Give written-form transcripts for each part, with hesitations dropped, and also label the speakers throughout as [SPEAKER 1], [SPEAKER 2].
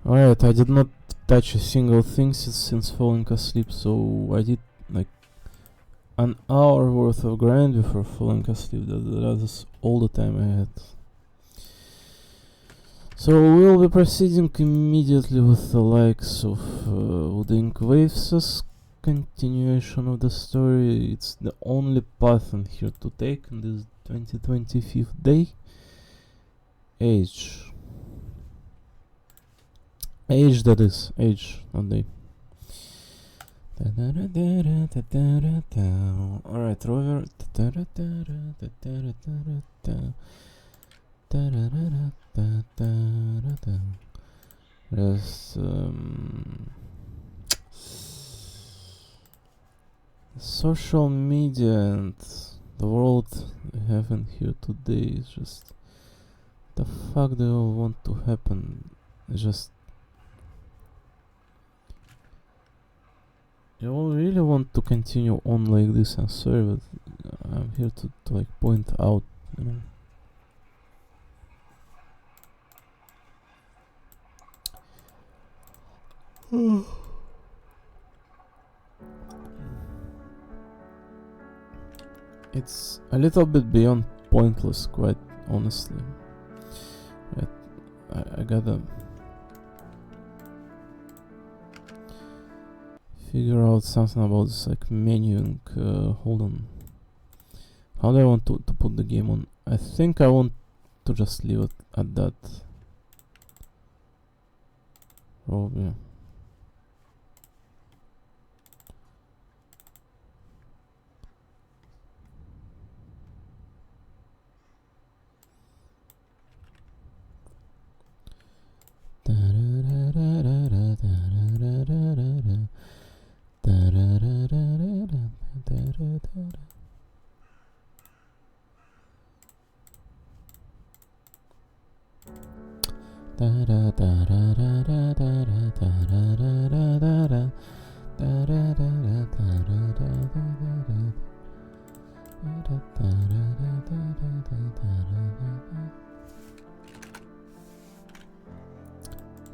[SPEAKER 1] Alright, I did not touch a single thing since falling asleep, so I did like an hour worth of grind before falling asleep. That is all the time I had. So we'll be proceeding immediately with the likes of Wooding Waves' continuation of the story. It's the only path in here to take in this 2025th day. Age, that is. Age, not day. Alright, Rover. Yes, social media and the world we have in here today is just, the fuck do you want to happen? Just, you all really want to continue on like this? I'm sorry, but I'm here to like point out, you know. It's a little bit beyond pointless, quite honestly. I gotta figure out something about this, like menuing. Hold on. How do I want to put the game on? I think I want to just leave it at that. Probably.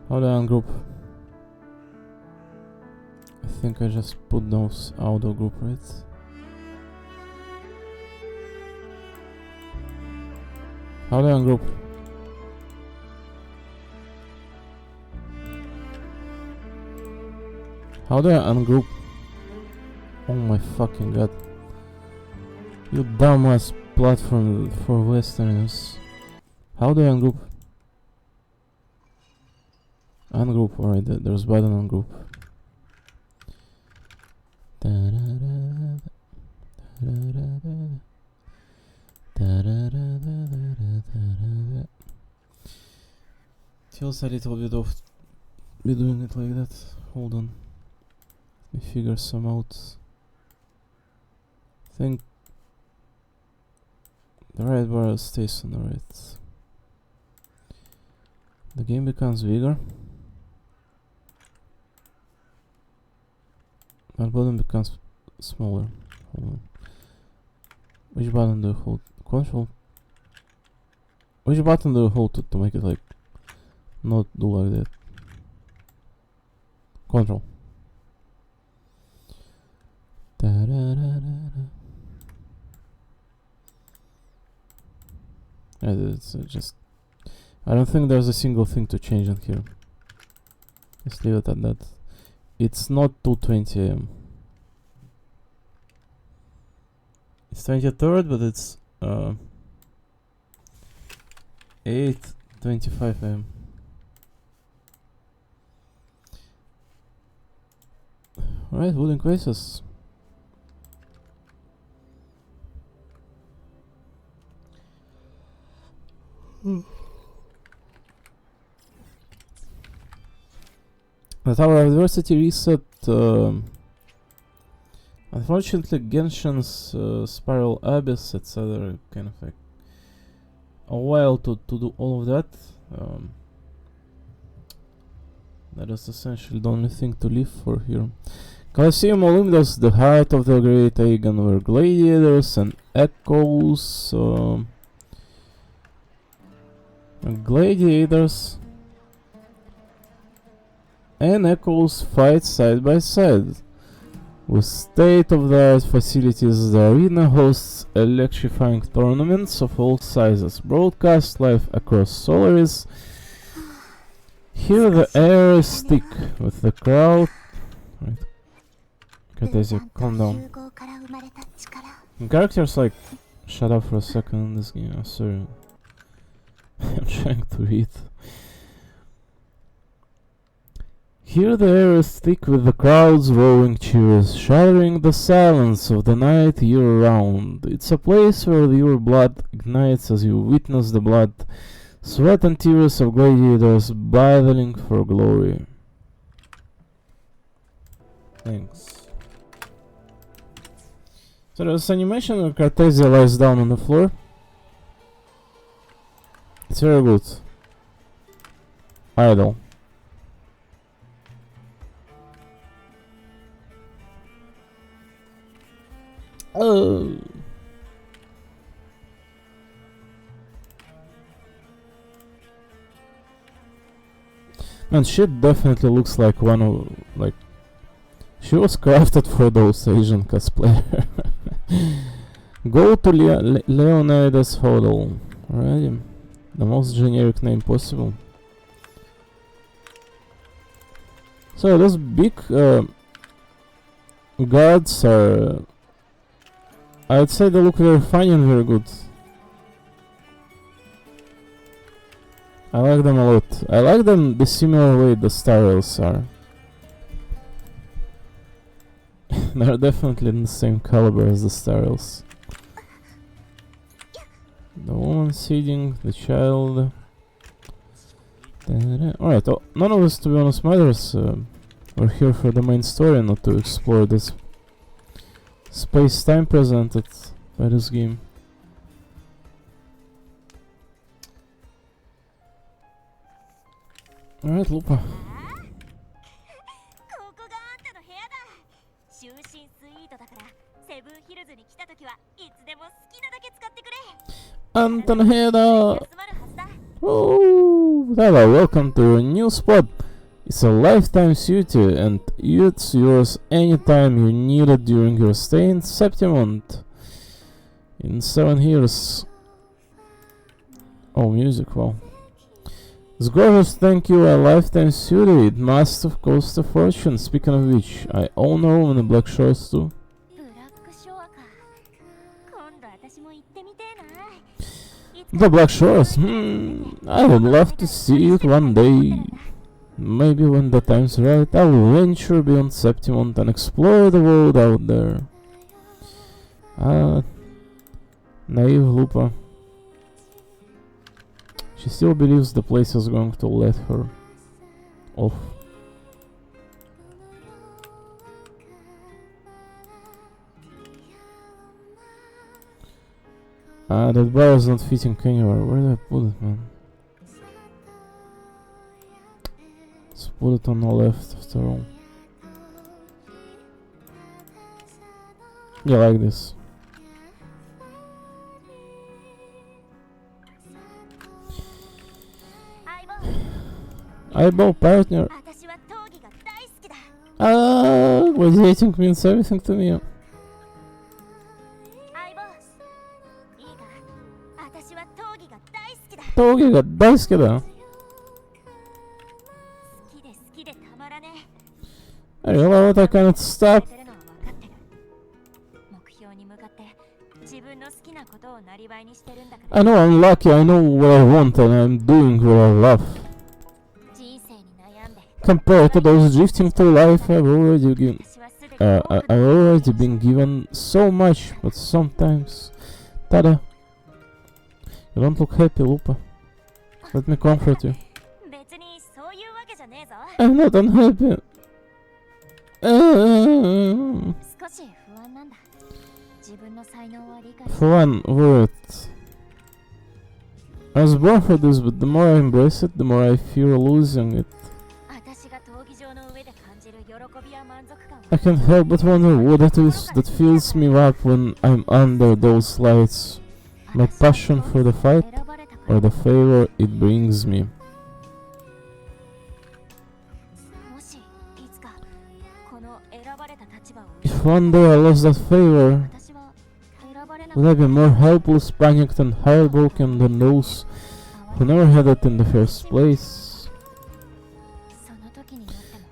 [SPEAKER 1] How do I ungroup? I think I just put those out of group, right? How do I ungroup? How do I ungroup? Oh my fucking god. You dumbass platform for Westerners. How do I ungroup? Ungroup, alright, there's button ungroup. Feels a little bit off be doing it like that. Hold on. Let me figure some out. I think the right bar stays on the right. The game becomes bigger. That button becomes smaller. Hold on. Which button do you hold? Control? Which button do you hold to make it like not do like that? Control. It's just, I don't think there's a single thing to change in here. Just leave it at that. It's not 2:20 AM. It's 23rd, but it's 8:25 AM. Alright, Wooding Waves. The Tower of Adversity reset. Unfortunately, Genshin's Spiral Abyss, etc. kind of like a while to do all of that. That is essentially the only thing to live for here. Colosseum Olympus, the heart of the Great Aegon, were gladiators and echoes. Gladiators and Echoes fight side by side. With state-of-the-art facilities, the arena hosts electrifying tournaments of all sizes, broadcast live across Solaris. Here the air is thick with the crowd. Right. Cartesia, calm down. Characters like shut up for a second in this game. I'm sorry. I'm trying to read. Here the air is thick with the crowd's roaring cheers, shattering the silence of the night year-round. It's a place where your blood ignites as you witness the blood, sweat and tears of gladiators battling for glory. Thanks. So there's animation where Cartesia lies down on the floor. It's very good. Idle. Oh. Man, she definitely looks like one of, like, she was crafted for those Asian cosplayer. Go to Leonidas Hodel. Alrighty. The most generic name possible. So those big guards are, I'd say they look very funny and very good. I like them a lot. I like them the similar way the Star Rails are. They're definitely in the same caliber as the Star Rails. The woman seeding, the child. Alright, none of us, to be honest, matters. We're here for the main story, not to explore this space-time presented by this game. Alright, Lupa. Antonheda! Oh, Dada, welcome to your new spot. It's a lifetime suite and it's yours anytime you need it during your stay in Septimont. In 7 years. Oh, music, wow. It's gorgeous, thank you, a lifetime suite. It must have cost a fortune. Speaking of which, I own a room in the Black Shores too. The Black Shores? I would love to see it one day. Maybe when the time's right, I will venture beyond Septimont and explore the world out there. Naive Lupa. She still believes the place is going to let her off. That bar is not fitting anywhere. Where did I put it, man? Let's put it on the left after all. Yeah, like this. Eyeball partner. Radiating means everything to me. Togi ga daisuki da. I realize I cannot stop. I know I'm lucky, I know what I want and I'm doing what I love. Compared to those drifting through life, I've already been given so much, but sometimes... Tada! You don't look happy, Lupa. Let me comfort you. I'm not unhappy. For one word. I was born for this, but the more I embrace it, the more I fear losing it. I can't help but wonder what it is that fills me up when I'm under those lights. My passion for the fight, or the favor it brings me. If one day I lost that favor, would I be more helpless, panicked, and heartbroken than those who never had it in the first place?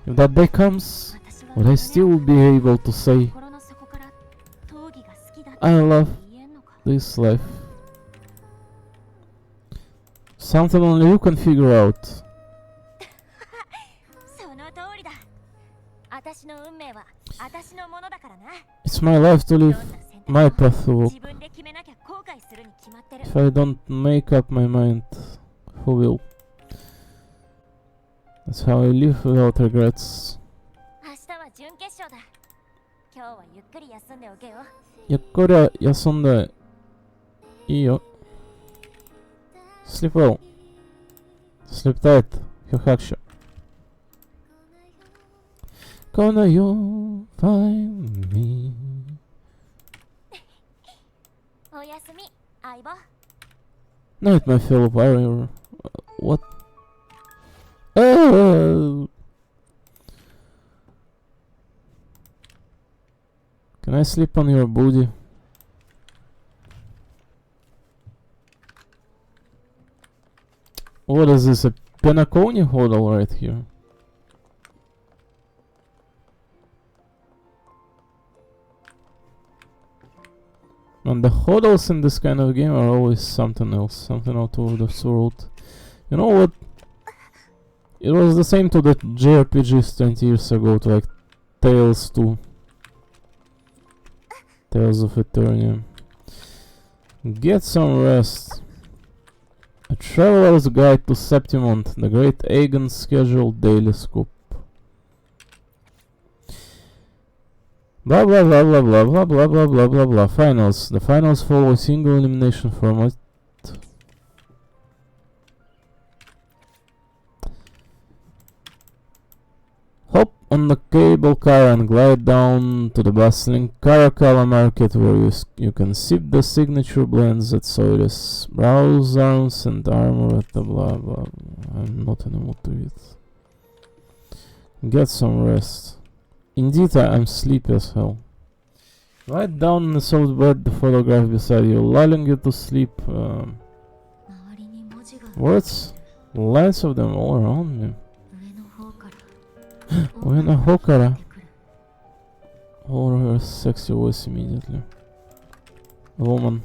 [SPEAKER 1] If that day comes, would I still be able to say, I love this life? Something only you can figure out. It's my life to live, my path to walk. If I don't make up my mind, who will? That's how I live without regrets. ゆっくり休んでいいよ。Sleep well. Sleep tight. Hyuhaksha. Gonna you find me. Night, my fellow warrior. What? Oh! Can I sleep on your booty? What is this, a Penacony hodl right here? And the hodls in this kind of game are always something else, something out of this world. You know what? It was the same to the JRPGs 20 years ago, to like Tales 2. Tales of Eternia. Get some rest. A Traveler's Guide to Septimont, the Great Aegon Schedule Daily Scoop. Blah blah blah blah blah blah blah blah blah blah blah. Finals. The finals follow a single elimination format. Hop on the cable car and glide down to the bustling Caracalla market, where you can sip the signature blends at Soiris. Browse arms and armor at the blah blah. I'm not in the mood to eat. Get some rest. Indeed, I'm sleepy as hell. Right down in the soft bed, the photograph beside you, lulling you to sleep. Words? Lines of them all around me. Uena Hokara. Or her sexy voice immediately. A woman.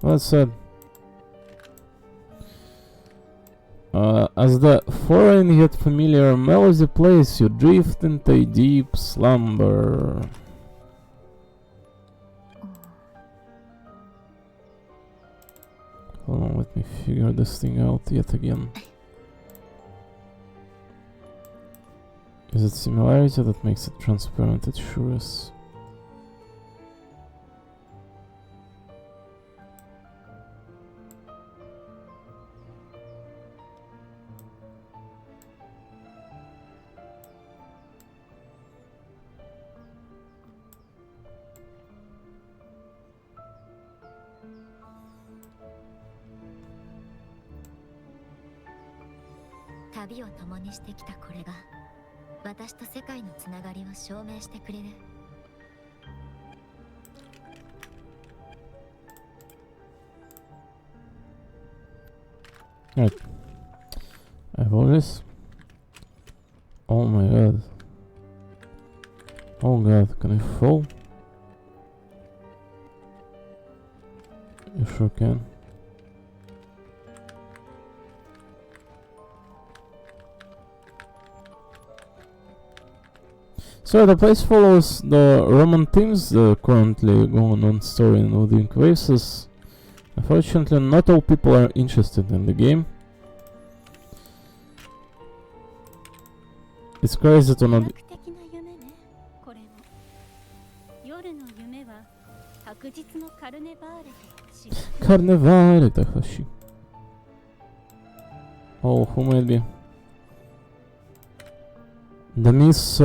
[SPEAKER 1] Well said. As the foreign yet familiar melody plays, you drift into a deep slumber. Hold on, let me figure this thing out yet again. Is it similarity that makes it transparent? It sure is. Right. I have all this. Oh my god. Oh god, can I fall? You sure can. So the place follows the Roman themes currently going on story in Wooding Waves. Unfortunately, not all people are interested in the game. It's crazy to not. Carnevale Takashi. Oh, who might be? The Miss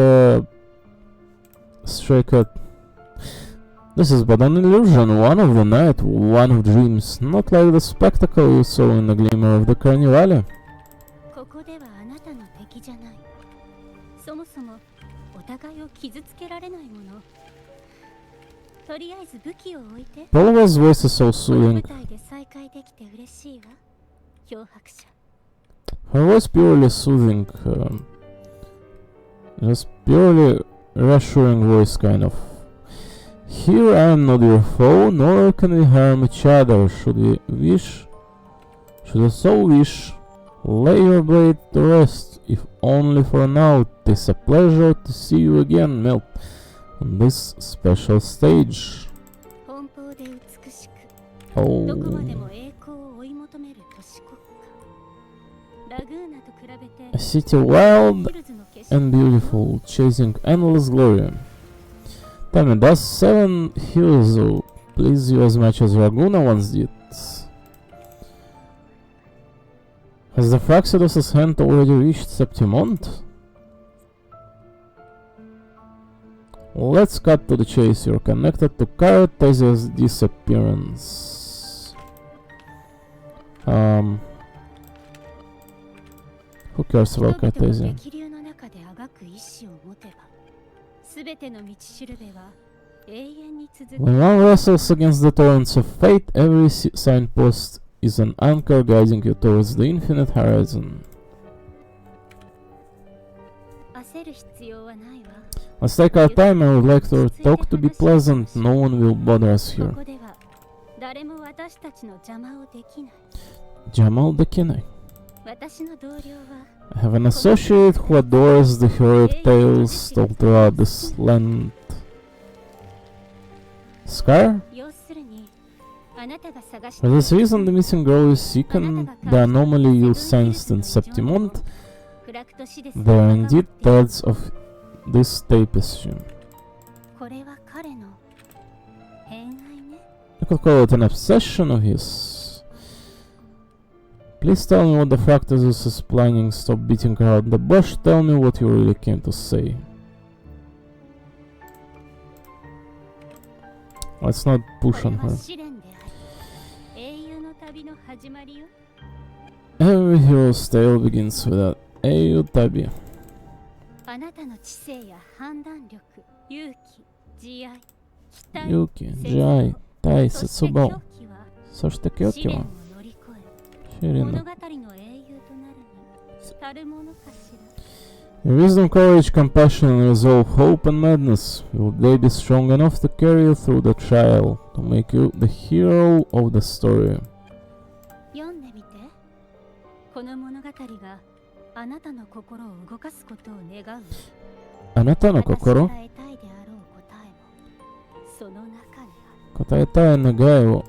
[SPEAKER 1] Stray Cat. This is but an illusion, one of the night, one of dreams, not like the spectacle you saw in the glimmer of the Carnivale.
[SPEAKER 2] 敵じゃない。そもそもお互いを傷つけられないもの。とりあえず武器を置いて。
[SPEAKER 1] Bulba's voice is so
[SPEAKER 2] この舞
[SPEAKER 1] soothing.
[SPEAKER 2] 台で再会できて嬉しいわ。漂白者。
[SPEAKER 1] Her voice purely soothing. Just purely reassuring voice, kind of. Here I am not your foe, nor can we harm each other. Should we so wish, lay your blade to rest, if only for now. 'Tis a pleasure to see you again, Melt, on this special stage.
[SPEAKER 2] 奔放で美しく、
[SPEAKER 1] Oh,
[SPEAKER 2] どこまでも栄光を追い求める都市国家。ラグーナと比べ
[SPEAKER 1] a
[SPEAKER 2] て、
[SPEAKER 1] city wild
[SPEAKER 2] ヒルズの景色
[SPEAKER 1] and beautiful, chasing endless glory. Tell me, does Seven Hills please you as much as Raguna once did? Has the Fraxidus' hand already reached Septimont? Let's cut to the chase. You're connected to Cartesia's disappearance. Who cares about
[SPEAKER 2] 人々が
[SPEAKER 1] Cartesia?
[SPEAKER 2] 激流の中であがく意志を持てば、すべての道しるべは永遠に続く。
[SPEAKER 1] When one wrestles against the torrents of fate, every signpost is an anchor guiding you towards the infinite horizon.
[SPEAKER 2] 焦る必要はないわ。
[SPEAKER 1] Let's take our time. I would like our talk to be pleasant. No one will bother us
[SPEAKER 2] こ
[SPEAKER 1] here.
[SPEAKER 2] こでは誰も私たちの邪魔をできない。
[SPEAKER 1] Jamal Dekinai.
[SPEAKER 2] 私の同僚は
[SPEAKER 1] I have an associate who adores the heroic tales told throughout this land. Scar?
[SPEAKER 2] 要するにあなたが探し
[SPEAKER 1] For this reason, the missing girl you seek and the anomaly you sensed in Septimont,
[SPEAKER 2] フラクトシデス
[SPEAKER 1] they are indeed threads of this tapestry.
[SPEAKER 2] これは彼の偏愛ね。
[SPEAKER 1] You could call it an obsession of his. Please tell me what the Fractus is planning. Stop beating around the bush. Tell me what you really came to say. Let's not push
[SPEAKER 2] これ
[SPEAKER 1] on
[SPEAKER 2] は
[SPEAKER 1] her.
[SPEAKER 2] 試練であり、英雄の旅の始まりよ。
[SPEAKER 1] Every hero's tale begins with that Eiyutabi.
[SPEAKER 2] あなたの知性や判断力、勇気、慈愛、期待、
[SPEAKER 1] Yuki, Jai, Tai,
[SPEAKER 2] そして
[SPEAKER 1] Setsubo.
[SPEAKER 2] 狂気は
[SPEAKER 1] そして
[SPEAKER 2] 試
[SPEAKER 1] Kyoki
[SPEAKER 2] 練を
[SPEAKER 1] は
[SPEAKER 2] 乗り越え、
[SPEAKER 1] シリ
[SPEAKER 2] 物語
[SPEAKER 1] の
[SPEAKER 2] の英雄となるにたるものかしら。
[SPEAKER 1] Your wisdom, courage, compassion, and resolve, hope and madness. Will they be strong enough to carry you through the trial, to make you the hero of the story?
[SPEAKER 2] 読んでみて。この物語があなたの心を動かすことを願う。
[SPEAKER 1] あなたの心
[SPEAKER 2] 私から得たいであろう答えもその中にある。
[SPEAKER 1] 答えたい願いを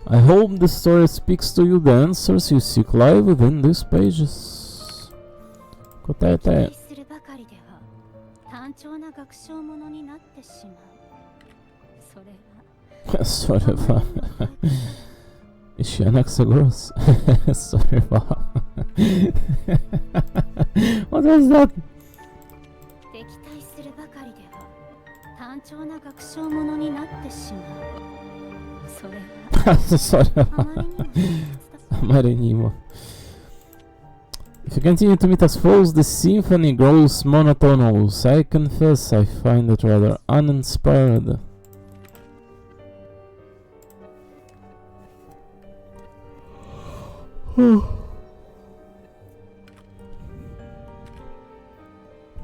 [SPEAKER 1] I hope the story speaks to you the answers you seek lie within these pages. 答えたい
[SPEAKER 2] 期待するばかりでは単調な学習ものになってしまう。それは
[SPEAKER 1] それは石穴草殺すそれはWhat was that?
[SPEAKER 2] 敵対するばかりでは単調な学習ものになってしまう。それは
[SPEAKER 1] それは
[SPEAKER 2] あまりにも複雑だ。
[SPEAKER 1] If you continue to meet us foes, the symphony grows monotonous. I confess I find it rather uninspired.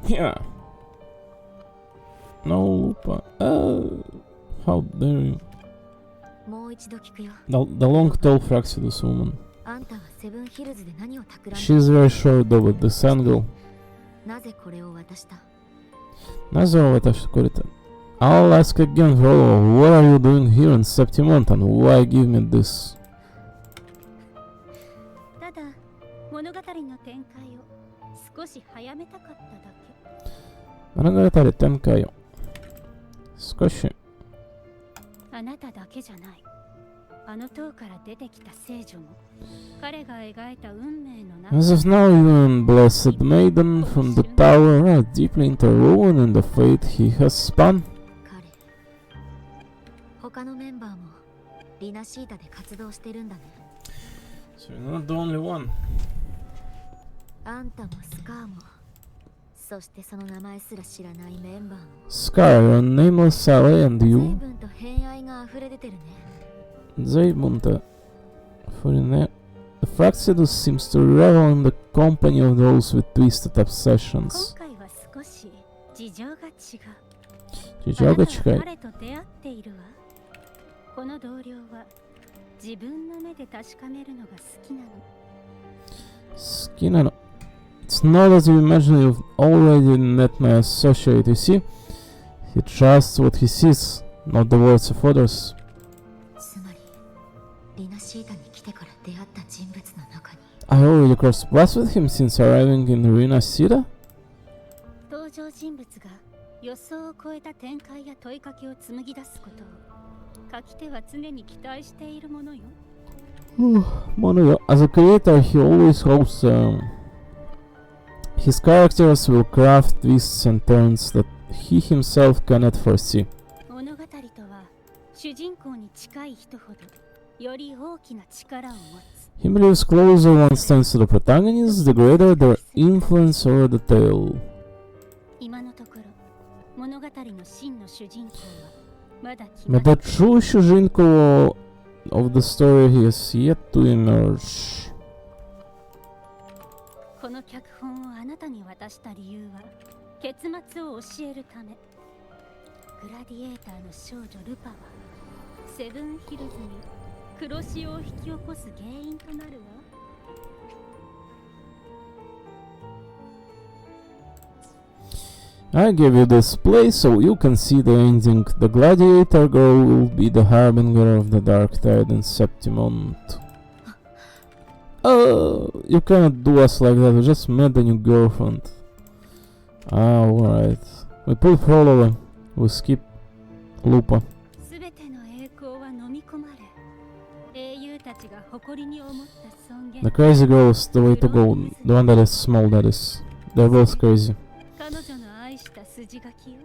[SPEAKER 1] Yeah. No, but how dare you?
[SPEAKER 2] もう一度聞くよ。
[SPEAKER 1] The long tall Fraxidus woman.
[SPEAKER 2] あんたはセブンヒルズで何を企んで
[SPEAKER 1] She's very sure though with this angle.
[SPEAKER 2] なぜこれを渡した？
[SPEAKER 1] Nazar watched Kurita. I'll ask again, Frollo, what are you doing here in Septimont and why give me this?
[SPEAKER 2] ただ物語の展開を少し早めたかっただけ。
[SPEAKER 1] 物語展開を少し
[SPEAKER 2] あなただけじゃない。あの塔から出てきた聖女も彼が描いた運命の中
[SPEAKER 1] As of now, you and Blessed Maiden from the tower are deeply interwoven in the fate he has spun.
[SPEAKER 2] 彼他のメンバーもリナシータで活動してるんだね。
[SPEAKER 1] So you're not the only one.
[SPEAKER 2] あんたもスカーも
[SPEAKER 3] そしてその名前すら知らないメンバーも
[SPEAKER 1] Scar, you're a nameless ally, and
[SPEAKER 3] 随
[SPEAKER 1] you?
[SPEAKER 3] 分と偏愛が溢れ出てるね。
[SPEAKER 1] Zaybunta. For the Fraxidus seems to revel in the company of those with twisted
[SPEAKER 2] 今
[SPEAKER 1] obsessions.
[SPEAKER 2] 回は少し事情が違う。
[SPEAKER 1] Jijaga
[SPEAKER 2] あなたは
[SPEAKER 1] Chikai.
[SPEAKER 2] 彼と出会っているわ。この同僚は自分の目で確かめるのが好きなの。
[SPEAKER 1] Skinner. It's not as you imagine, you've already met my associate, you see? He trusts what he sees, not the words of others.
[SPEAKER 3] つまりリナシータに来てから出会った人物の中に
[SPEAKER 1] I already crossed paths with him since arriving in Rina Sida?
[SPEAKER 2] 登場人物が予想を超えた展開や問いかけを紡ぎ出すことを書き手は常に期待しているものよ。
[SPEAKER 1] Mono, as a creator, he always hopes his characters will craft twists and turns that he himself cannot foresee.
[SPEAKER 2] 物語とは主人公に近い人ほどより大きな力を持つ。
[SPEAKER 1] He believes closer one stands to the protagonist, the greater their influence over the tale.
[SPEAKER 2] 今のところ物語の真の主人公はまだ決ま
[SPEAKER 1] But the true Shujinko of the story he has yet to emerge.
[SPEAKER 2] この脚本をあなたに渡した理由は結末を教えるため。グラディエーターの少女ルパはセブンヒルズに黒潮を引き起こす原因となるわ。
[SPEAKER 1] I give you this place so you can see the ending. The gladiator girl will be the harbinger of the dark tide in Septimont. Oh, you cannot do us like that. We just met the new girlfriend. Ah, alright. We pull Frollo. We skip Lupa.
[SPEAKER 2] すべての栄光は飲み込まれ、英雄たちが誇りに思った尊厳。
[SPEAKER 1] The crazy girl is the way to go. The one that is small, that is. They're both crazy.
[SPEAKER 2] 彼女の愛した筋書きよ。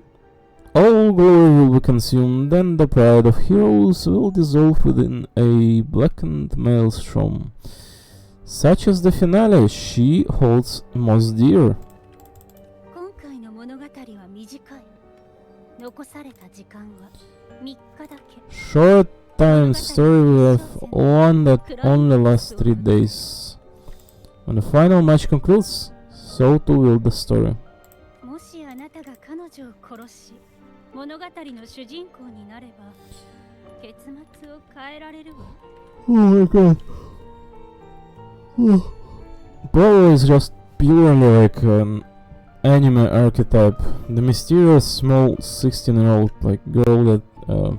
[SPEAKER 1] All glory will be consumed, and the pride of heroes will dissolve within a blackened maelstrom. Such is the finale she holds most dear.
[SPEAKER 2] 今回の物語は短い。残された時間は3日だけ。
[SPEAKER 1] Short time story will have one that only lasts 3 days. When the final match concludes, so too will the story.
[SPEAKER 2] もしあなたが彼女を殺し、物語の主人公になれば、結末を変えられるわ。
[SPEAKER 1] Oh my god. Bravo is just purely like an anime archetype. The mysterious small 16-year-old like girl that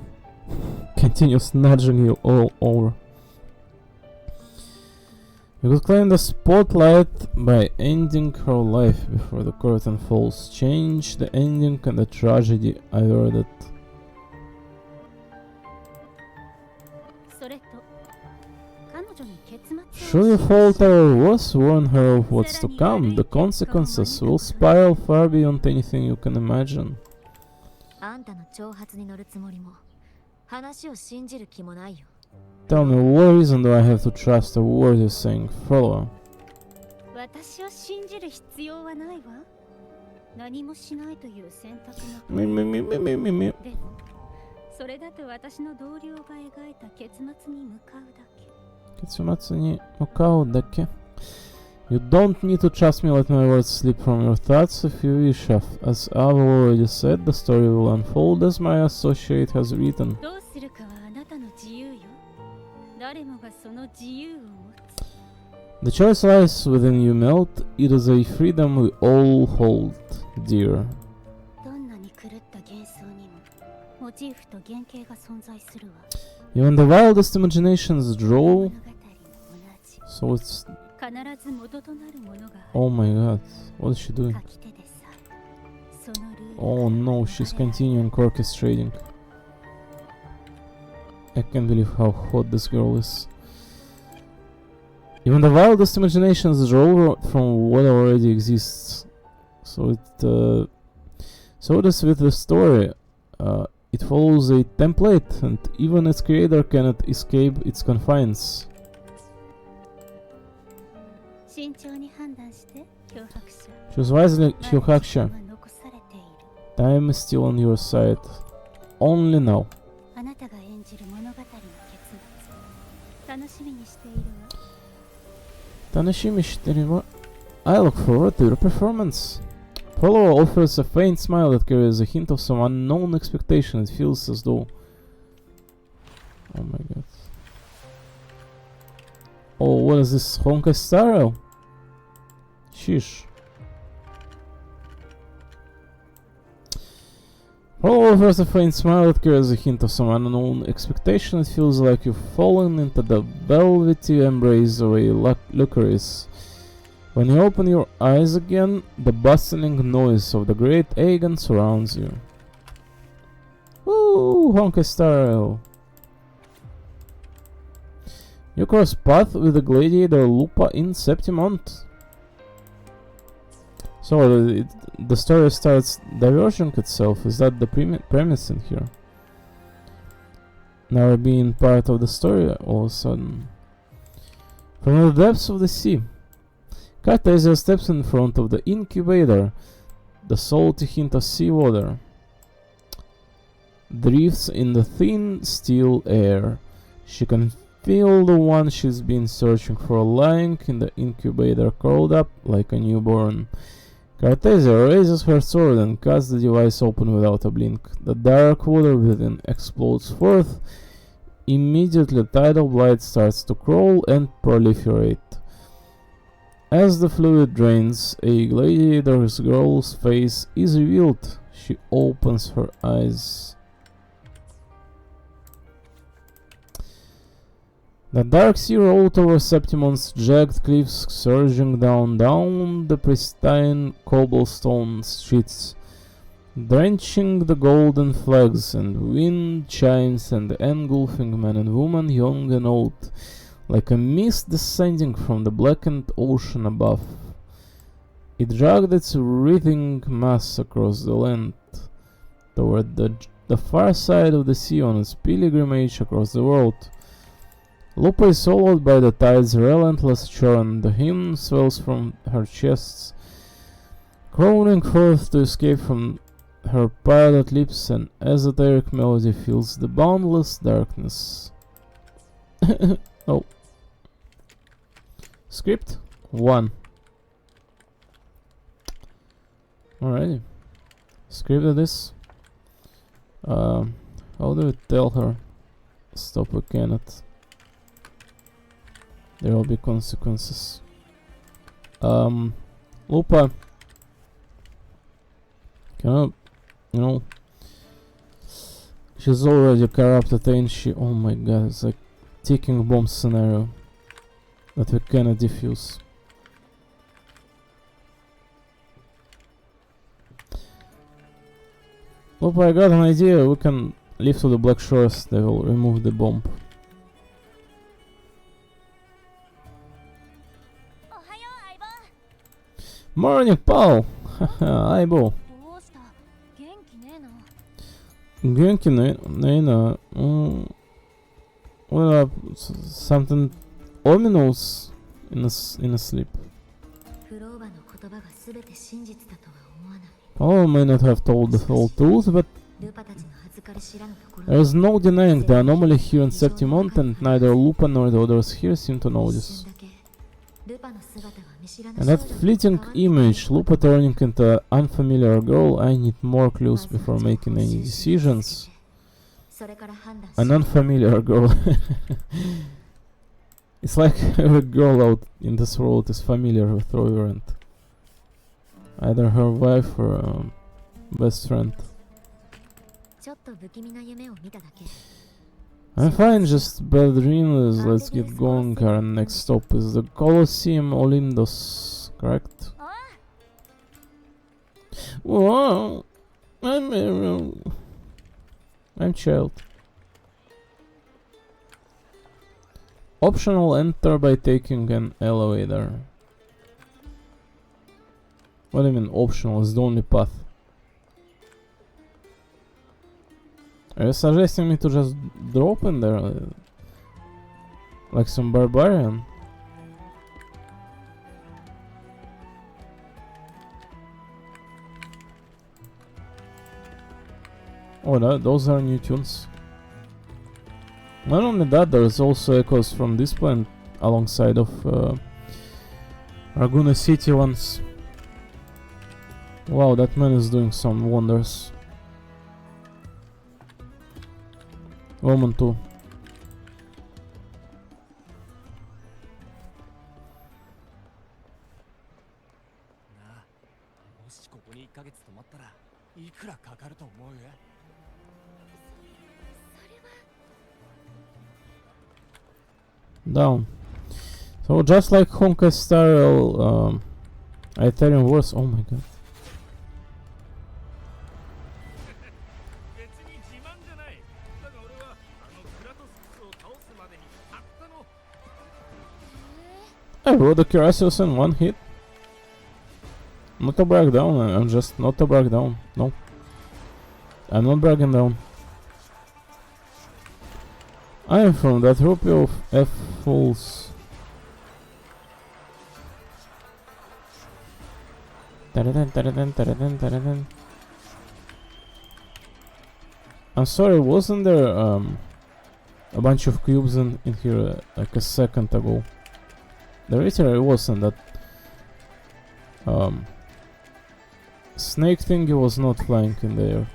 [SPEAKER 1] continues nudging you all over. You could claim the spotlight by ending her life before the curtain falls. Change the ending and the tragedy averted.
[SPEAKER 2] それと、彼女に結末を
[SPEAKER 1] Should you falter or worse, warn her of what's to come. The consequences will spiral far beyond anything you can imagine.
[SPEAKER 3] あんたの挑発に乗るつもりも話を信じる気もないよ。
[SPEAKER 1] Tell me, what reason do I have to trust a word you're saying, Frollo?
[SPEAKER 2] 私を信じる必要はないわ。何もしないという選択の
[SPEAKER 1] Me, me, me, me, me, me, me.
[SPEAKER 2] でも、それだと私の同僚が描いた結末に向かうだけ。
[SPEAKER 1] Kitsumatsu ni mukao dake. You don't need to trust me, let my words slip from your thoughts if you wish. As I've already said, the story will unfold as my associate has written.
[SPEAKER 2] どうするかはあなたの自由よ。誰もがその自由を持つ。
[SPEAKER 1] The choice lies within you, Melt. It is a freedom we all hold dear.
[SPEAKER 2] どんなに狂った幻想にもモチーフと原型が存在するわ。
[SPEAKER 1] Even the wildest imaginations draw,
[SPEAKER 2] 物語も同じ。
[SPEAKER 1] so it's...
[SPEAKER 2] 必ず元となるものがある。
[SPEAKER 1] Oh my god, what is she doing?
[SPEAKER 2] 書き手でさえそのルール
[SPEAKER 1] Oh no, she's continuing orchestrating. I can't believe how hot this girl is. Even the wildest imaginations draw from what already exists. So it is with the story. It follows a template, and even its creator cannot escape its confines.
[SPEAKER 2] 慎重に判断して脅迫者
[SPEAKER 1] Choose wisely,
[SPEAKER 2] まだ時間
[SPEAKER 1] Hyuhakusha.
[SPEAKER 2] は残されている
[SPEAKER 1] Time is still on your side. Only now.
[SPEAKER 2] あなたが演じる物語の結末楽しみにしているわ
[SPEAKER 1] Tanashimi Shiterima. I look forward to your performance. Polo offers a faint smile that carries a hint of some unknown expectation. It feels as though... Oh my god. Oh, what is this? Honkai Star Rail? Sheesh. Polo offers a faint smile that carries a hint of some unknown expectation. It feels like you've fallen into the velvety embrace of a Lucaris. When you open your eyes again, the bustling noise of the great Aegon surrounds you. Woo! Honkai Star Rail. You cross path with the gladiator Lupa in Septimont. So the story starts diverging itself. Is that the premise in here? Never being part of the story all of a sudden. From the depths of the sea, Cartesius steps in front of the incubator. The salty hint of seawater drifts in the thin, still air. She can feel the one she's been searching for lying in the incubator, curled up like a newborn. Cartesia raises her sword and cuts the device open without a blink. The dark water within explodes forth. Immediately, tidal light starts to crawl and proliferate. As the fluid drains, a gladiator's girl's face is revealed. She opens her eyes. The dark sea rolled over Septimon's jagged cliffs, surging down the pristine cobblestone streets, drenching the golden flags and wind chimes and engulfing men and women, young and old, like a mist descending from the blackened ocean above. It dragged its writhing mass across the land, toward the far side of the sea on its pilgrimage across the world. Lupa is swallowed by the tide's relentless churn. The hymn swells from her chest, crowning forth to escape from her pilot lips. An esoteric melody fills the boundless darkness. Oh. Script 1. Alrighty. Script this. How do we tell her? Stop, we cannot. There will be consequences. Lupa. Cannot, you know. She's already corrupted, ain't she? Oh my god, it's like ticking bomb scenario that we cannot defuse. Lupa, I got an idea. We can leave to the Black Shores. They will remove the bomb. Morning, pal! Haha, Aibo.
[SPEAKER 3] どうした元気ねえな
[SPEAKER 1] Genki Nena. Well, something ominous in a sleep.
[SPEAKER 3] フローバの言葉が全て真実だとは思わない
[SPEAKER 1] Paolo may not have told the whole truth, but
[SPEAKER 3] ルパたちの恥ずかり知らぬところ
[SPEAKER 1] there is no denying the anomaly here in Septimont, and neither Lupa nor the others here seem to know
[SPEAKER 3] 一
[SPEAKER 1] this.
[SPEAKER 3] 瞬だけルパの姿は見知らぬ
[SPEAKER 1] And that
[SPEAKER 3] 少女に
[SPEAKER 1] fleeting
[SPEAKER 3] 変わって
[SPEAKER 1] image, Lupa turning into an unfamiliar girl, I need more clues before making any decisions.
[SPEAKER 3] それから判断し
[SPEAKER 1] An unfamiliar girl. It's like every girl out in this world is familiar with Royrant. Either her wife or best friend.
[SPEAKER 3] ちょっと不気味な夢を見ただけ
[SPEAKER 1] I'm fine, just bad dreams. Let's get going. Our next stop is the Colosseum Olindos, correct?
[SPEAKER 2] あ
[SPEAKER 1] Whoa! I'm child. Optional, enter by taking an elevator. What do you mean optional? It's the only path. Are you suggesting me to just drop in there? Like some barbarian? Oh, those are new tunes. Not only that, there's also echoes from this point alongside of Raguna City ones. Wow, that man is doing some wonders. Woman too.
[SPEAKER 4] もしここに1ヶ月泊まったらいくらかかると思う？Down.
[SPEAKER 1] So just like Honkai Star Ethereum Wars. Oh my god.
[SPEAKER 4] 別に自慢じゃない。だが俺はクラトスを倒すまでにたったの
[SPEAKER 1] I rode the Curacius in one hit. Not to brag down, I'm just not to brag down. No. I'm not bragging down. I am from that rupee of F-Fools. I'm sorry, wasn't there a bunch of cubes in here like a second ago? The reason wasn't that snake thingy was not flying in the air.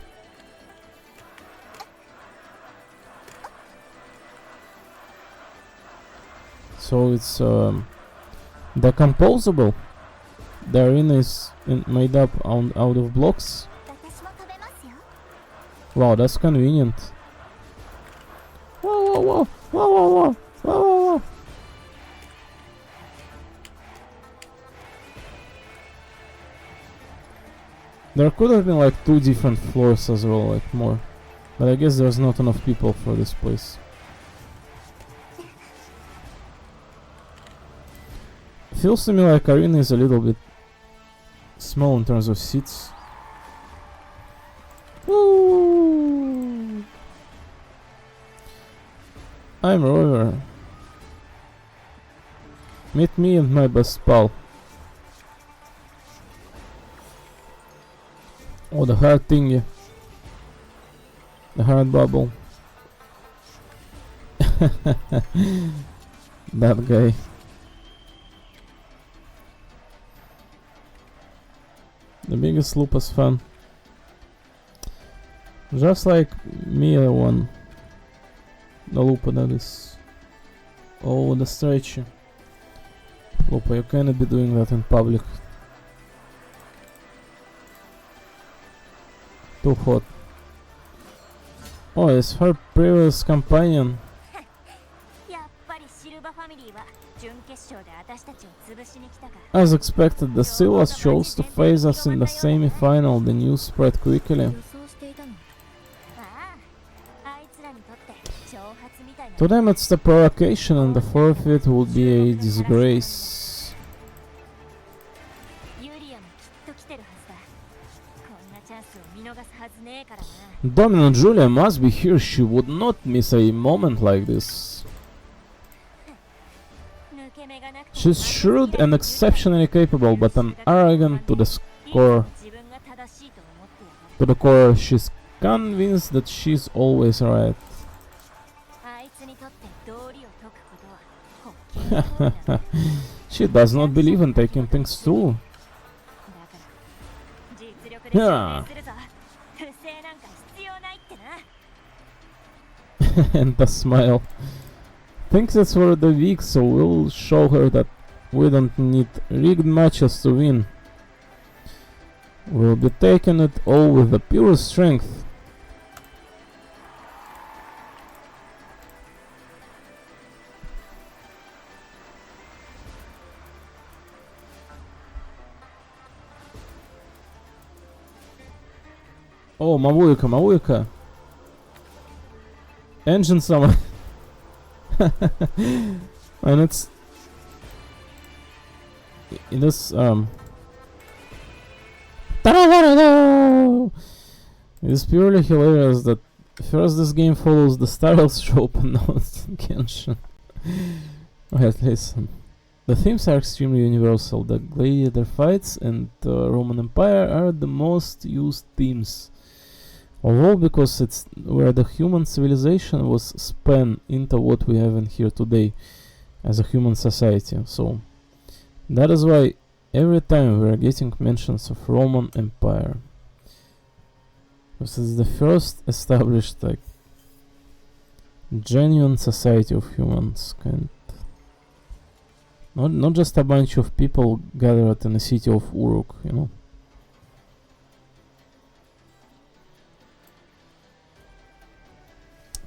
[SPEAKER 1] So it's decomposable. The arena is made up out of blocks. Wow, that's convenient. Whoa, whoa, whoa, whoa, whoa, whoa, whoa, whoa, whoa. There could have been like 2 different floors as well, like more. But I guess there's not enough people for this place. Feels to me like arena is a little bit small in terms of seats. Woo! I'm Rover. Meet me and my best pal. Oh, the heart thingy. The heart bubble. That guy. The biggest Lupus fan. Just like Mia one. The Lupa that is. Oh, the stretchy. Lupa, you cannot be doing that in public. Too hot. Oh, it's her previous companion. As expected, the Silas chose to face us in the semi-final. The news spread quickly. To them it's the provocation and the forfeit would be a disgrace. Dominant Julia must be here, she would not miss a moment like this. She's shrewd and exceptionally capable, but an arrogant to the core. To the core, she's convinced that she's always right. She does not believe in taking things too. Yeah. And a smile. Thinks it's for the weak, so we'll show her that we don't need rigged matches to win. We'll be taking it all with the pure strength. Oh, Mawuika, Mawuika. Engine summer. And it's it is it's purely hilarious that first this game follows the Styles trope and now it's Genshin. Alright, listen. The themes are extremely universal. The gladiator fights and Roman Empire are the most used themes. Although because it's where the human civilization was span into what we have in here today as a human society. So that is why every time we are getting mentions of Roman Empire. This is the first established like genuine society of humans, not just a bunch of people gathered in the city of Uruk, you know.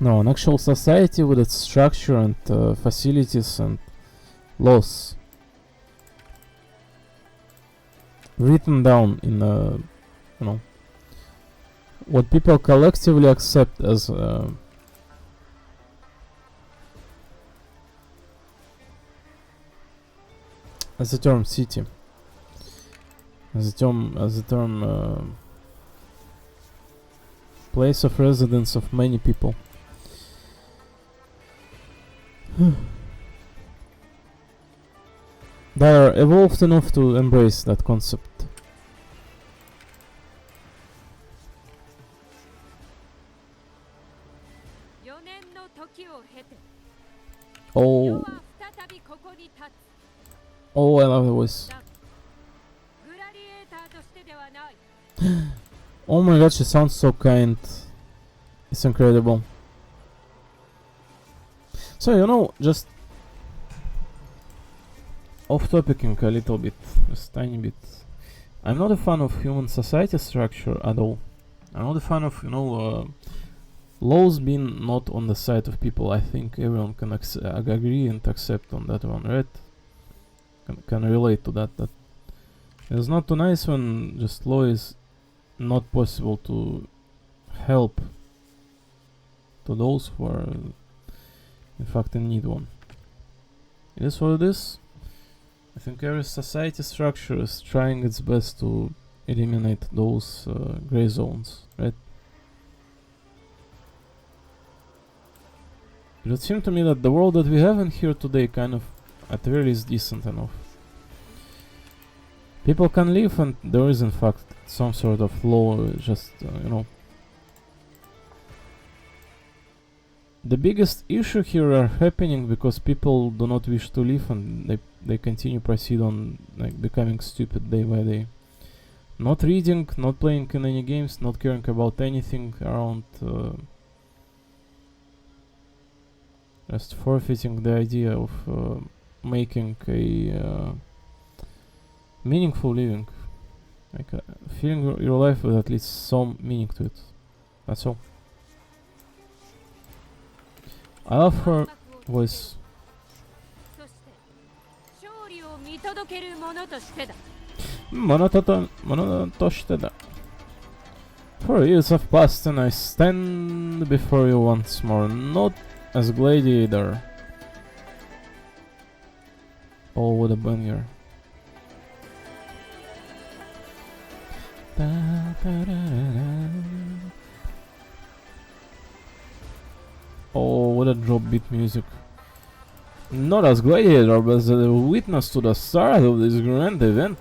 [SPEAKER 1] No, an actual society with its structure and facilities and laws written down in you know, what people collectively accept as the term city, as the term place of residence of many people. They are evolved enough to embrace that concept. Oh, oh, I love the voice. Oh my god, she sounds so kind. It's incredible. So, you know, just off-topicing a little bit, just tiny bit. I'm not a fan of human society structure at all. I'm not a fan of, you know, laws being not on the side of people. I think everyone can agree and accept on that one, right? Can relate to that. That it's not too nice when just law is not possible to help to those who are in fact in need one. It is what it is. I think every society structure is trying its best to eliminate those gray zones, right? It would seem to me that the world that we have in here today kind of at the very least decent enough. People can live and there is in fact some sort of law, just you know. The biggest issue here are happening because people do not wish to live and they continue proceed on like becoming stupid day by day. Not reading, not playing in any games, not caring about anything around, just forfeiting the idea of making a meaningful living, like filling your life with at least some meaning to it. That's all. I love her voice. For years have passed and I stand before you once more, not as gladiator. Oh, what a banger. Oh, what a drop beat music. Not as gladiator, but as a witness to the start of this grand event.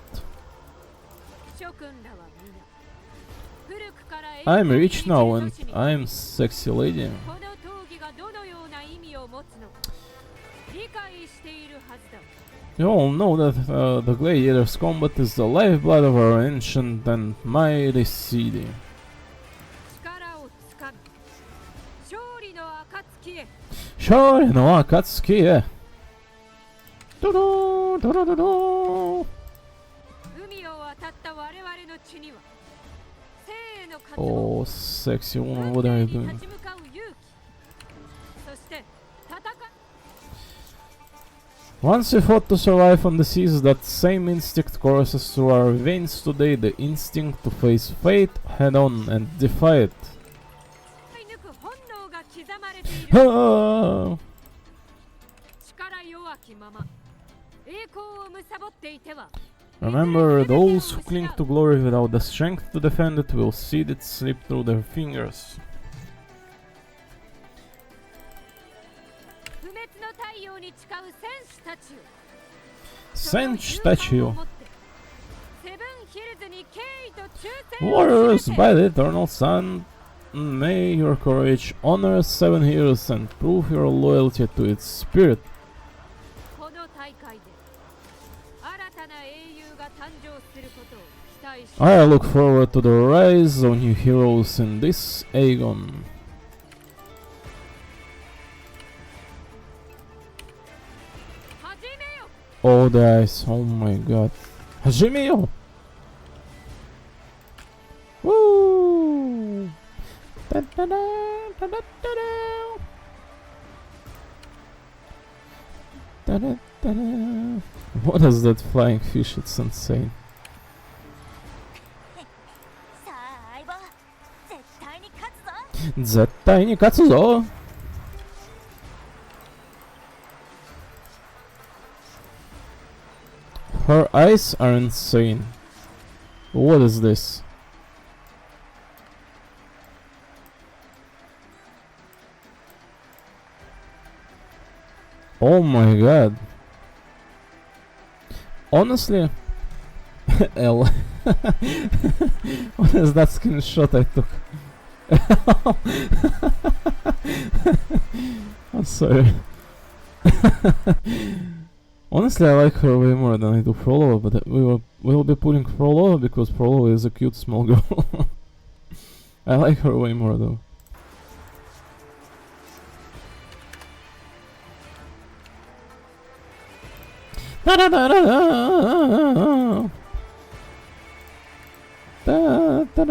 [SPEAKER 1] I am rich now and I am sexy lady. You all know that the gladiator's combat is the lifeblood of our ancient and mighty city. Shori no Akatsuki. Oh, sexy woman, what are you doing? Once we fought to survive on the seas, that same instinct courses through our veins today, the instinct to face fate head on and defy it. Ah! Remember, those who cling to glory without the strength to defend it will see it slip through their fingers. Sen statue. Warriors by the eternal sun May your courage honor 7 heroes and prove your loyalty to its spirit.
[SPEAKER 5] この大会で新たな英雄が誕生することを期待し
[SPEAKER 1] I look forward to the rise of new heroes in this Aegon.
[SPEAKER 5] 始めよ
[SPEAKER 1] All the eyes, oh my god. Hajime-yo! Woo! Da-da-da, da-da-da-da. Da-da-da-da. What is that flying fish? It's insane.
[SPEAKER 3] さあ相棒絶対に勝つぞ
[SPEAKER 1] 絶対に勝つぞ! Her eyes are insane. What is this? Oh my god. Honestly, L. What is that screenshot I took? I'm sorry. Honestly, I like her way more than I do Frollo, but we'll be putting Frollo because Frollo is a cute small girl. I like her way more though. Da da da da da da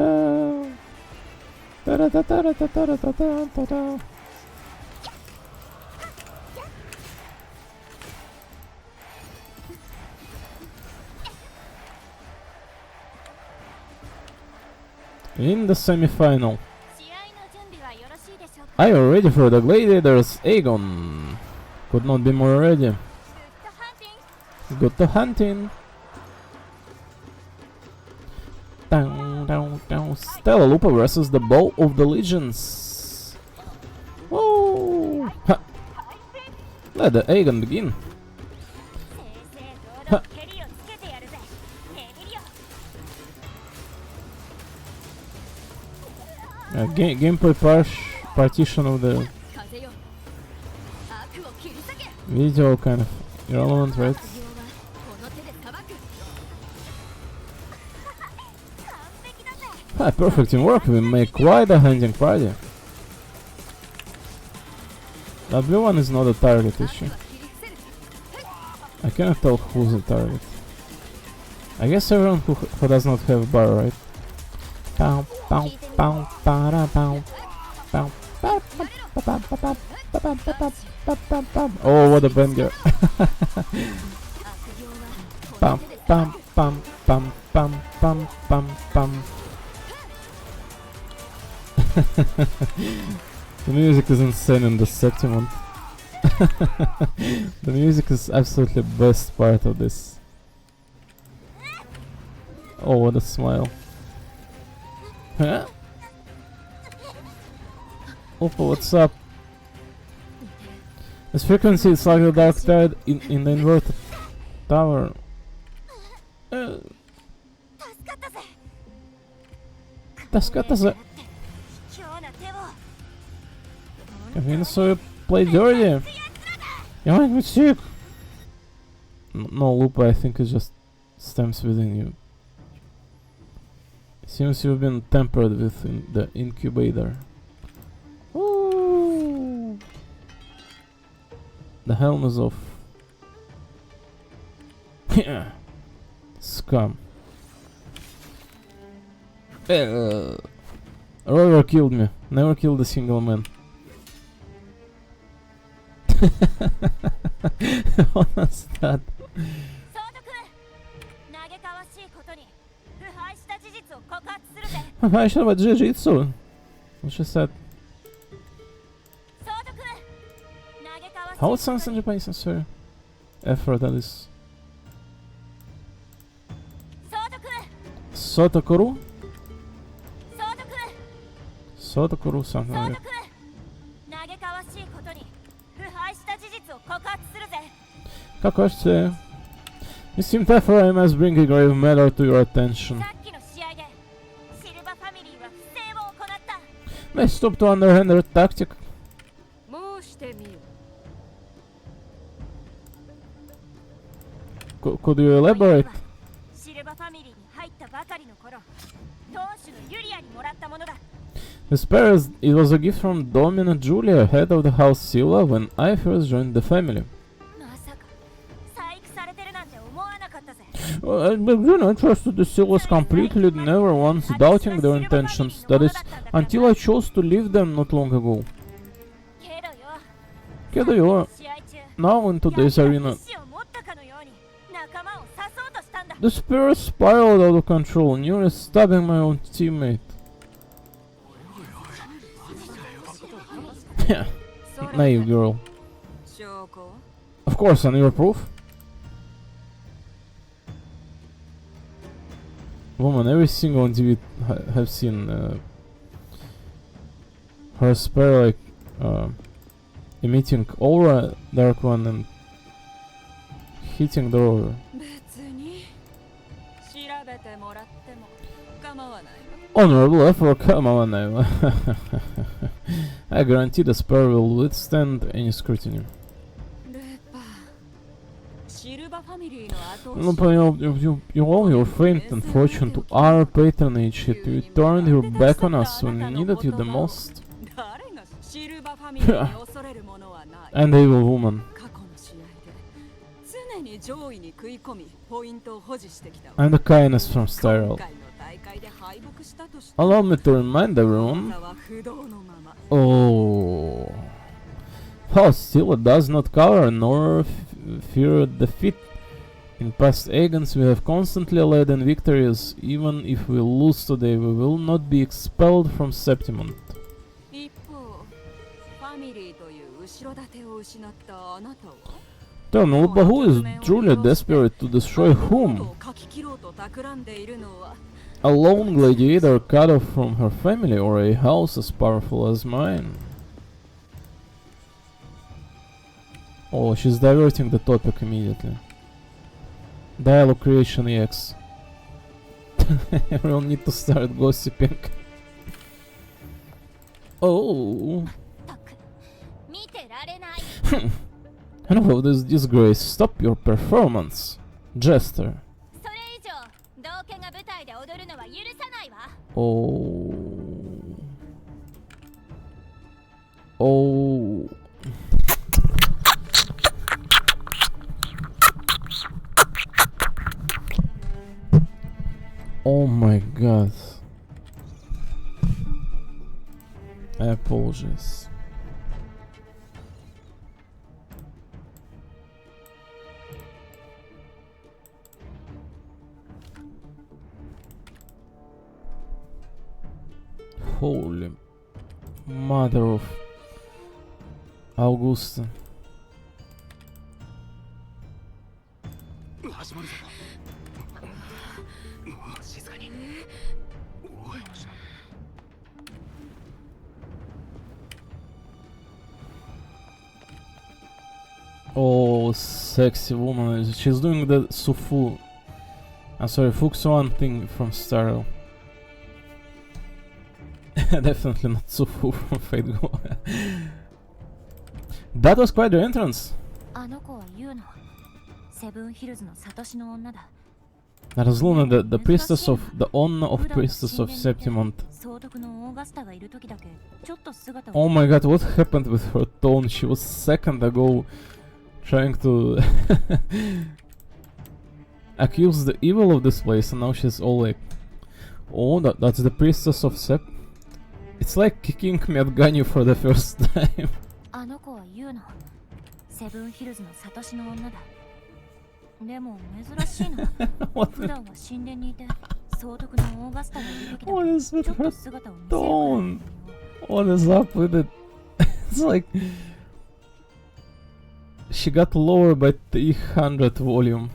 [SPEAKER 1] da da da da da da da da da da. In the semi-final,
[SPEAKER 3] 試合の準備はよろしいでしょうか
[SPEAKER 1] are you ready for the Gladiators Aegon? Could not be more ready. Good to hunting. Down, down, down. Stella Lupa versus the Bow of the Legions. Whoa! Ha. Let the Aegon begin.
[SPEAKER 3] 正々堂々蹴りをつけてやるぜエミリオ
[SPEAKER 1] Gameplay partition of the
[SPEAKER 5] 風よ悪を切り裂け
[SPEAKER 1] video kind of irrelevant, right?
[SPEAKER 5] 悪行はこの手で裁く
[SPEAKER 1] Ah, perfect teamwork. We make quite a hunting party. That blue one is not a target issue.
[SPEAKER 5] 切り伏せる
[SPEAKER 1] I cannot tell who's the target. I guess everyone who does not have bar, right? Pow, pow, pow, para, pow, pow, pow, pow, pow, pow, pow, pow, pow, pow, pow, pow. Oh, what a banger!
[SPEAKER 5] 悪行はこ
[SPEAKER 1] Pam,
[SPEAKER 5] の手で
[SPEAKER 1] pam, pam, pam, pam, pam, pam, pam. The music is insane in the Septimont. The music is absolutely best part of this. Oh, what a smile. Huh? Oppa, what's up? This frequency is like the dark tide in the inverted tower. 助かったぜ。
[SPEAKER 3] 卑怯な手を
[SPEAKER 1] Convenience so you play dirty. You make me sick. No, Lupa, I think it just stems within you. Seems you've been tempered with the incubator. Ooh. The helm is off. Scum. Rover killed me. Never killed a single man. What was that?
[SPEAKER 3] 総督嘆かわしいことに腐敗した事実を告発するぜ
[SPEAKER 1] I should have jiu-jitsu. What she said.
[SPEAKER 3] 総督嘆かわしい
[SPEAKER 1] How
[SPEAKER 3] こ
[SPEAKER 1] it
[SPEAKER 3] と
[SPEAKER 1] sounds in
[SPEAKER 3] に
[SPEAKER 1] Japanese, I'm sorry. Effort, that is.
[SPEAKER 3] 総督
[SPEAKER 1] Sotokuru?
[SPEAKER 3] 総督
[SPEAKER 1] Sotokuru, something
[SPEAKER 3] 総
[SPEAKER 1] like
[SPEAKER 3] 督
[SPEAKER 1] that.
[SPEAKER 3] 嘆かわしいことに腐敗した事実を告発するぜ
[SPEAKER 1] Kakoshi. You seem therefore I must bring a grave matter to your attention.
[SPEAKER 3] さっきの試合でシルバファミリーは不正を行った
[SPEAKER 1] They stopped to underhand their tactic.
[SPEAKER 5] 申してみよ。
[SPEAKER 1] Could you elaborate?
[SPEAKER 3] シルバファミリーに入ったばかりの頃、当主のユリアにもらったものだ。
[SPEAKER 1] The spares, it was a gift from Domina Julia, head of the house Silla, when I first joined the family.
[SPEAKER 3] まさか細工されてるなんて思わなかったぜ。
[SPEAKER 1] I trusted the Sillas completely, never once doubting their intentions. That is, until I chose to leave them not long ago.
[SPEAKER 3] けどよ、
[SPEAKER 1] Kedo,
[SPEAKER 3] 試合中、
[SPEAKER 1] now in today's
[SPEAKER 3] 闇
[SPEAKER 1] arena,
[SPEAKER 3] が意志を持ったかのように仲間を刺そうとしたんだ。
[SPEAKER 1] the spares spiraled out of control, nearly stabbing my own teammate. Yeah, naive girl.
[SPEAKER 3] 証拠？
[SPEAKER 1] Of course, and your proof? Woman, every single on TV have seen her spare like emitting aura, Dark One, and hitting the rover.
[SPEAKER 3] 別に調べてもらっても構わないわ。
[SPEAKER 1] Honorable effort, come on now. I guarantee the spare will withstand any scrutiny.
[SPEAKER 3] ルパシルバファミリーの後
[SPEAKER 1] No,
[SPEAKER 3] 押し
[SPEAKER 1] but you owe your fame and fortune to our patronage. You turned your back on us when we needed you the most.
[SPEAKER 3] 誰がシルバファミリーに恐れるものはない。
[SPEAKER 1] And evil woman.
[SPEAKER 3] 過去の試合で常に上位に食い込みポイントを保持してきたわ。
[SPEAKER 1] And the kindness from
[SPEAKER 3] 今
[SPEAKER 1] Styrel.
[SPEAKER 3] 回の大会で敗北したとして
[SPEAKER 1] Allow me to remind everyone.
[SPEAKER 3] 技は不動のまま。
[SPEAKER 1] Oh. House Stilla does not cower nor fear defeat. In past Aegons we have constantly led in victories. Even if we lose today, we will not be expelled from Septimont.
[SPEAKER 3] 一方、ファミリーという後ろ盾を失ったあなたは
[SPEAKER 1] Tell me, but who is truly desperate to destroy
[SPEAKER 3] こと
[SPEAKER 1] whom?
[SPEAKER 3] を書き切ろうと企んでいるのは
[SPEAKER 1] A lone gladiator cut off from her family or a house as powerful as mine? Oh, she's diverting the topic immediately. Dialogue creation EX. We'll need to start gossiping. Oh.
[SPEAKER 2] たく見てられない
[SPEAKER 1] Enough of this disgrace. Stop your performance. Jester.
[SPEAKER 2] それ以上道家が舞台で踊るのは許さないわ
[SPEAKER 1] Oh. Oh. Oh my god. I apologize. Holy mother of Augusta.
[SPEAKER 4] 始まるぞ。静かに。おい。
[SPEAKER 1] Oh, sexy woman. She's doing the Sufu. I'm sorry, Fuxuan thing from Starro. Definitely not Sufu from Fate Go. That was quite the entrance.
[SPEAKER 2] あの子はユウナセブンヒルズのサトシの女だ
[SPEAKER 1] That was Luna, the priestess of the Onna of Priestess of Septimont.
[SPEAKER 2] 総督のオーガスタがいる時だけちょっと姿を
[SPEAKER 1] Oh my god, what happened with her tone? She was second ago trying to accuse the evil of this place, and now she's all like, oh, that's the priestess of Sep. It's like kicking Miatganyu for the first time.
[SPEAKER 2] あの子はユウナセブンヒルズのサトシの女だでも珍しいの
[SPEAKER 1] What
[SPEAKER 2] 普段は神殿にいて総督のオーガスタがいる時だ
[SPEAKER 1] What
[SPEAKER 2] け
[SPEAKER 1] is with
[SPEAKER 2] ちょっと
[SPEAKER 1] her
[SPEAKER 2] 姿を見せる
[SPEAKER 1] tone? What is up with it? It's like she got lower by 300 volume.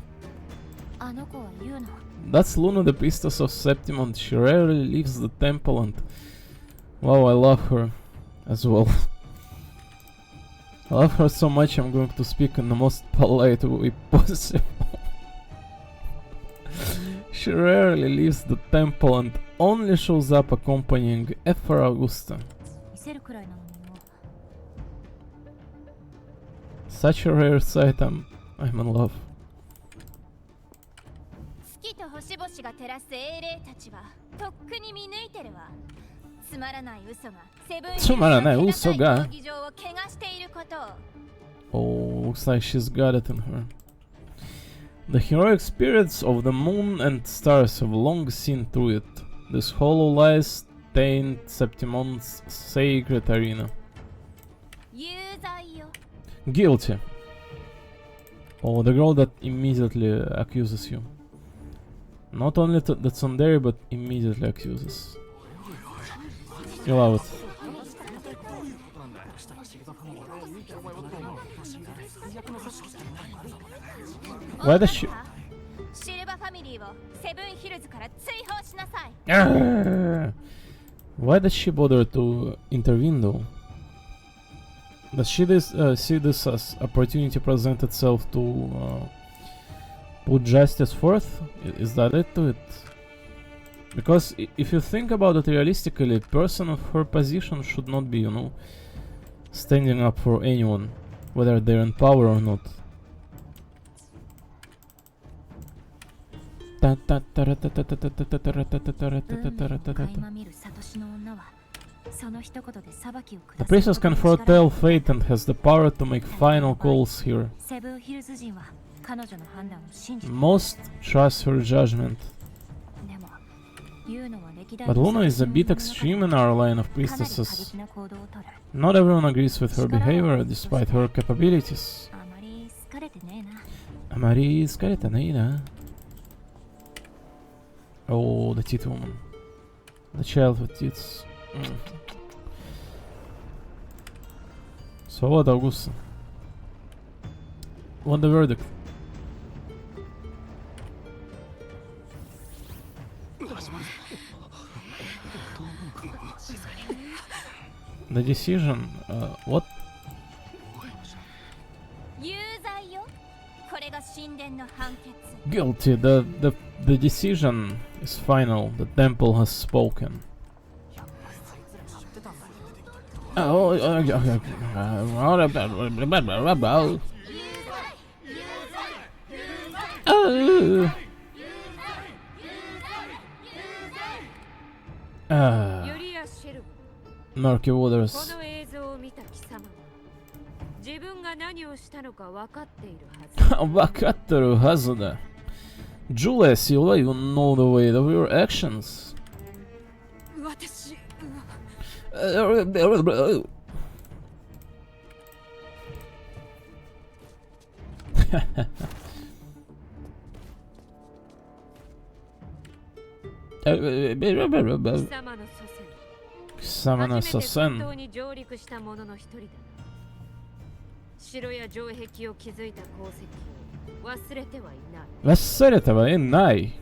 [SPEAKER 2] あの子はユウナ
[SPEAKER 1] That's Luna, the priestess of Septimont. She rarely leaves the temple, and wow, I love her as well. I love her so much, I'm going to speak in the most polite way possible. She rarely leaves the temple and only shows up accompanying Ephra Augusta.
[SPEAKER 2] せるくらいなのによ。
[SPEAKER 1] Such a rare sight. I'm in love.
[SPEAKER 3] 月と星々が照らす英霊たちはとっくに見抜いてるわ。つまらない嘘がセブンヒルズ
[SPEAKER 1] つまらない
[SPEAKER 3] の
[SPEAKER 1] 嘘が
[SPEAKER 3] 気高い闘技場を怪我していることを。
[SPEAKER 1] Oh, looks like she's got it in her. The heroic spirits of the moon and stars have long seen through it. This hollow lies stained Septimon's sacred arena.
[SPEAKER 3] 有罪よ。
[SPEAKER 1] Guilty. Oh, the girl that immediately accuses you. Not only the tsundere, but immediately accuses. You love it. Why does she...
[SPEAKER 3] シルバファミリーをセブンヒルズから追放しなさい。
[SPEAKER 1] Why does she bother to intervene though? Does she see this as opportunity present itself to put justice forth? Is that it to it? Because if you think about it realistically, a person of her position should not be, you know, standing up for anyone, whether they're in power or not. The princess can foretell fate and has the power to make final calls here.
[SPEAKER 2] セブンヒルズ人は彼女の判断を信じている。
[SPEAKER 1] Most trust her judgment.
[SPEAKER 2] でも言うのは歴代
[SPEAKER 1] But
[SPEAKER 2] の
[SPEAKER 1] Luna is a
[SPEAKER 2] 作
[SPEAKER 1] bit
[SPEAKER 2] 品の中で
[SPEAKER 1] extreme in our line of
[SPEAKER 2] かなり過
[SPEAKER 1] priestesses.
[SPEAKER 2] 激な行動をとる。
[SPEAKER 1] Not everyone agrees with her behavior despite her capabilities.
[SPEAKER 2] あまり好かれてねえな。
[SPEAKER 1] あまり好かれてないな。Oh, the teeth woman. The child with teeth. So what, August? What the verdict? The decision, what?
[SPEAKER 3] 有罪よ。これが神殿の判決。
[SPEAKER 1] Guilty. The decision is final. The temple has spoken. Oh, Ah,
[SPEAKER 5] ユリア・シェルブ、
[SPEAKER 1] murky
[SPEAKER 5] こ
[SPEAKER 1] waters.
[SPEAKER 5] の映像を見た貴様は自分が何をしたのか分かっているはず。
[SPEAKER 1] 分かってるはずだ。Julia Silva, you know the weight of your actions.
[SPEAKER 5] 私、 貴様の祖先、
[SPEAKER 1] 貴様の祖
[SPEAKER 5] 初めて本当
[SPEAKER 1] 先。
[SPEAKER 5] に上陸した者の一人だ。城や城壁を築いた功績を忘れてはいない。
[SPEAKER 1] 忘れてはいない。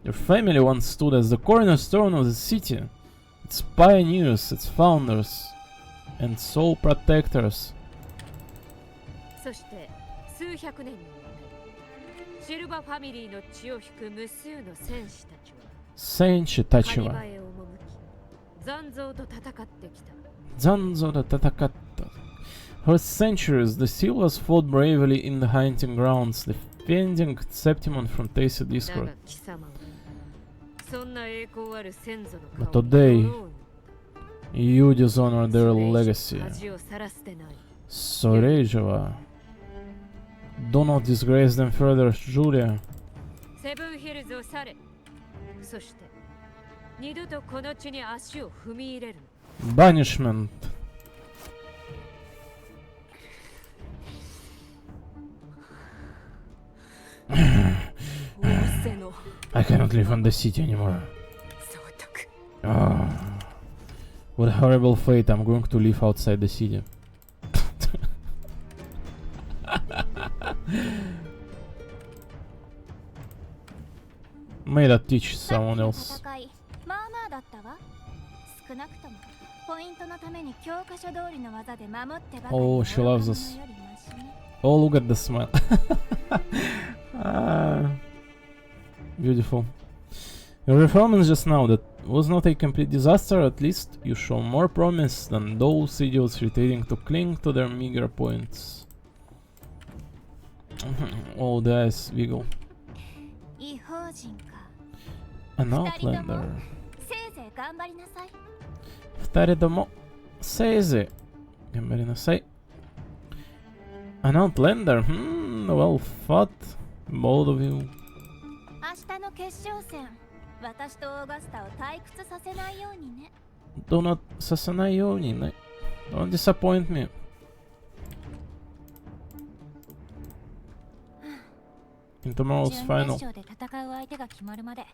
[SPEAKER 1] Your family once stood as the cornerstone of the city, its pioneers, its founders, and sole protectors.
[SPEAKER 5] そして数百年にわたりシルバファミリーの血を引く無数の戦士たちは
[SPEAKER 1] 戦士たちは
[SPEAKER 5] カニバへ赴き残像と戦ってきた。
[SPEAKER 1] 残像で戦った。For centuries, the Silvas fought bravely in the hunting grounds, defending Septimon from Tacit
[SPEAKER 5] だ
[SPEAKER 1] Discord.
[SPEAKER 5] が貴様はそんな栄光ある先祖の
[SPEAKER 1] But
[SPEAKER 5] 顔に
[SPEAKER 1] today,
[SPEAKER 5] 泥を塗った
[SPEAKER 1] You dishonor their
[SPEAKER 5] それ以上
[SPEAKER 1] legacy.
[SPEAKER 5] 恥をさらせてない。
[SPEAKER 1] それ以上は Do not disgrace them further, Julia.
[SPEAKER 5] セブンヒルズを去れ。そして二度とこの地に足を踏み入れるな。
[SPEAKER 1] Banishment. I cannot live in the city anymore. Ah, what a horrible fate. I'm going to live outside the city. May that teach
[SPEAKER 3] さっき
[SPEAKER 1] someone
[SPEAKER 3] の
[SPEAKER 1] else.
[SPEAKER 3] 戦いまあまあだったわ。少なくともポイントのために教科書通りの技で守ってばかり
[SPEAKER 1] Oh, she loves us.
[SPEAKER 3] よりマシね。
[SPEAKER 1] Oh, look at the smile. Ah, beautiful. Your performance just now, that was not a complete disaster. At least you show more promise than those idiots retaining to cling to their meager points. Oh, the eyes wiggle.
[SPEAKER 3] 異邦人か。
[SPEAKER 1] An outlander.
[SPEAKER 3] せいぜい頑張りなさい。
[SPEAKER 1] 二人ともせいぜい頑張りなさい。An outlander. Well fought, both of you.
[SPEAKER 3] 明日の決勝戦、私とオーガスタを退屈させないようにね。
[SPEAKER 1] Do not させないようにね。Don't disappoint me. In tomorrow's
[SPEAKER 3] 準
[SPEAKER 1] final.
[SPEAKER 3] 決勝で戦う相手が決まるまで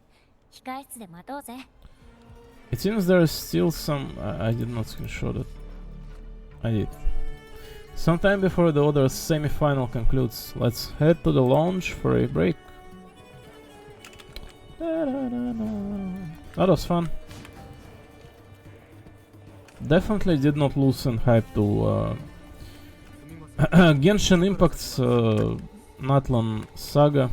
[SPEAKER 3] 控え室で待とうぜ。
[SPEAKER 1] It seems there is still some. I did not screenshot it. I did. Sometime before the other semi-final concludes, let's head to the lounge for a break. That was fun. Definitely did not loosen hype to Genshin Impact's Natlan Saga.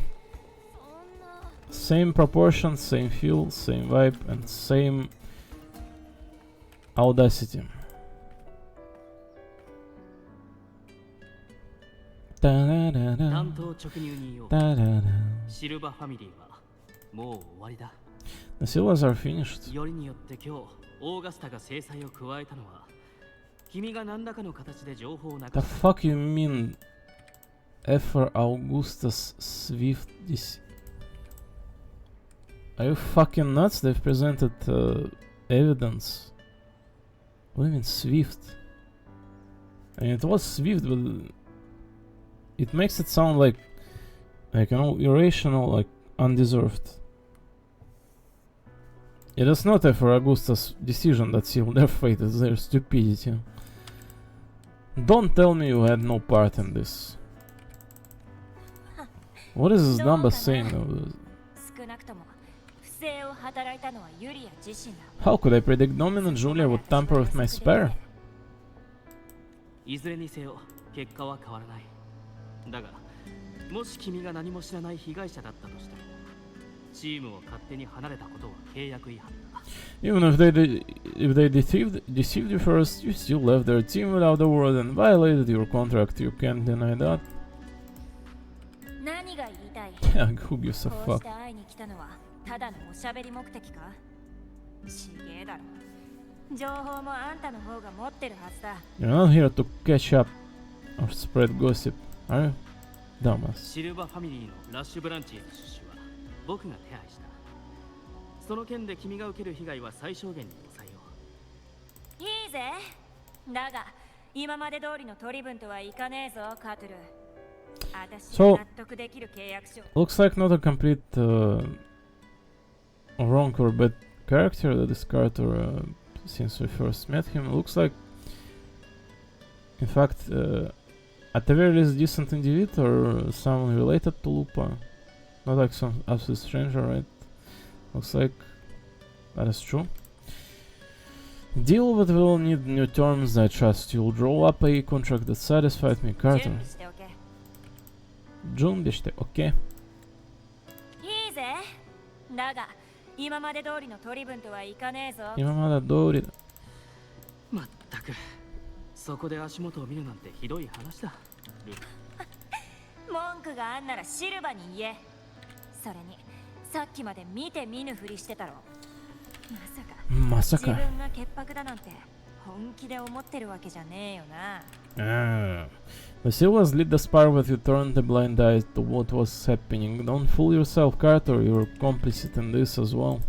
[SPEAKER 3] そんな
[SPEAKER 1] Same proportions, same feel, same vibe, and same audacity. Da-da-da-da,
[SPEAKER 6] 担当直入によう
[SPEAKER 1] da-da-da.
[SPEAKER 6] シルバファミリーはもう終わりだ。
[SPEAKER 1] The Silvers are finished.
[SPEAKER 6] よりによって今日オーガスタが制裁を加えたのは君が何らかの形で情報を流
[SPEAKER 1] The
[SPEAKER 6] す
[SPEAKER 1] fuck you mean Efer Augustus Swift DC? Are you fucking nuts? They've presented evidence. What do you mean Swift? I mean, it was Swift, but it makes it sound like you know, irrational, like undeserved. It is not Efer Augustus' decision that sealed their fate, it's their stupidity. Don't tell me you had no part in this. What is this number saying?
[SPEAKER 3] 少なくとも不正を働いたのはユリア自身だ。
[SPEAKER 1] How could I predict Domino Julia would tamper with my spare?
[SPEAKER 6] いずれにせよ結果は変わらない。だがもし君が何も知らない被害者だったとしてもチームを勝手に離れたことは契約違反だ。
[SPEAKER 1] Even if they deceived you first, you still left their team without a word and violated your contract. You can't deny that.
[SPEAKER 3] 何が言いたい？
[SPEAKER 1] Who gives a
[SPEAKER 3] こう
[SPEAKER 1] fuck?
[SPEAKER 3] して会いに来たのはただのおしゃべり目的か？ちげえだろ。情報もあんたの方が持ってるはずだ。
[SPEAKER 1] You're not here to catch up or spread gossip, are you? Dumbass.
[SPEAKER 6] シルバファミリーのラッシュブランチへの出資は僕が手配した。その件で君が受ける被害は最小限に抑えよう。
[SPEAKER 3] いいぜ。だが今まで通りの取り分とはいかねえぞ、カトゥル。私
[SPEAKER 1] So-
[SPEAKER 3] は納得できる契約書。
[SPEAKER 1] Looks like not a complete wrong or bad character that is Carter since we first met him. Looks like, in fact, at the very least, decent individual or someone related to Lupa. Not like some absolute stranger, right? Looks like that is true. Deal with will need new terms, I trust. You'll draw up a contract that satisfied me,
[SPEAKER 3] 準
[SPEAKER 1] Carter.
[SPEAKER 3] 備しておけ。
[SPEAKER 1] June でして, okay.
[SPEAKER 3] いいぜ。だが今まで通りの取り分とはいかねえぞ。
[SPEAKER 1] 今まで通りだ。
[SPEAKER 6] まったくそこで足元を見るなんてひどい話だ。
[SPEAKER 3] 文句があんならシルバに言え。それにさっきまで見て見ぬふりしてたろ。まさか
[SPEAKER 1] まさか。
[SPEAKER 3] 自分が潔白だなんて本気で思ってるわけじゃねえよな。
[SPEAKER 1] The Silvers lead the spar, but you turned a blind eye to what was happening. Don't fool yourself, Carter. You're complicit in this as well.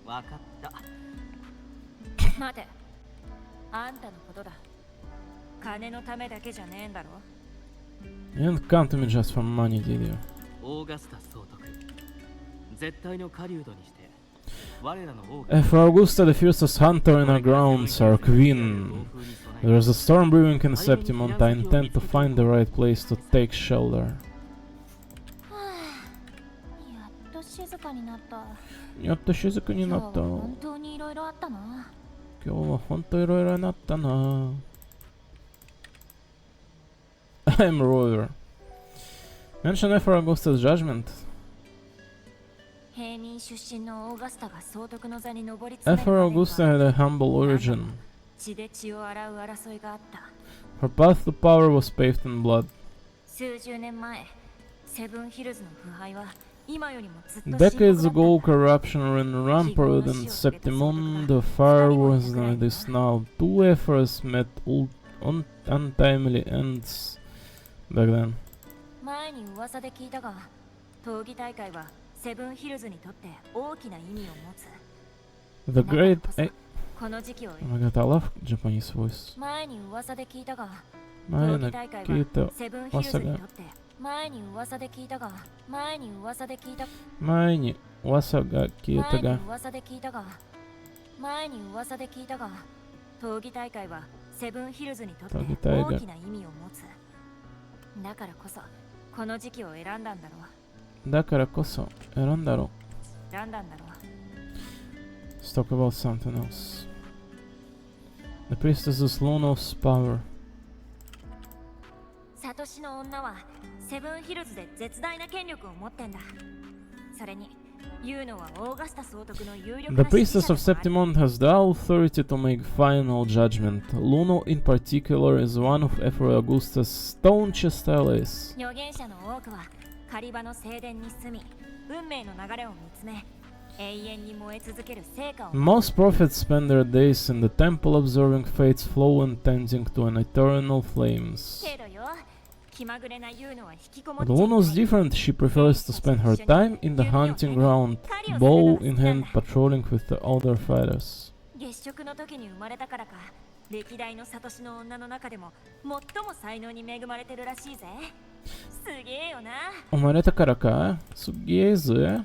[SPEAKER 6] わかった。
[SPEAKER 3] 待て。あんたのことだ。金のためだけじゃねえんだろ。
[SPEAKER 1] You didn't come to me just for money, did you?
[SPEAKER 6] オーガスタ総督絶対の狩人にして我らの王が
[SPEAKER 1] For Augusta, the fiercest hunter in our grounds, our queen. There's a storm brewing in Septimont. I intend to find the right place to take shelter.
[SPEAKER 3] やっと静かになった。
[SPEAKER 1] やっと静かになった。
[SPEAKER 3] 今日は本当にいろいろあったな。
[SPEAKER 1] 今日は本当いろいろなったな。I'm Rover. Mention for Augusta's judgment.
[SPEAKER 3] 平民出身のオーガスタが総督の座に上り詰める
[SPEAKER 1] Ephra
[SPEAKER 3] までに
[SPEAKER 1] Augusta
[SPEAKER 3] は
[SPEAKER 1] had a humble origin.
[SPEAKER 3] 血で血を洗う争いがあった。
[SPEAKER 1] Her path to power was paved in blood.
[SPEAKER 3] 数十年前、セブンヒルズの腐敗は今よりもずっと深刻
[SPEAKER 1] Decades
[SPEAKER 3] だったん
[SPEAKER 1] ago,
[SPEAKER 3] だ。
[SPEAKER 1] corruption ran rampant in Septimon. The far worse than it is now. Two Ephras met untimely ends back then.
[SPEAKER 3] 前に噂で聞いたが、闘技大会はセブンヒルズにとって大きな意味を持つ。
[SPEAKER 1] The great.
[SPEAKER 3] この時期を
[SPEAKER 1] Oh my god, I love Japanese voice.
[SPEAKER 3] 前に噂で聞いたが、
[SPEAKER 1] Maya
[SPEAKER 3] 闘技大会は
[SPEAKER 1] Nakita
[SPEAKER 3] セブンヒルズにとって前に噂で聞いたが、前に噂で聞いた
[SPEAKER 1] 前に噂が聞いたが、
[SPEAKER 3] 前に噂で聞いたが、前に噂で聞いたが、闘技大会はセブンヒルズにとって
[SPEAKER 1] 闘技大会
[SPEAKER 3] 大きな意味を持つ。だからこそこの時期を選んだんだろう。
[SPEAKER 1] だからこそ選んだろう。
[SPEAKER 3] 選んだんだろう。
[SPEAKER 1] Let's talk about something else. The priestess's Luno's power.
[SPEAKER 3] サトシの女はセブンヒルズで絶大な権力を持ってんだ。それにユーノはオーガスタ総督の有力
[SPEAKER 1] The
[SPEAKER 3] な支持
[SPEAKER 1] priestess
[SPEAKER 3] 者
[SPEAKER 1] of
[SPEAKER 3] でもある。
[SPEAKER 1] Septimon has the authority to make final judgment. Luno in particular is one of Ephra Augusta's staunchest allies.
[SPEAKER 3] 預言者の多くはカリバの聖殿に住み、運命の流れを見つめ、永遠に燃え続ける成果を。
[SPEAKER 1] Most prophets spend their days in the temple observing fate's flow and tending to an eternal flames.
[SPEAKER 3] けどよ、気まぐれなユーノは引きこもっ
[SPEAKER 1] But
[SPEAKER 3] ちゃい
[SPEAKER 1] Luno's
[SPEAKER 3] ない。
[SPEAKER 1] different. She prefers to spend her time in the hunting ground, bow in hand, patrolling with the other fighters.
[SPEAKER 3] 月食の時に生まれたからか、歴代のサトシの女の中でも最も才能に恵まれてるらしいぜ。すげえよな。
[SPEAKER 1] 生まれたからかすげえぜ。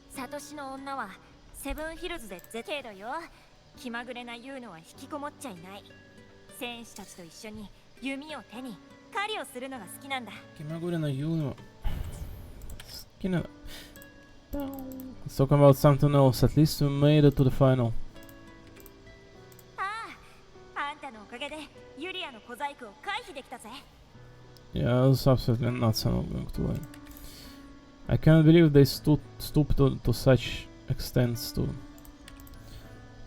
[SPEAKER 3] サトシの女はセブンヒルズで絶けどよ。気まぐれなユーノは引きこもっちゃいない。戦士たちと一緒に弓を手に狩りをするのが好きなんだ。
[SPEAKER 1] 気まぐれな言うの好きな。Let's talk about something else. At least we made it to the final.
[SPEAKER 3] ああ、あんたのおかげでユリアの小細工を回避できたぜ。
[SPEAKER 1] Yeah, I was absolutely not going to win. I can't believe they stooped to such extents to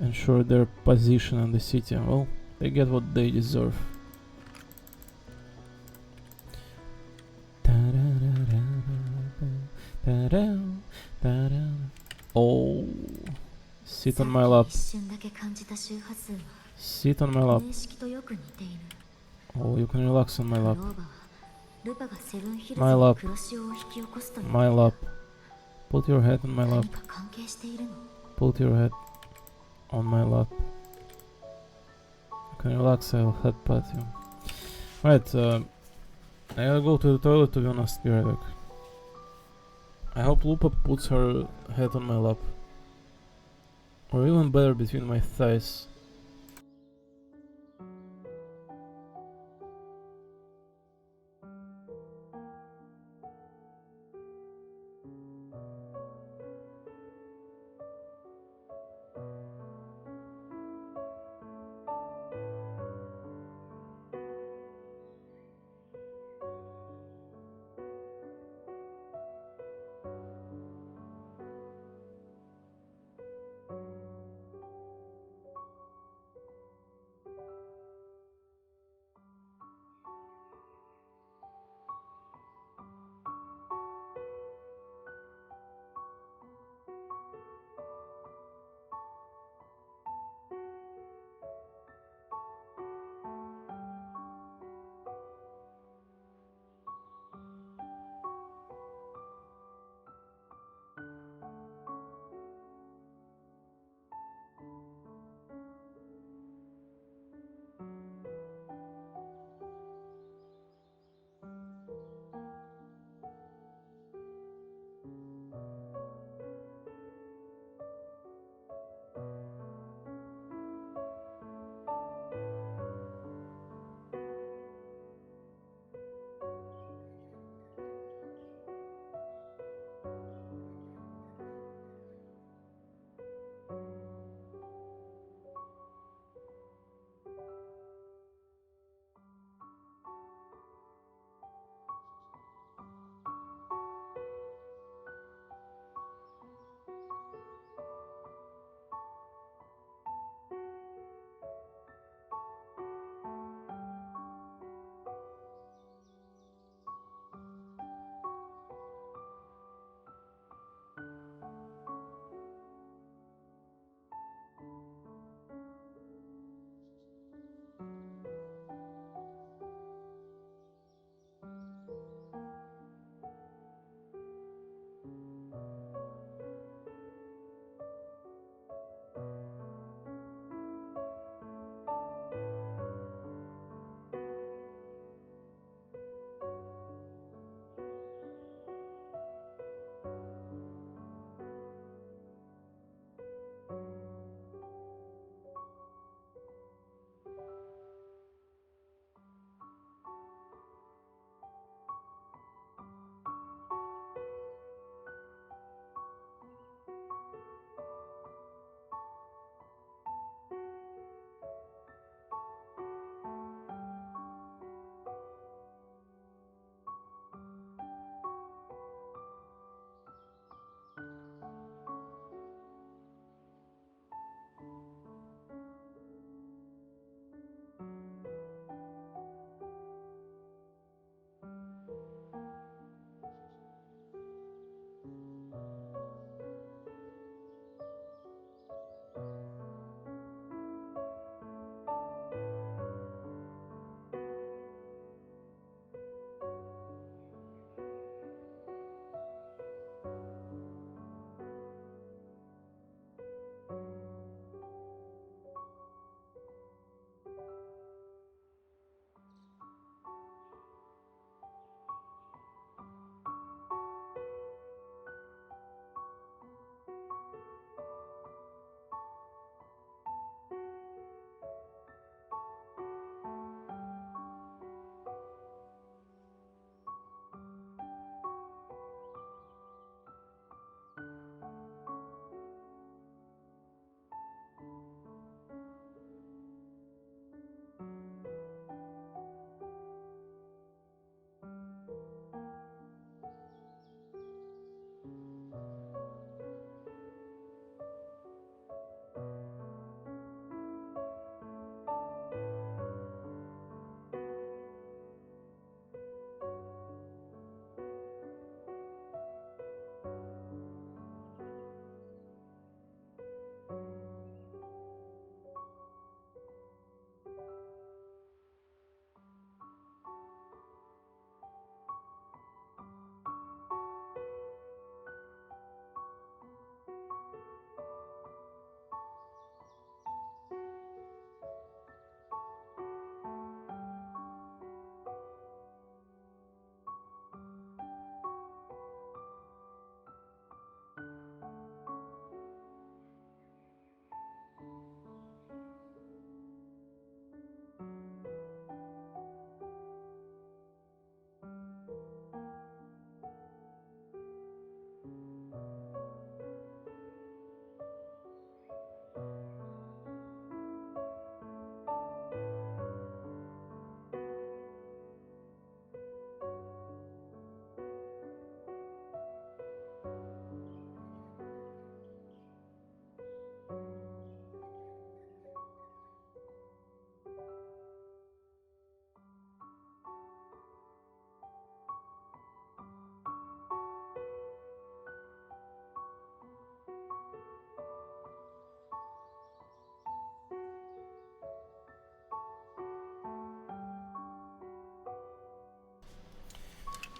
[SPEAKER 1] ensure their position in the city. Well, they get what they deserve. Oh, sit on my lap.
[SPEAKER 3] 一瞬だけ感じた周波数は
[SPEAKER 1] Sit on my lap.
[SPEAKER 3] 認識とよく似ている。
[SPEAKER 1] Oh, you can relax on my
[SPEAKER 3] クロ
[SPEAKER 1] lap.
[SPEAKER 3] ーバーはルパがセブンヒルズ
[SPEAKER 1] My
[SPEAKER 3] に
[SPEAKER 1] lap.
[SPEAKER 3] 黒潮を引き起こすという
[SPEAKER 1] My lap. Put your head on my lap.
[SPEAKER 3] 何か関係しているの？
[SPEAKER 1] Put your head on my lap. You can relax, I'll head pat you. Right, I gotta go to the toilet to be honest, be right back. I hope Lupa puts her head on my lap. Or even better, between my thighs.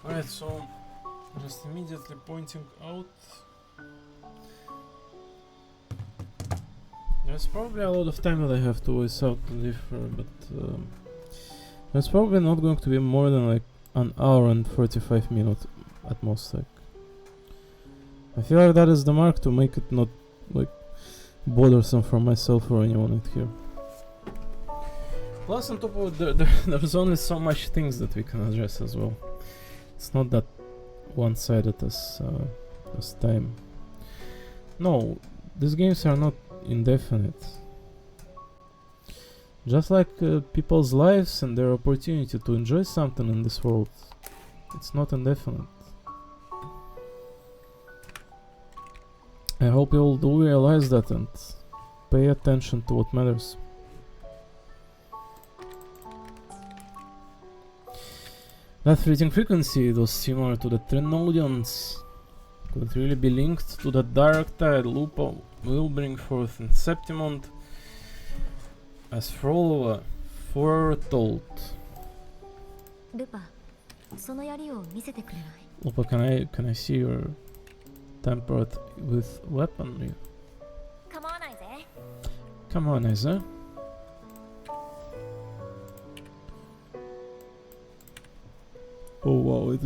[SPEAKER 1] Alright, so just immediately pointing out, there's probably a lot of time that I have to voice out to differ, but it's probably not going to be more than like an hour and 45 minutes at most. Like, I feel like that is the mark to make it not like bothersome for myself or anyone out here. Plus, on top of it, there's only so much things that we can address as well. It's not that one-sided as time. No, these games are not indefinite. Just like people's lives and their opportunity to enjoy something in this world, it's not indefinite. I hope you all do realize that and pay attention to what matters. That fleeting frequency was similar to the Trinodians. Could really be linked to the dark tide Lupa will bring forth in Septimond, as Frolova foretold.
[SPEAKER 3] ルパ、その槍を見せてくれない？
[SPEAKER 1] Lupa, can I see your tempered with weaponry?
[SPEAKER 3] 構わないぜ。
[SPEAKER 1] Come on, Isa. Oh wow, it's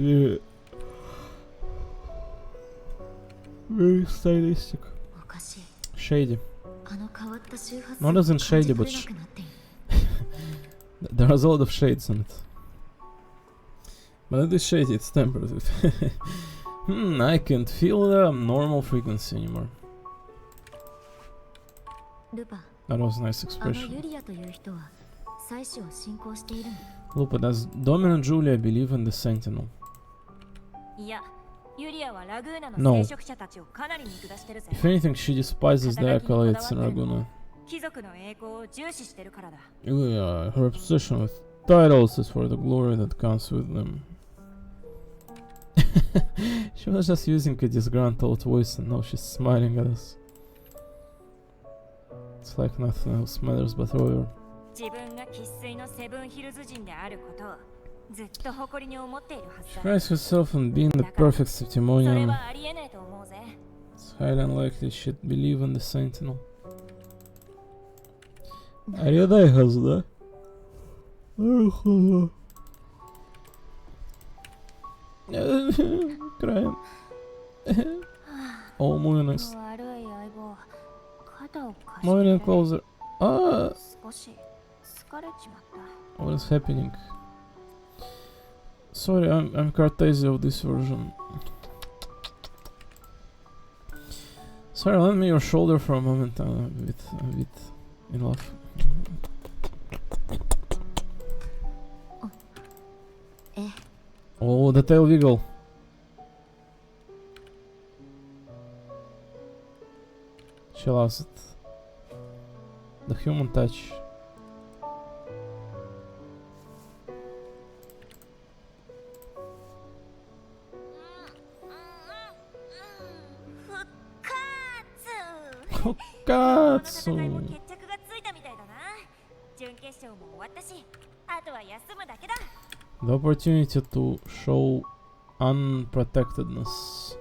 [SPEAKER 1] very stylistic.
[SPEAKER 3] おかしい。
[SPEAKER 1] Shady.
[SPEAKER 3] あの変わった周波数
[SPEAKER 1] Not as in
[SPEAKER 3] を感じ
[SPEAKER 1] shady,
[SPEAKER 3] 取
[SPEAKER 1] but
[SPEAKER 3] れなくなっている。
[SPEAKER 1] there's a lot of shades in it. But it is shady, it's tempered with. I can't feel the normal frequency anymore.
[SPEAKER 3] ルパ、
[SPEAKER 1] That was a nice
[SPEAKER 3] あの
[SPEAKER 1] expression.
[SPEAKER 3] ユリアという人は妻子を信仰しているの？
[SPEAKER 1] Lupa, does Domino Julia believe in the Sentinel?
[SPEAKER 3] いや、ユリアはラグーナ
[SPEAKER 1] No.
[SPEAKER 3] の聖職者たちをかなり見下してるぜ。
[SPEAKER 1] If anything, she despises the acolytes in Raguna.
[SPEAKER 3] 貴族の栄光を重視してるからだ。
[SPEAKER 1] Yeah, her obsession with titles is for the glory that comes with them. She was just using a disgruntled voice and now she's smiling at us. It's like nothing else matters but Royer.
[SPEAKER 3] 自分が生粋のセブンヒルズ人であることをずっと誇りに思っているは
[SPEAKER 1] She
[SPEAKER 3] ずだ。
[SPEAKER 1] prides herself on being the perfect
[SPEAKER 3] それ
[SPEAKER 1] Septimonian.
[SPEAKER 3] はありえねえと思うぜ。
[SPEAKER 1] It's highly unlikely she'd believe in the Sentinel. ありえないはずだ。なるほど。Crying. Oh, Moonus.
[SPEAKER 3] 悪い相棒、肩を貸して
[SPEAKER 1] Moon closer. Ah,
[SPEAKER 3] 少し疲れちまった。
[SPEAKER 1] what is happening? Sorry, I'm Cartesi of this version. Sorry, lend me your shoulder for a moment. I'm a bit in love. Oh, the tail wiggle. She loves it. The human touch. Kokatsu.
[SPEAKER 3] 戦いも決着がついたみたいだな。準決勝も終わったし、あとは休むだけだ。
[SPEAKER 1] The opportunity to show unprotectedness.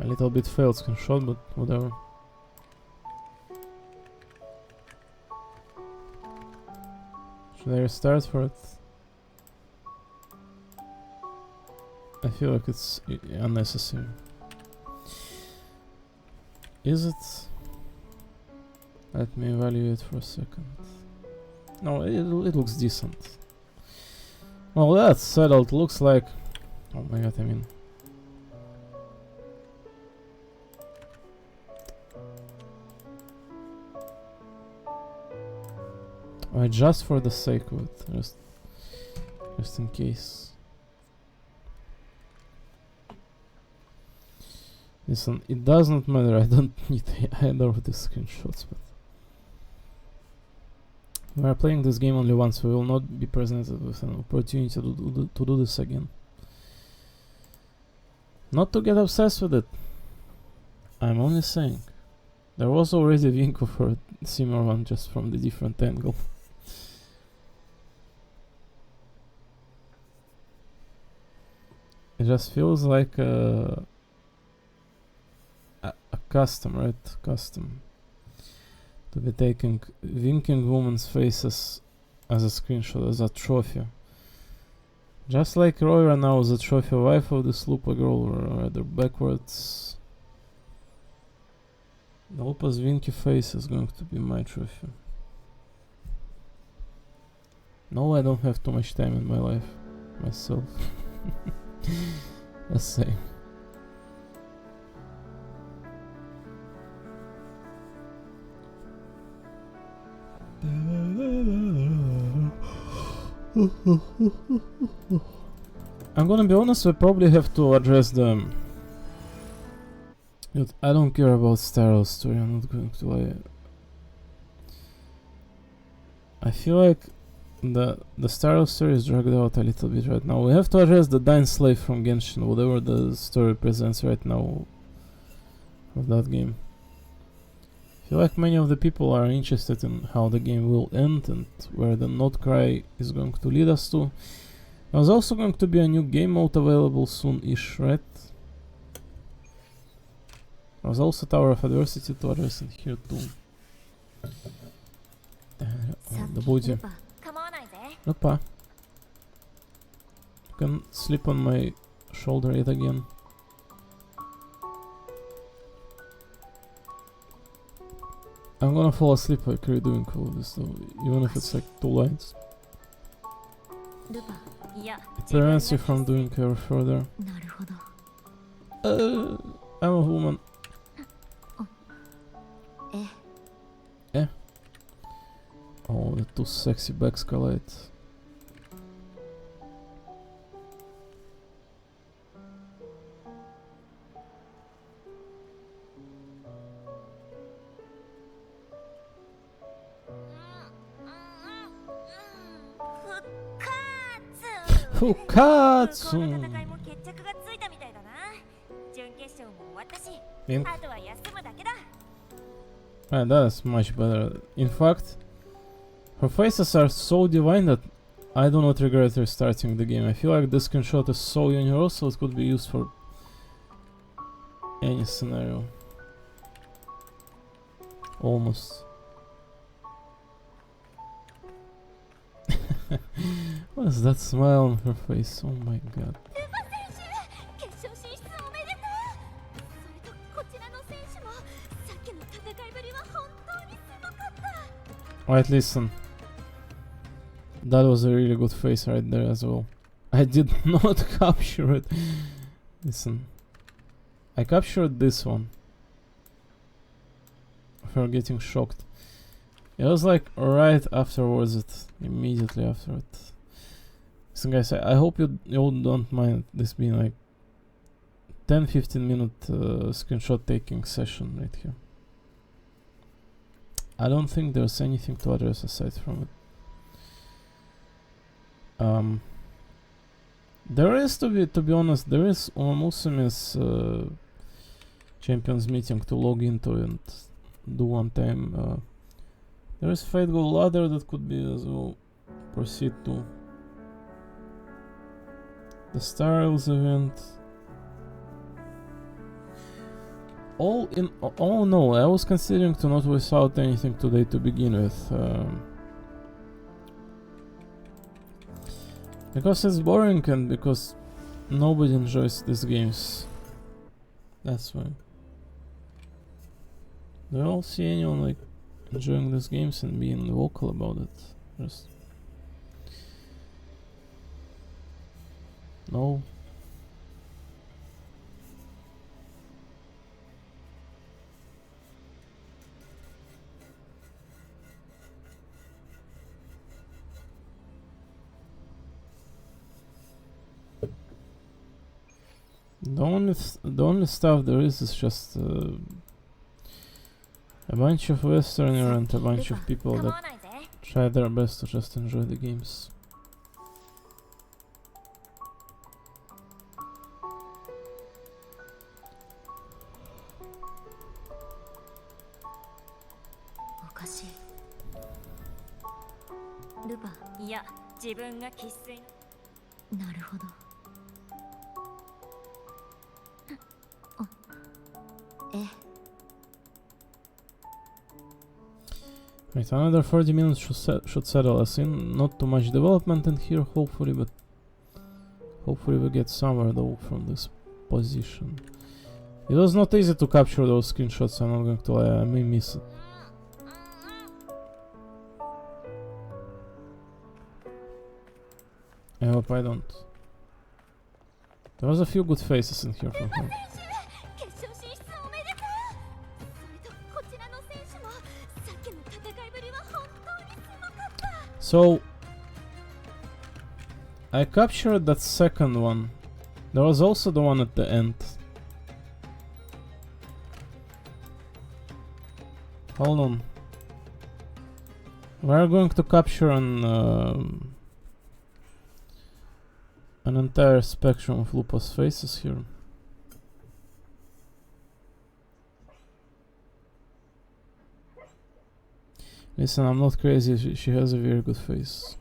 [SPEAKER 1] A little bit failed screenshot, but whatever. Should I restart for it? I feel like it's unnecessary. Is it? Let me evaluate for a second. No, it looks decent. Well, that settled. Looks like... Oh my god, I mean... just for the sake of it, just in case. Listen, it doesn't matter. I don't need either of these screenshots, but we are playing this game only once. We will not be presented with an opportunity to do this again. Not to get obsessed with it. I'm only saying. There was already a Vinko for a similar one, just from the different angle. It just feels like a custom, right? Custom. To be taking winking women's faces as a screenshot, as a trophy. Just like Royra now is the trophy wife of this Lupa girl, or rather backwards. The Lupa's winky face is going to be my trophy. No, I don't have too much time in my life. Myself. Just saying. I'm gonna be honest, we probably have to address them. I don't care about Starrel's story, I'm not going to lie. I feel like the Starrel story is dragged out a little bit right now. We have to address the Dying Slave from Genshin, whatever the story presents right now of that game. I feel like many of the people are interested in how the game will end and where the Notcry is going to lead us to. There's also going to be a new game mode available soon-ish, right? There's also Tower of Adversity to address in here too. The booty. Lupa. You can sleep on my shoulder yet again. I'm gonna fall asleep like you're doing all this though, even if it's like 2 lines. It prevents you from doing ever further. I'm a woman. Eh? Oh, the two sexy backs collide. Fukatsu! That is much better. In fact, her faces are so divine that I do not regret restarting the game. I feel like this screenshot is so universal, it could be used for any scenario. Almost. What is that smile on her face? Oh my god. Alright, listen. That was a really good face right there as well. I did not capture it. Listen. I captured this one. Of her getting shocked. It was like right afterwards, immediately after it. Listen guys, I hope you don't mind this being like 10-15 minute screenshot taking session right here. I don't think there's anything to address aside from it. There is, to be honest, there is Musume's Champions Meeting to log into and do one time. There is Fate Goal Ladder that could be as well. Proceed to the Star Rails event. Oh no, I was considering to not waste out anything today to begin with. Because it's boring and because nobody enjoys these games. That's why. Do you all see anyone like enjoying these games and being vocal about it? Just no. The only stuff there is just a bunch of Westerner and a bunch of people that try their best to just enjoy the games. Right, another 40 minutes should settle us in. Not too much development in here, hopefully, but hopefully we get somewhere though from this position. It was not easy to capture those screenshots, I'm not going to lie, I may miss it. I hope I don't. There was a few good faces in here from her.
[SPEAKER 2] 決勝進出おめでとう。それとこちらの選手もさっきの戦いぶりは本当にすごかった。
[SPEAKER 1] So I captured that second one. There was also the one at the end. Hold on. We're going to capture an entire spectrum of Lupa's faces here. Listen, I'm not crazy, she has a very good face.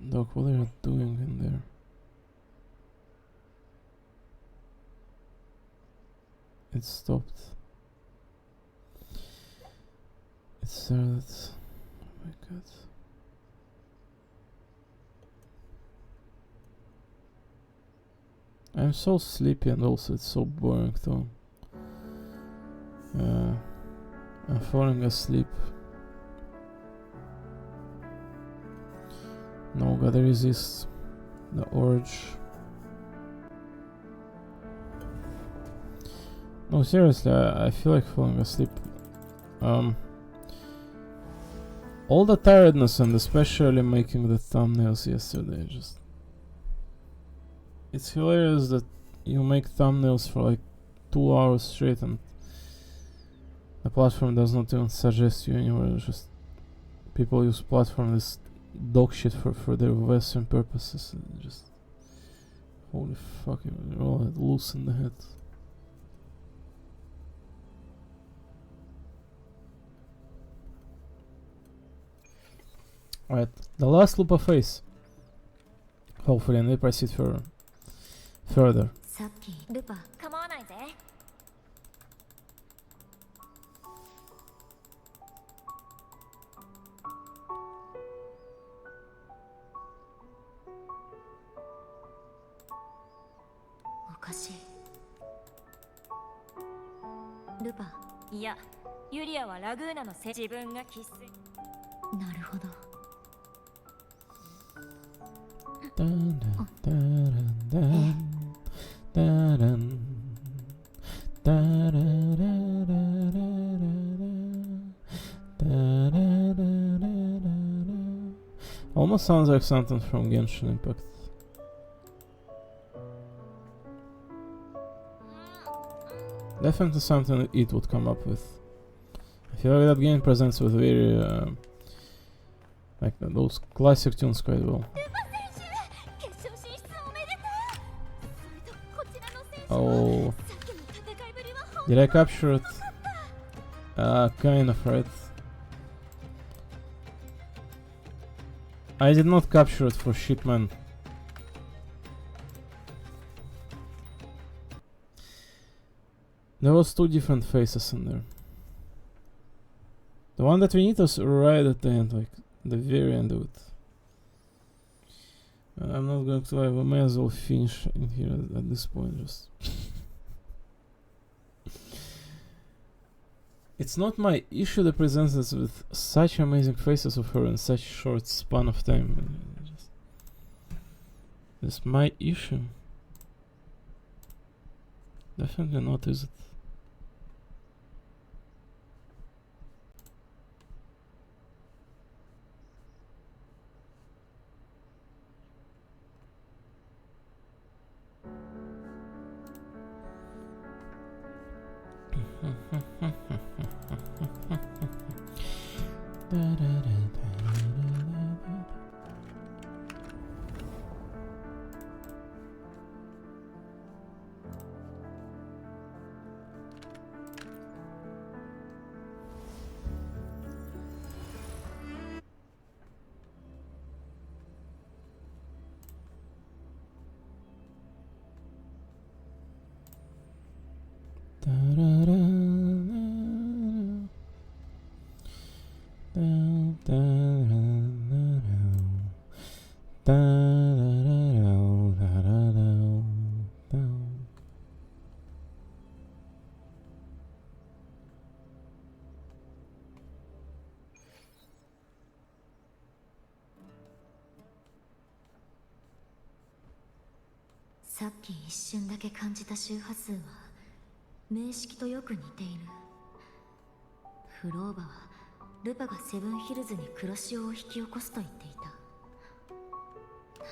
[SPEAKER 1] Doc, what are you doing in there? It stopped. It started. Oh my god. I'm so sleepy and also it's so boring too. I'm falling asleep. No, gotta resist the urge. No, seriously, I feel like falling asleep. All the tiredness and especially making the thumbnails yesterday, just... It's hilarious that you make thumbnails for like 2 hours straight and the platform does not even suggest you anywhere, it's just... People use platform as dog shit for their Western purposes, and just... Holy fuck, you're all loose in the head. Alright, the last Lupa face. Hopefully, and we proceed further.
[SPEAKER 2] さっきルパ
[SPEAKER 3] 構わないぜ。
[SPEAKER 2] おかしい。ルパ、
[SPEAKER 3] いや、ユリアはラグーナのせい、自分が生粋。
[SPEAKER 2] なるほど。
[SPEAKER 1] Dun, dun, dun, dun, dun, dun, dun. Almost sounds like something from Genshin Impact. Definitely something it would come up with. I feel like that game presents with very like those classic tunes quite well. Oh, did I capture it? Kind of, right? I did not capture it for shit, man. There was 2 different faces in there. The one that we need is right at the end, like the very end of it. I'm not going to lie, we may as well finish in here at this point, just... It's not my issue that presents us with such amazing faces of her in such a short span of time. It's my issue. Definitely not, is it?
[SPEAKER 3] さっき一瞬だけ感じた周波数は名式とよく似ている。フローバはルパがセブンヒルズに黒潮を引き起こすと言っていた。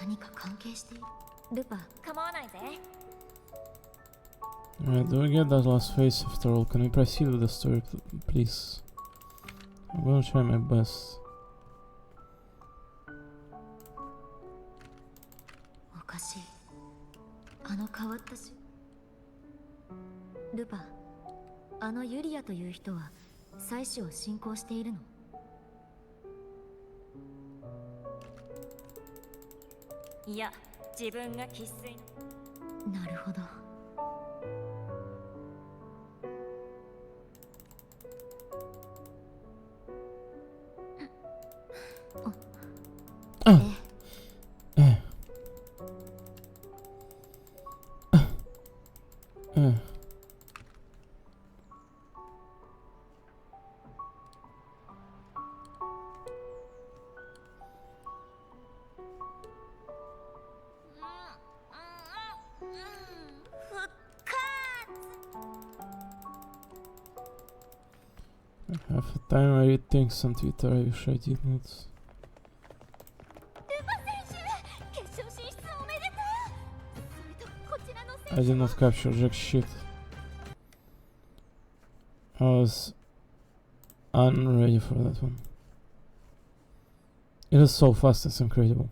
[SPEAKER 3] 何か関係している。ルパ、構わないぜ。
[SPEAKER 1] Alright, do we get that last phase after all? Can we proceed with the story, please? I'm gonna try my best.
[SPEAKER 3] おかしい。あの変わったし。ルパ、あのユリアという人は妻子を信仰しているの？いや、自分が生粋。なるほど。
[SPEAKER 1] I have a time I read things on Twitter, I wish I did not. I did not capture jack shit. I was unready for that one. It is so fast, it's incredible.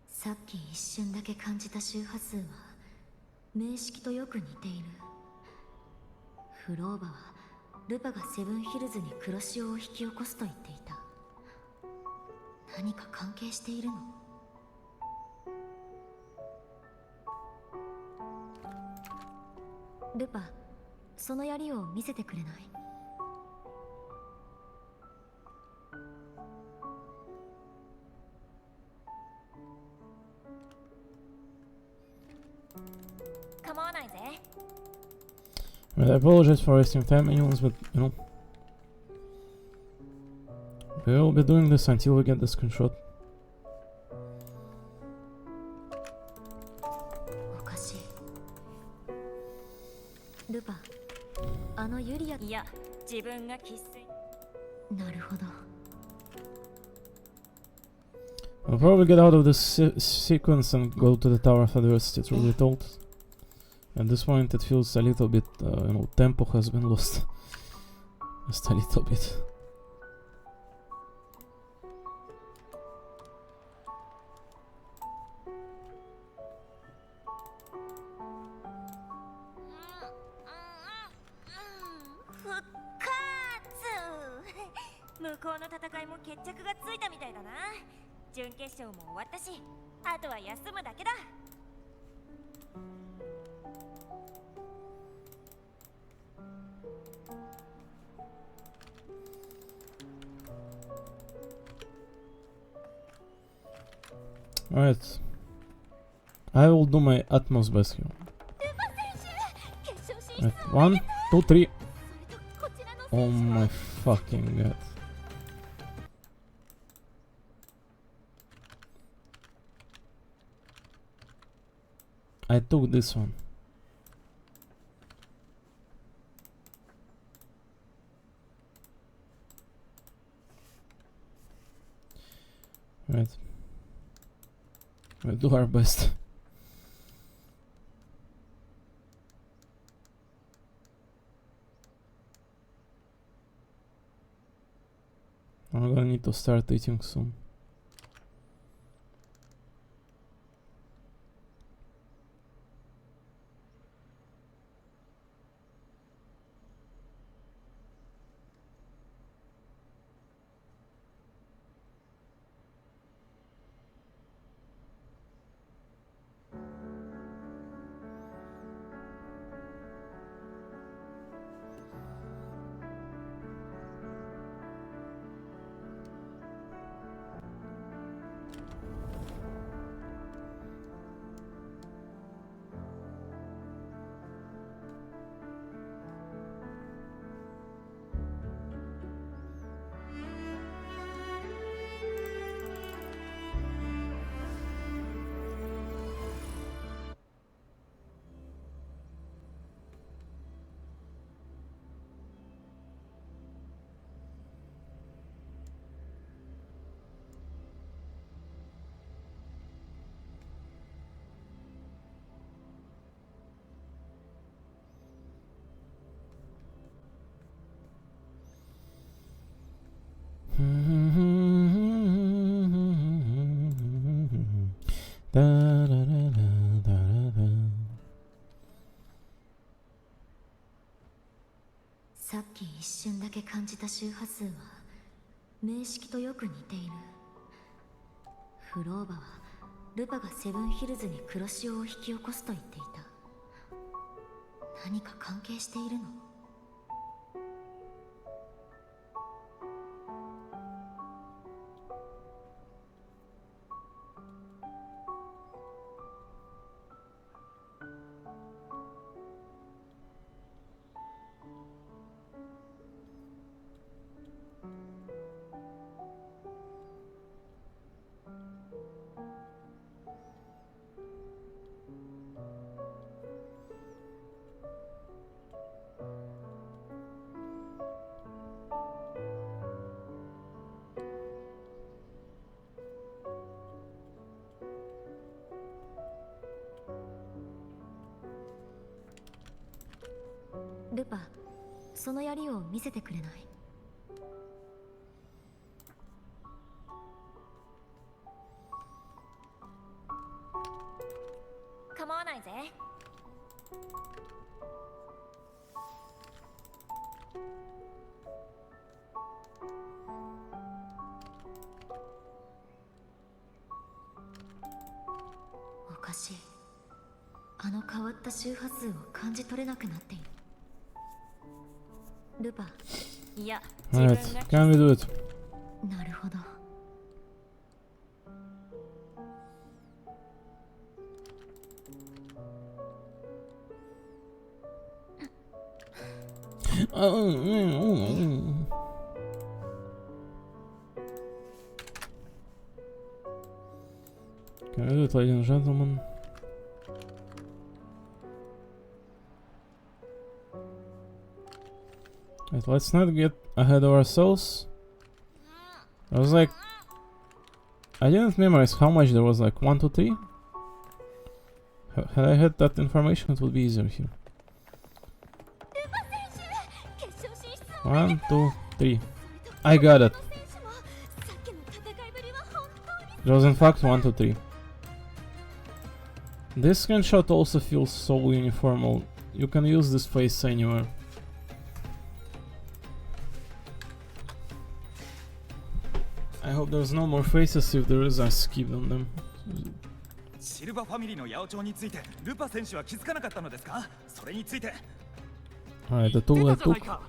[SPEAKER 1] さっき一瞬だけ感じた周波数は名式とよく似ている。フローバはルパがセブンヒルズに黒潮を引き起こすと言っていた。何か関係しているの？ルパ、その槍を見せてくれない？構わないぜ。Well, I apologize for wasting time, anyways, but you know, we will be doing this until we get the screenshot.
[SPEAKER 3] おかしい。ルパ、あのユリア。いや、自分が生粋。なるほど。
[SPEAKER 1] We'll probably get out of this sequence and go to the Tower of Adversity, truth be told. At this point it feels a little bit, you know, tempo has been lost. Just a little bit.
[SPEAKER 3] 向こうの戦いも決着がついたみたいだな。準決勝も終わったし、あとは休むだけだ。
[SPEAKER 1] Alright. I will do my utmost best here.
[SPEAKER 3] 決勝進
[SPEAKER 1] Right.
[SPEAKER 3] 出
[SPEAKER 1] 1, 2, 3.
[SPEAKER 3] それとこちらの
[SPEAKER 1] Oh
[SPEAKER 3] 選手は
[SPEAKER 1] my fucking god. I took this one. Right. We'll do our best. I'm gonna need to start eating soon. Da-da-da-da-da-da-da.
[SPEAKER 7] さっき一瞬だけ感じた周波数は名式とよく似ている。フローバはルパがセブンヒルズに黒潮を引き起こすと言っていた。何か関係しているの？ルパ、その槍を見せてくれない？
[SPEAKER 3] 構わないぜ。
[SPEAKER 7] おかしい。あの変わった周波数を感じ取れなくなっている。ルパ、
[SPEAKER 3] いや、自分
[SPEAKER 1] Alright,
[SPEAKER 3] が
[SPEAKER 1] can we do it?
[SPEAKER 7] なるほど。
[SPEAKER 1] Can we do it, ladies and gentlemen? Right, let's not get ahead of ourselves. I was like, I didn't memorize how much there was, like 1, 2, 3. Had I had that information, it would be easier here.
[SPEAKER 3] 決勝進出を
[SPEAKER 1] 1, 2, 3. I got it.
[SPEAKER 3] 選手もさっきの戦いぶりは本当に
[SPEAKER 1] It was in fact 1, 2, 3. This screenshot also feels so uniformal. You can use this face anywhere. I hope there's no more faces. If there is, I skip on them.
[SPEAKER 8] シルバファミリーの八百長についてルパ選手は気づかなかったのですか？それについて
[SPEAKER 1] Alright, the tool I
[SPEAKER 6] 出たじゃない
[SPEAKER 1] took.
[SPEAKER 6] か。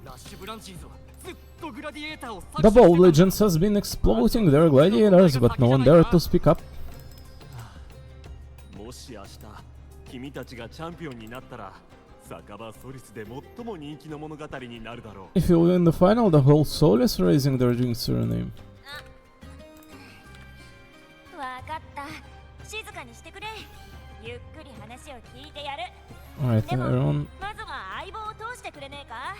[SPEAKER 6] ラッシュブランチーズはずっとグラディエーターを
[SPEAKER 1] The Bold Legends has been exploiting their gladiators, but no one dared to speak up.
[SPEAKER 9] もし明日君たちがチャンピオンになったら酒場ソリスで最も人気の物語になるだろう。
[SPEAKER 1] If you win the final, the whole soul is raising their jinx surname.
[SPEAKER 3] わかった。静かにしてくれ。ゆっくり話を聞いてやる。
[SPEAKER 1] Alright,
[SPEAKER 3] でも
[SPEAKER 1] everyone.
[SPEAKER 3] まずは相棒を通してくれねえか？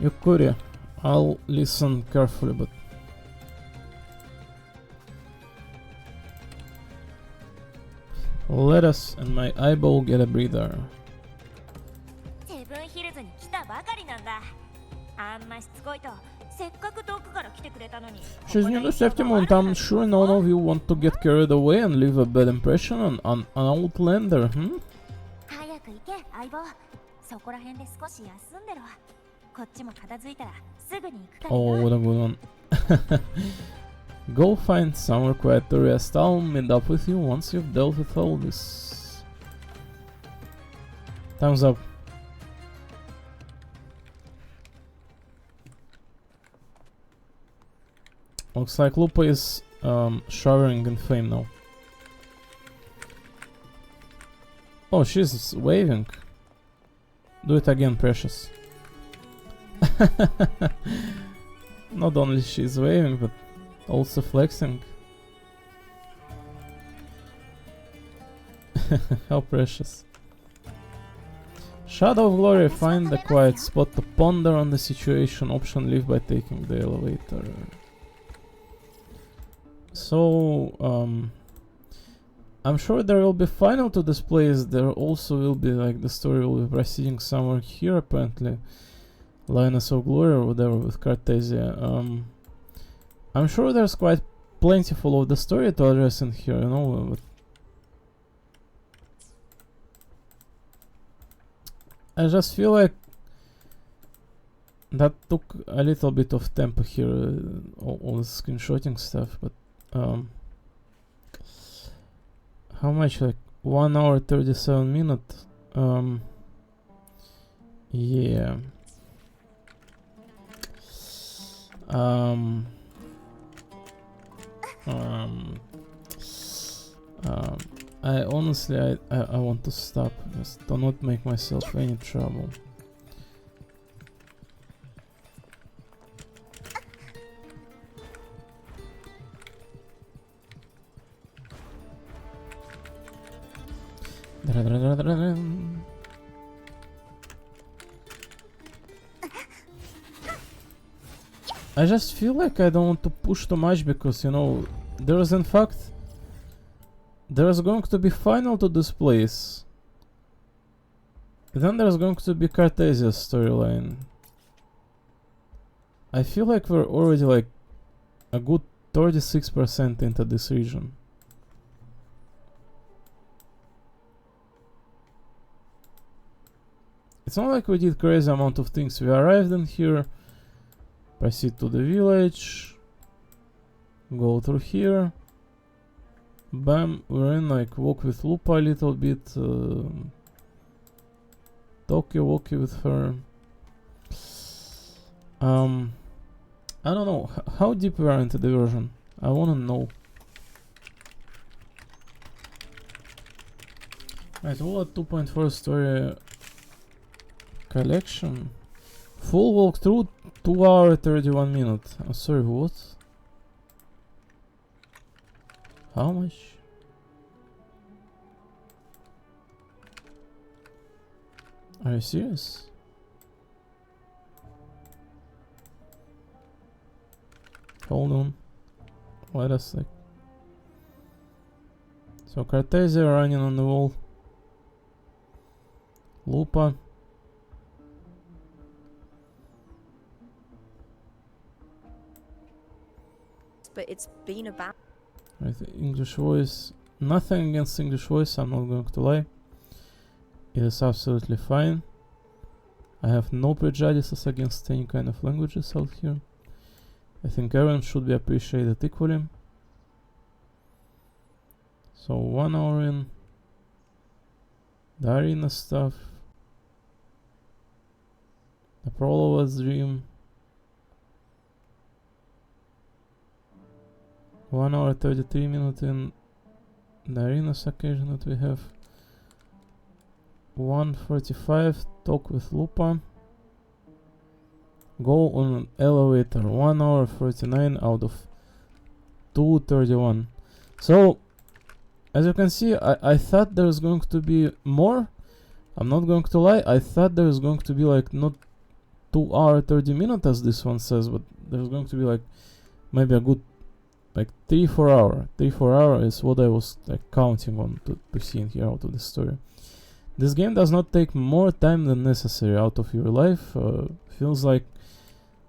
[SPEAKER 1] Yukuri, I'll listen carefully, but let us and my eyeball get a breather.
[SPEAKER 3] セブンヒルズに来たばかりなんだ。あんましつこいとせっかく遠くから来てくれたのに。
[SPEAKER 1] She's new to Septimont. I'm sure none of you want to get carried away and leave a bad impression on an Outlander, hmm?
[SPEAKER 3] 早く行け相棒。そこら辺で少し休んでろ。こっちも片付いたらすぐに行くから
[SPEAKER 1] Oh,
[SPEAKER 3] な。
[SPEAKER 1] what a good one. Go find somewhere quiet to rest. I'll meet up with you once you've dealt with all this. Thumbs up. Looks like Lupa is showering in fame now. Oh, she's waving. Do it again, precious. Not only she's waving, but also flexing. How precious. Shadow of Glory, find a quiet spot to ponder on the situation. Option leave by taking the elevator. So, I'm sure there will be final to this place. There also will be, like, the story will be proceeding somewhere here, apparently. Lioness of Glory or whatever with Cartesia. I'm sure there's quite plentiful of the story to address in here, you know, but I just feel like that took a little bit of tempo here, all the screenshotting stuff, but how much? Like 1 hour 37 minutes? Yeah. I honestly, I want to stop. Just do not make myself any trouble. I just feel like I don't want to push too much because, you know, there's in fact there's going to be final to this place. Then there's going to be Cartesia's storyline. I feel like we're already like a good 36% into this region. It's not like we did crazy amount of things. We arrived in here, proceed to the village, go through here, bam, we're in, like, walk with Lupa a little bit, talkie-walkie with her. I don't know, how deep we are into the version? I wanna know. Right, all at 2.4 story collection. Full walkthrough, 2 hour 31 minutes. Oh, sorry, what? How much? Are you serious? Hold on. Wait a sec. So Cartesia running on the wall. Lupa.
[SPEAKER 10] But it's been about
[SPEAKER 1] Right, English voice. Nothing against English voice, I'm not going to lie. It is absolutely fine. I have no prejudices against any kind of languages out here. I think everyone should be appreciated equally. So 1 hour in. The arena stuff. The Prolova's dream. 1 hour 33 minutes in. The arena's occasion that we have. 1:45 talk with Lupa. Go on an elevator. 1 hour 49 out of 231. So as you can see, I thought there was going to be more. I'm not going to lie, I thought there was going to be like not 2 hour 30 minutes as this one says, but there's going to be like maybe a good like 3-4 hour. 3-4 hour is what I was like counting on to see in here out of the story. This game does not take more time than necessary out of your life. Feels like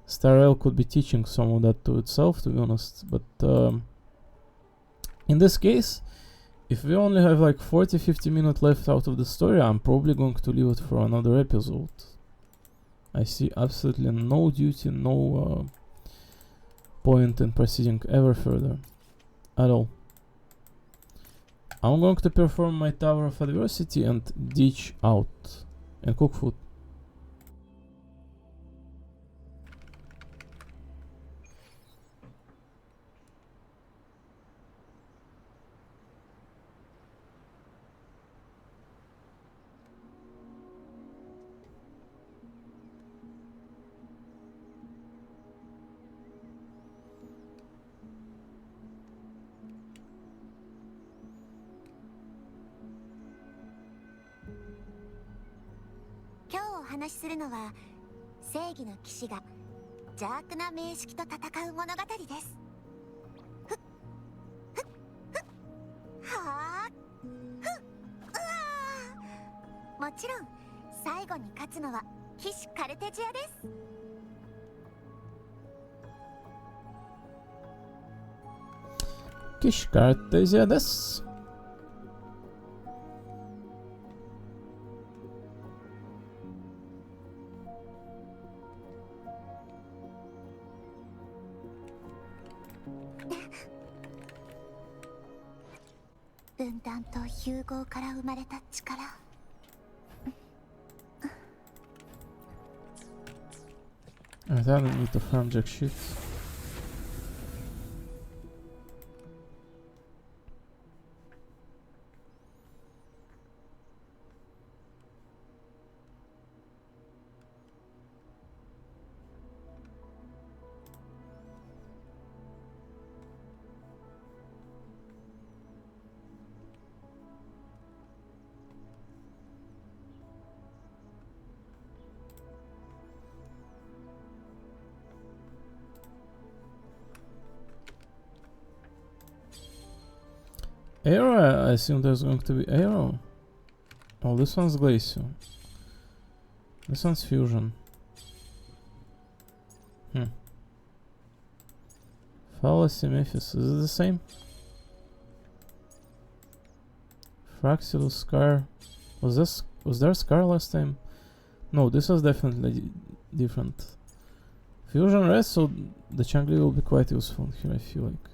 [SPEAKER 1] Star Rail could be teaching some of that to itself, to be honest. But in this case, if we only have like 40-50 minutes left out of the story, I'm probably going to leave it for another episode. I see absolutely no duty, no point in proceeding ever further. At all. I'm going to perform my Tower of Adversity and ditch out. And cook food.
[SPEAKER 7] お話しするのは正義の騎士が邪悪な名式と戦う物語です。ふっふっふっはあふっうわー。もちろん最後に勝つのは騎士カルテジアです。
[SPEAKER 1] 騎士カルテジアです。
[SPEAKER 7] 分断と融合から生まれた力。
[SPEAKER 1] I don't need to farm jack shit. Arrow, I assume there's going to be arrow. Oh, this one's Glacial. This one's Fusion. Fallacy Memphis, is it the same? Fraxilus Scar. Was there Scar last time? No, this was definitely different. Fusion Rest, so the Changli will be quite useful here, I feel like.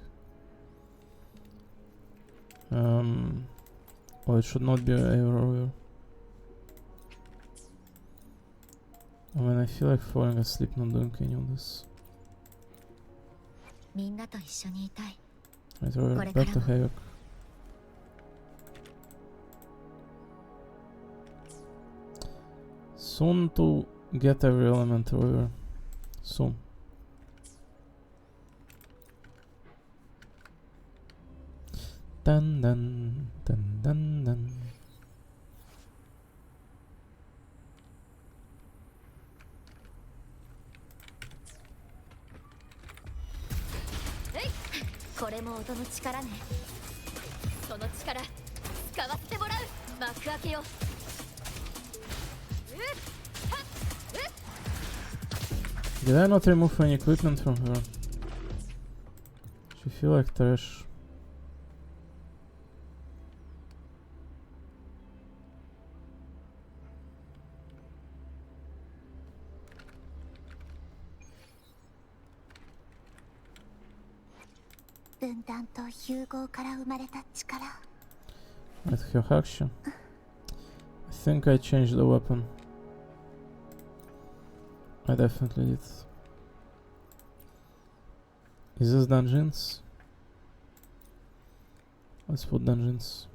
[SPEAKER 1] Oh, it should not be arrow. I mean, I feel like falling asleep not doing any of this. Right, we're back to Havoc. Soon to get every element over. Soon. Dun dun dun dun dun.
[SPEAKER 7] Hey! これも音の力ね。その力使わせてもらう。幕開けよ。
[SPEAKER 1] Did I not remove any equipment from her? She feel like trash.
[SPEAKER 11] 分断と融合から生まれた力。
[SPEAKER 1] With Hyohakusha. I think I changed the weapon. I definitely did. Is this dungeons? Let's put dungeons.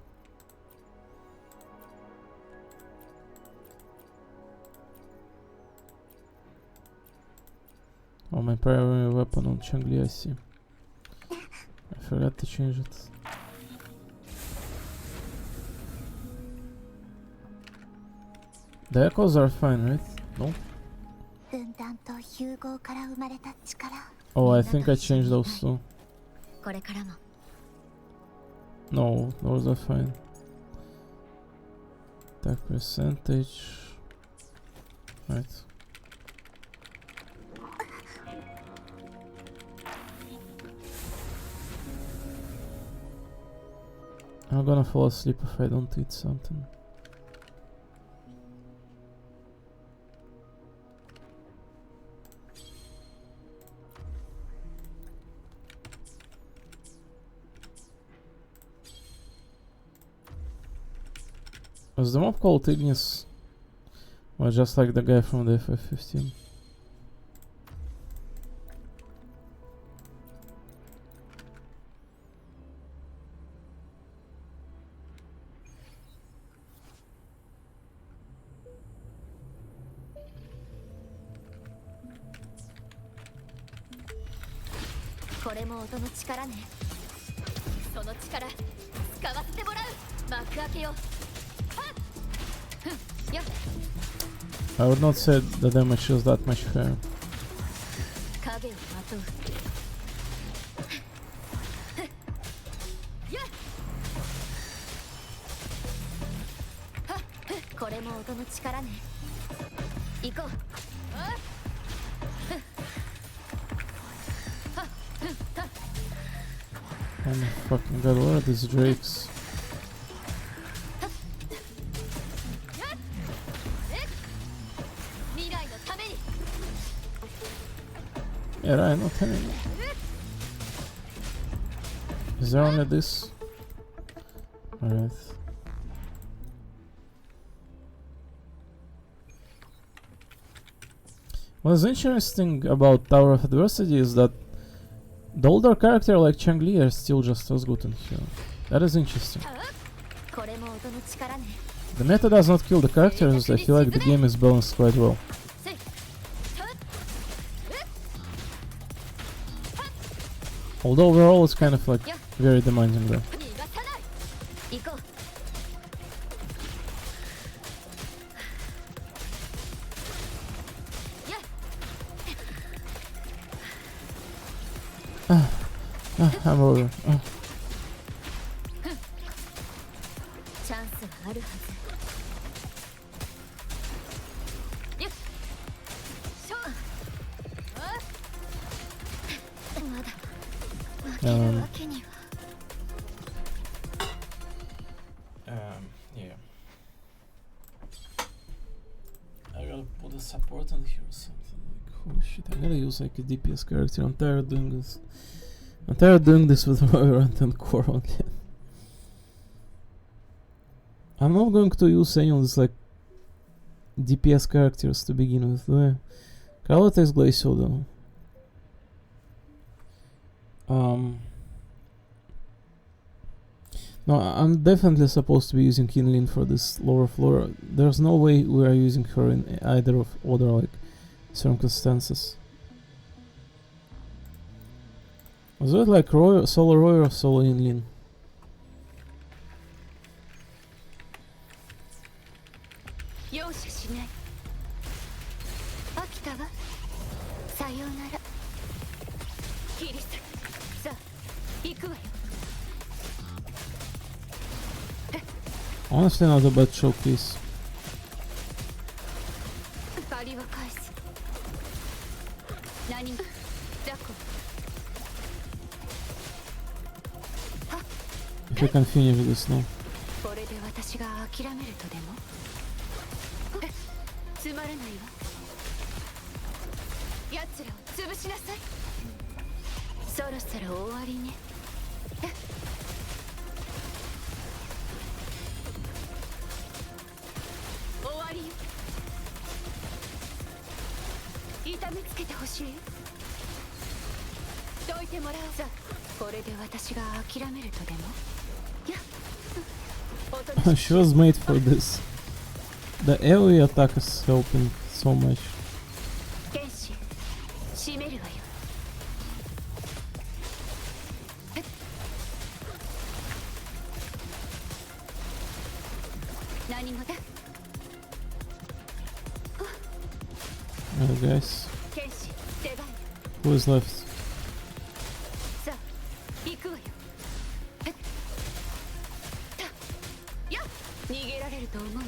[SPEAKER 1] Oh, my primary weapon on Changli, I see. I forgot to change it. The echoes are fine, right? No? Oh, I think I changed those too. No, those are fine. Attack percentage. Right. I'm gonna fall asleep if I don't eat something. Was the mob called Ignis? Or just like the guy from the FF15? I would not say the damage is that much higher. Oh my fucking god, what are these drakes? Yeah, right, not telling me. Is there only this? Alright. What's interesting about Tower of Adversity is that the older character like Changli are still just as good in here. That is interesting. The meta does not kill the characters, I feel like the game is balanced quite well. Although overall it's kind of like very demanding though. I'm over. Yeah. I gotta put a support on here or something. Like, holy shit, I gotta use like a DPS character. I'm tired doing this. I'm tired doing this with Valorant and Core only. I'm not going to use any of these like DPS characters to begin with, do I? Carlo takes Glacio though. No, I'm definitely supposed to be using Kinlin for this lower floor. There's no way we are using her in either of other like circumstances. Was it like Roy, solo Roy or solo Inlin? Honestly, not a bad showcase. If you can finish this now.
[SPEAKER 5] 終わりよ。痛めつけてほしい。どいてもらおう。さあ、これで私が諦めるとでも。いや、
[SPEAKER 1] She was made for this. The AoE attack is helping so much.
[SPEAKER 5] 剣士、締めるわよ。何事？
[SPEAKER 1] Guys,
[SPEAKER 5] 剣士、出番よ。
[SPEAKER 1] who is left?
[SPEAKER 5] さあ、行くわよ。やっ、逃げられると思うな。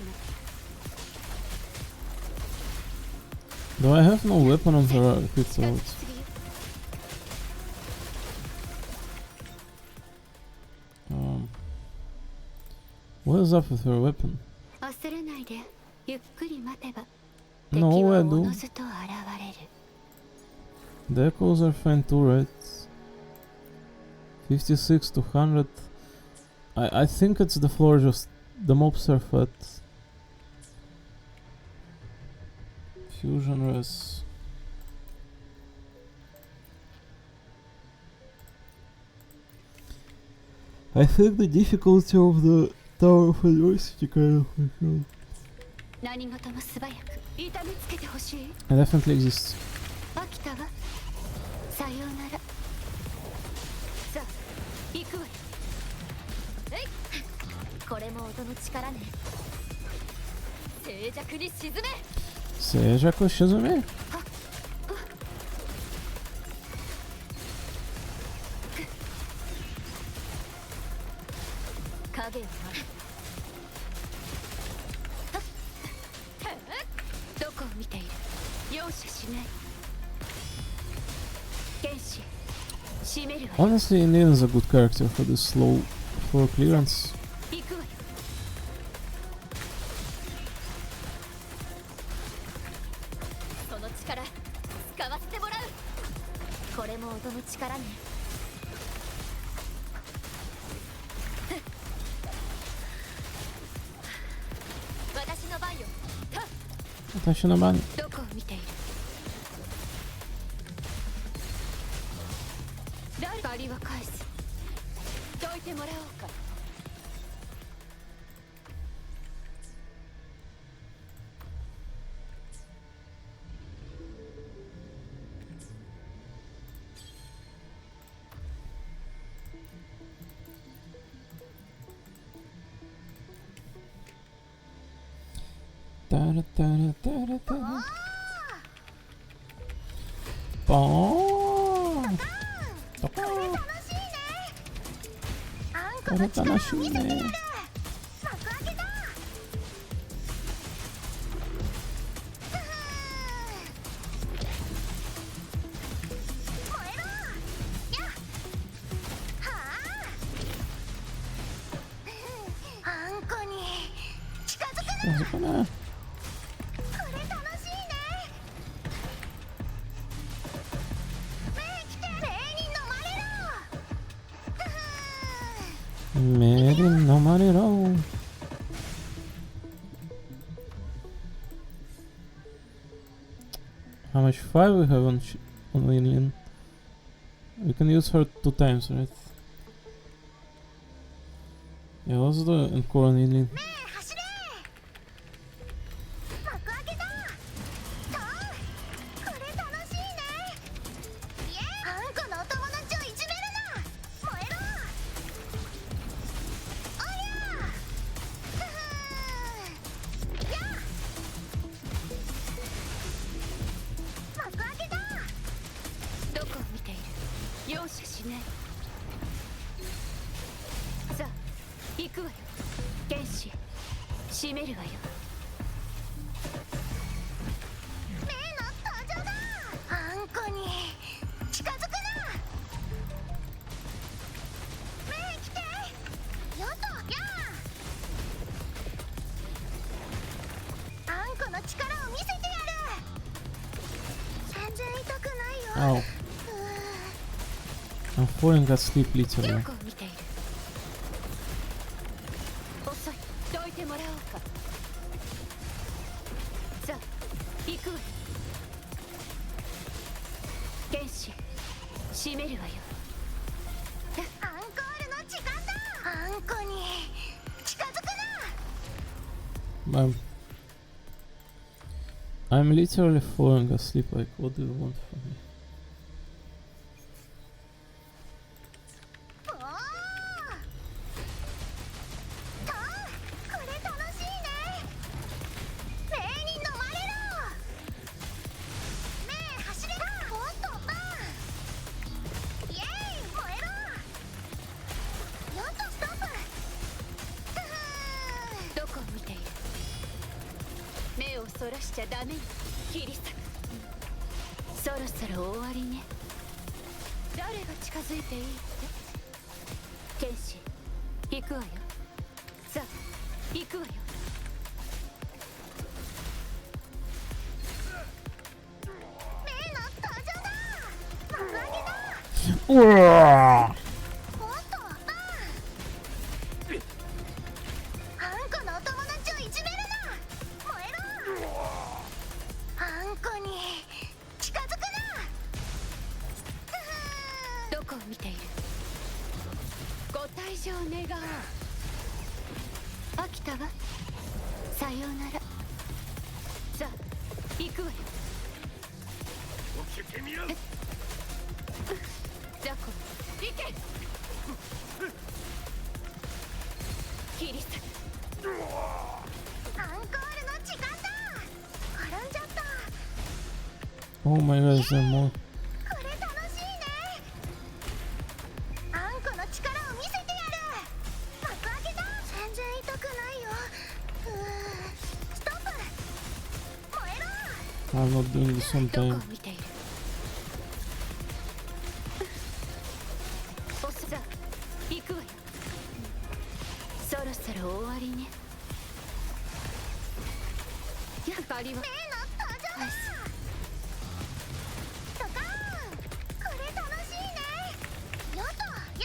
[SPEAKER 1] Do I have no weapon on her if it's out? What is up with her weapon?
[SPEAKER 5] 焦らないで、ゆっくり待てば。
[SPEAKER 1] No, I
[SPEAKER 5] 敵はお
[SPEAKER 1] do.
[SPEAKER 5] のずと現れる。
[SPEAKER 1] The echoes are fine too, right? 56 to 100. I think it's the floor, just the mobs are fat. Fusion res. I think the difficulty of the Tower of Adversity kind of fulfilled.
[SPEAKER 5] 何事も素早く痛めつけてほしい。
[SPEAKER 1] It definitely exists.
[SPEAKER 5] 飽きたわ。さようなら。さあ、行くわよ。えい。
[SPEAKER 3] これも音の力ね。
[SPEAKER 5] 静寂に沈め。
[SPEAKER 1] Seijaku Shizume?
[SPEAKER 5] 影を待つ。どこを見ている。容赦しない。剣士、締めるわよ。
[SPEAKER 1] Honestly, Indian is a good character for this slow floor clearance.
[SPEAKER 5] 行くわよ。その力、使わせてもらう。
[SPEAKER 3] これも音の力ね。
[SPEAKER 5] 私の番よ。
[SPEAKER 1] Atashi no Bani.
[SPEAKER 5] どこを見ている。借りは返す。どいてもらおうか。
[SPEAKER 1] Boom.これ楽しいね。近づくな。目に飲まれろ。How much fire we have on Lilian? We can use her 2 times, right? Yeah, let's do it Encore on Lilian. Ow. I'm falling asleep literally.
[SPEAKER 11] あんこに近づくな。
[SPEAKER 1] I'm literally falling asleep. Like, what do you want from me?
[SPEAKER 11] おーとこれ楽しいね。目に飲まれろ。目走れろ。おっとバン。イエーイ燃えろ。よっとストップ。
[SPEAKER 5] どこを見ている。目をそらしちゃダメよ、キリサク。そろそろ終わりね。誰が近づいていいって。剣士行くわよ。さあ行くわよ。
[SPEAKER 11] 目の登場だ。幕開けだ。
[SPEAKER 1] うわ
[SPEAKER 11] おっとバン。あんこのお友達をいじめるな。燃えろ。あんこに近づくな。
[SPEAKER 5] どこを見ている。ご退場願おう。飽きたわ。さようなら。さあ行くわよ。
[SPEAKER 4] 起きてみろ。
[SPEAKER 5] ザコ行け。キリサク。
[SPEAKER 11] アンコールの時間だ。転んじゃった。
[SPEAKER 1] Oh my god, is there more?
[SPEAKER 11] これ楽しいね。あんこの力を見せてやる。幕開けだ。全然痛くないよ。ストップ。燃えろ。
[SPEAKER 1] I'm not doing this on
[SPEAKER 5] どこを
[SPEAKER 1] time.
[SPEAKER 5] 見ている。おさあ行くわよ。そろそろ終わりね。やっぱりは
[SPEAKER 11] 目の登場だ。ドカーン。これ楽しいね。よっとや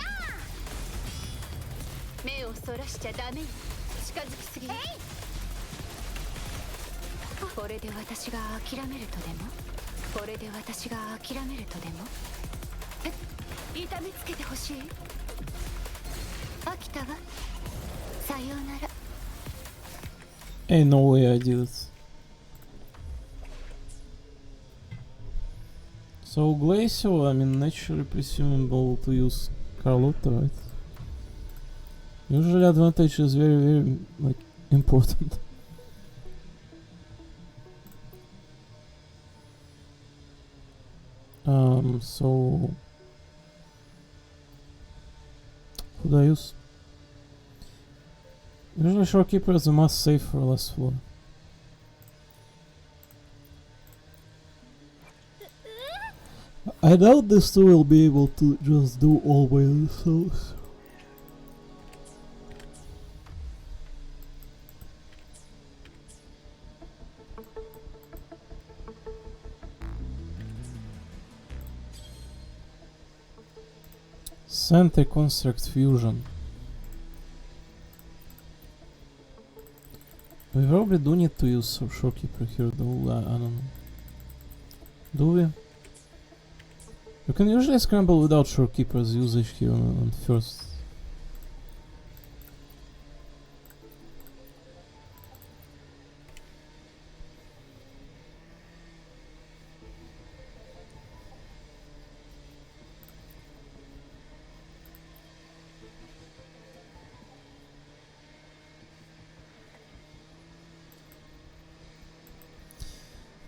[SPEAKER 5] 目をそらしちゃダメよ。近づきすぎる。これで私が諦めるとでも。これで私が諦めるとでも。痛めつけてほしい。飽きたわ。さようなら。
[SPEAKER 1] Ain't no way I did it. So Glacio, I mean, naturally presumable to use Carlotta, right? Usually advantage is very, very, like, important. So... Who do I use? Usually Shorekeeper is a must save for last floor. I doubt these two will be able to just do all by themselves. Sentry Construct Fusion. We probably do need to use Shorekeeper here though, I don't know. Do we? You can usually scramble without Shorekeeper's usage here on first.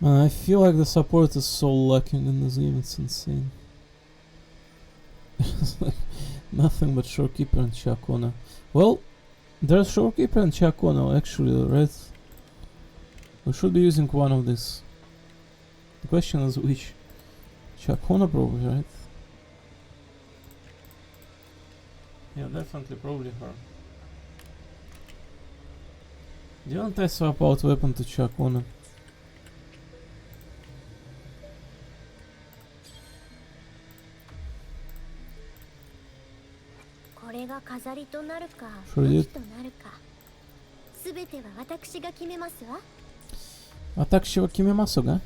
[SPEAKER 1] Man, I feel like the support is so lacking in this game, it's insane. It's like nothing but Shorekeeper and Chakona. Well, there's Shorekeeper and Chakona actually, right? We should be using one of these. The question is which? Chakona probably, right? Yeah, definitely probably her. Didn't I swap out weapon to Chakona?
[SPEAKER 11] これが飾りとなるか
[SPEAKER 1] それで
[SPEAKER 11] 武器となるかすべては私が決めますわ。
[SPEAKER 1] 私は決めますが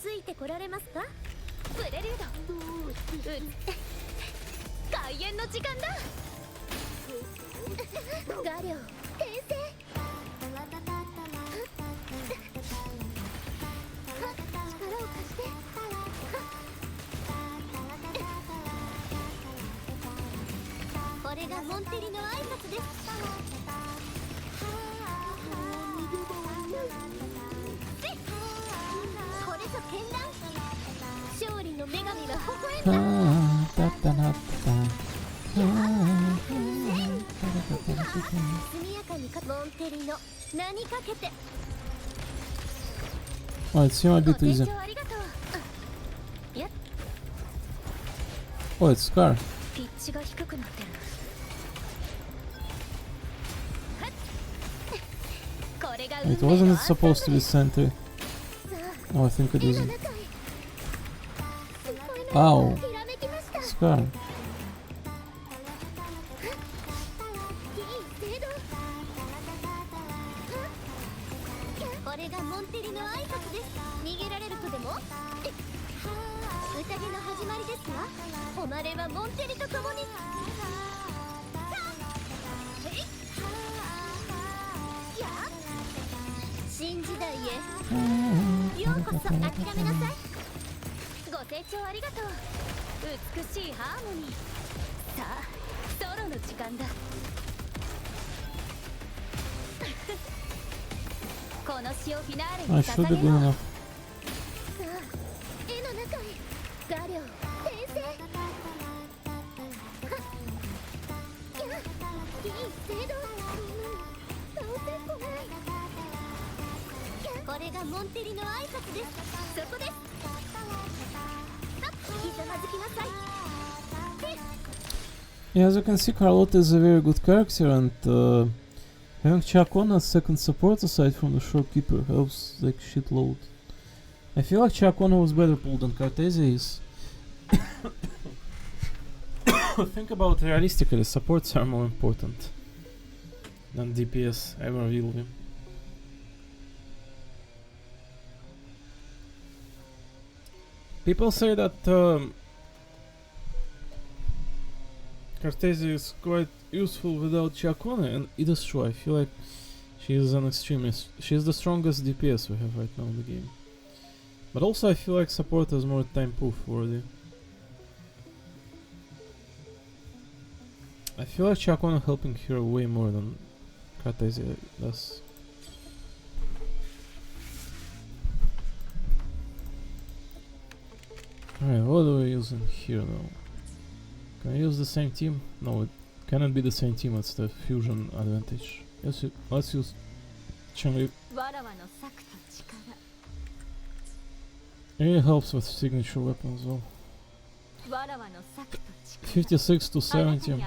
[SPEAKER 11] ついてこられますか。
[SPEAKER 5] プレリュード開演の時間だガリョウ転生力を貸してこれがモンテリの挨拶ですこれぞ剣断勝利の女神が微笑んだ速やかにモンテリの名にかけて
[SPEAKER 1] Oh, it seemed a bit easy. Oh, it's Scar.
[SPEAKER 5] ピッチが低くなってるこれが
[SPEAKER 1] It wasn't supposed to be sentry. Oh, I think it isn't. Ow. Scar.
[SPEAKER 5] これがモンテリの挨拶です逃げられる子でも宴の始まりですわ誉れはモンテリと共に新時代へようこそ諦めなさいご清聴ありがとう美しいハーモニーさあソロの時間だこの詩をフィナーレ
[SPEAKER 1] I
[SPEAKER 5] に
[SPEAKER 1] should
[SPEAKER 5] 捧
[SPEAKER 1] have
[SPEAKER 5] げ
[SPEAKER 1] been
[SPEAKER 5] よう
[SPEAKER 1] enough.
[SPEAKER 5] 絵の中へガリョウ転生いい聖堂倒せっこないこれがモンテリの挨拶ですそこですひざまずきなさい
[SPEAKER 1] Yeah, as you can see, Carlotta is a very good character, and having Chacon as second support aside from the shopkeeper helps like shitload. I feel like Chacon was better pulled than Cartesia is. Think about it realistically, supports are more important than DPS ever will be. People say that Cartesia is quite useful without Chacone, and it is true. I feel like she is an extremist. She is the strongest DPS we have right now in the game. But also I feel like support is more time proof worthy. I feel like Chacone helping her way more than Cartesia does. Alright, what do we use in here now? Can I use the same team? No, it cannot be the same team, it's the fusion advantage. Yes, let's use Chun-Li. It really helps with signature weapons as well. 56 to 70.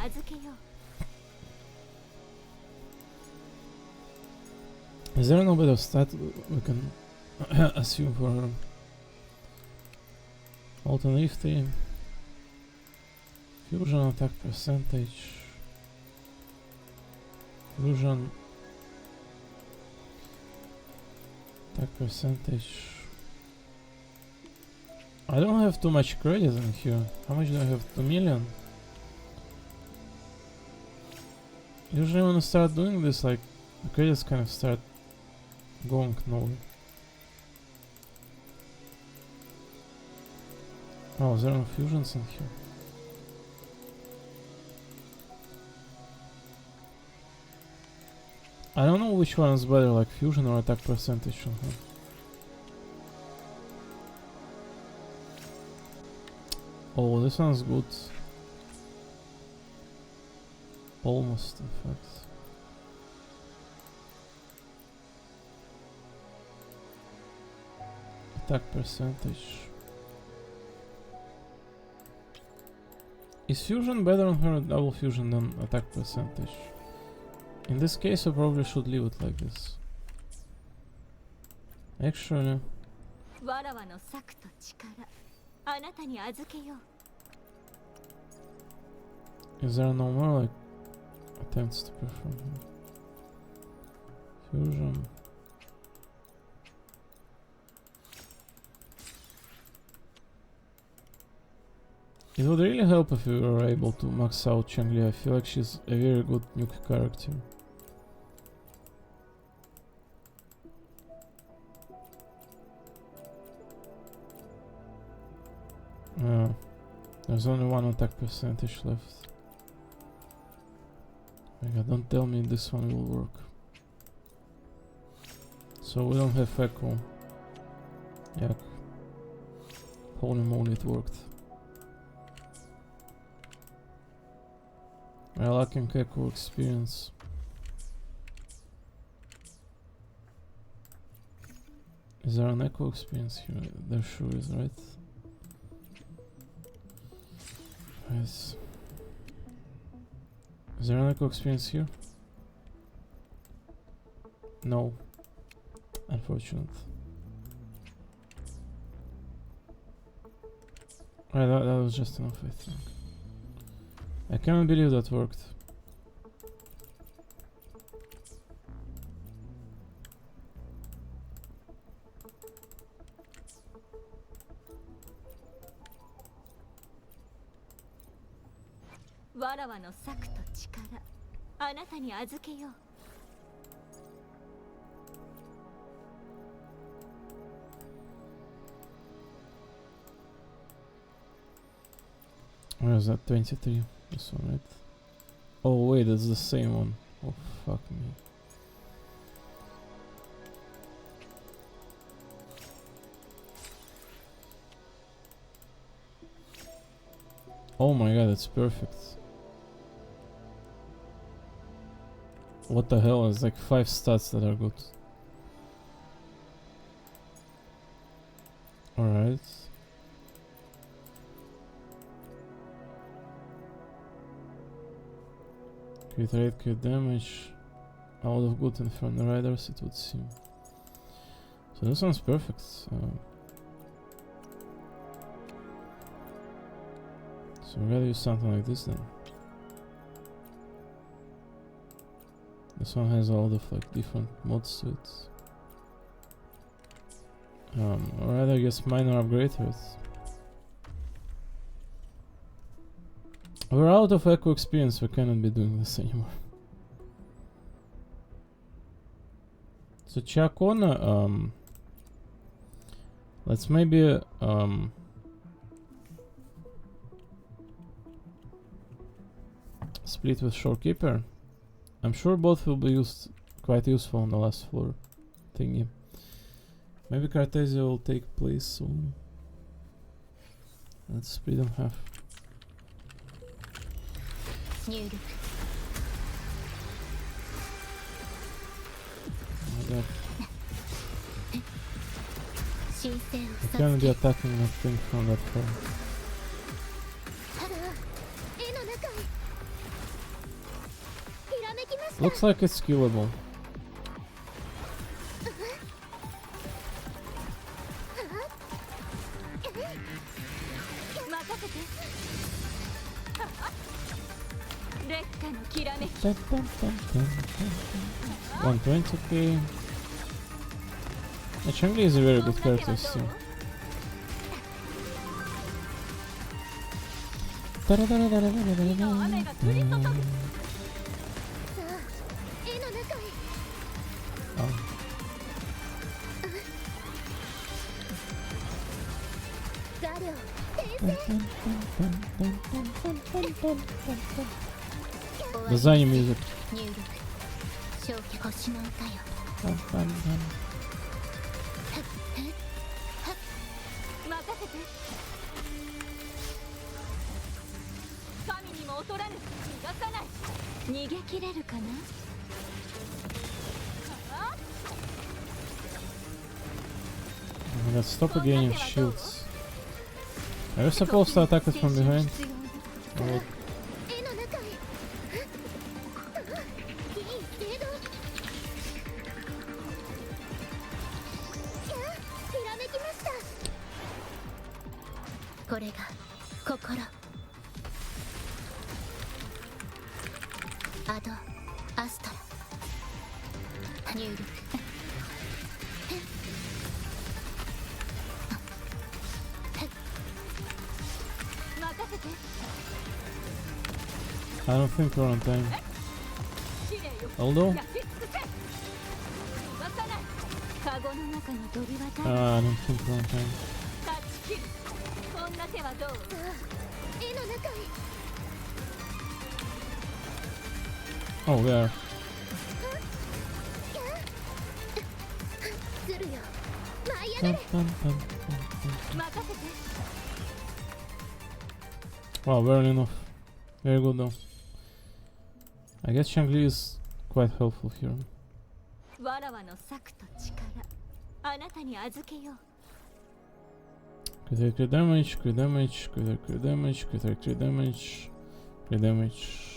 [SPEAKER 1] Is there no better stat we can assume for her? Alternate fusion attack percentage, fusion attack percentage. I don't have too much credit in here. How much do I have? 2 million. Usually when I start doing this, like, the credits kind of start going nowhere. Oh, is there no fusions in here? I don't know which one is better, like fusion or attack percentage on her. Oh, this one's good. Almost, in fact. Attack percentage. Is fusion better on her double fusion than attack percentage? In this case I probably should leave it like this. Actually... Is there no more like attempts to perform here? Fusion... It would really help if we were able to max out Changli. I feel like she's a very good nuke character. There's only one attack percentage left. Oh my god, don't tell me this one will work. So we don't have echo. Yeah. Holy moly, it worked. We're lacking echo experience. Is there an echo experience here? There sure is, right? Yes. Is there an echo experience here? No. Unfortunate. Right, that was just enough, I think. I cannot believe that worked. Where is that? 23. This one, right? Oh wait, that's the same one. Oh fuck me. Oh my god, that's perfect. What the hell? It's like 5 stats that are good. Alright. Crit rate, crit damage. A lot of good Inferno Riders, it would seem. So this one's perfect. So we gotta use something like this then. This one has a lot of like different mods to it. Alright, I guess minor upgraders. We're out of echo experience, we cannot be doing this anymore. So Chakona, let's maybe split with Shorekeeper. I'm sure both will be quite useful on the last floor thingy. Maybe Cartesia will take place soon. Let's split them half. Oh my god. I can't be attacking that thing from that far. Looks like it's killable. Dun, dun, dun, dun, dun, dun. 120k. Changli is a very good character still. Design music. Oh my god, stop gaining shields. Are you supposed to attack it from behind? Oh. I don't think we're on time. Although, I don't think we're on time. Oh, we are. Wow, barely enough. Very good though. I guess Changli is quite helpful here.
[SPEAKER 3] わらわの策と力、あなたに預けよう。
[SPEAKER 1] Crit damage, crit damage, crit damage, crit damage, crit damage.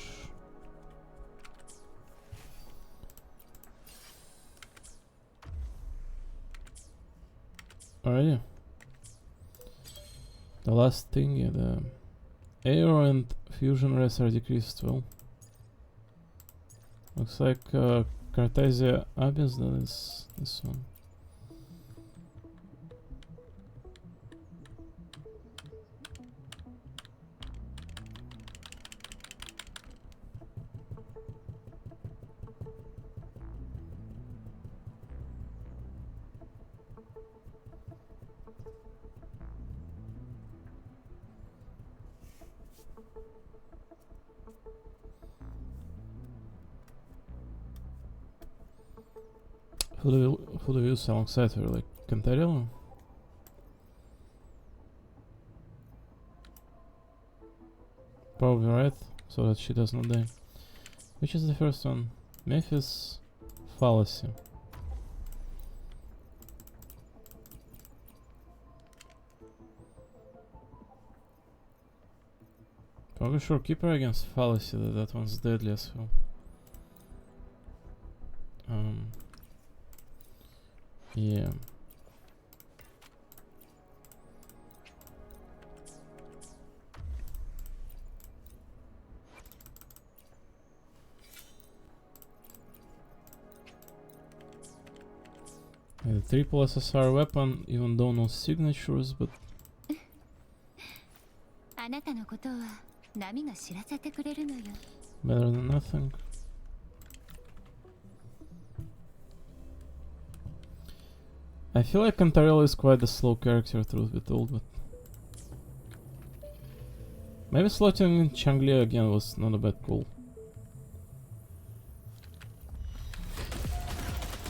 [SPEAKER 1] Alright, the last thing, yeah, the aero and fusion res are decreased. Well, looks like Cartesia Abyss, that is this one. Who do you use alongside her, like Cantarell? Probably right, so that she does not die. Which is the first one? Memphis Fallacy. Probably sure keep her against Fallacy, that one's deadly as well. Yeah. The triple SSR weapon, even though no signatures, but
[SPEAKER 5] あなたのことは波が知らせてくれるのよ。
[SPEAKER 1] better than nothing. I feel like Cantarell is quite a slow character, truth be told, but maybe slotting in Changli again was not a bad call.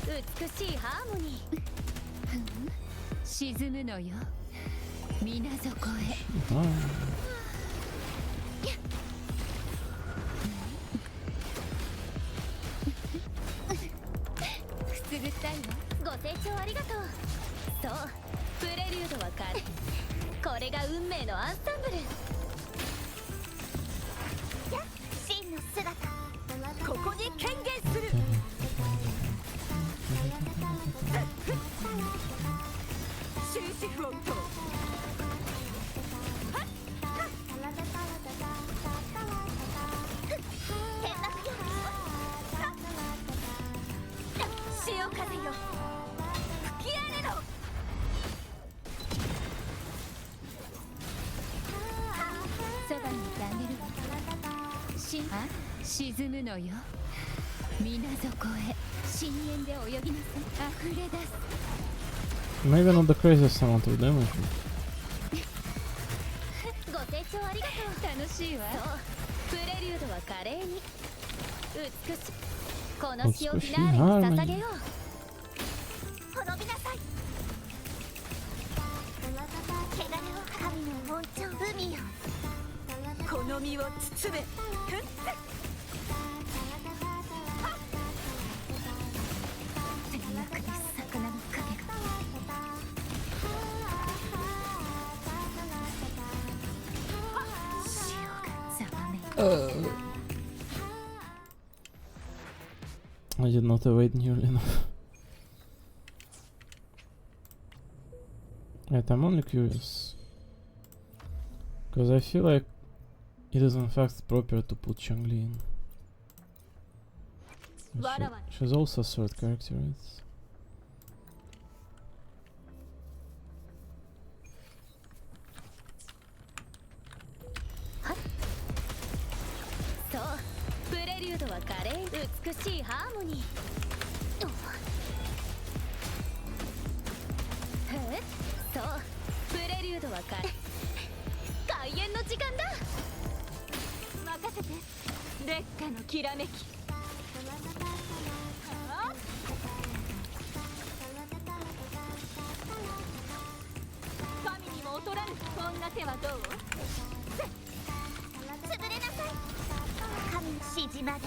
[SPEAKER 5] 美しいハーモニー。沈むのよ。水底へ。くすぐったいわ。ご清聴ありがとう。そう、プレリュードはこれが運命のアンサンブル。
[SPEAKER 11] 真の姿、
[SPEAKER 3] ここに権限する。終止符を打とう。潮風よ、吹き荒れろ。そばにいてあげるわ。沈むのよ。水底へ。深淵で泳ぎなさい。溢れ出す。
[SPEAKER 1] Maybe not the craziest amount of damage.
[SPEAKER 5] ご清聴ありがとう。楽しいわ。そう、プレリュードは華麗に。美しい。この詩をフィナーレに捧げよう。
[SPEAKER 11] 滅びなさい。汚れを神の紋長海よ。
[SPEAKER 3] この身を包め。
[SPEAKER 1] I did not evade nearly enough. Right, I'm only curious. Because I feel like it is in fact proper to put Changli in. She's also a sword character, right?
[SPEAKER 2] は華麗美しいハーモニー。えそうプレリュードは開演の時間だ。任せて烈火のきらめき。神にも劣らぬこんな手はどう？
[SPEAKER 11] 潰れなさい。神の指示まで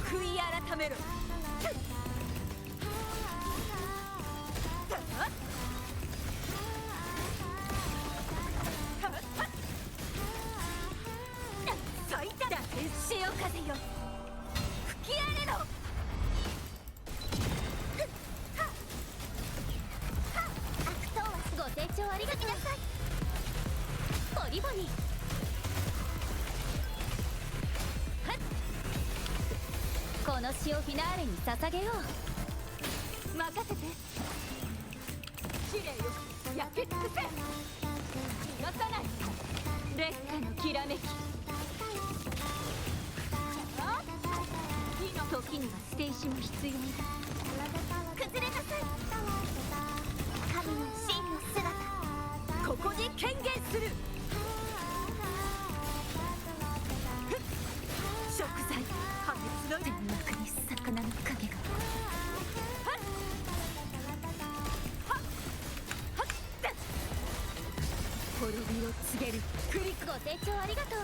[SPEAKER 3] 悔い改めろ。咲いたら潮風よ吹き荒れろ。
[SPEAKER 11] 悪党は
[SPEAKER 2] ご清聴ありがとう。ポリボニこの詩をフィナーレに捧げよう。任せて。
[SPEAKER 3] 綺麗よ焼け尽くせ。逃がさない烈火のきらめき。
[SPEAKER 2] 時には捨て石も必要だ。
[SPEAKER 11] 崩れなさい。神の真の姿
[SPEAKER 3] ここに権限する。食材破滅の
[SPEAKER 2] 天幕に魚の影が。滅びを告げる。クリックご清聴ありがとう。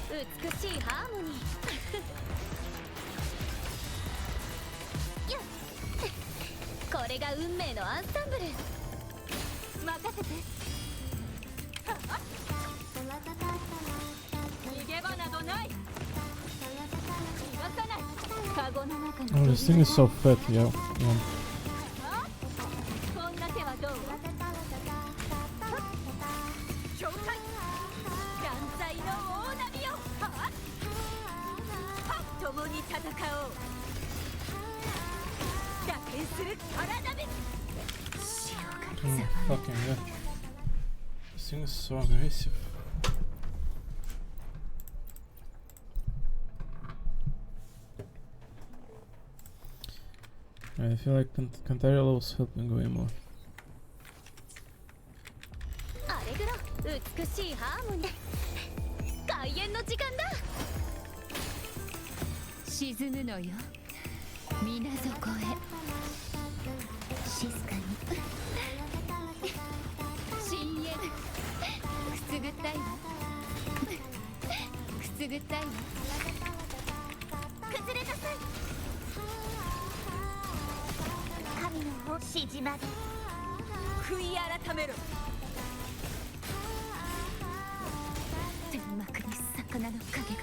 [SPEAKER 2] 美しいハーモニー。よっこれが運命のアンサンブル。任せて。
[SPEAKER 3] 逃げ場などない。逃がさない。
[SPEAKER 2] カゴの中
[SPEAKER 1] Oh,
[SPEAKER 2] の
[SPEAKER 1] this thing is so fat, yeah.
[SPEAKER 3] こんな手はどう？教会断罪の大波よ。共に戦おう。打点する体目。
[SPEAKER 1] Fucking yeah. This thing is so aggressive. I feel like Cantaria levels help me way more.
[SPEAKER 2] アレグロ美しいハーモニー。開演の時間だ。沈むのよ水底へ。静かに深淵くすぐったいわ。くすぐったいわ。
[SPEAKER 11] 崩れなさい。神の指示まで
[SPEAKER 3] 悔い改めろ。
[SPEAKER 2] 天幕に魚の影が。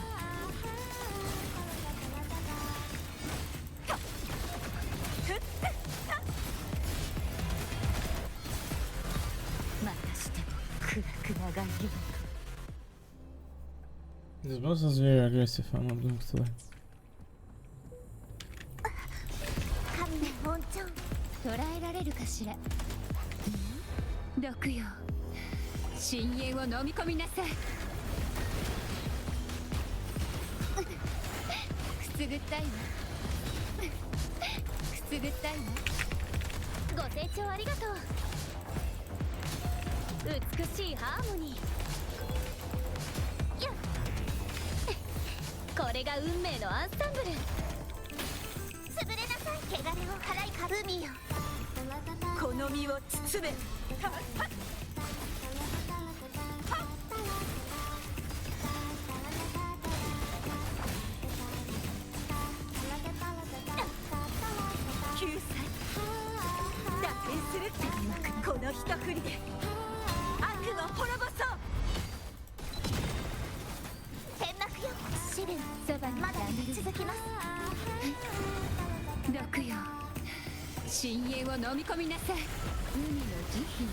[SPEAKER 2] またしても暗く長いよ。
[SPEAKER 1] This boss is very aggressive, I'm not going to lie.
[SPEAKER 11] 神の恩寵
[SPEAKER 2] 捉えられるかしら。毒よ深淵を飲み込みなさい。くすぐったいわ。くすぐったいわ。ご清聴ありがとう。美しいハーモニー。よっこれが運命のアンサンブル。
[SPEAKER 11] 潰れなさい。汚れを払いか海よ。
[SPEAKER 3] この身を包め。救済打点する。この一振りで悪を滅ぼそう。
[SPEAKER 11] 天幕よ。試練
[SPEAKER 2] そばに
[SPEAKER 11] まだ続きます。
[SPEAKER 2] 毒よ深淵を飲み込みなさい。海の慈悲よ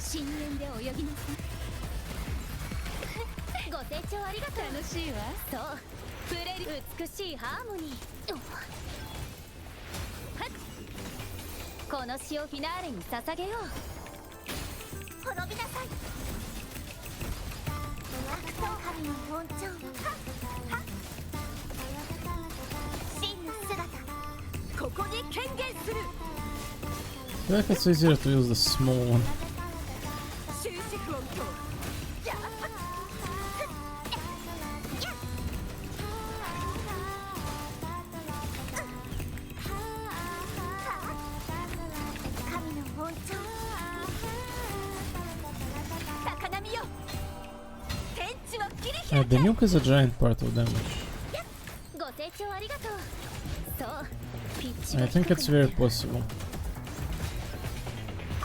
[SPEAKER 2] 深淵で泳ぎなさい。ご清聴ありがとう。楽しいわ。そうプレリ美しいハーモニー。はっこの詩をフィナーレに捧げよう。
[SPEAKER 11] 滅びなさい。神の本庁真の姿ここに権限する
[SPEAKER 1] I feel like it's easier to use the small one.
[SPEAKER 3] 終止符を今日やっ
[SPEAKER 11] 神の本庁
[SPEAKER 3] 高波よ天地を切り開
[SPEAKER 1] The nuke is a giant part of damage.
[SPEAKER 2] ご清聴ありがとう。そうピッチ
[SPEAKER 1] I
[SPEAKER 2] が
[SPEAKER 1] think
[SPEAKER 2] 低く
[SPEAKER 1] it's very possible.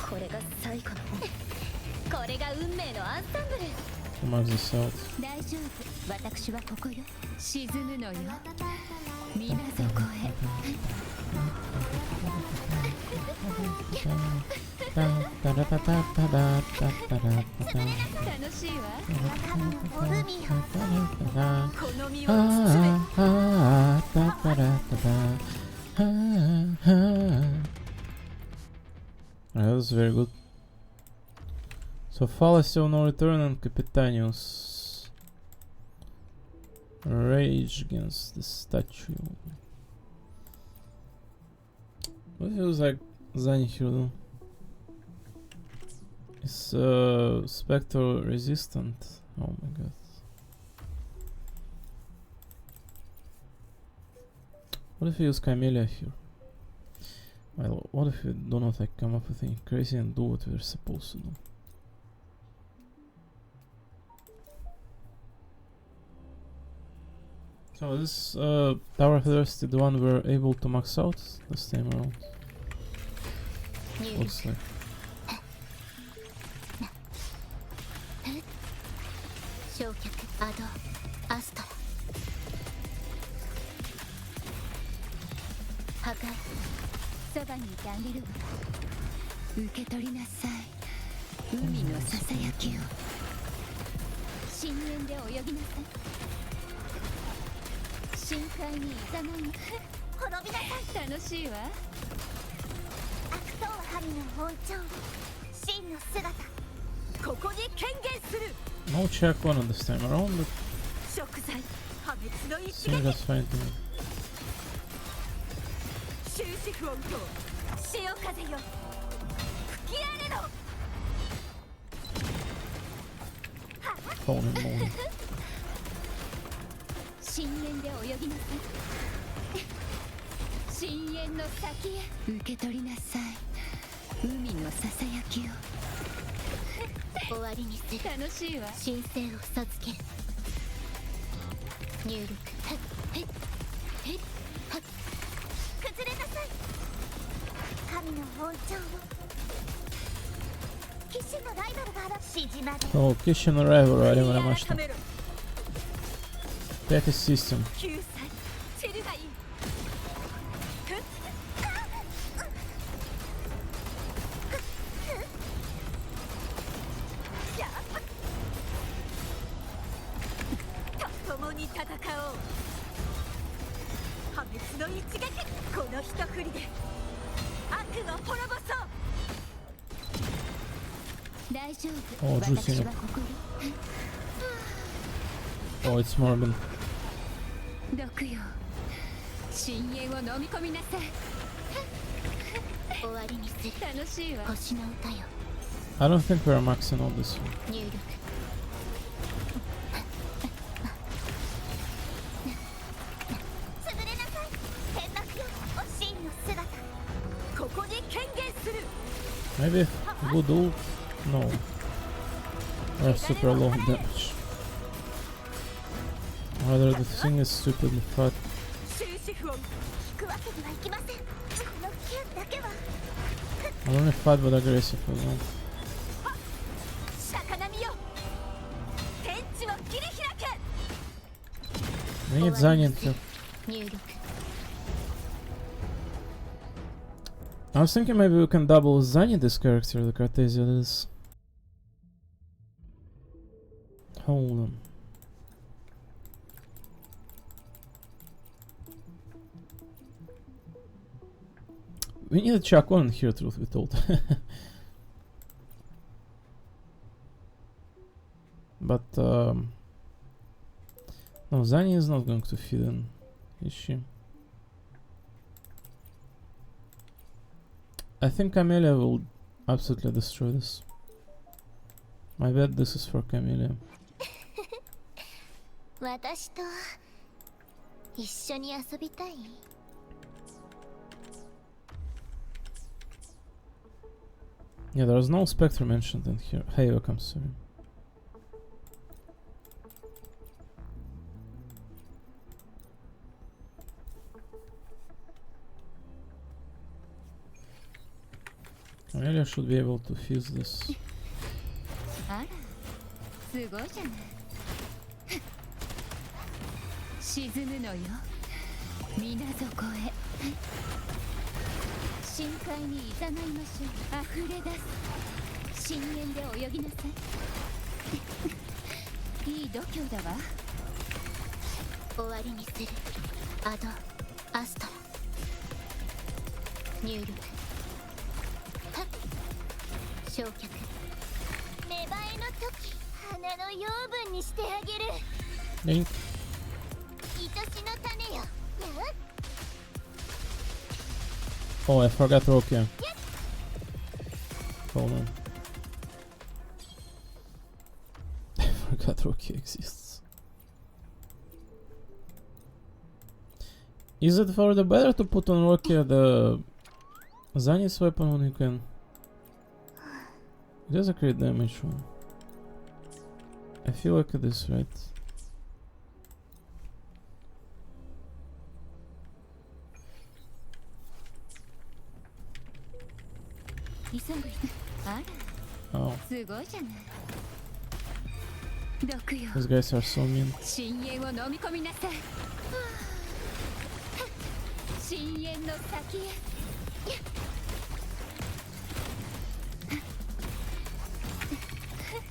[SPEAKER 2] これが最後のこれが運命のアンサンブル。
[SPEAKER 1] To max this out.
[SPEAKER 2] 大丈夫、私はここよ。沈むのよ皆そこへ。楽しいわ。
[SPEAKER 11] オルミア
[SPEAKER 3] この身を包め
[SPEAKER 1] That was very good. So Fallacy of No Return and Capitanius. Rage against the statue. What feels like Zanihiro? Is Spectre resistant? Oh my god. What if we use Camellia here? Well, what if we do not like come up with anything crazy and do what we're supposed to do? So this Tower of Thirst is the one we're able to max out this time around. Looks like.
[SPEAKER 2] 焼却アドアストラ破壊そばにいてあげるわ受け取りなさい海のささやきを深淵で泳ぎなさい深海にいざない
[SPEAKER 11] 滅びなさい
[SPEAKER 2] 楽しいわ
[SPEAKER 11] 悪党神の本庁真の姿
[SPEAKER 3] ここに権限する
[SPEAKER 1] No check one on this time around, but
[SPEAKER 3] 食材破滅の一
[SPEAKER 1] seems
[SPEAKER 3] 撃
[SPEAKER 1] that's fine to me.
[SPEAKER 3] 終止符を打とう潮風よ吹き荒れろ
[SPEAKER 1] Phone him more.
[SPEAKER 2] 深淵で泳ぎなさい深淵の先へ受け取りなさい海のささやきを終わりにする楽しいわ神聖を授ける入力はっへっへっはっ
[SPEAKER 11] 崩れなさい神の本庁を騎士のライバルがしじまで
[SPEAKER 1] So, Kishin Rival ありました。Petty System.
[SPEAKER 3] 救済チルがいい共に戦おう破滅の一撃この一振りで悪を滅ぼそう
[SPEAKER 2] 大丈夫
[SPEAKER 1] Oh, juicy.
[SPEAKER 2] 私はここよ
[SPEAKER 1] Oh, it's Morbin.
[SPEAKER 2] 毒よ深淵を飲み込みなさい終わりにする楽しいわ星の歌よ
[SPEAKER 1] I don't think we're maxing out this one.
[SPEAKER 2] 入力
[SPEAKER 11] 潰れなさい天幕よお真の姿
[SPEAKER 3] ここに権限する
[SPEAKER 1] Maybe good ult? No. Or super low damage. Rather the thing is stupidly fat.
[SPEAKER 3] 終止符を
[SPEAKER 11] 引くわけにはいきませんこの剣だけは
[SPEAKER 1] Not only fat but aggressive as well.
[SPEAKER 3] 高波よ天地を切り開け
[SPEAKER 1] We need Zanyan here.
[SPEAKER 2] 入力
[SPEAKER 1] I was thinking maybe we can double Zanyan this character, the Cartesia is. Hold on. We need a Chuck one here, truth be told. But no, Zani is not going to feed in, is she? I think Camellia will absolutely destroy this. I bet this is for Camellia.
[SPEAKER 11] 私と一緒に遊びたい？
[SPEAKER 1] Yeah, there's no Spectre mentioned in here. Hey, welcome, sorry. Camellia should be able to fuse this.
[SPEAKER 5] あら、すごいじゃない。沈むのよ、水底へ。深海にいざないましょう。溢れ出す深淵で泳ぎなさい。いい度胸だわ。
[SPEAKER 7] 終わりにする。アドアストラ入力。はっ焼却。
[SPEAKER 11] 芽生えの時、花の養分にしてあげる。
[SPEAKER 1] Link.
[SPEAKER 11] 愛しの種よ。
[SPEAKER 1] Oh, I forgot Rokia. Hold on. I forgot Rokia exists. Is it for the better to put on Rokia the Zani's weapon when you can? It does a crit damage one. I feel like it is, right? Oh. These guys are so mean.
[SPEAKER 5] 深淵を飲み込みなさい。深淵の先へ。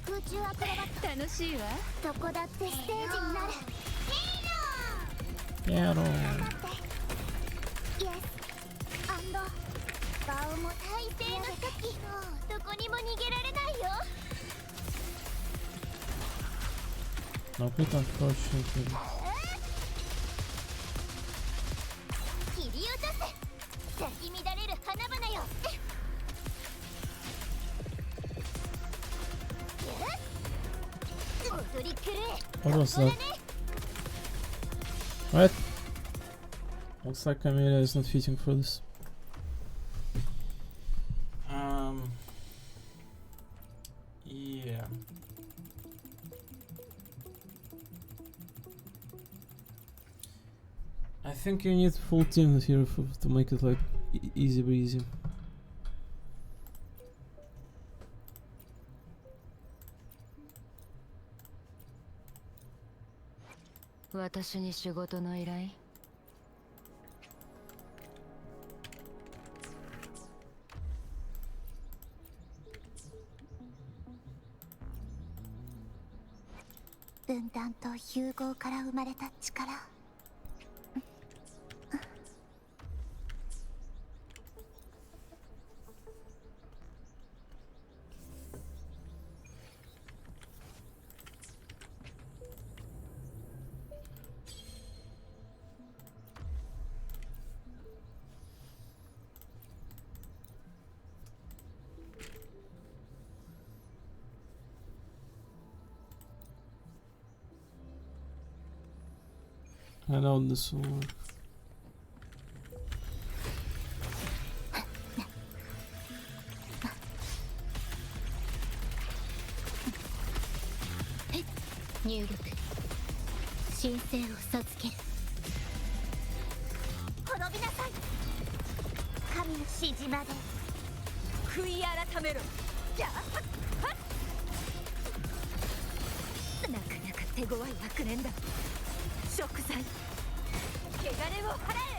[SPEAKER 11] 空中アクロバット。
[SPEAKER 5] 楽しいわ。
[SPEAKER 11] どこだってステージになる。
[SPEAKER 1] やろう。
[SPEAKER 11] イエス。アンド。バオも大勢の時、どこにも逃げられないよ。
[SPEAKER 1] No crit unfortunately.
[SPEAKER 11] 切り落とせ。咲き乱れる花々よ。踊り狂え。
[SPEAKER 1] What was that? What? Looks like Camellia is not fitting for this. Yeah. I think you need full team here to make it like easy breezy.
[SPEAKER 5] 私に仕事の依頼。
[SPEAKER 11] 分断と融合から生まれた力。
[SPEAKER 1] I know this will work.
[SPEAKER 7] New 神聖を授ける。
[SPEAKER 11] 滅びなさい。神の指示まで。
[SPEAKER 3] 悔い改めろ。やっはっ。なかなか手強い悪念だ。食材。汚れを払え。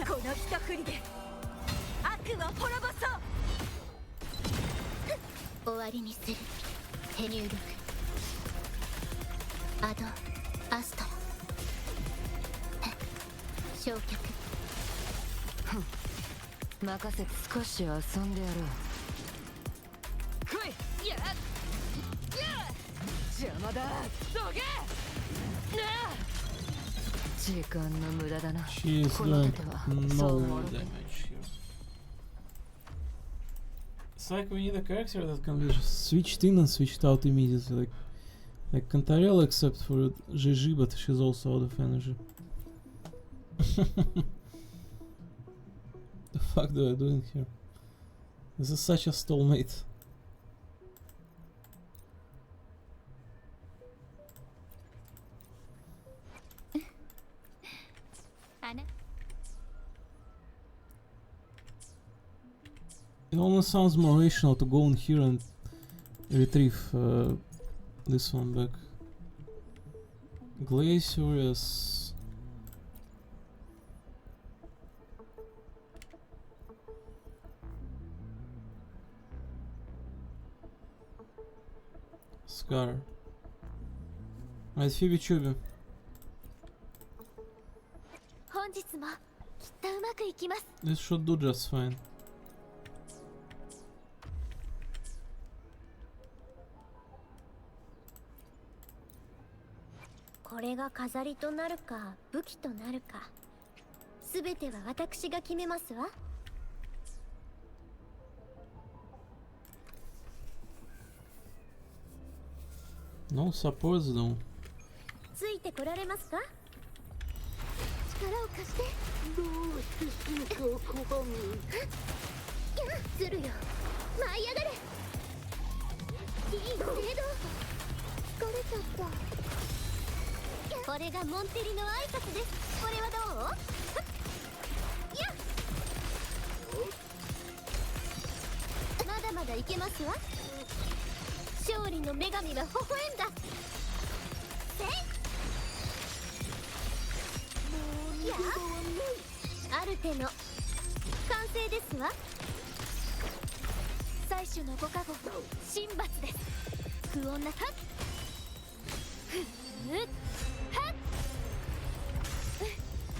[SPEAKER 3] この一振りで悪を滅ぼそう。
[SPEAKER 7] 終わりにする。手入力。アドアストラ。
[SPEAKER 5] 焼却。任せて少し遊んでやろう。来い。やっ邪魔だ。どけ。時間の無駄だな。
[SPEAKER 1] She is doing no damage here. It's like we need a character that can be just switched in and switched out immediately, like Cantarell, except for GG, but she's also out of energy. The fuck do I doing here? This is such a stalemate. It almost sounds more rational to go in here and retrieve this one back. Glacier, yes. Scar. Right, Phoebe Chubi.
[SPEAKER 11] 本日もきっとうまくいきます。
[SPEAKER 1] This should do just fine.
[SPEAKER 11] これが飾りとなるか武器となるか、すべては私が決めますわ。
[SPEAKER 1] No supports though.
[SPEAKER 11] ついてこられますか？力を貸して。どうして進化を拒む？ずるよ。舞い上がれ。いい程度。疲れちゃった。これがモンテリの挨拶です。これはどう？やっ。まだまだいけますわ。勝利の女神が微笑んだ。やあ、アルテの完成ですわ。最初のご加護、神罰です。不穏なはっはっ、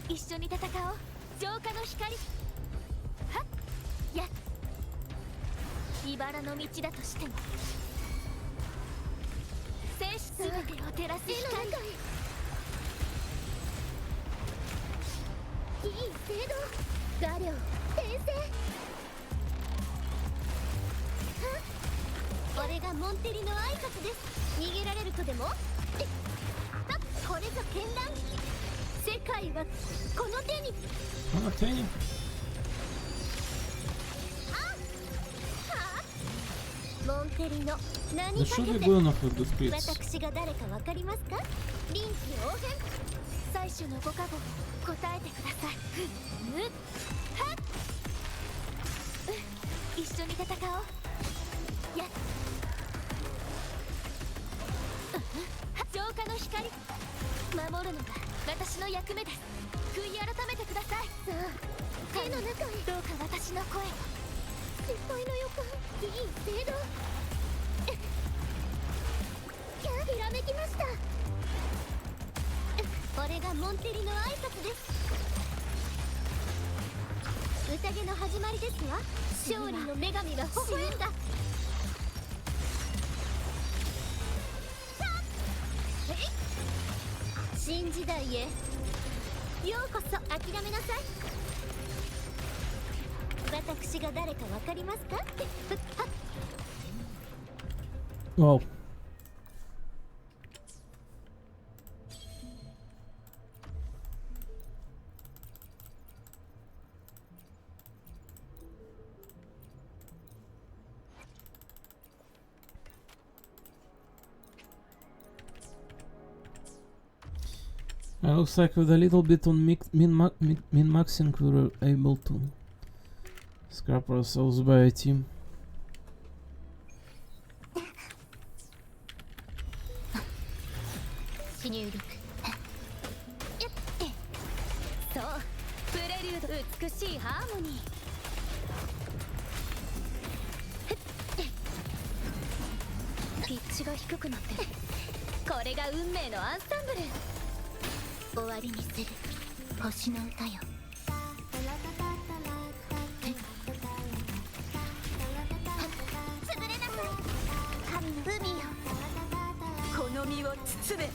[SPEAKER 11] 一緒に戦おう。浄化の光。はっやっ、茨の道だとしても生死すべてを照らす光。いい精度。画量転生。これがモンテリの挨拶です。逃げられるとでも？これぞ絢爛。世界はこの手に。
[SPEAKER 1] この手に。
[SPEAKER 11] モンテリの何
[SPEAKER 1] This
[SPEAKER 11] か
[SPEAKER 1] should
[SPEAKER 11] け
[SPEAKER 1] be
[SPEAKER 11] て
[SPEAKER 1] good enough with the crits.
[SPEAKER 11] 私が誰かわかりますか？臨機応変。最初のご加護答えてください。はっ、一緒に戦おう。やっ、浄化の光。守るのが私の役目です。悔い改めてください。さあ、手の中へ。どうか私の声。失敗の予感。いい精度。ひらめきました。これがモンテリの挨拶です。宴の始まりですわ。勝利の女神が微笑んだ。新時代へようこそ。諦めなさい。私が誰かわかりますか？
[SPEAKER 1] Wow. Looks like with a little bit on min-maxing we were able to scrap ourselves by a team.
[SPEAKER 11] 入力。そう、プレリュード。美しいハーモニー。ピッチが低くなってる。これが運命のアンサンブル。終わりにする。星の歌よ。潰れなさい。神の海よ。
[SPEAKER 3] この身を包め。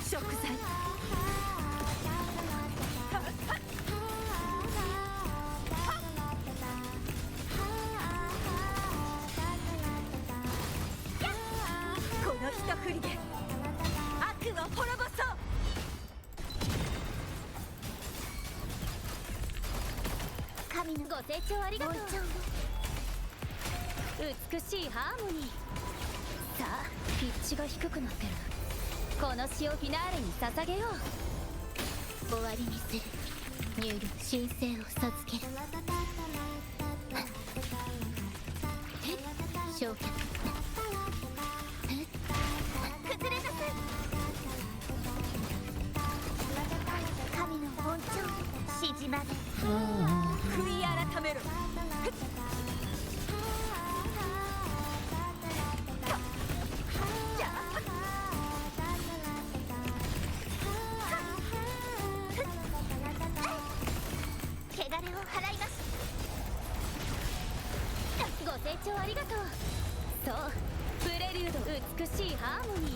[SPEAKER 3] 食材。この一振りで悪を滅ぼそう。
[SPEAKER 11] 神の
[SPEAKER 2] ご清聴ありがとう。美しいハーモニー。さあピッチが低くなってる。この詩をフィナーレに捧げよう。
[SPEAKER 11] 終わりにする。入力神聖を授ける。焼却。
[SPEAKER 2] 崩れなさい。
[SPEAKER 11] 神の恩寵静まれ。
[SPEAKER 3] 悔い改めろ。
[SPEAKER 11] 汚れを払います。
[SPEAKER 2] ご清聴ありがとう。そうプレリュード美しいハーモニー。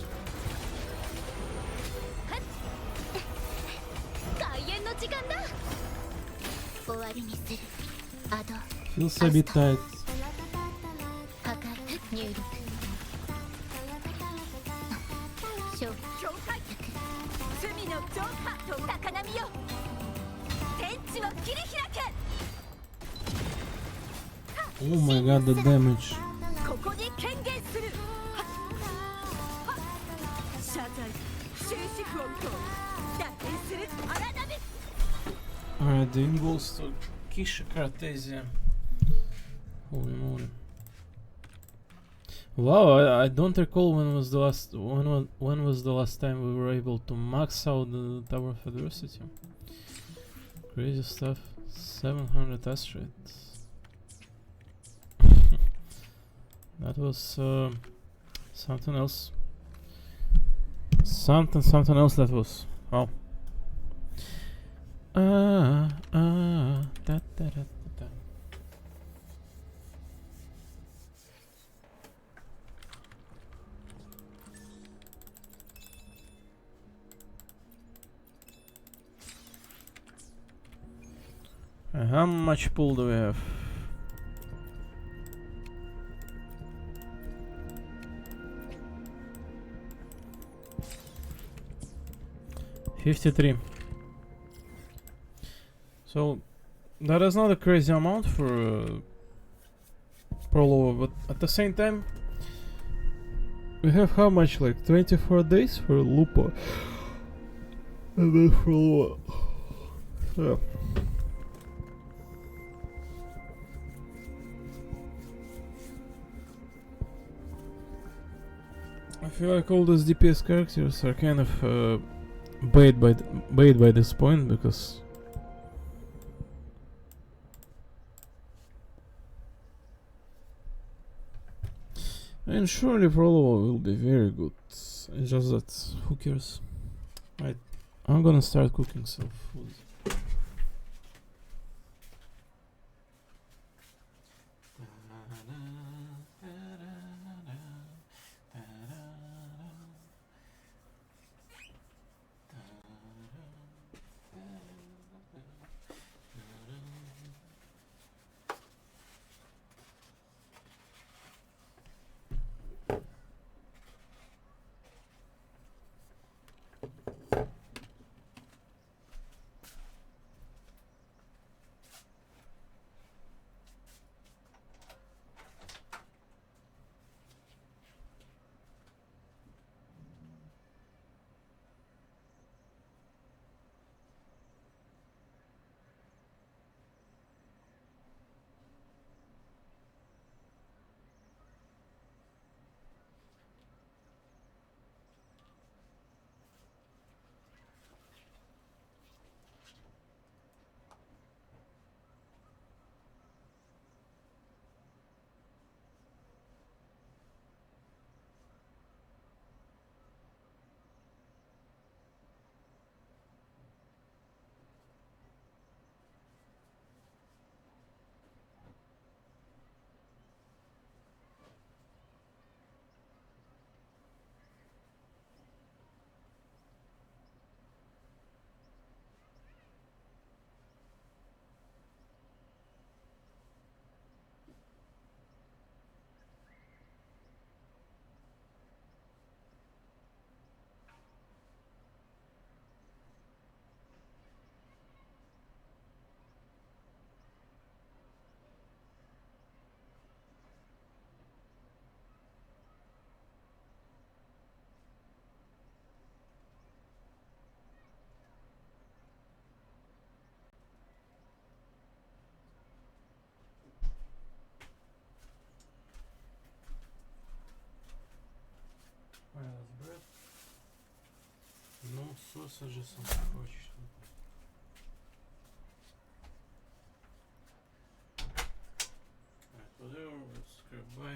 [SPEAKER 2] 開演の時間だ。
[SPEAKER 11] 終わりにする。アド
[SPEAKER 1] Feels a bit tight.
[SPEAKER 11] 破壊入力消
[SPEAKER 3] 境界。罪の浄化と高波よ。天地を切り開け。
[SPEAKER 1] Oh my god, the damage.
[SPEAKER 3] ここに権限する。謝罪終止符を打とう。脱返する荒波。
[SPEAKER 1] Alright, the involves to Kisha Cartesia. Holy moly. Wow, I don't recall when was the last time we were able to max out the Tower of Adversity. Crazy stuff. 700 asteroids. That was something else. Something else that was. Wow. Da, da, da, da. How much pull do we have? $53. So that is not a crazy amount for Prolovo, but at the same time we have how much, like 24 days for Lupo and then Prolovo. Yeah. I feel like all those DPS characters are kind of bait by this point, because and surely Prolovo will be very good. It's just that who cares? Right, I'm gonna start cooking some food. Sausages and scotch. Right, whatever, let's grab by.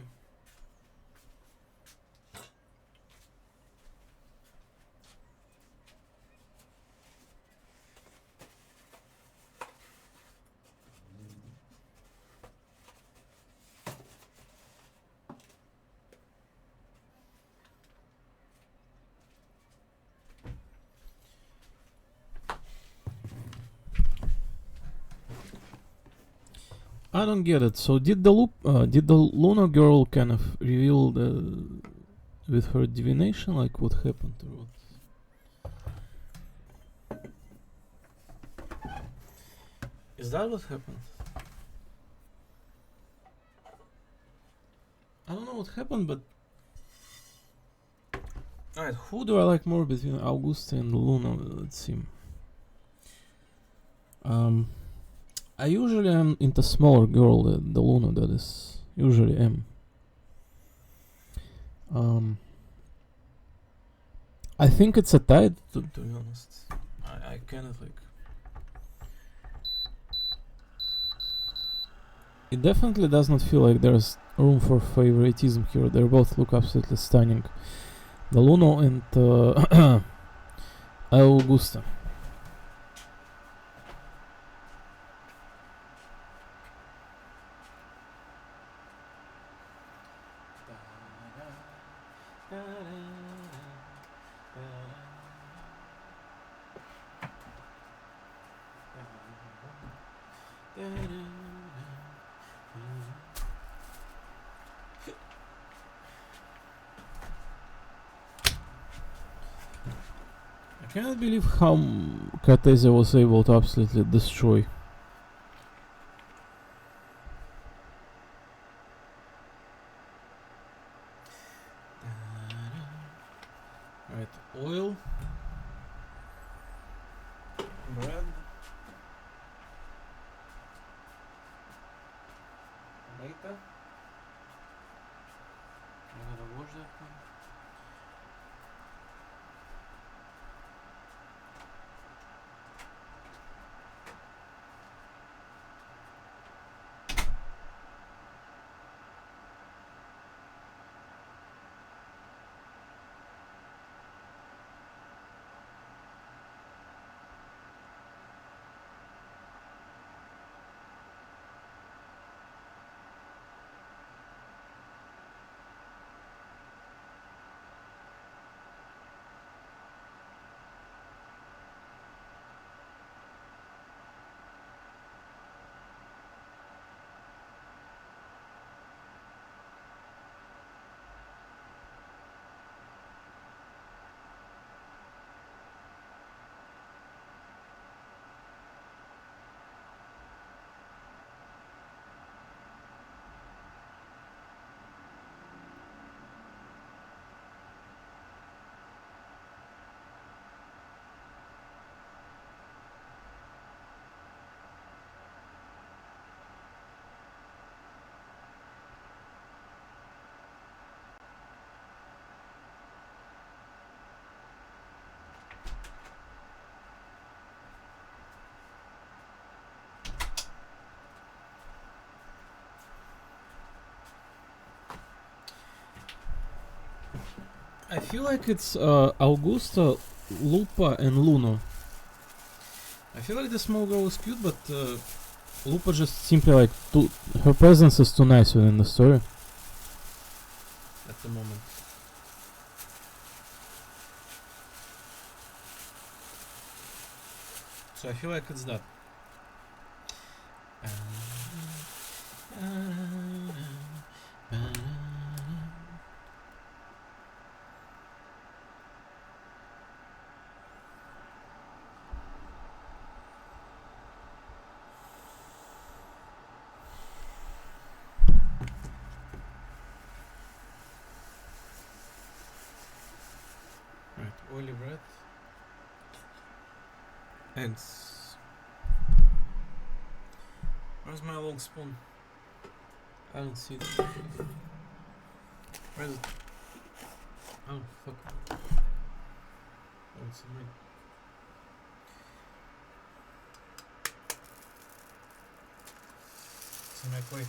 [SPEAKER 1] I don't get it. So did the Luna girl kind of reveal with her divination, like what happened or what? Is that what happened? I don't know what happened, but alright, who do I like more between Augusta and Luna? Let's see. I usually am into smaller girl, the Luna, that is usually am. I think it's a tie, to be honest. I kind of like. It definitely does not feel like there's room for favoritism here. They both look absolutely stunning. The Luna and Augusta. I cannot believe how Cartesia was able to absolutely destroy. Right, oil, bread, tomato. I gotta wash that one. I feel like it's Augusta, Lupa, and Luna. I feel like the small girl is cute, but Lupa just simply like her presence is too nice within the story at the moment. So I feel like it's that. Oily bread, eggs. Where's my long spoon? I don't see it. Where is it? Oh fuck! I don't see mine. me fui.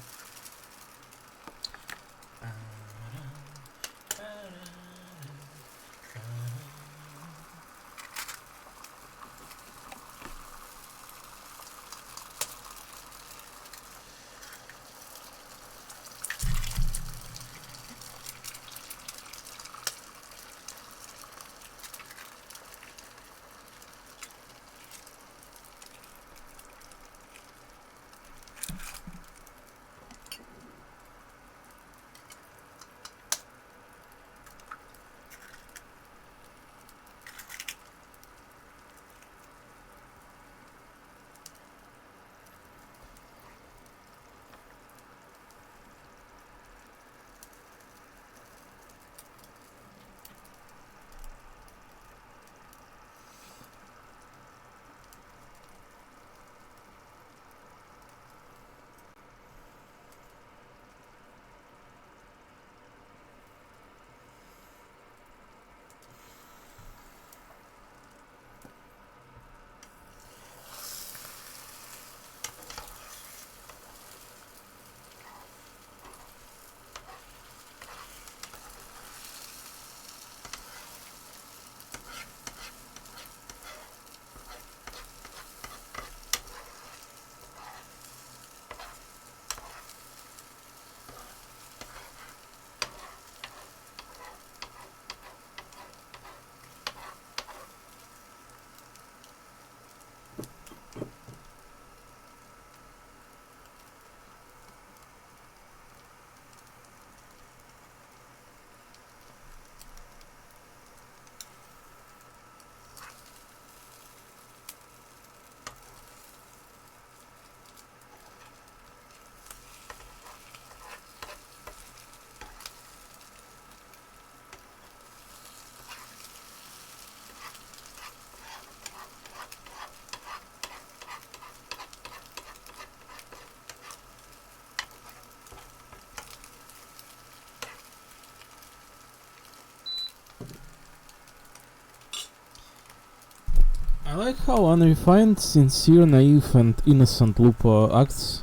[SPEAKER 1] I like how unrefined, sincere, naive, and innocent Lupa acts.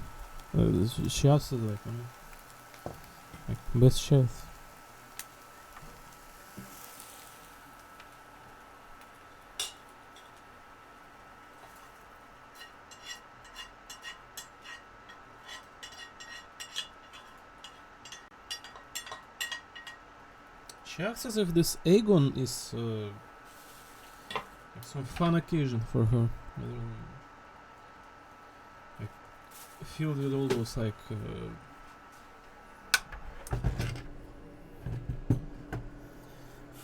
[SPEAKER 1] She acts like best chef. She acts as if this Aegon is some fun occasion for her. Like, filled with all those like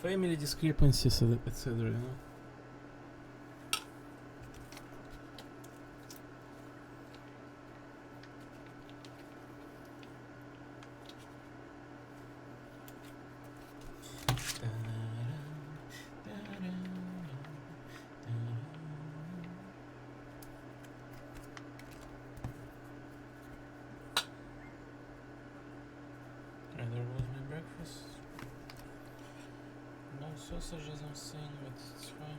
[SPEAKER 1] family discrepancies, etc. You know. There was my breakfast. No sausages, I'm saying, but it's fine.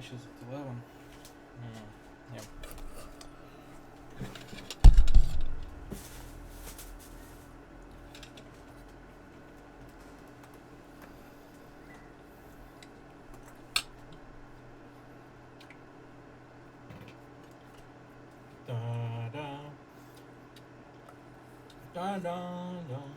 [SPEAKER 1] matches at 11. Yeah. Da-da. Da-da-da.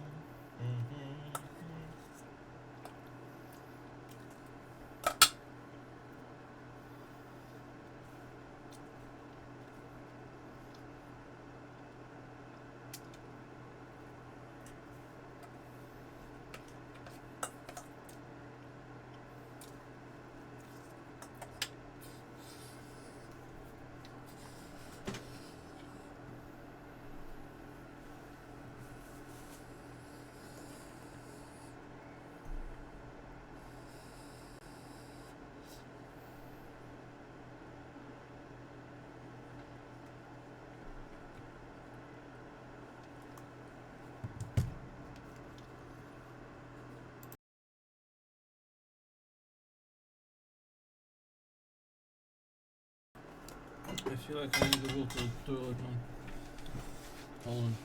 [SPEAKER 1] I feel like I need to go to the toilet now. Hold on.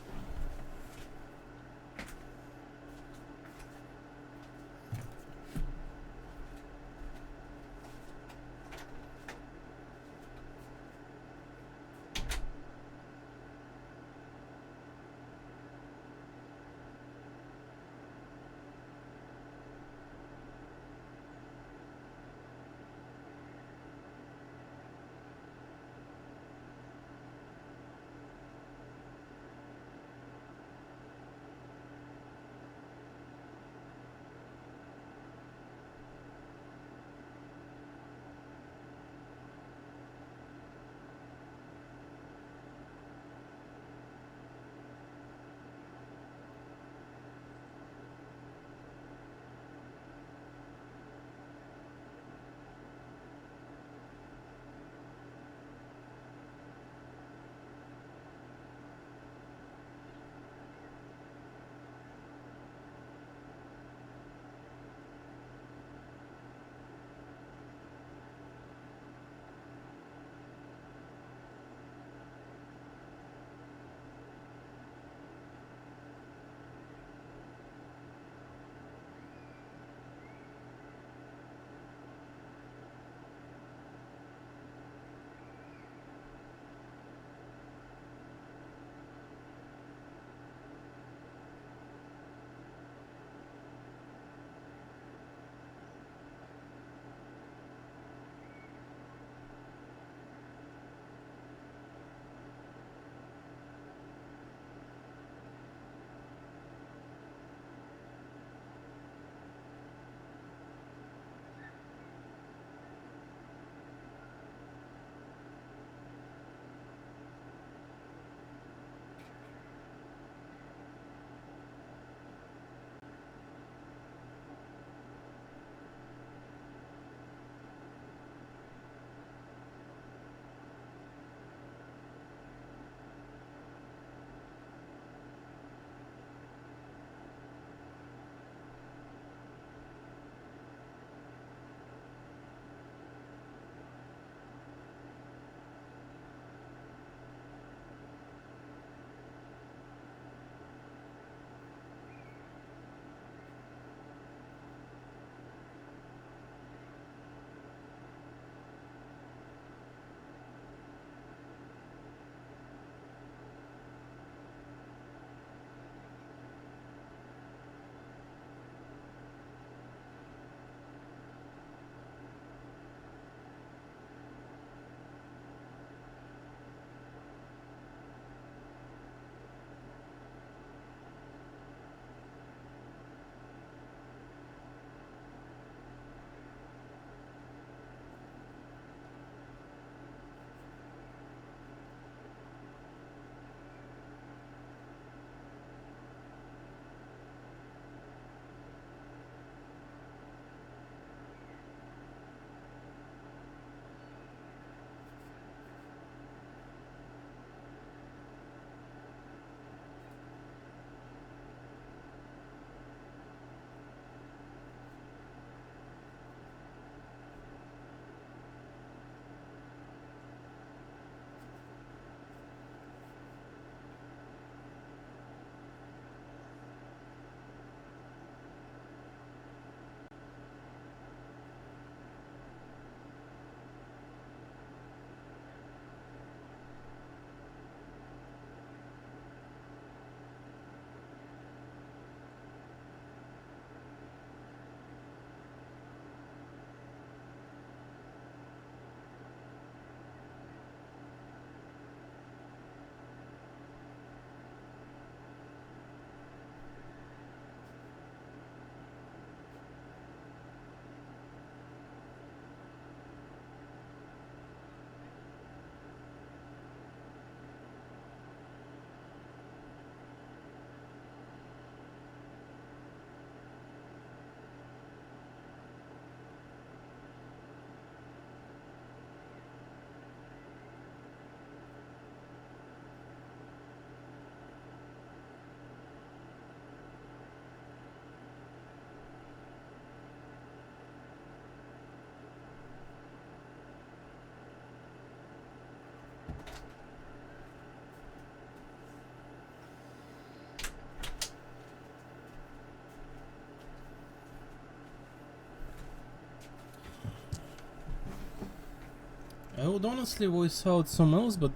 [SPEAKER 1] I would honestly voice out some else, but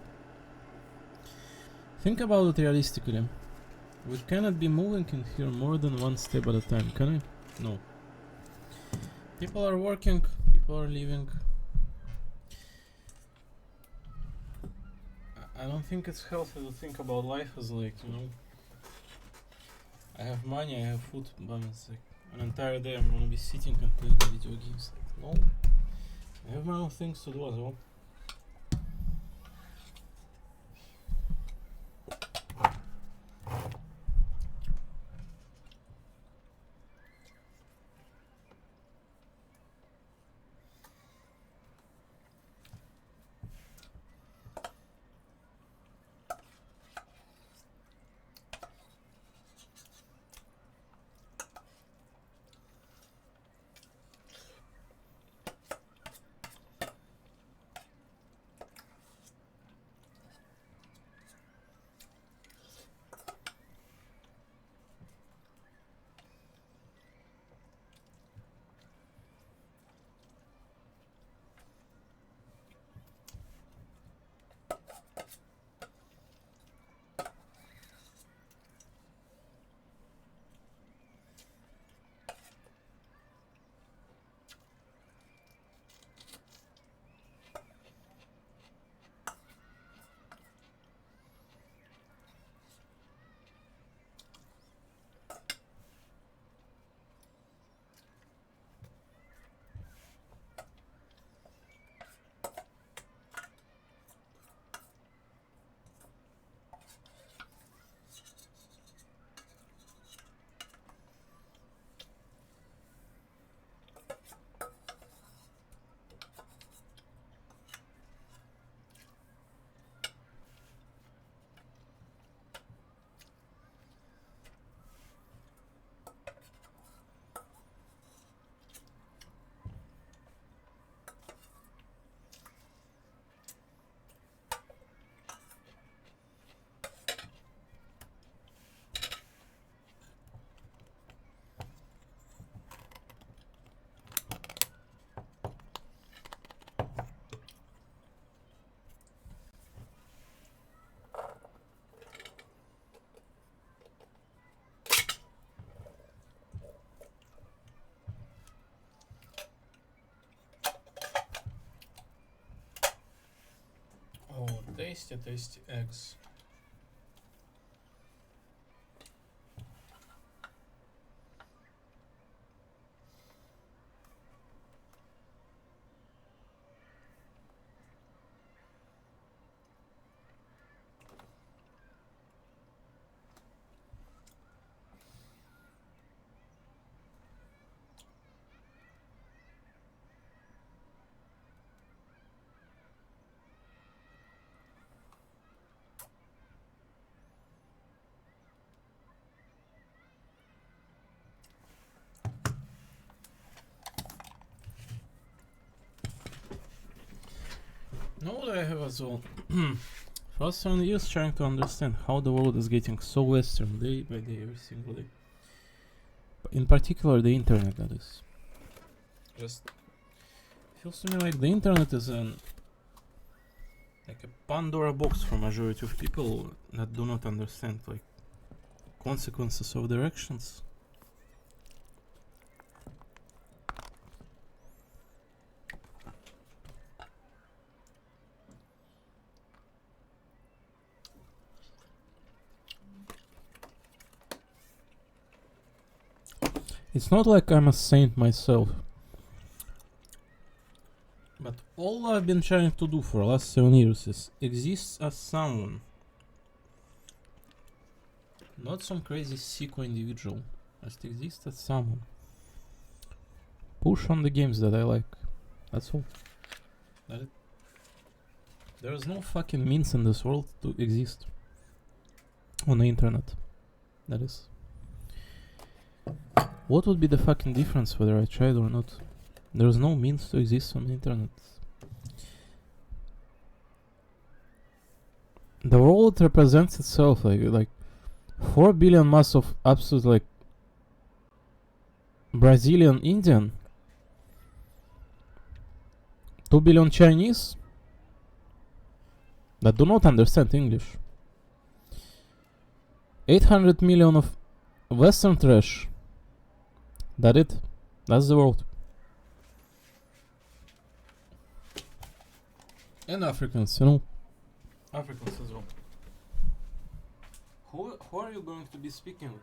[SPEAKER 1] think about it realistically. We cannot be moving in here more than one step at a time, can we? No. People are working, people are leaving. I don't think it's healthy to think about life as like, you know, I have money, I have food, but it's like an entire day I'm gonna be sitting and playing video games. No. I have my own things to do as well. Tasty eggs. Know what I have as well? First 7 years trying to understand how the world is getting so western day by day, every single day. But in particular the internet, that is. Just feels to me like the internet is like a Pandora box for majority of people that do not understand like consequences of their actions. It's not like I'm a saint myself, but all I've been trying to do for the last 7 years is exist as someone, not some crazy sicko individual, just exist as someone. Push on the games that I like, that's all. There is no fucking means in this world to exist on the internet, that is. What would be the fucking difference whether I tried or not? There's no means to exist on the internet. The world represents itself like 4 billion mass of absolute like Brazilian Indian, 2 billion Chinese, that do not understand English. 800 million of Western trash. That it. That's the world. And Africans, you know. Africans as well. Who are you going to be speaking with?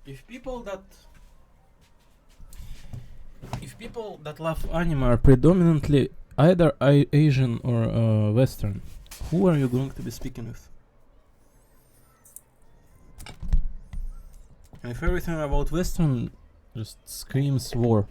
[SPEAKER 1] If people that love anime are predominantly either Asian or Western, who are you going to be speaking with? And if everything about Western just screams war.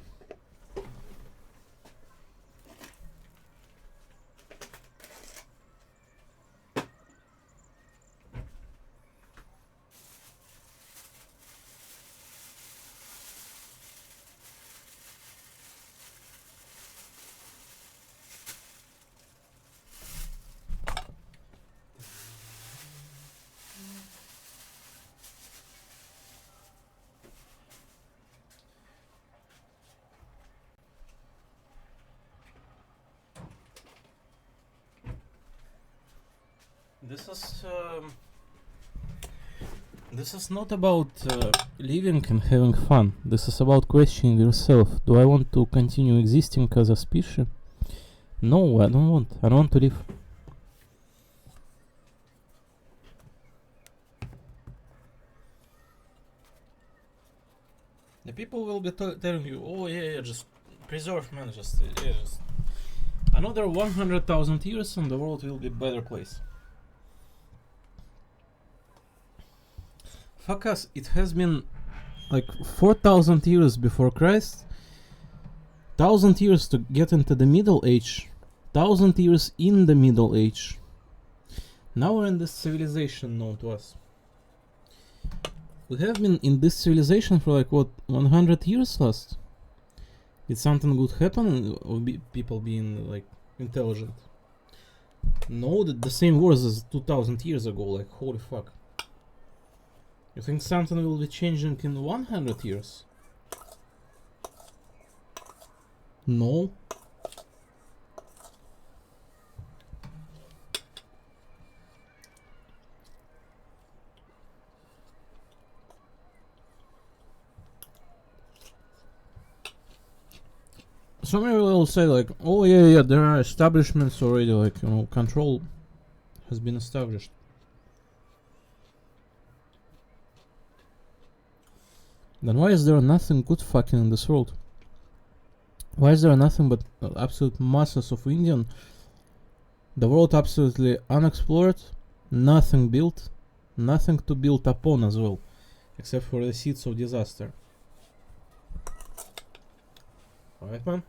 [SPEAKER 1] This is not about living and having fun. This is about questioning yourself. Do I want to continue existing as a species? No, I don't want. I don't want to live. The people will be telling you, oh yeah, just preserve man, just another 100,000 years and the world will be a better place. Fuck us, it has been like 4,000 years before Christ, 1,000 years to get into the Middle Age, 1,000 years in the Middle Age. Now we're in this civilization known to us. We have been in this civilization for like what, 100 years last? Did something good happen of people being like intelligent? No, the same wars as 2,000 years ago, like holy fuck. You think something will be changing in 100 years? No. Somebody will say like, oh yeah, there are establishments already, like, you know, control has been established. Then why is there nothing good fucking in this world? Why is there nothing but absolute masses of Indian? The world absolutely unexplored, nothing built, nothing to build upon as well, except for the seeds of disaster. Alright, man?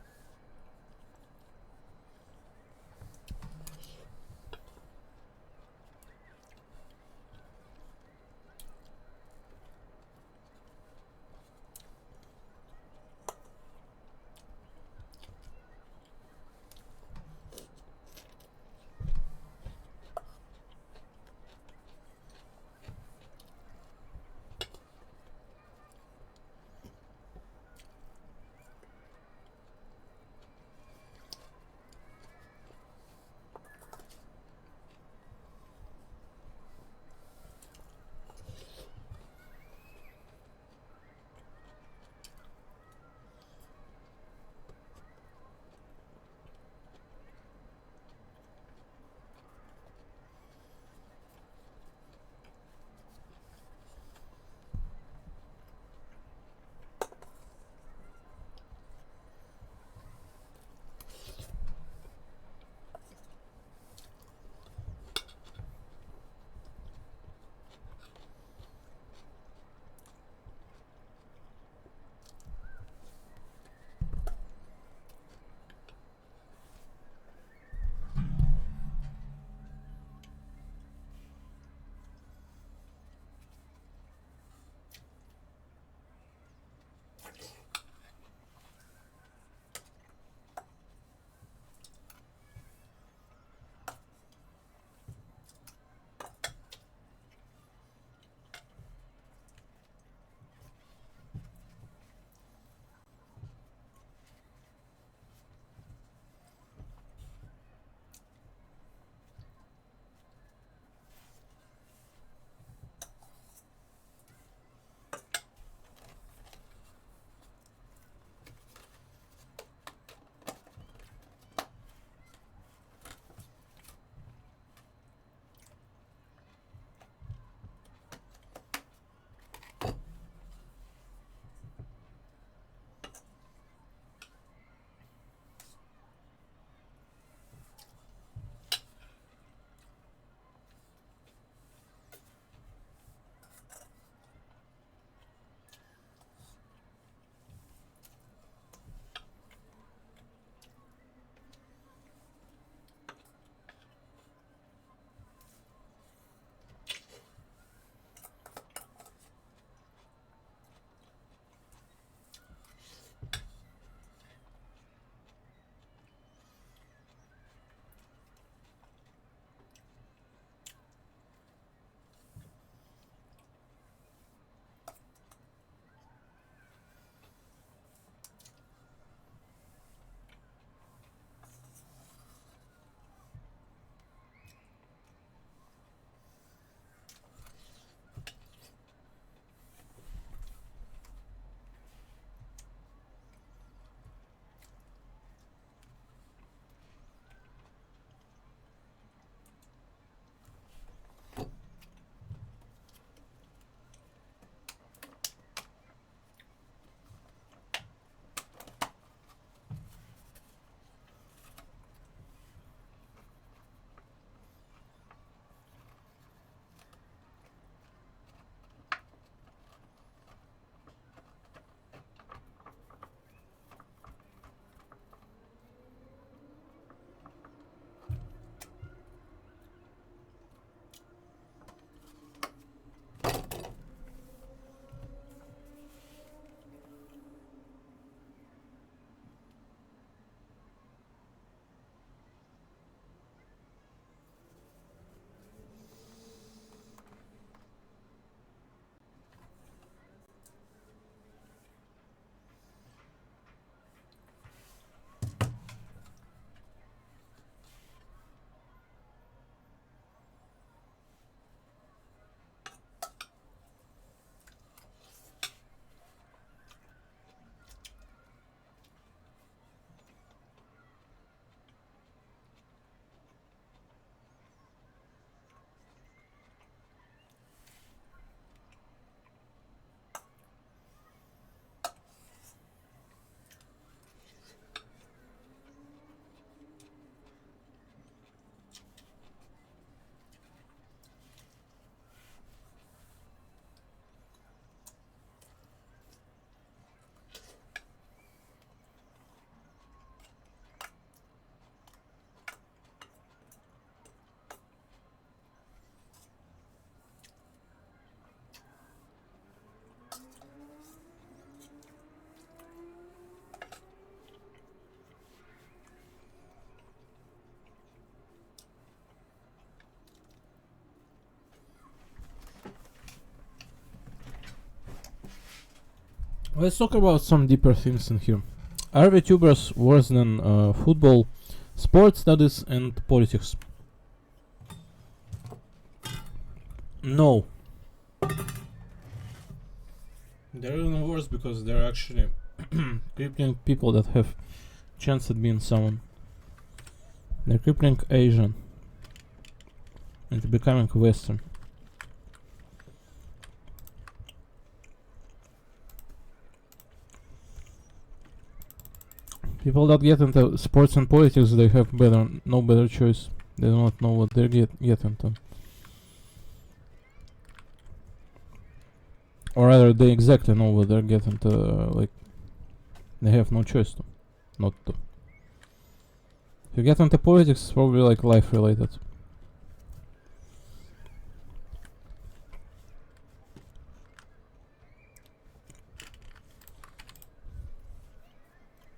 [SPEAKER 1] Let's talk about some deeper things in here. Are VTubers worse than football, sports studies, and politics? No. They're even worse because they're actually crippling people that have chance at being someone. They're crippling Asian into becoming Western. People that get into sports and politics, they have no better choice. They do not know what they get into. Or rather, they exactly know what they're getting to, like, they have no choice not to. If you get into politics, it's probably like life related.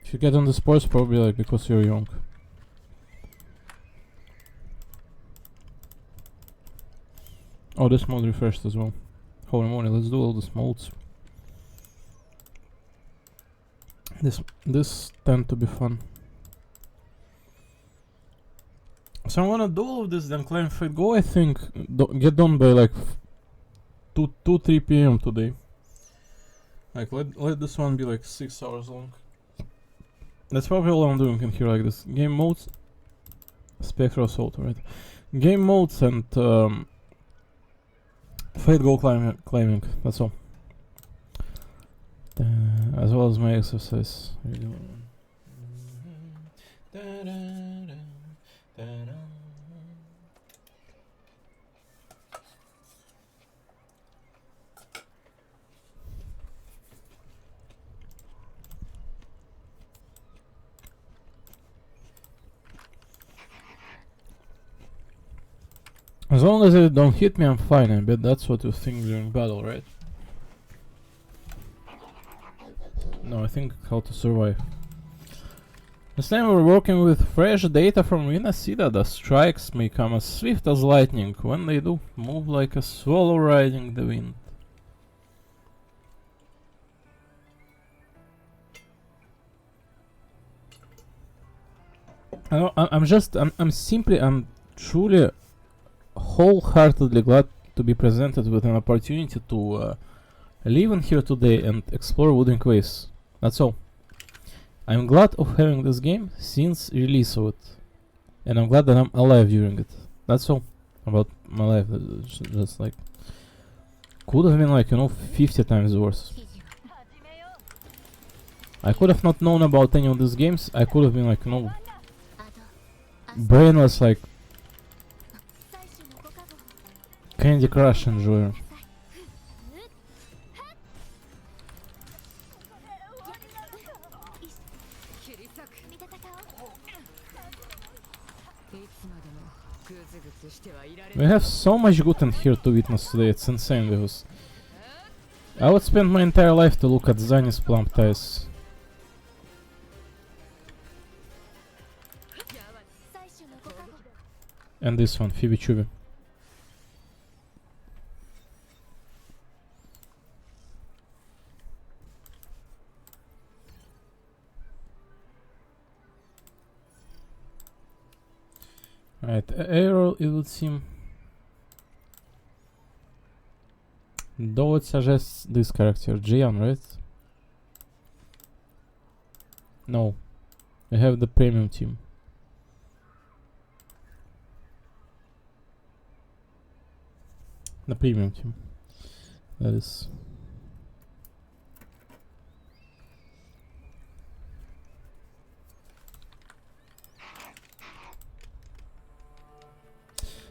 [SPEAKER 1] If you get into sports, probably like because you're young. Oh, this mode refreshed as well. Holy moly, let's do all these modes. This tend to be fun. So I'm gonna do all of this, then claim Fate Go, I think, get done by like 2-3 PM today. Like, let this one be like 6 hours long. That's probably all I'm doing in here, like this. Game modes, Spectral Assault, right? Game modes and Fate Go claiming, that's all. As well as my exercise. As long as it don't hit me, I'm fine. I bet that's what you think during battle, right? No, I think how to survive. This time we're working with fresh data from Renacida. The strikes may come as swift as lightning. When they do, move like a swallow riding the wind. I'm truly wholeheartedly glad to be presented with an opportunity to live in here today and explore Wooden Waves. That's all. I'm glad of having this game since release of it, and I'm glad that I'm alive during it. That's all about my life. Just like, could have been like, 50 times worse. I could have not known about any of these games. I could have been like, brainless, like Candy Crush enjoyer. We have so much good in here to witness today, it's insane, because I would spend my entire life to look at Zani's plump ties. And this one, Phoebe Chubi. Right, arrow, it would seem. Though it suggests this character, Jian, right? No. I have the premium team. The premium team. That is.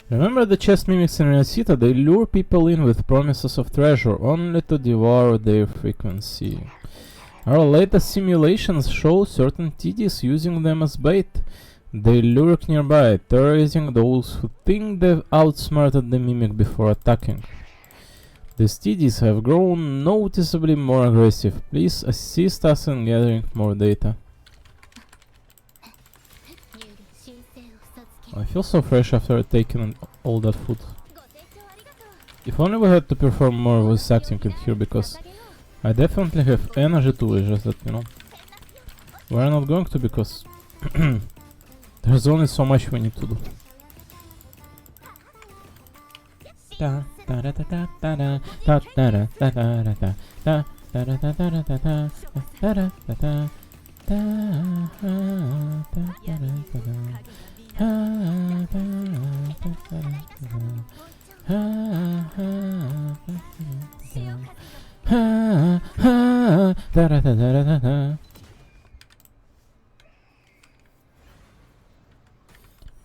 [SPEAKER 1] Remember the chest mimics in Renacita? They lure people in with promises of treasure, only to devour their frequency. Our latest simulations show certain TDs using them as bait. They lurk nearby, terrorizing those who think they've outsmarted the mimic before attacking. These TDs have grown noticeably more aggressive. Please assist us in gathering more data. I feel so fresh after taking all that food. If only we had to perform more voice acting in here, because I definitely have energy too, it's just that, you know, we're not going to because there's only so much we need to do.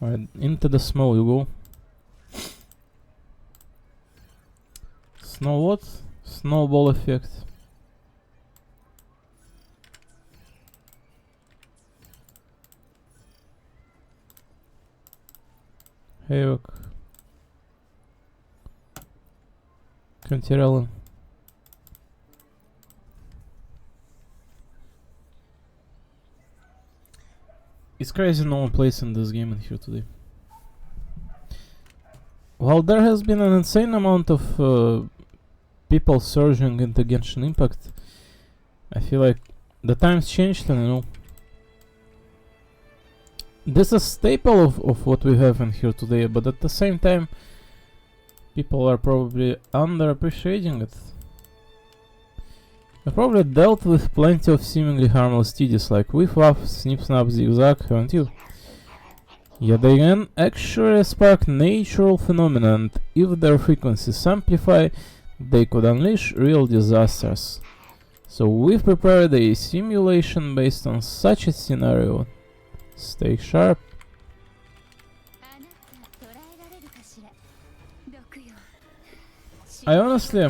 [SPEAKER 1] Alright, into the snow you go. Snow what? Snowball effect. Havoc. Quinterella. It's crazy no one plays in this game in here today. While there has been an insane amount of people surging into Genshin Impact, I feel like the times changed, and you know, this is a staple of what we have in here today, but at the same time people are probably underappreciating it. I've probably dealt with plenty of seemingly harmless TDs like Whiff Waff, Snip Snap, Zigzag, haven't you? Yet they can actually spark natural phenomena, and if their frequencies amplify, they could unleash real disasters. So we've prepared a simulation based on such a scenario. Stay sharp. I honestly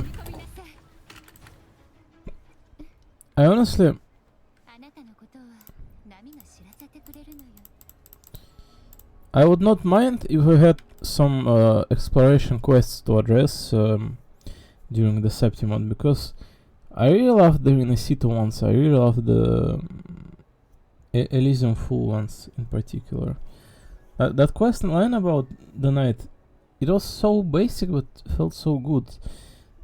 [SPEAKER 1] I would not mind if we had some exploration quests to address during the Septimon, because I really love the Renacito ones, I really love the Elysium Fool ones in particular. That quest line about the night, it was so basic but felt so good.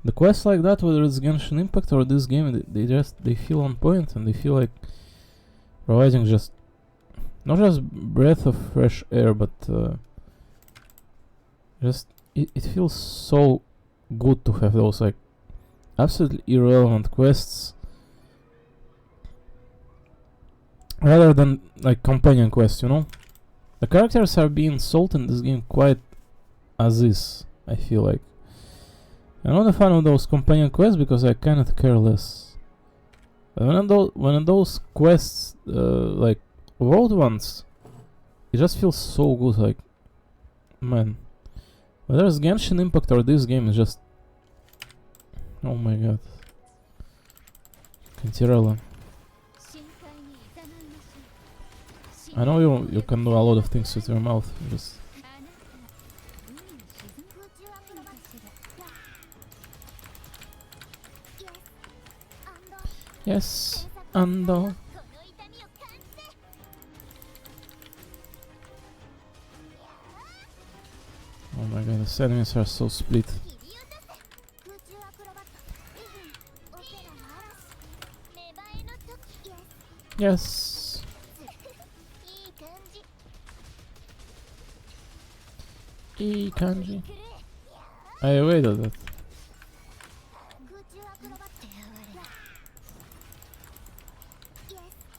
[SPEAKER 1] The quests like that, whether it's Genshin Impact or this game, they feel on point, and they feel like providing just not just breath of fresh air, but just it feels so good to have those like absolutely irrelevant quests rather than like companion quests, you know? The characters are being sold in this game quite as is, I feel like. I'm not a fan of those companion quests because I cannot care less. But when those quests, like world ones, it just feels so good, like, man. Whether it's Genshin Impact or this game, is just, oh my god. Quinterella. I know you can do a lot of things with your mouth, just... Yes, Ando. Oh my god, the enemies are so split. Yes. E kanji. I awaited that.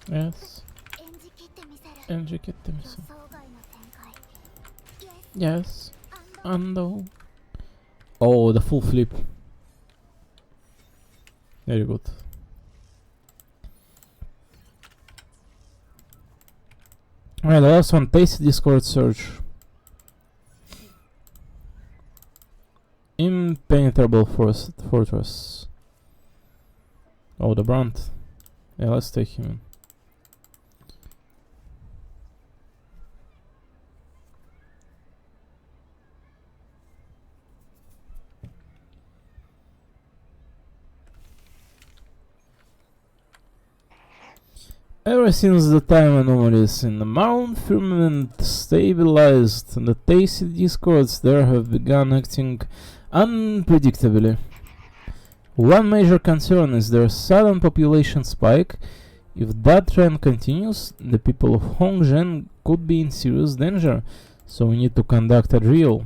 [SPEAKER 1] Yes. Enji kitte misu. Yes. Ando. Oh, the full flip. Very good. Alright, the last one, Tasty Discord Search. Impenetrable Fortress. Oh, the Brand. Yeah, let's take him in. Ever since the time anomalies in the Mount Firmament stabilized, the Tasty Discords there have begun acting unpredictably. One major concern is their sudden population spike. If that trend continues, the people of Hongzhen could be in serious danger, so we need to conduct a drill.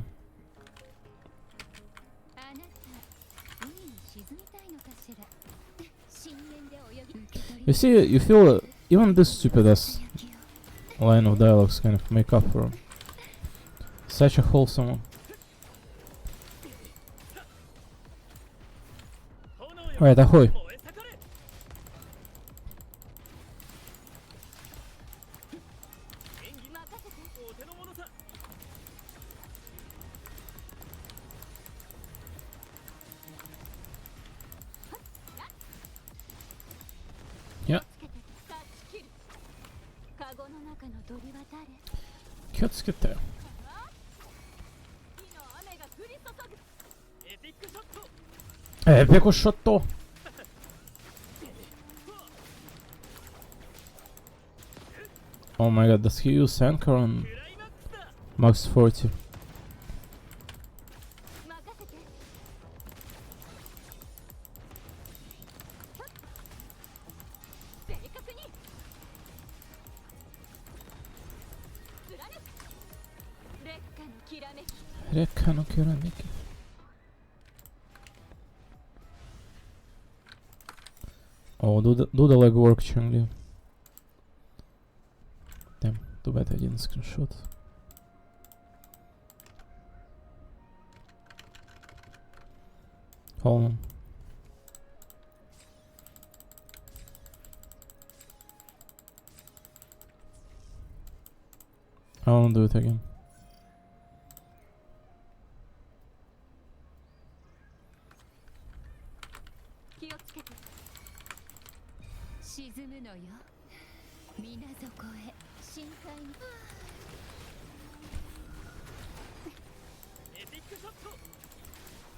[SPEAKER 1] You see, you feel even this stupid-ass line of dialogues kind of make up for such a wholesome one. Right, ahoy. Yeah. 気をつけてよ。エピックショット。Oh my god, does he use anchor on max 40? Rekka no Kiramiki. Oh, do the legwork, Chun-Li. Damn, too bad I didn't screenshot. Hold on. I won't do it again.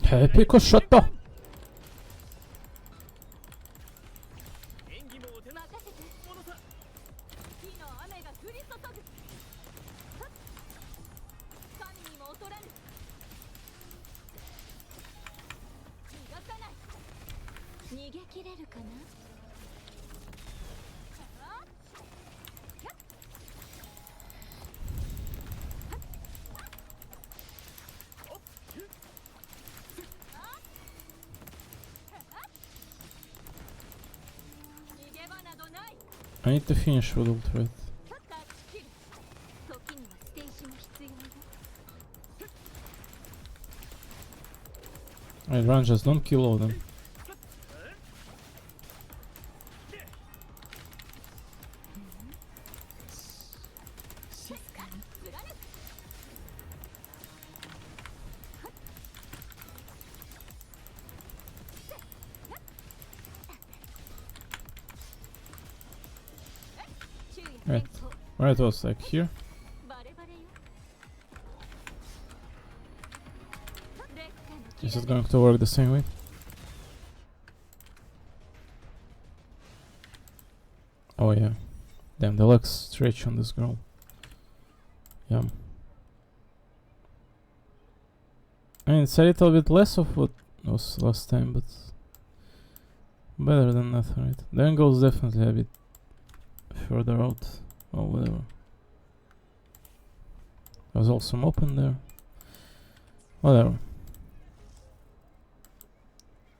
[SPEAKER 1] Epic shot! I need to finish with ultimate. Alright, run, just don't kill all of them. Right, it was like here. Is it going to work the same way? Oh yeah. Damn, the legs stretch on this girl. Yeah. I mean, it's a little bit less of what was last time, but better than nothing, right? The angle's definitely a bit further out. Oh, whatever. There's also some open there. Whatever.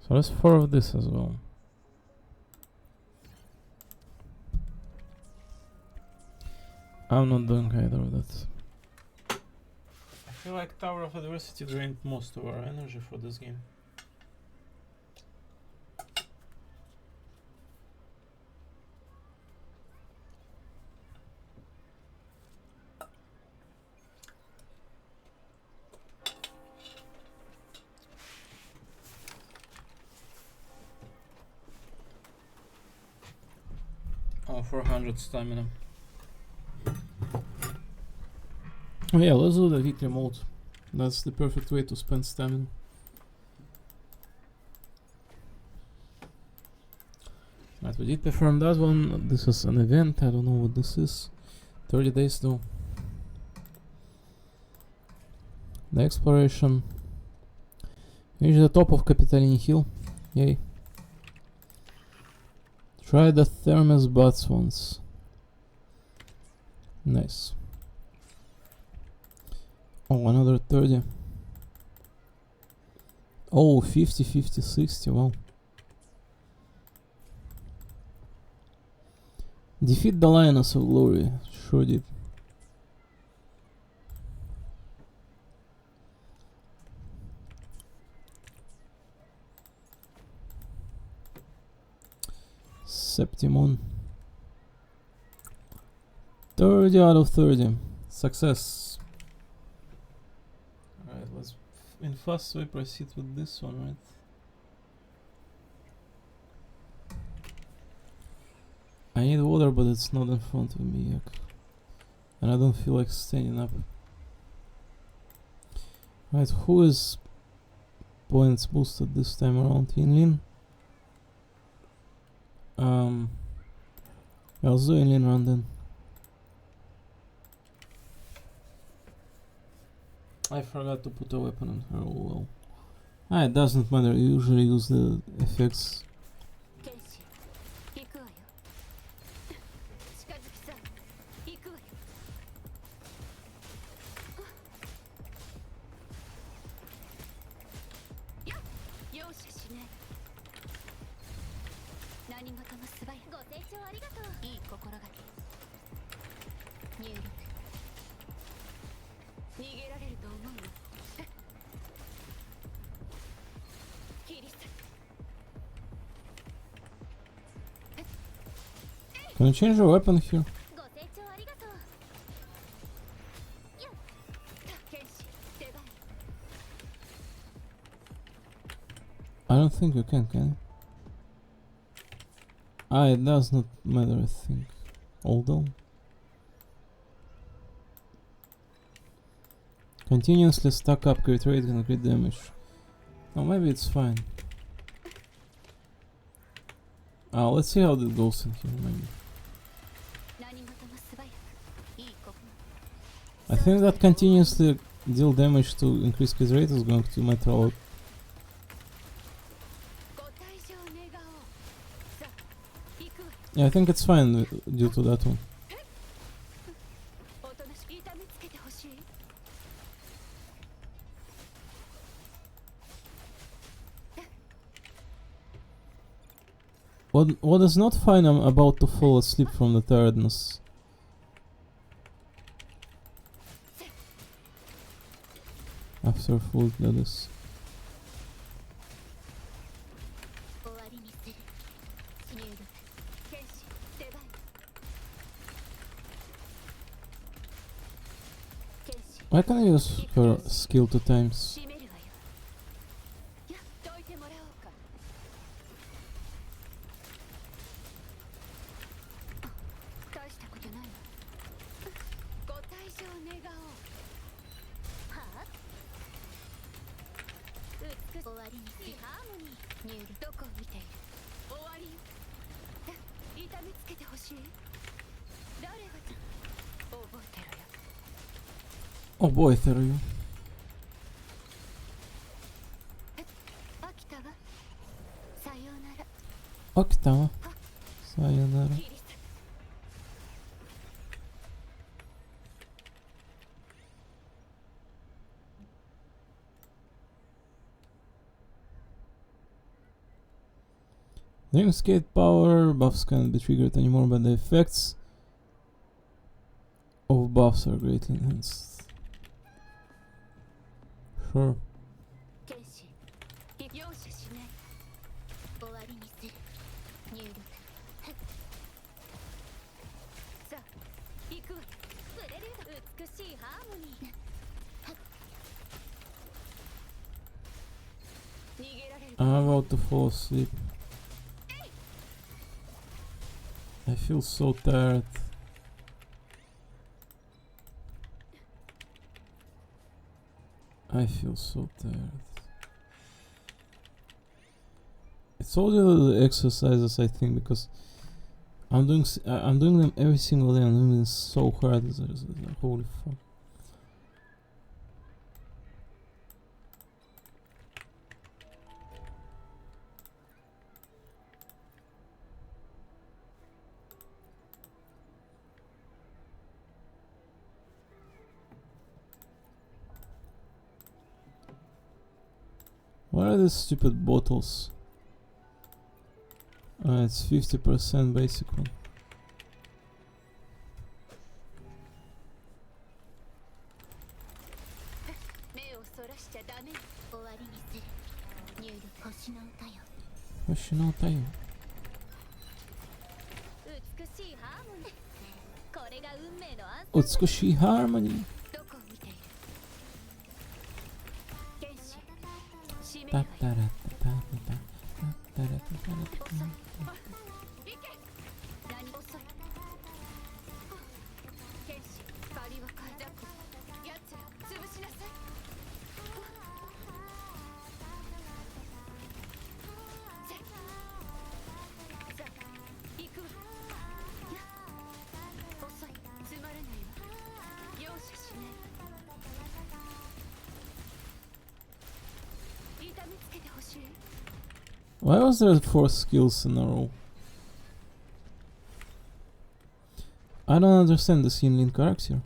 [SPEAKER 1] So let's 4 of this as well. I'm not doing either of that. I feel like Tower of Adversity drained most of our energy for this game. Oh, 400 stamina. Oh yeah, let's do the victory mode. That's the perfect way to spend stamina. Right, we did perform that one. This was an event, I don't know what this is. 30 days though. The exploration. Reach the top of Capitoline Hill. Yay. Try the thermos bots once. Nice. Oh, another 30. Oh, 50, 50, 60, wow. Defeat the Lioness of Glory. Sure did. Septimon. 30 out of 30. Success. Alright, let's in fast way proceed with this one, right? I need water, but it's not in front of me yet. And I don't feel like standing up. Right, who is points boosted this time around? Yinlin? Also Yinlin run then. I forgot to put a weapon on her, oh well. Ah, it doesn't matter, I usually use the effects. Can you change your weapon here? I don't think you can you? Ah, it does not matter, I think. Although continuously stack up crit rate and crit damage. Oh, maybe it's fine. Let's see how that goes in here, maybe. I think that continuously deal damage to increase crit rate is going to matter a lot. Yeah, I think it's fine due to that one. What is not fine, I'm about to fall asleep from the tiredness. After full bloodless. Why can I use her skill 2 times? Oh boy, Theroyu. Okitawa. Sayonara. During skate power, buffs cannot be triggered anymore, but the effects of buffs are greatly enhanced. Sure. I'm about to fall asleep. I feel so tired. I feel so tired. It's all the exercises, I think, because I'm doing them every single day. I'm doing them so hard. Holy fuck. are these stupid bottles? It's 50% basic one.
[SPEAKER 5] 目をそらしちゃダメ。終わりにする。入力星の歌よ。
[SPEAKER 1] 星の歌よ。
[SPEAKER 2] 美しいハーモニー。これが運命のアンサー。
[SPEAKER 1] 美しいハーモニー。
[SPEAKER 5] どこを見ている？剣士。使命
[SPEAKER 1] パッ
[SPEAKER 5] が
[SPEAKER 1] タラッタパッタラッタラッタラッタ
[SPEAKER 5] 遅い。行け。何遅い。剣士、借りは返だこ。やつら潰しなさい。さあ、行くわ。遅い。つまらないわ。容赦しない。痛めつけてほしい。
[SPEAKER 1] Why was there 4 skills in a row? I don't understand the scene in character.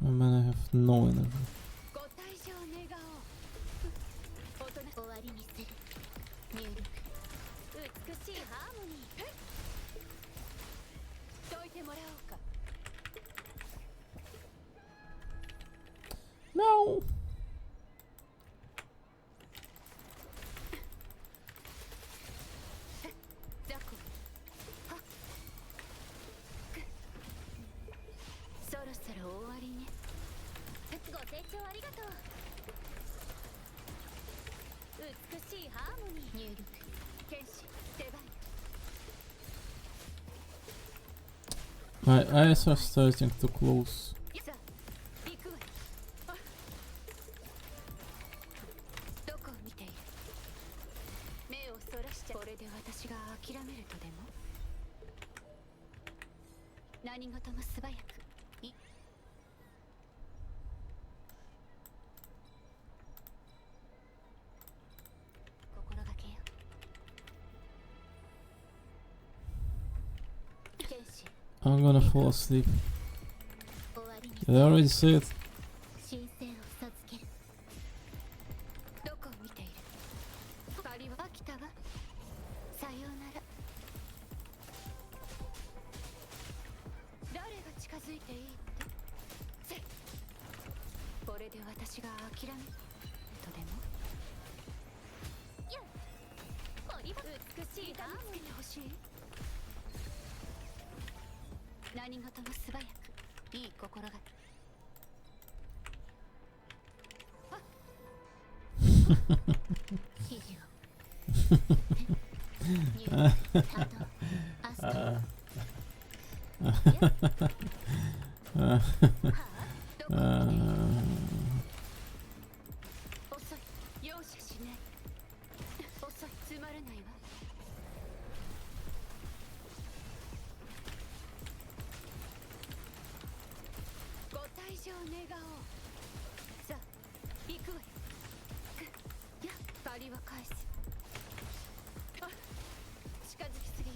[SPEAKER 1] I mean, I have no energy.
[SPEAKER 5] ご退場願おう。大人終わりにする。入力。
[SPEAKER 2] 美しいハーモニー。
[SPEAKER 5] 解いてもらおうか。
[SPEAKER 1] No!
[SPEAKER 5] ザコ。はっ。そろそろ終わりね。
[SPEAKER 2] ご清聴ありがとう。美しいハーモニー。
[SPEAKER 5] 入力。剣士、手番。
[SPEAKER 1] My eyes are starting to close.
[SPEAKER 5] さあ、行くわよ。あ。どこを見ている？目をそらしちゃ。これで私が諦めるとでも？何事も素早く。心がけよ。剣士。
[SPEAKER 1] I'm gonna fall asleep.
[SPEAKER 5] 終わりに
[SPEAKER 1] Did I already say it?
[SPEAKER 5] 神聖を授ける。どこを見ている？パリは飽きたわ。さようなら。誰が近づいていいって？せっ。これで私が諦めとでも？
[SPEAKER 2] やっ。こりは美しいハーモニー。
[SPEAKER 5] 見つけてほしい。何事も素早く。いい心がけ。指示を。入力。ハート。アスト。はあ、どこを見ている？遅い。容赦しない。遅い。つまらないわ。ご退場願おう。さあ、行くわよ。やっ、パリは返す。あ、近づきすぎよ。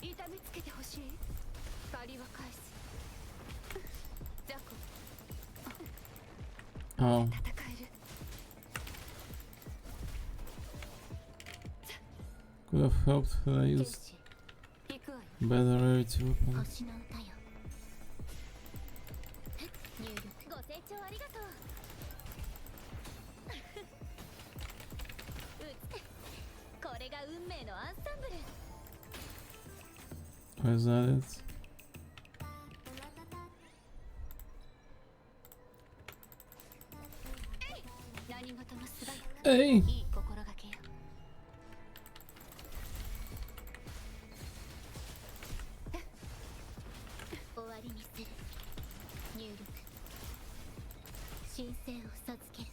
[SPEAKER 5] 痛めつけてほしい。パリは返す。ザコ。
[SPEAKER 1] Oh.
[SPEAKER 5] 戦える。
[SPEAKER 1] Could have helped had I
[SPEAKER 5] 剣
[SPEAKER 1] used
[SPEAKER 5] 士、行くわよ。
[SPEAKER 1] better rarity weapon.
[SPEAKER 5] 星の歌よ。入力。
[SPEAKER 2] ご清聴ありがとう。これが運命のアンサンブル。
[SPEAKER 1] Is that it?
[SPEAKER 5] 何事も素早く。
[SPEAKER 1] Hey!
[SPEAKER 5] いい心がけよ。終わりにする。入力。神聖を授ける。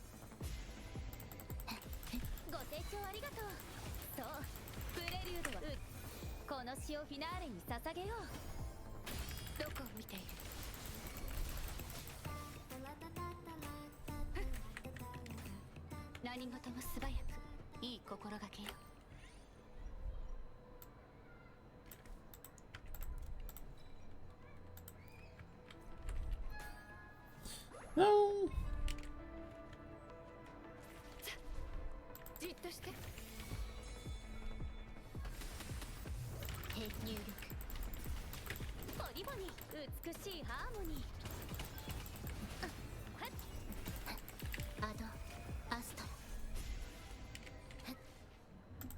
[SPEAKER 2] ご清聴ありがとう。そう、プレリュードはこの詩をフィナーレに捧げよう。
[SPEAKER 5] どこを見ている？何何事も素早くいい心がけよ。
[SPEAKER 1] No.
[SPEAKER 5] じっとして。入力。
[SPEAKER 2] ポリボニー、美しいハーモニー。
[SPEAKER 5] アドアストロ。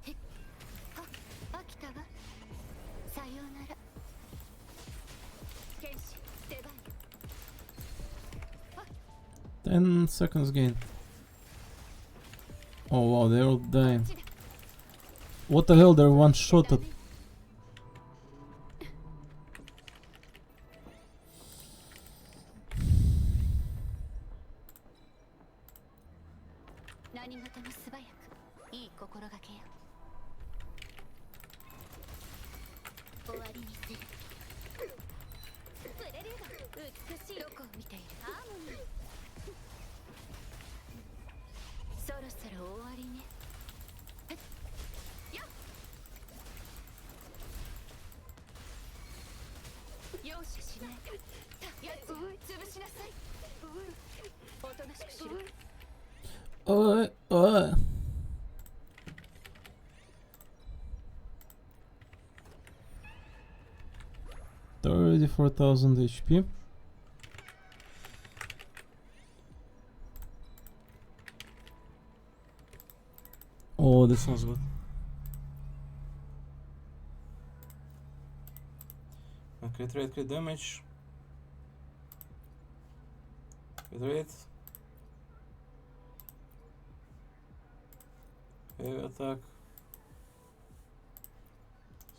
[SPEAKER 5] へっあ、飽きたわ。さようなら。剣士出番。
[SPEAKER 1] 10 seconds gain. Oh wow, they're all dying. What the hell, they're one-shotted. Uh. 34,000 HP. Oh, this sounds good. Okay, crit damage. Crit rate. Heavy attack.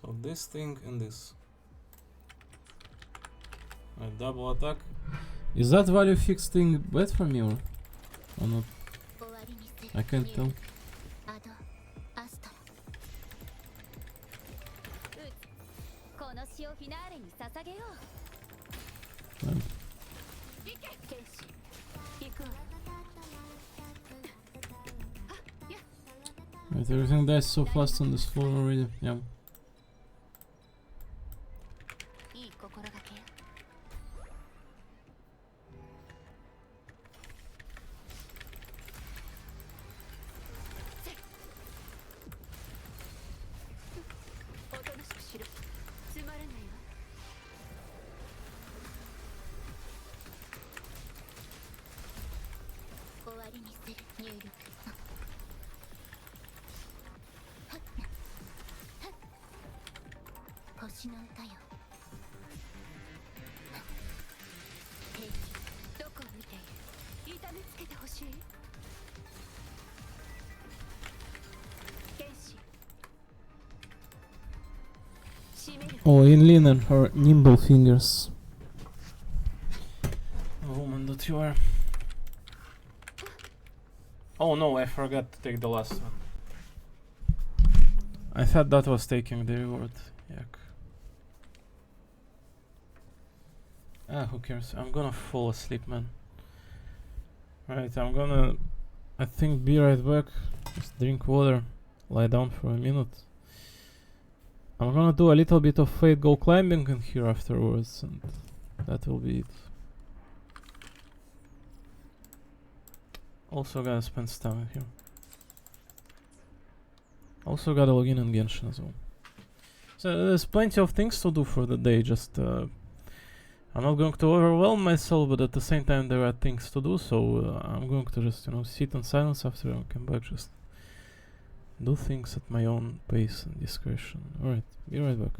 [SPEAKER 1] So this thing and this. A double attack. Is that value fixed thing bad for me or not? I can't tell. Right, everything dies so fast on this floor already. Yeah. Oh, Inlin and her nimble fingers. Woman that you are. Oh no, I forgot to take the last one. I thought that was taking the reward. Yuck. Ah, who cares? I'm gonna fall asleep, man. Right, I'm gonna, I think, be right back. Just drink water, lie down for a minute. I'm gonna do a little bit of Fate Go climbing in here afterwards, and that will be it. Also gotta spend some time here. Also gotta log in Genshin as well. So there's plenty of things to do for the day, just I'm not going to overwhelm myself, but at the same time there are things to do, so I'm going to just, sit in silence after I come back, just do things at my own pace and discretion. Alright, be right back.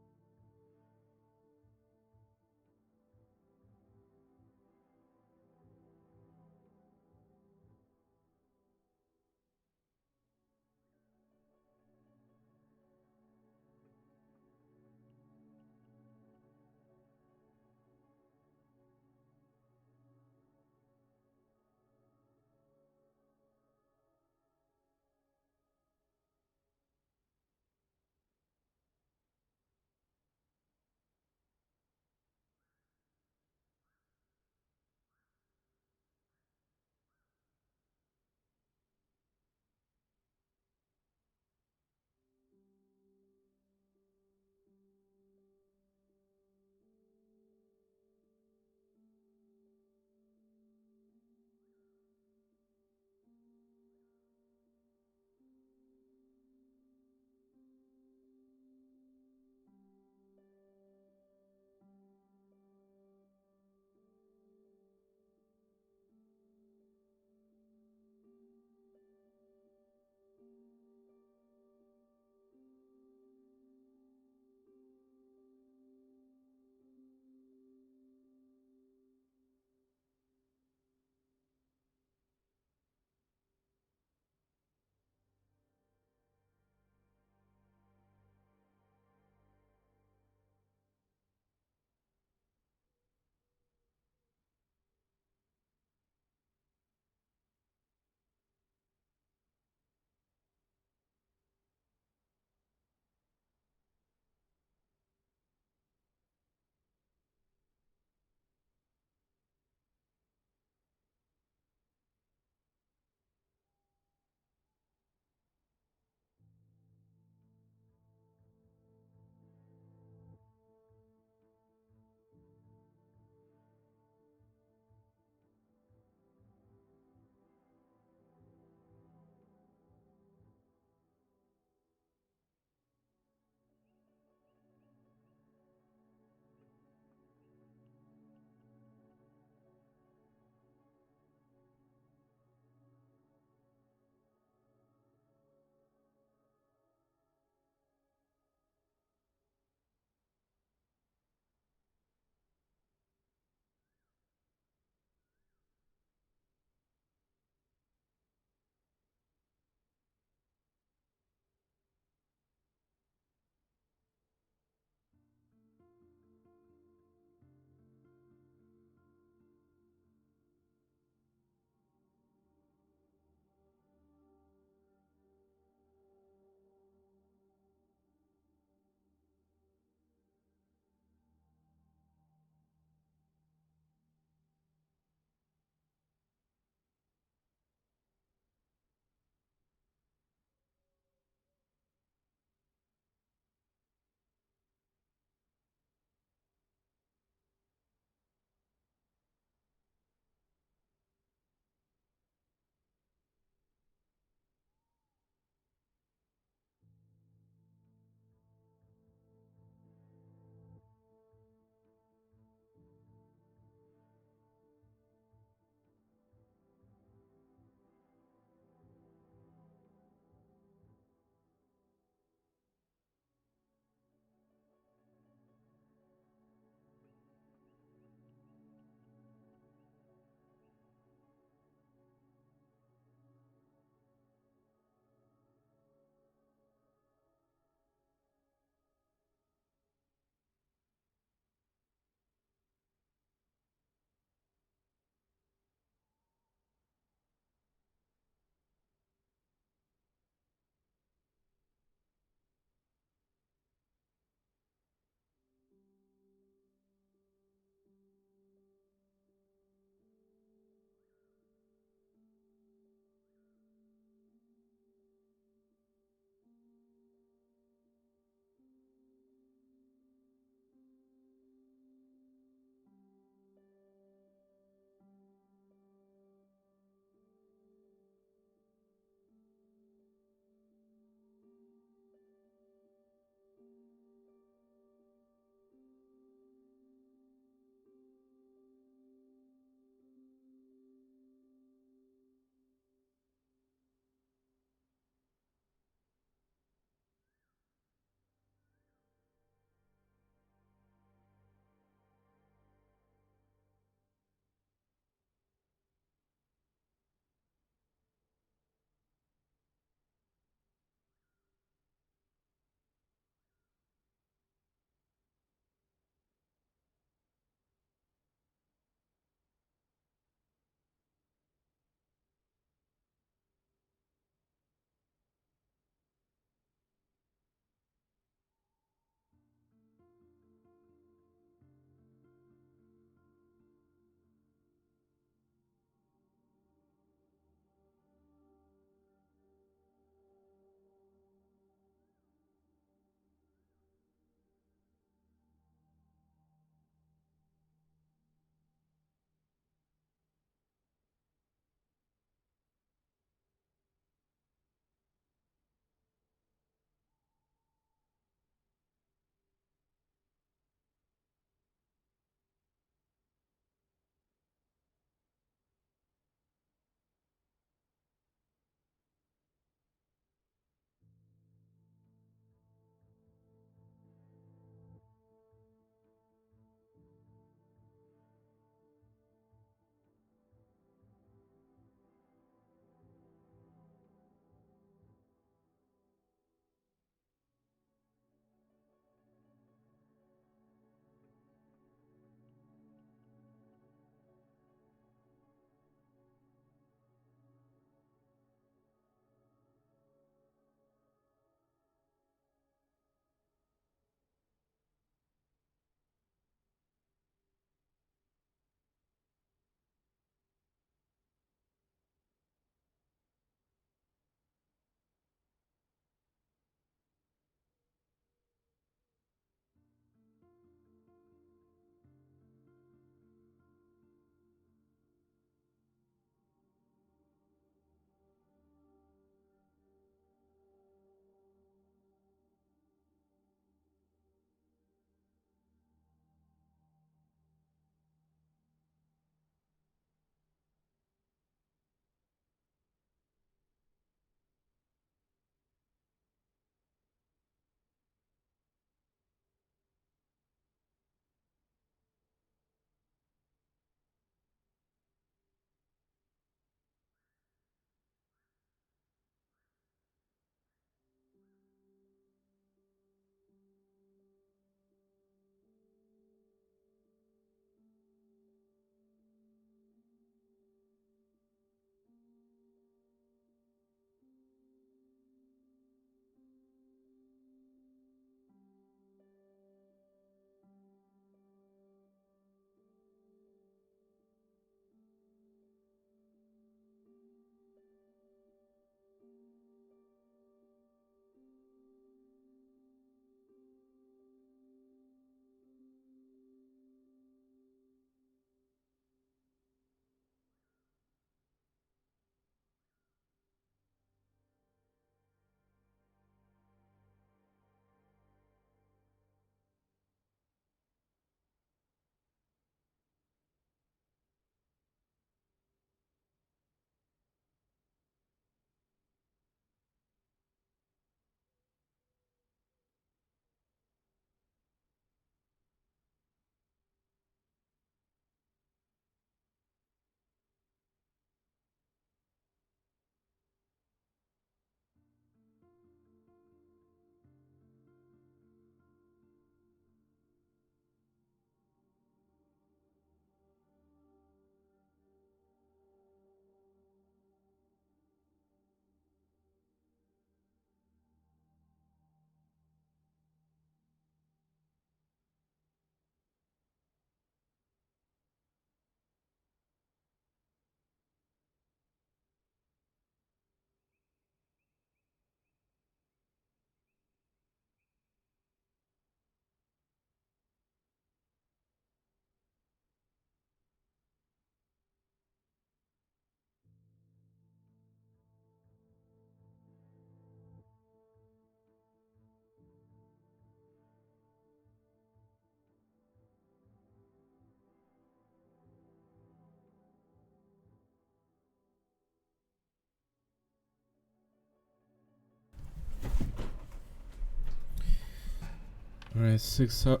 [SPEAKER 1] Right, 6 hours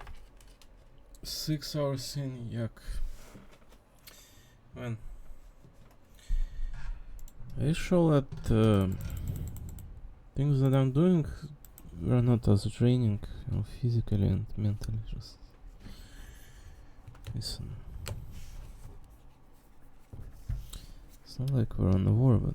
[SPEAKER 1] in, yuck. Man, are you sure that things that I'm doing were not as draining, you know, physically and mentally? Just listen. It's not like we're on the war, but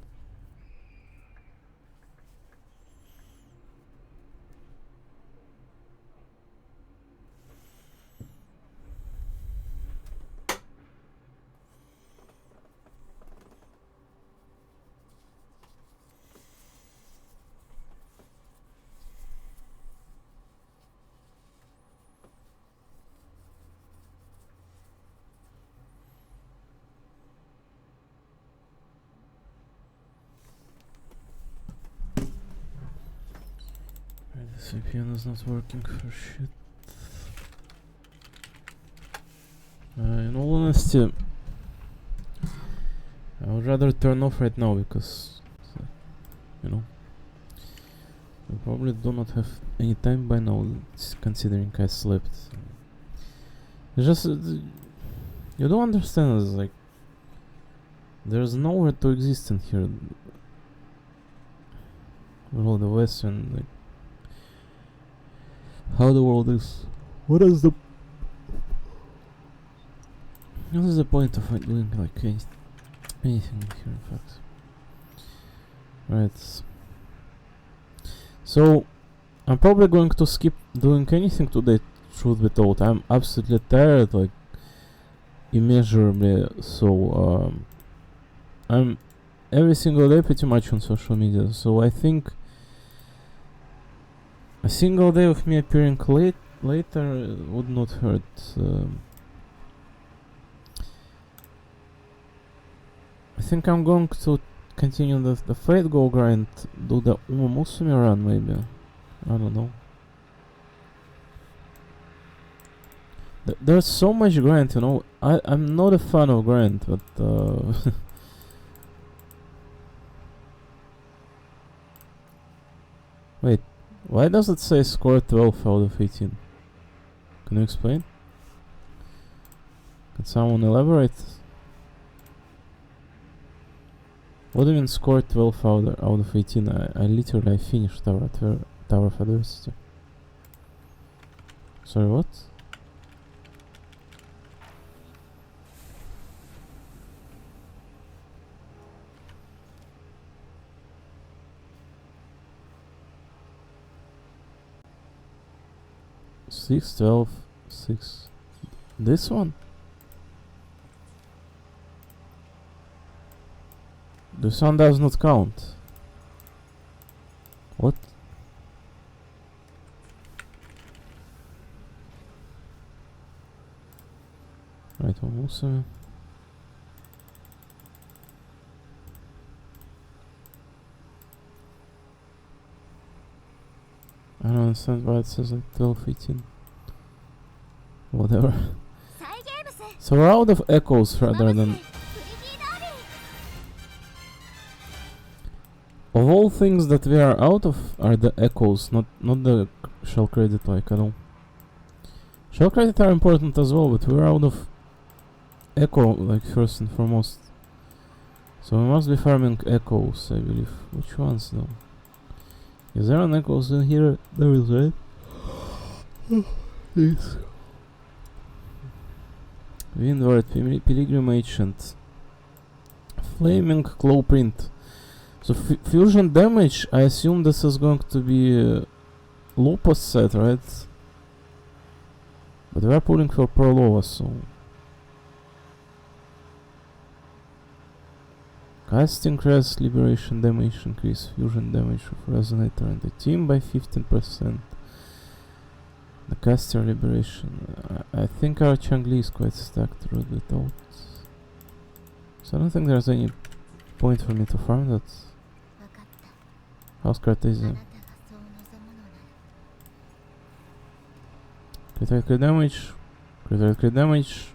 [SPEAKER 1] the CPN is not working for shit. In all honesty, I would rather turn off right now because, you know, I probably do not have any time by now, considering I slept. It's just, you don't understand, it's like, there's nowhere to exist in here. All the Western, like, how the world is. What is the point of doing like anything here, in fact? Right. So I'm probably going to skip doing anything today, truth be told. I'm absolutely tired, like immeasurably. So I'm every single day pretty much on social media. So I think a single day of me appearing later would not hurt. I think I'm going to continue the Fate Go grind, do the Uma Musume run maybe. I don't know. There's so much grind, you know. I'm not a fan of grind, but wait. Why does it say score 12 out of 18? Can you explain? Can someone elaborate? What do you mean score 12 out of 18? I literally finished Tower of Adversity. Sorry, what? Six, 12, 6. This one? This one does not count. What? Right, almost. I don't understand why it says like 12, 18. Whatever. So we're out of echoes rather than... Of all things that we are out of are the echoes, not the shell credit like at all. Shell credit are important as well, but we're out of echo like first and foremost. So we must be farming echoes, I believe. Which ones though? Is there an echoes in here? There is, right? Yes. Windward, Pilgrim Ancient, Flaming Clawprint. So fusion damage, I assume this is going to be Lupus set, right? But we are pulling for Prolova, so... Casting Rest, Liberation damage increase, fusion damage of Resonator and the team by 15%. The caster Liberation. I think our Changli is quite stacked with it out. So I don't think there's any point for me to farm that. How's Cartesian? Crit damage. Crit damage.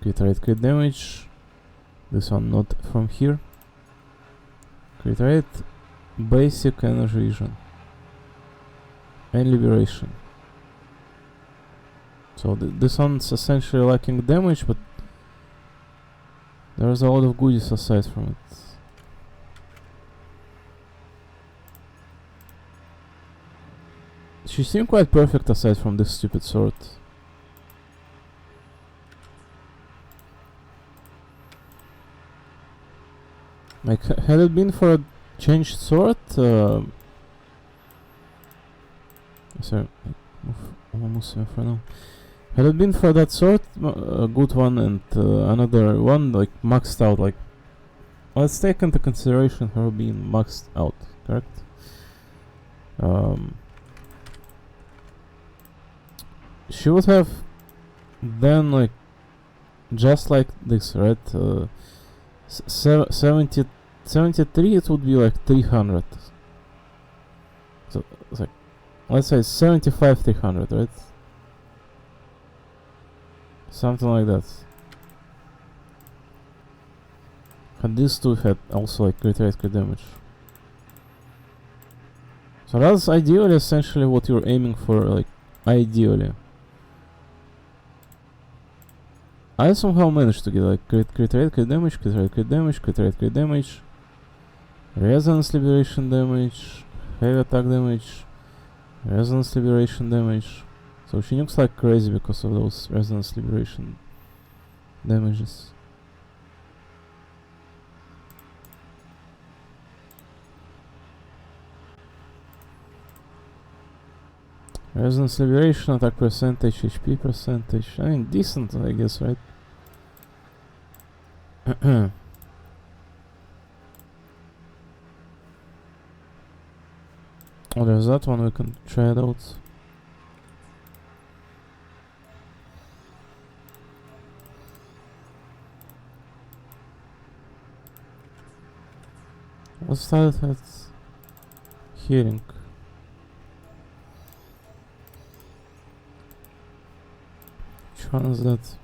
[SPEAKER 1] Crit damage. This one not from here. Crit rate, basic energy vision, and liberation. So this one's essentially lacking damage, but there's a lot of goodies aside from it. She seemed quite perfect aside from this stupid sword. Like, had it been for a changed sword, sorry, move for now. Had it been for that sword, a good one, and another one, like, maxed out, like, let's take into consideration her being maxed out, correct? She would have then, like, just like this, right? 73, it would be like 300. So it's like, let's say 75, 300, right? Something like that. And these two had also like crit rate, crit damage. So that's ideally essentially what you're aiming for, like, ideally. I somehow managed to get like crit rate, crit damage, crit rate, crit damage, crit rate, crit damage, resonance liberation damage, heavy attack damage, resonance liberation damage. So she nukes like crazy because of those resonance liberation damages. Resonance liberation, attack percentage, HP percentage. I mean, decent, I guess, right? Oh, there's that one, we can try it out. Let's start at healing. Which one is that?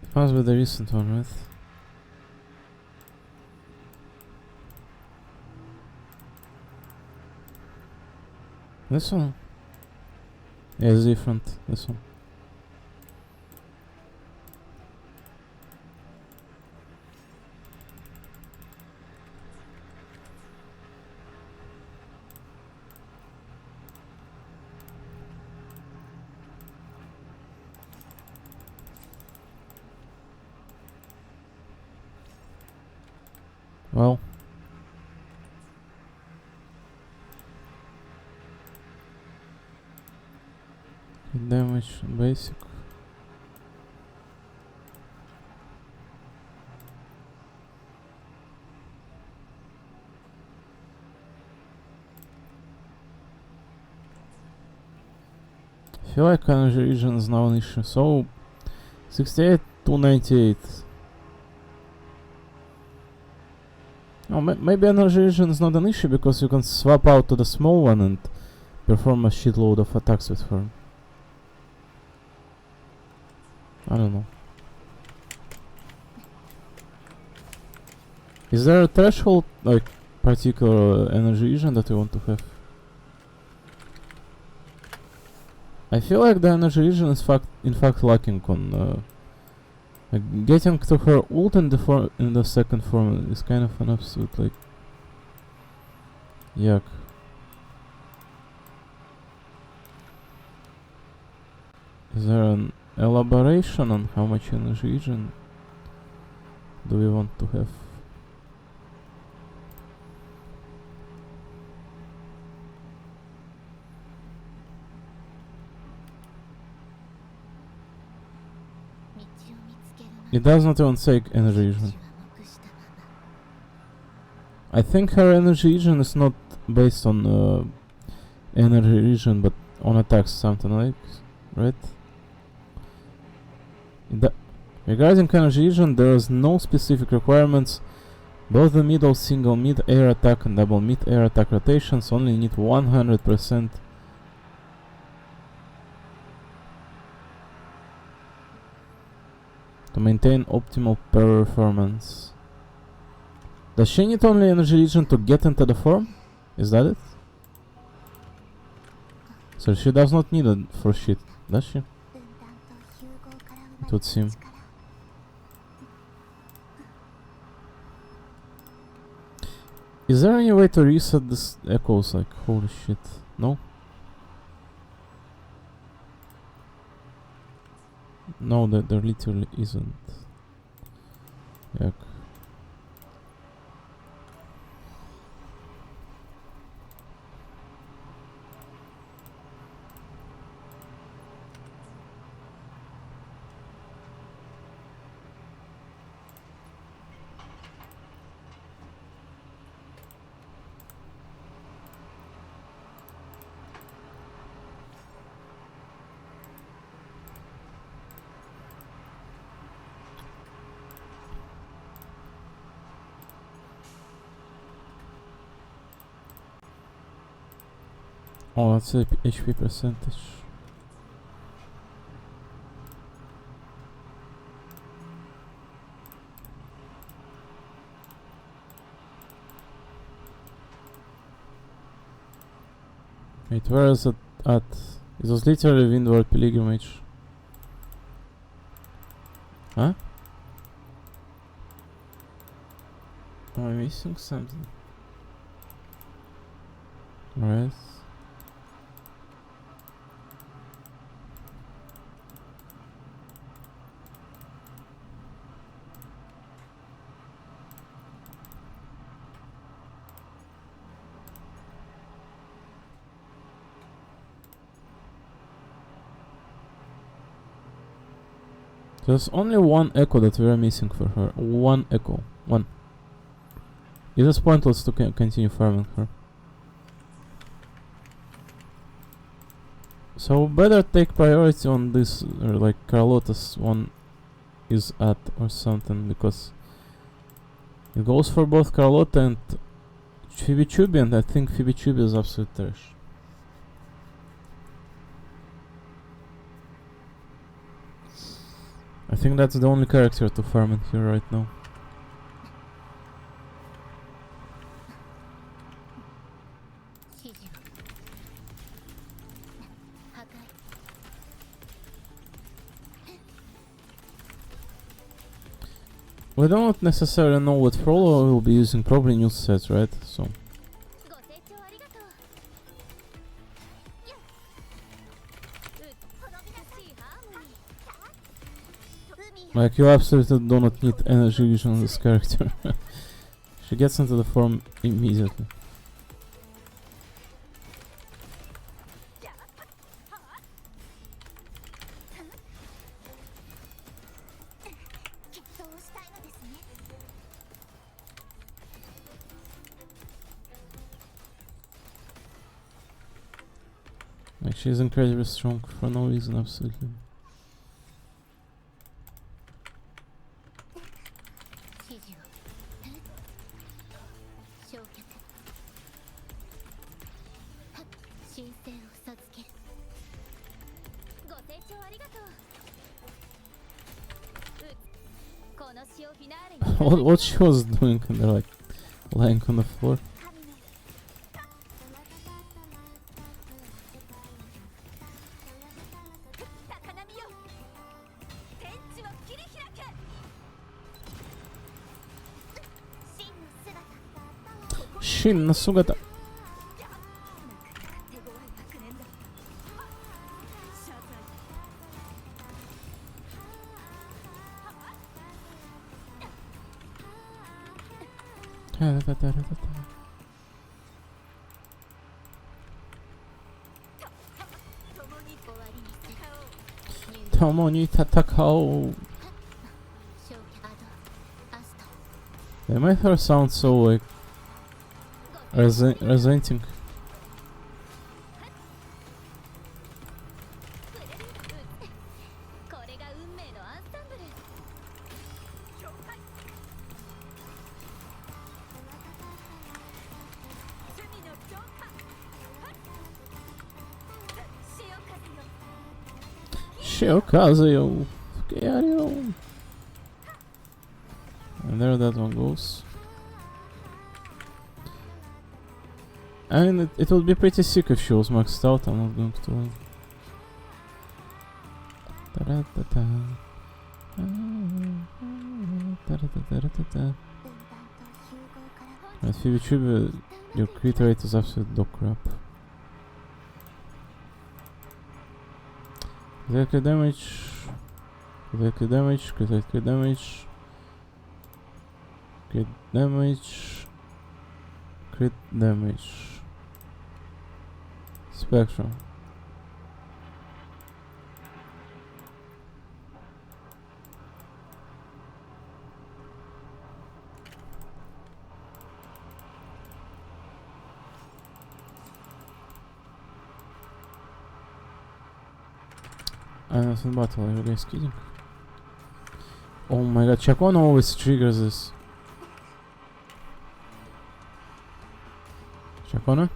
[SPEAKER 1] It must be the recent one, right? This one? Yeah, it's different. This one. Well, hit damage basic. I feel like energy region is now an issue. So 68 to 98. Oh, maybe energy region is not an issue because you can swap out to the small one and perform a shitload of attacks with her. I don't know. Is there a threshold, like particular energy region that you want to have? I feel like the energy region is in fact lacking on like getting to her ult in the second form is kind of an absolute like yuck. Is there an elaboration on how much energy region do we want to have? It does not even say energy region. I think her energy region is not based on energy region but on attacks, something like, right? Regarding energy region, there is no specific requirements. Both the middle single mid-air attack and double mid-air attack rotations only need 100% to maintain optimal performance. Does she need only energy region to get into the form? Is that it? So she does not need it for shit, does she? It would seem. Is there any way to reset this echoes? Like, holy shit. No? No, there literally isn't. Yuck. Oh, that's the HP percentage. Wait, where is it at? It was literally Windward Pilgrimage. Huh? Am I missing something? Alright. There's only one echo that we're missing for her. One echo. One. It is pointless to continue farming her. So better take priority on this, or like Carlotta's one is at or something, because it goes for both Carlotta and Phoebe Chuby, and I think Phoebe Chuby is absolute trash. I think that's the only character to farm in here right now. We don't necessarily know what Frollo will be using, probably new sets, right? So like, you absolutely do not need energy vision on this character. She gets into the form immediately. Like, she's incredibly strong for no reason, absolutely. What she was doing, and they're like lying on the floor. Shin no Sugata. Tomo ni tatakao. They made her sound so like resenting. Shiokazuyo. And there that one goes. I mean, it would be pretty sick if she was maxed out. I'm not going to lie. Ta-da-ta-ta. Ta-da-ta-ta-ta-ta. At Phoebe Tribute, your crit rate is absolute dog crap. Crit damage. Crit damage. Crit damage. Crit damage. Crit damage. Spectrum. Innocent battle, are you guys kidding? Oh my god, Chacon always triggers this. Chacona?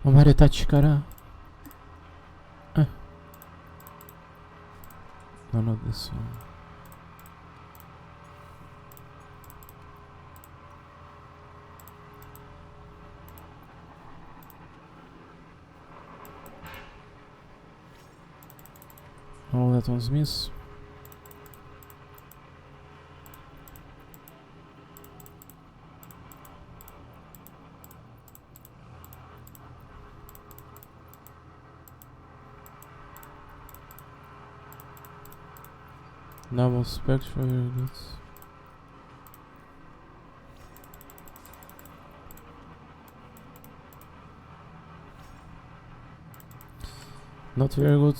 [SPEAKER 1] Umareta chikara. No, not this one. Oh, that one's miss. Double spectra, very good. Not very good.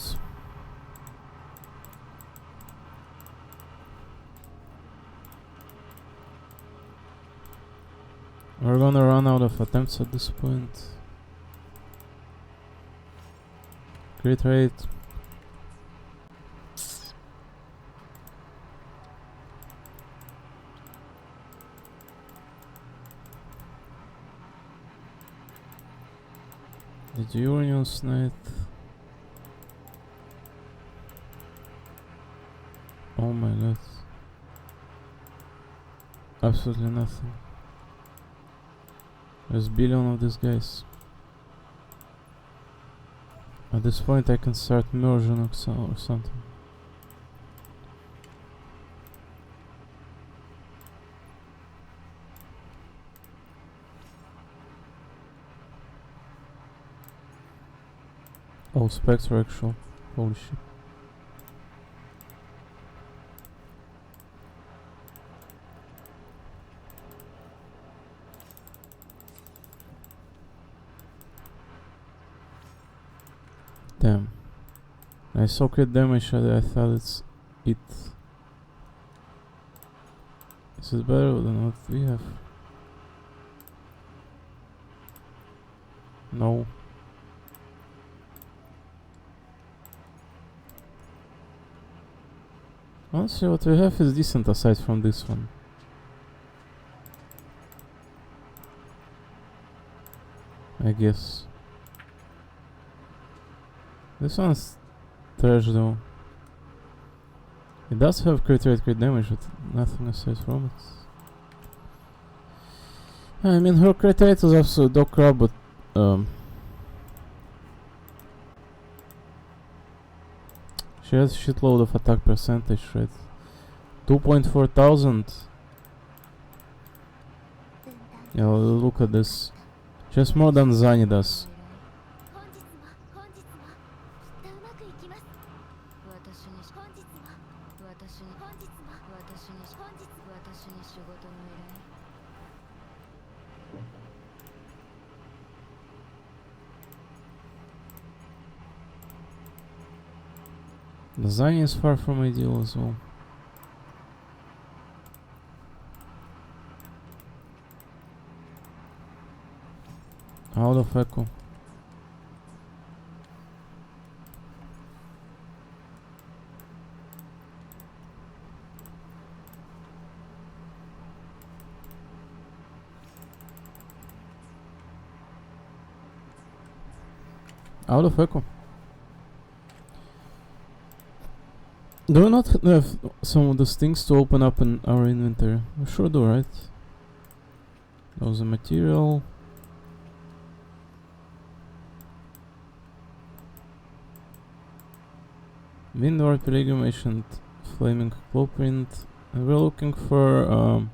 [SPEAKER 1] We're gonna run out of attempts at this point. Crit rate. The Union Knight. Oh my god. Absolutely nothing. There's a billion of these guys. At this point I can start merging or something. Oh, Spectre actual. Holy shit. Damn. I saw crit damage, I thought it's it. Is it better than what we have? No. Honestly, what we have is decent aside from this one. I guess. This one's trash though. It does have crit rate, crit damage, but nothing aside from it. I mean, her crit rate is also dog crap, but she has shitload of attack percentage, right? 2.4 thousand. Yeah, look at this. Just more than Zani does. Zani is far from ideal as well. Out of echo. Out of echo. Do we not have some of those things to open up in our inventory? We sure do, right? That was a material. Windward Pilgrim, Ancient Flaming Blueprint. And we're looking for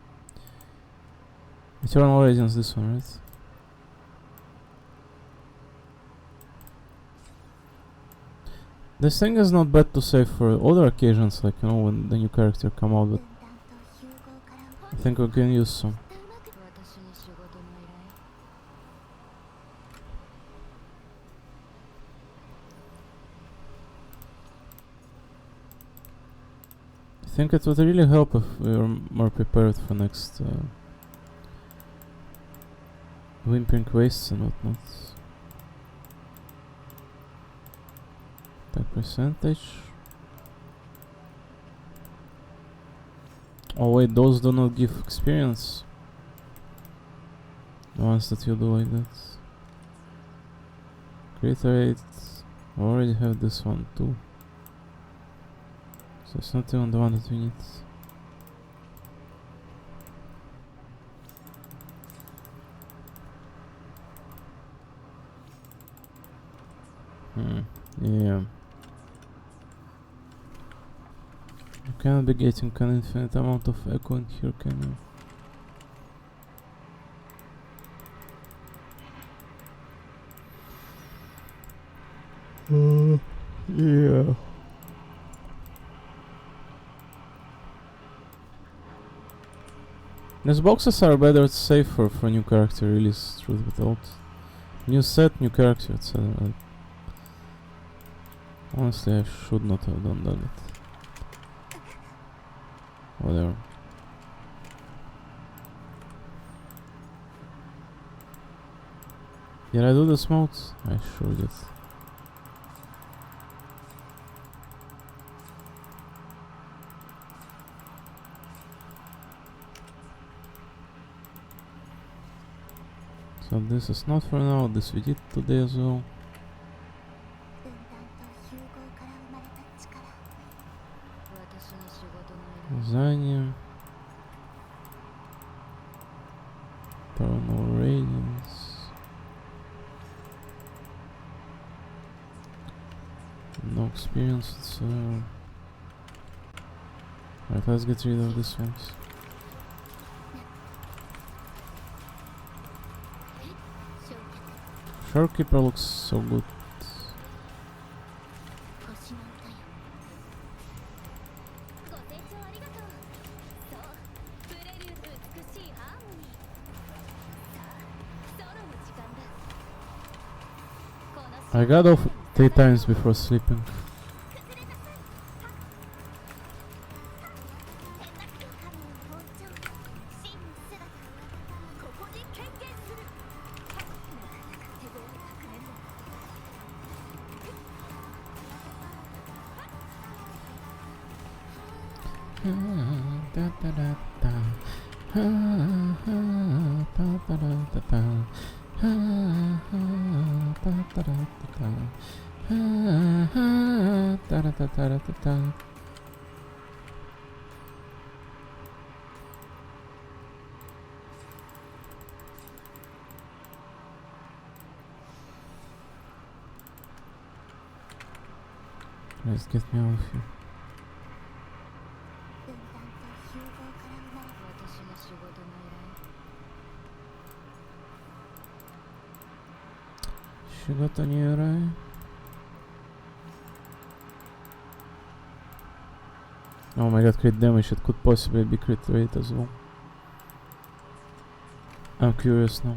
[SPEAKER 1] Eternal Radiance, this one, right? This thing is not bad to save for other occasions, like, you know, when the new character come out, but I think we can use some. I think it would really help if we were more prepared for next Whimpering Wastes and whatnot. Attack percentage. Oh wait, those do not give experience. The ones that you do like that. Crit rate. I already have this one too. So it's not even the one that we need. Yeah. You cannot be getting an infinite amount of echo in here, can you? Yeah. These boxes are better, it's safer for new character release, truth be told. New set, new character, etc. Honestly, I should not have done that. Whatever. Did I do the smokes? I sure did. So this is not for now, this we did today as well. Lasagna. Paranormal Radiance. No experience, it's right, let's get rid of this one. Shorekeeper looks so good. I got off 3 times before sleeping. Let's get me out of here. Shigata Nirai. Oh my god, crit damage, it could possibly be crit rate as well. I'm curious now.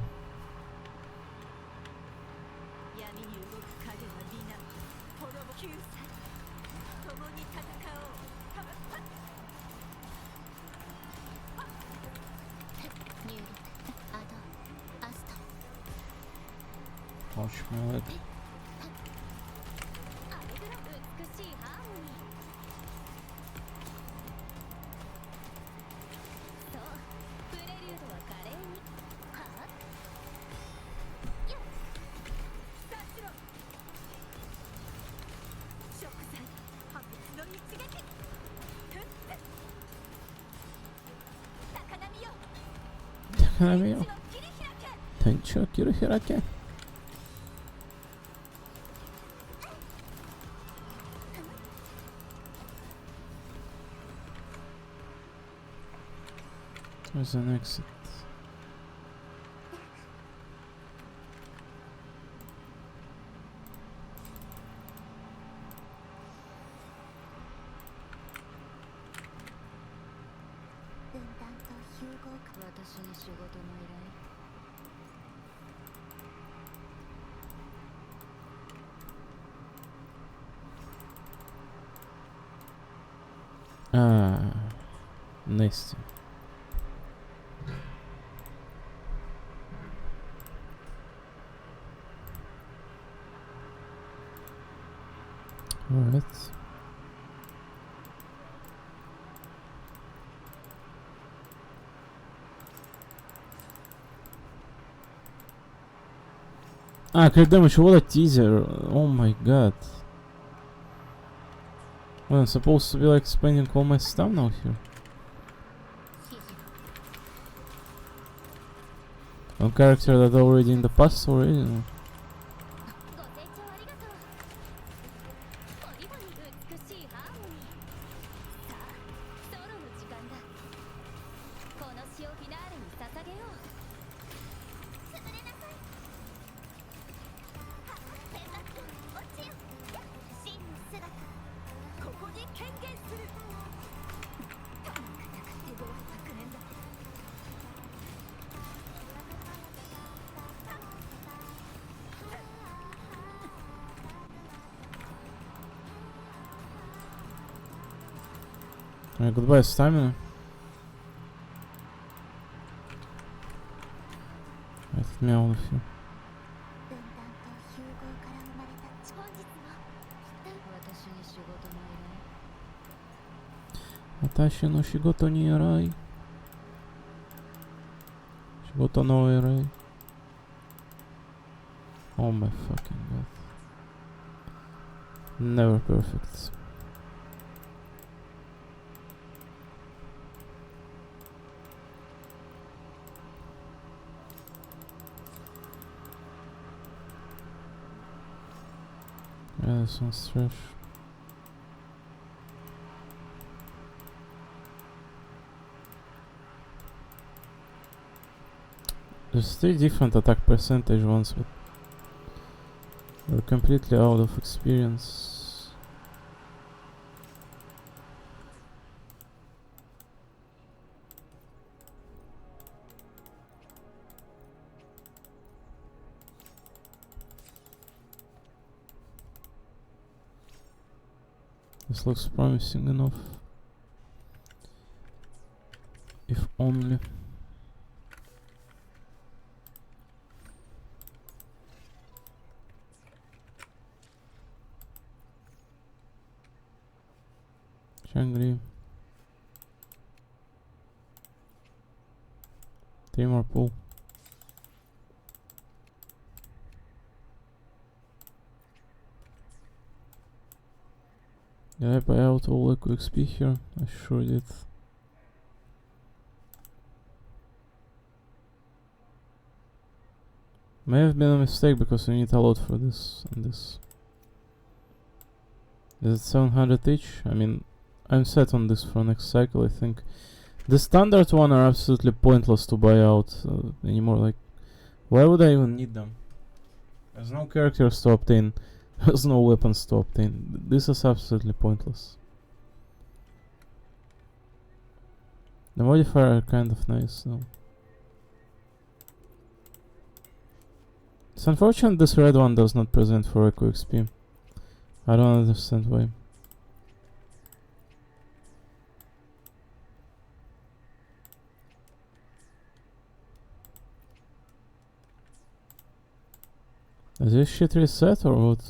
[SPEAKER 1] Watch my leg. 花見よ。天地を切り開け。There's an exit. Ah, nice. Alright. Crit damage, what a teaser. Oh my god. Well, I'm supposed to be like spending all my stuff now here. One character that already in the past already. No? Alright, goodbye stamina. Let me out of here. Watashi no shigoto ni arai. Shigoto no arai. Oh my fucking god. Never perfect. Yeah, this one's trash. There's 3 different attack percentage ones, but we're completely out of experience. This looks promising enough. If only. Shangri. 3 more pull. Did I buy out all Eco XP here? I sure did. May have been a mistake because we need a lot for this and this. Is it 700 each? I mean, I'm set on this for next cycle, I think. The standard one are absolutely pointless to buy out anymore. Like, why would I even need them? There's no characters to obtain. There's no weapons to obtain. This is absolutely pointless. The modifier are kind of nice though. It's unfortunate this red one does not present for Eco XP. I don't understand why. Is this shit reset or what?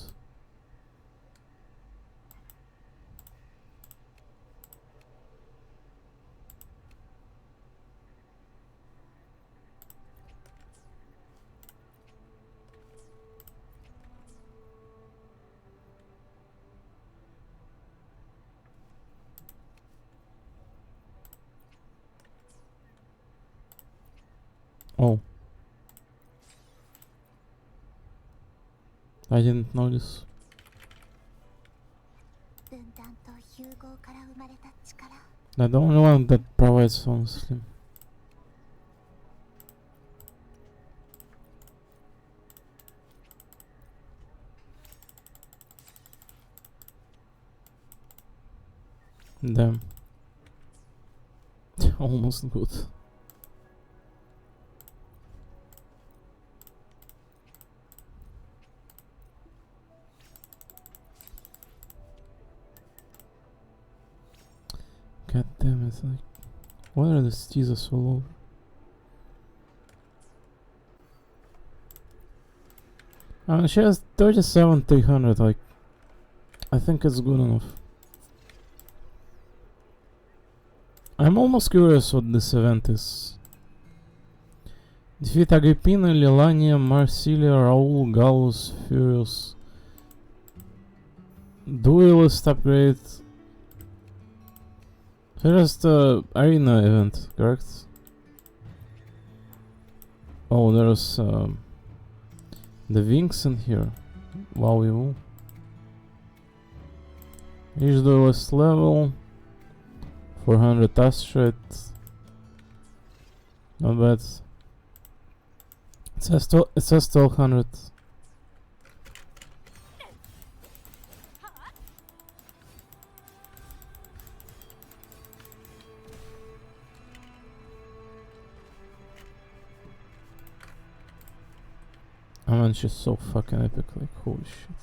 [SPEAKER 1] Oh. I didn't notice.
[SPEAKER 11] 分断と融合から生まれた力。
[SPEAKER 1] They're the only one that provides, honestly. Damn. Almost good. God damn it, like, why are the teasers all over? I mean, she has 37,300, like, I think it's good enough. I'm almost curious what this event is. Defeat Agrippina, Lilania, Marsilia, Raul, Gallus, Furious. Duelist upgrade. Just the arena event, correct? Oh, there's the wings in here. Wow, you. Each duelist level. 400 asteroid. Not bad. It says 1200. I mean, she's so fucking epic, like, holy shit.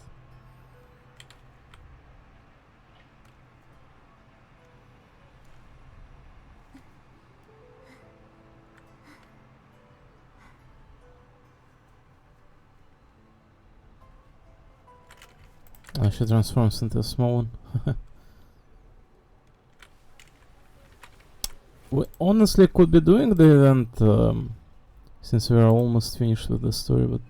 [SPEAKER 1] She transforms into a small one. We honestly could be doing the event since we are almost finished with the story, but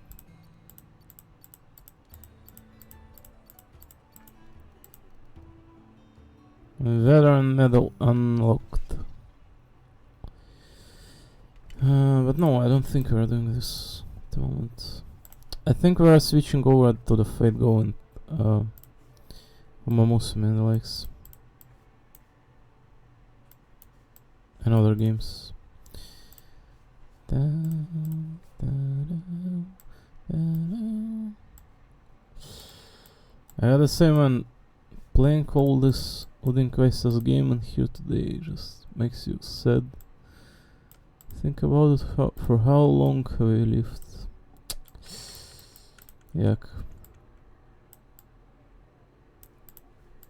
[SPEAKER 1] veteran medal unlocked. But no, I don't think we are doing this at the moment. I think we are switching over to the Fate Go and Umamusume and the likes. And other games. I gotta say, man, playing all this Udin Quests game in here today just makes you sad. Think about it, for how long have we lived? Yuck.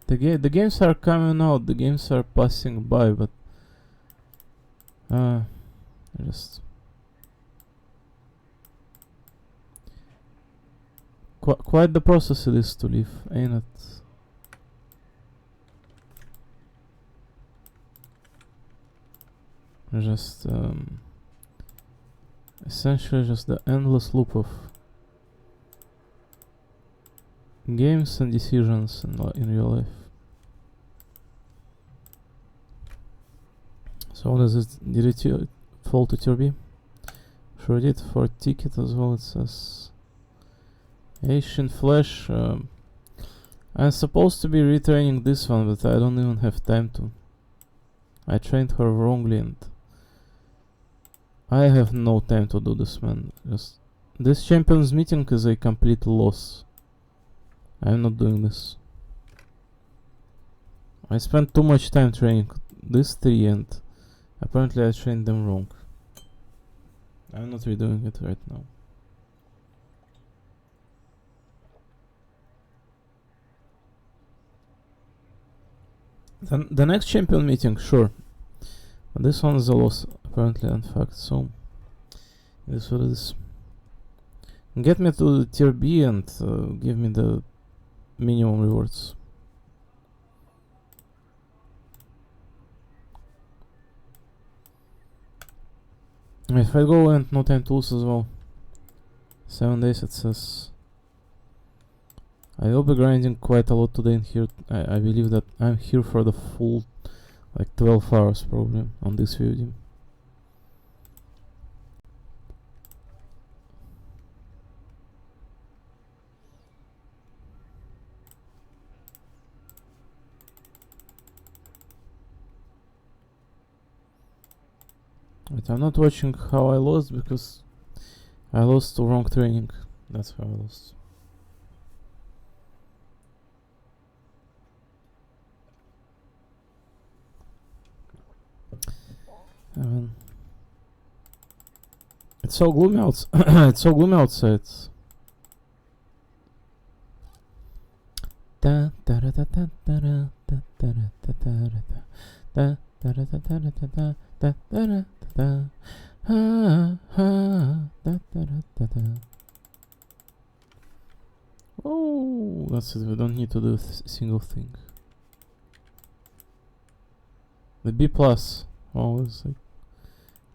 [SPEAKER 1] The games are coming out, the games are passing by, but just quite the process it is to live, ain't it? Just essentially just the endless loop of games and decisions in real life. So what is it? Did it fall to tier B? Sure did. For ticket as well, it says Asian Flash. I'm supposed to be retraining this one, but I don't even have time to. I trained her wrongly and I have no time to do this, man. Just this champions meeting is a complete loss. I'm not doing this. I spent too much time training these three and apparently I trained them wrong. I'm not redoing it right now. Then the next champion meeting, sure. But this one is a loss, apparently, in fact, so it is what it is. Get me to the tier B and give me the minimum rewards. If I go and no time tools as well. 7 days it says. I will be grinding quite a lot today in here. I believe that I'm here for the full, like 12 hours probably on this video. But I'm not watching how I lost because I lost to wrong training. That's how I lost. I mean, it's so gloomy it's so gloomy outside. Da da da da da da da da da da da da da da da da da da da ha ha da da da da. Oh, that's it. We don't need to do a single thing. The B plus always like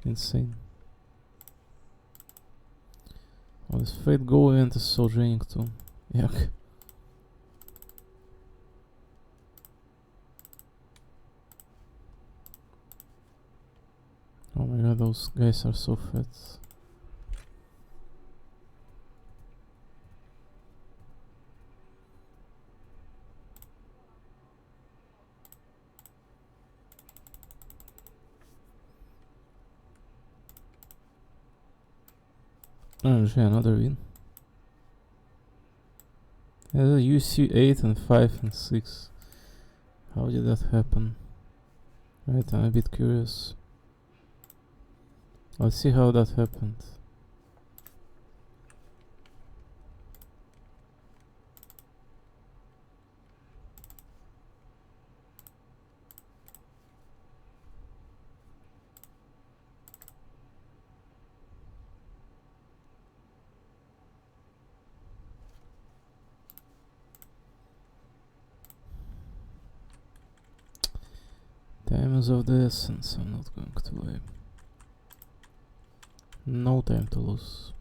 [SPEAKER 1] insane. Oh, this Fate Go event is so draining too. Yuck. Oh my god, those guys are so fat. Oh, actually another win. UC 8 and 5 and 6. How did that happen? Right, I'm a bit curious. Let's see how that happened. Time is of the essence, I'm not going to lie. No time to lose.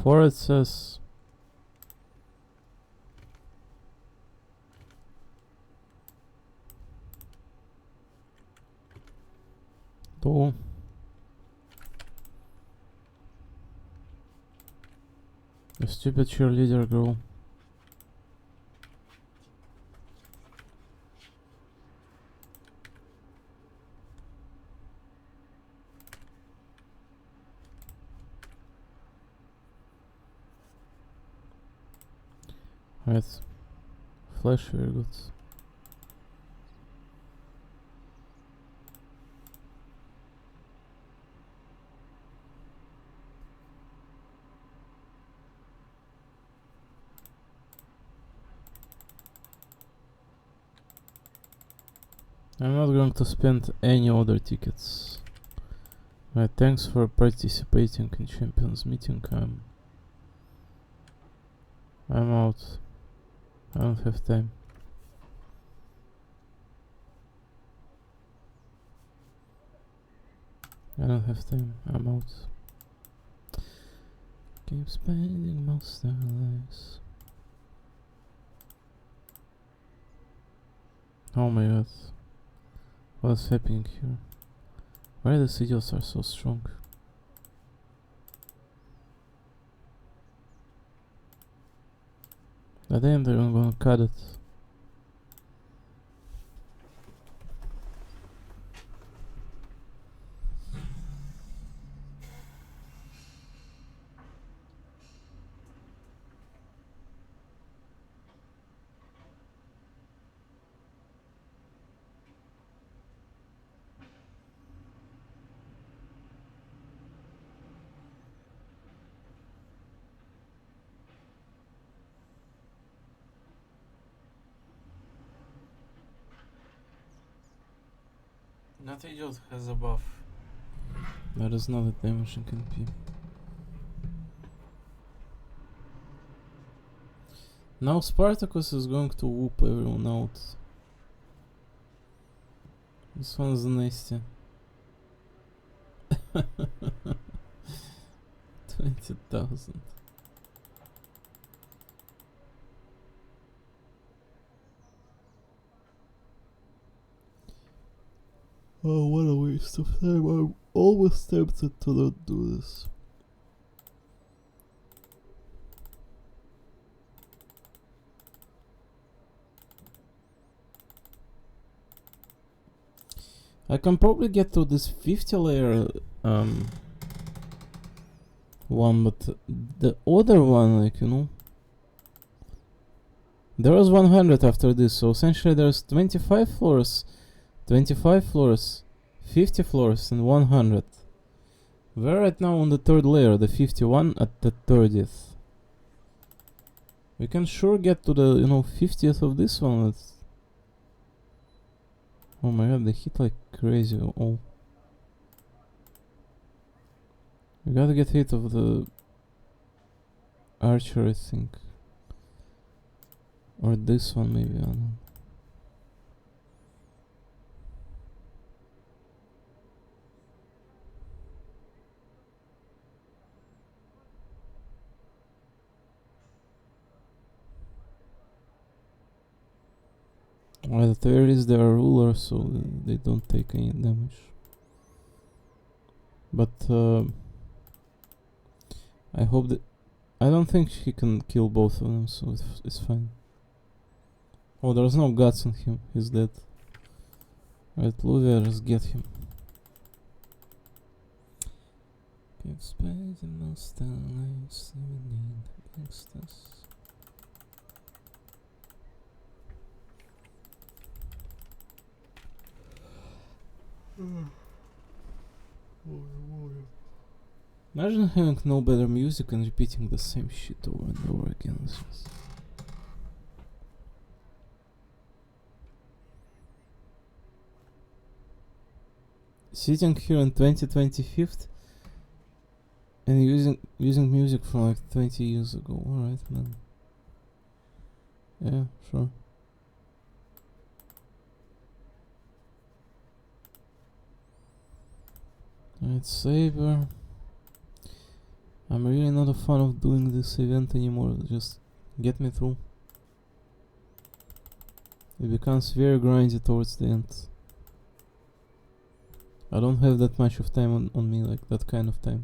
[SPEAKER 1] For it says two. The stupid cheerleader girl. Right. Flash, very good. I'm not going to spend any other tickets. Right, thanks for participating in Champions Meeting. I'm out. I don't have time. I don't have time. I'm out. Keep spending most of our lives. Oh my god. What's happening here? Why the sigils are so strong? At the end they're gonna cut it. That idiot has a buff. That is not a damaging NP. Now Spartacus is going to whoop everyone out. This one's nasty. 20,000. Oh, what a waste of time. I'm always tempted to not do this. I can probably get to this 50 layer one, but the other one, like, you know, there was 100 after this, so essentially there's 25 floors, 50 floors, and 100. We're right now on the third layer, the 51 at the 30th. We can sure get to the, you know, 50th of this one. Oh my god, they hit like crazy. Oh. We gotta get rid of the archer, I think. Or this one, maybe, I don't know. Well, at the very least they are rulers, so they don't take any damage. But I hope that... I don't think he can kill both of them, so it's fine. Oh, there's no guts on him, he's dead. Right, Luvia, just get him. Give space and no starlights, we need gangsters. Imagine having no better music and repeating the same shit over and over again. Sitting here in 2025 and using music from like 20 years ago. Alright, man. Yeah, sure. Alright, Saber. I'm really not a fan of doing this event anymore, just get me through. It becomes very grindy towards the end. I don't have that much of time on me, like that kind of time.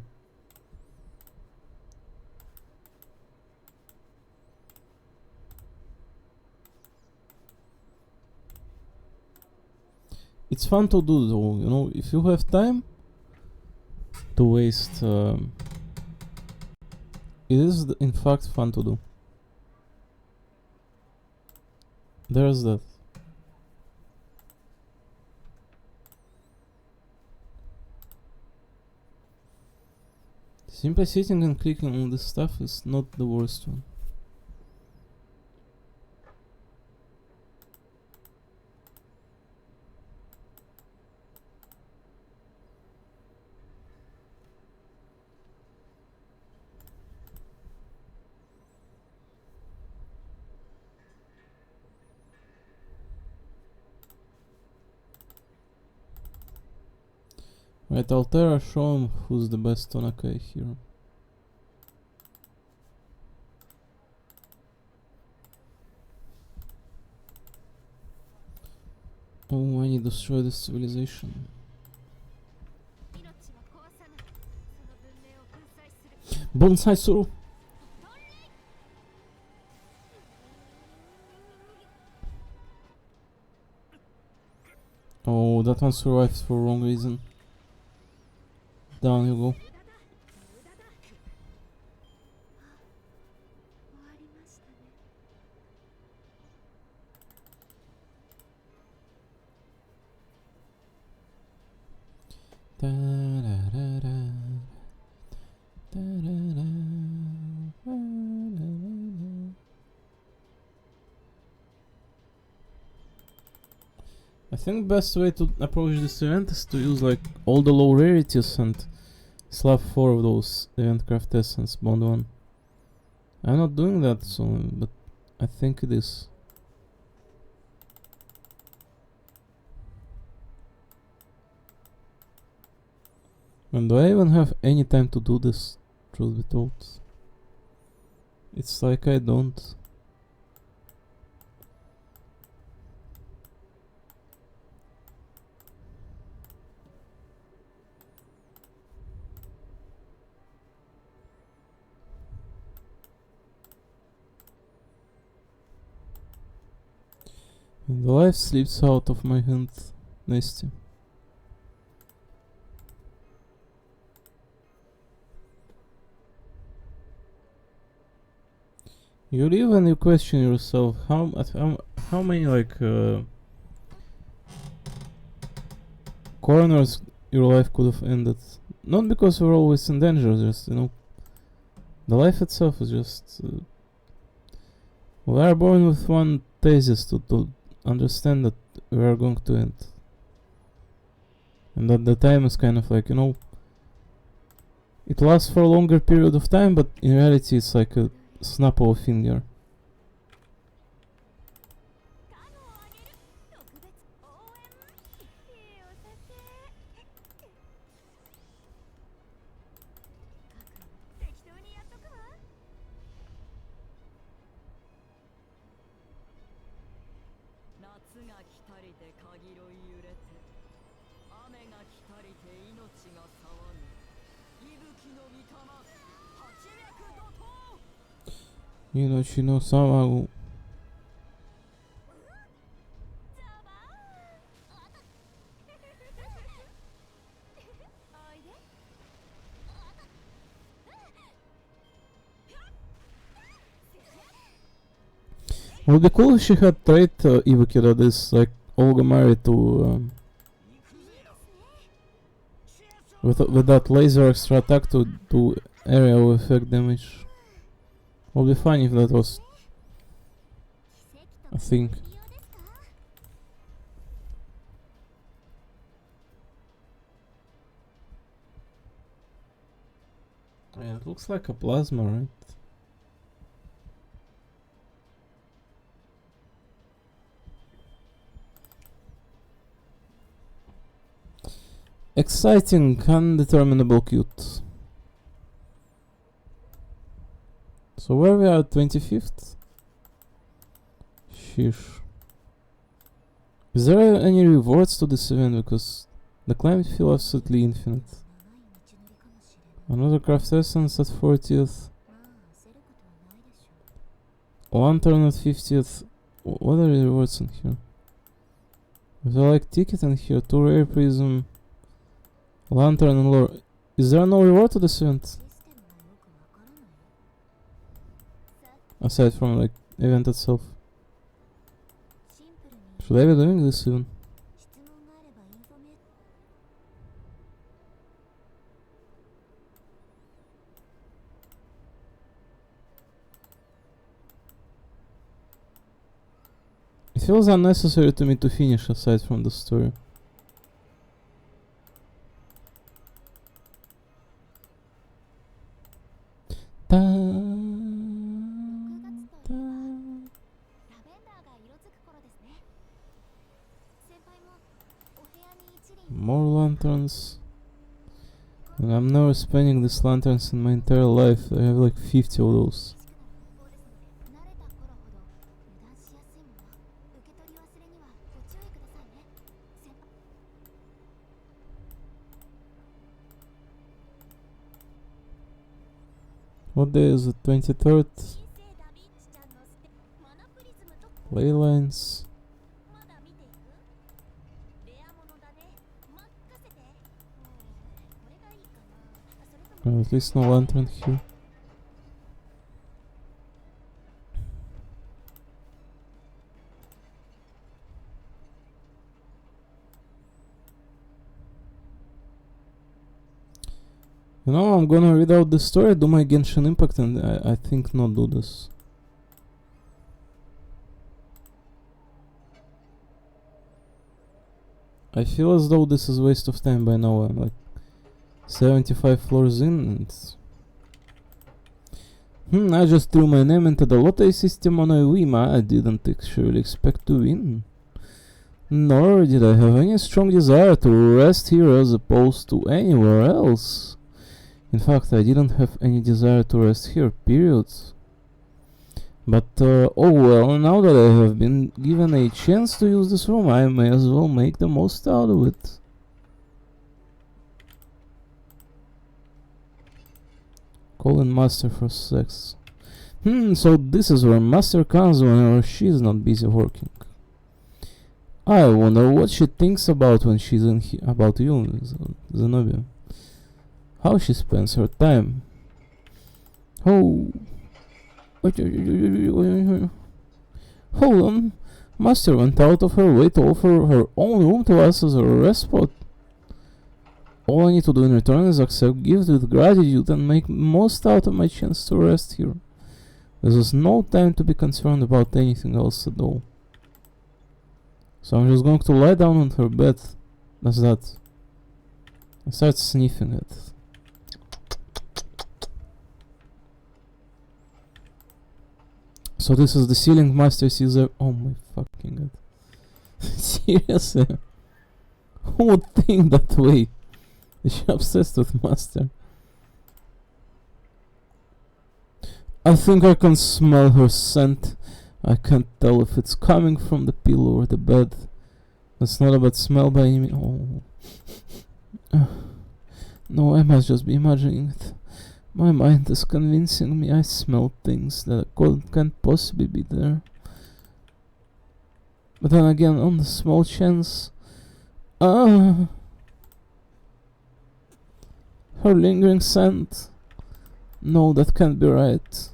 [SPEAKER 1] It's fun to do though, you know, if you have time to waste, it is in fact fun to do. There's that. Simply sitting and clicking on this stuff is not the worst one. Right, Altera, show him who's the best Tonakai hero. Oh, I need to destroy this civilization. Bonsai Suru! Oh, that one survives for wrong reason. Down you go. I think best way to approach this event is to use like all the low rarities and slap 4 of those Eventcraft Essence Bond 1. I'm not doing that soon, but I think it is. And do I even have any time to do this, truth be told? It's like I don't. And the life slips out of my hand, nasty. You live and you question yourself how many like corners your life could have ended. Not because you're always in danger, just, you know, the life itself is just we are born with one thesis to understand that we are going to end, and that the time is kind of like, you know, it lasts for a longer period of time, but in reality it's like a snap of a finger. Inochi no Sama. Would be cool if she had trait Ibuki that is like Olga married to with that laser extra attack to do area of effect damage. Would be fun if that was a thing. Yeah, it looks like a plasma, right? Exciting, undeterminable cute. So where we are, 25th? Sheesh. Is there any rewards to this event? Because the climate feels absolutely infinite. Another craft essence at 40th. Lantern at 50th. What are the rewards in here? Is there like ticket in here? 2 rare prism. Lantern and lore. Is there no reward to this event? Aside from like event itself. Should I be doing this even? It feels unnecessary to me to finish aside from the story. More lanterns. And I'm never spending these lanterns in my entire life. I have like 50 of those. What day is it? 23rd? Ley lines. At least no lantern here. You know, I'm gonna read out the story, do my Genshin Impact, and I think not do this. I feel as though this is a waste of time by now. I'm like 75 floors in, and I just threw my name into the lottery system on a whim. I didn't actually expect to win. Nor did I have any strong desire to rest here as opposed to anywhere else. In fact, I didn't have any desire to rest here, period. But, oh well, now that I have been given a chance to use this room, I may as well make the most out of it. Call in Master for sex. So this is where Master comes whenever she's not busy working. I wonder what she thinks about when she's in about you, Zenobia. How she spends her time. Oh, Hold on. Master went out of her way to offer her own room to us as a rest spot. All I need to do in return is accept gifts with gratitude and make most out of my chance to rest here. There's no time to be concerned about anything else at all. So I'm just going to lie down on her bed. That's that. And start sniffing it. So this is the ceiling Master sees there. Oh my fucking god. Seriously? Who would think that way? Is she obsessed with Master? I think I can smell her scent. I can't tell if it's coming from the pillow or the bed. That's not a bad smell by any means. Oh. No, I must just be imagining it. My mind is convincing me I smell things that can't possibly be there. But then again, on the small chance... her lingering scent. No, that can't be right.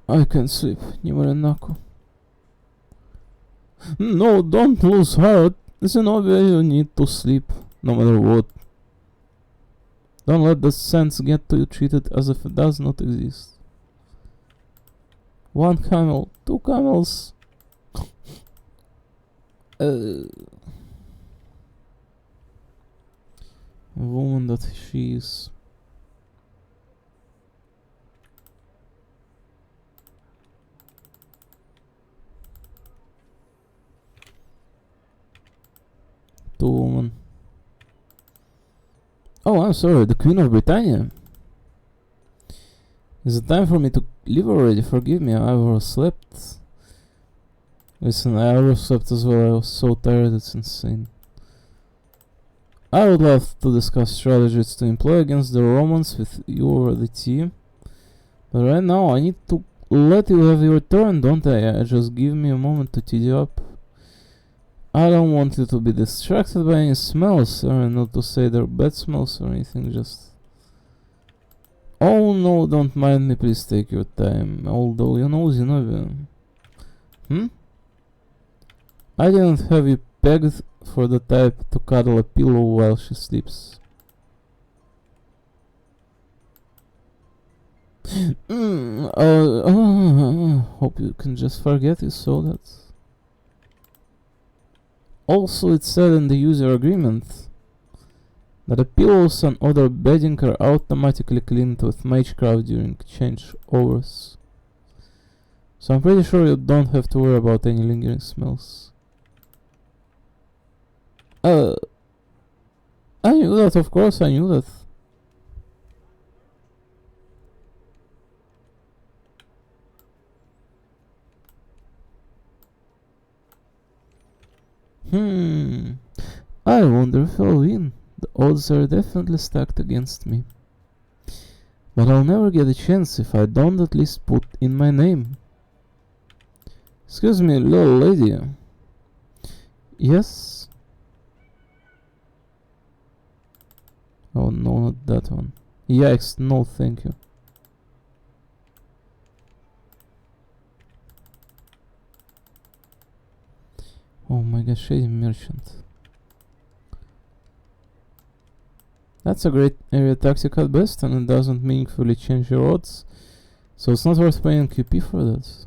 [SPEAKER 1] I can't sleep, Nimarenako. No, don't lose heart. Zenobia, you need to sleep, no matter what. Don't let the sense get to you, treat it as if it does not exist. 1 camel, 2 camels. A woman that she is. To woman. Oh, I'm sorry, the Queen of Britannia. Is it time for me to leave already? Forgive me, I overslept. Listen, I overslept as well. I was so tired, it's insane. I would love to discuss strategies to employ against the Romans with you over the tea. But right now, I need to let you have your turn, don't I? Just give me a moment to tee you up. I don't want you to be distracted by any smells, or not to say they're bad smells or anything, just... Oh no, don't mind me, please take your time. Although, you know, Zenobia... I didn't have you pegged for the type to cuddle a pillow while she sleeps. Hope you can just forget you saw that. Also, it said in the user agreement that the pillows and other bedding are automatically cleaned with Magecraft during changeovers. So I'm pretty sure you don't have to worry about any lingering smells. I knew that, of course, I knew that. I wonder if I'll win. The odds are definitely stacked against me. But I'll never get a chance if I don't at least put in my name. Excuse me, little lady. Yes? Oh no, not that one. Yikes, no thank you. Oh my gosh, shady merchant. That's a great area tactic at best, and it doesn't meaningfully change your odds, so it's not worth paying QP for that.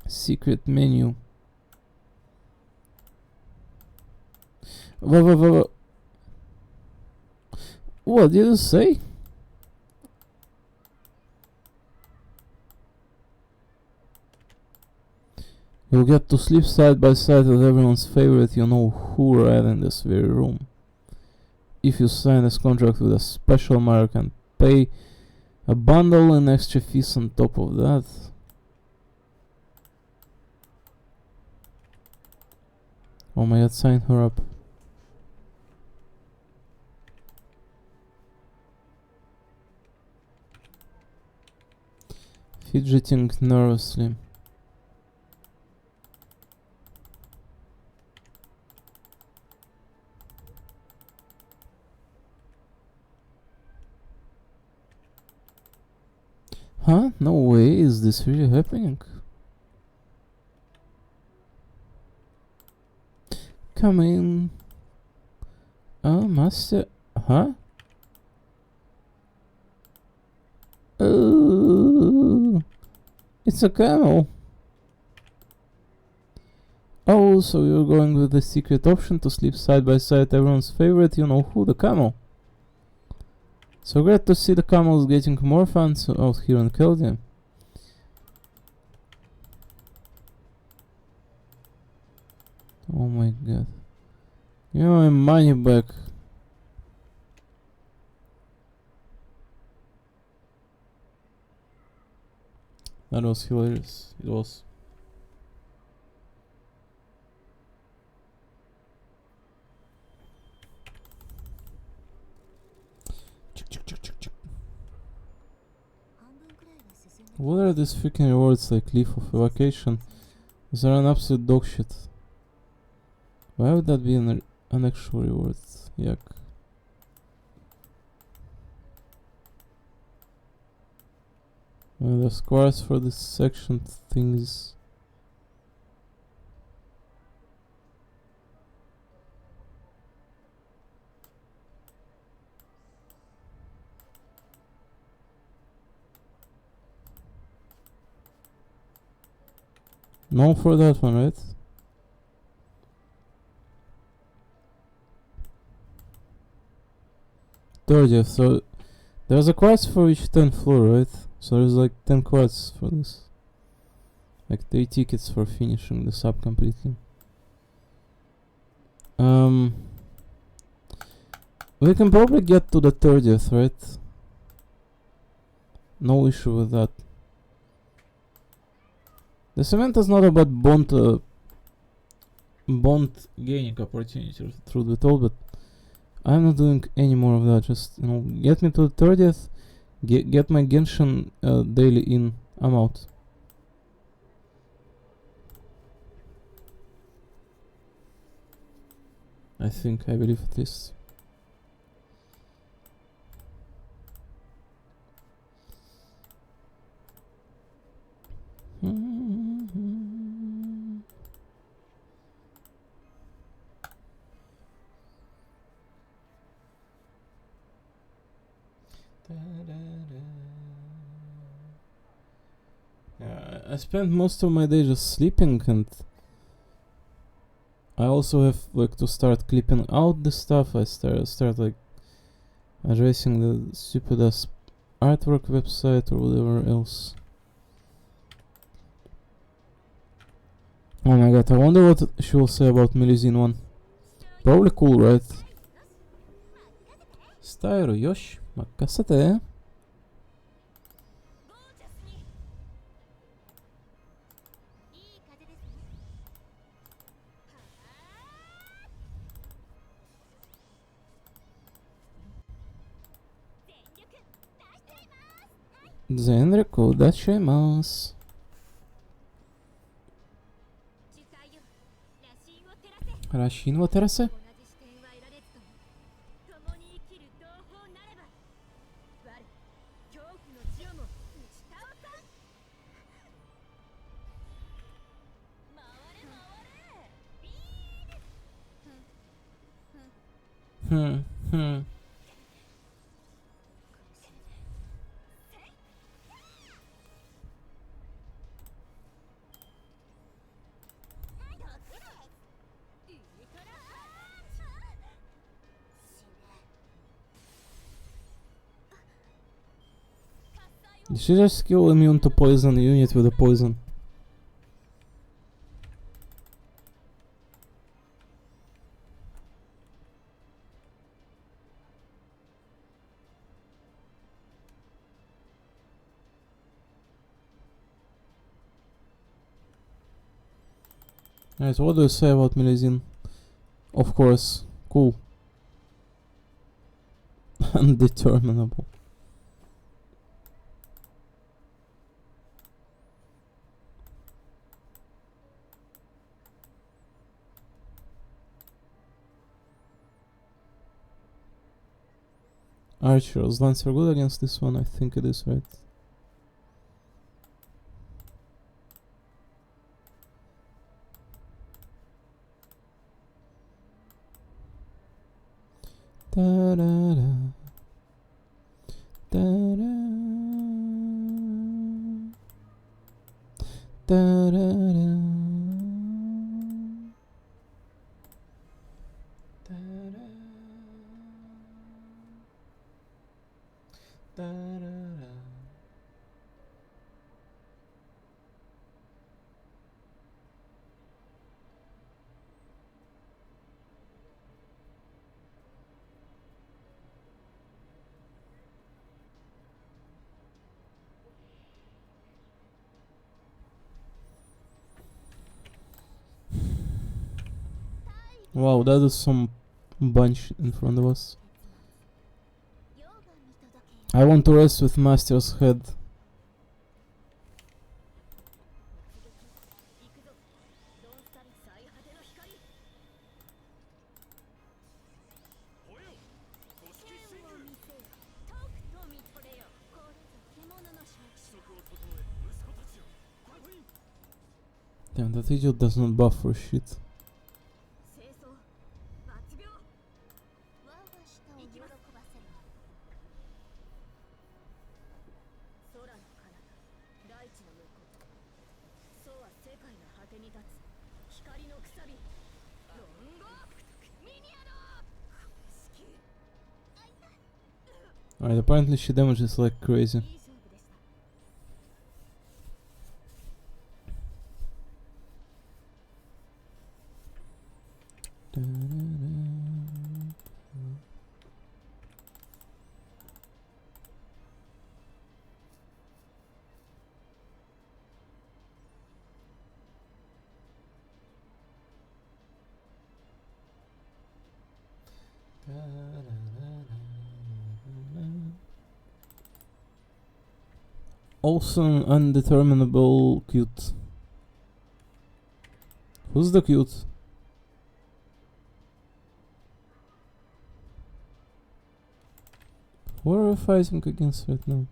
[SPEAKER 1] Secret menu. What did you say? You'll get to sleep side by side with everyone's favorite you-know-who right in this very room. If you sign this contract with a special mark and pay a bundle and extra fees on top of that. Oh my god, sign her up. Fidgeting nervously. Huh? No way, is this really happening? Come in. Oh, master. Huh? Oh, it's a camel. Oh, so you're going with the secret option to sleep side by side, everyone's favorite, you know who, the camel. So great to see the camels getting more fans out here in Keldea. Oh my god. Give me my money back. That was hilarious. It was. What are these freaking rewards like Leaf of Evocation? These are an absolute dog shit. Why would that be an actual reward? Yuck. Well, the scores for this section things. No for that one, right? Third, yeah, so there's a quest for each 10th floor, right? So there's like 10 quests for this. Like 3 tickets for finishing the sub completely. We can probably get to the 30th, right? No issue with that. This event is not about bond gaining opportunity, truth be told, but I'm not doing any more of that. Just, you know, get me to the 30th, get my Genshin daily in, I'm out. I believe at least. Yeah, I spent most of my day just sleeping, and I also have like to start clipping out the stuff. I start like addressing the stupid ass artwork website or whatever else. Oh my god, I wonder what she will say about Melusine 1. Probably cool, right? Styro, yosh, makasete. Zenriku dashimasu. Rashin wa terase? Did she just skill immune to poison unit with a poison? Alright, what do you say about Melusine? Of course, cool. Undeterminable. Archers, Lancer good against this one, I think it is, right? Da-da-da. Da-da. Da-da-da. Da-da. Da-da-da. Wow, that is some bunch in front of us. I want to rest with Master's head. Damn, that idiot does not buff for shit. Alright, apparently she damages like crazy. Awesome, undeterminable, cute. Who's the cute? Who are we fighting against right now?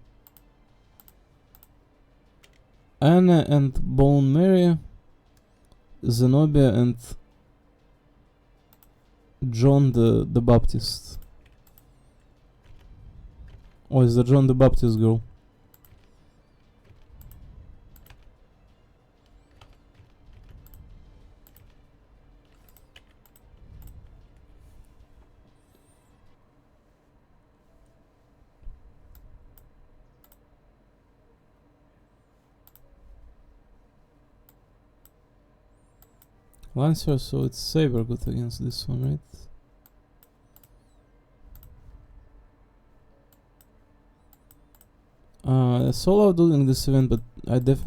[SPEAKER 1] Anna and Bone Mary, Zenobia and John the Baptist. Oh, is the John the Baptist girl? Lancer, so it's Saber good against this one, right? That's all I'm doing this event, but I do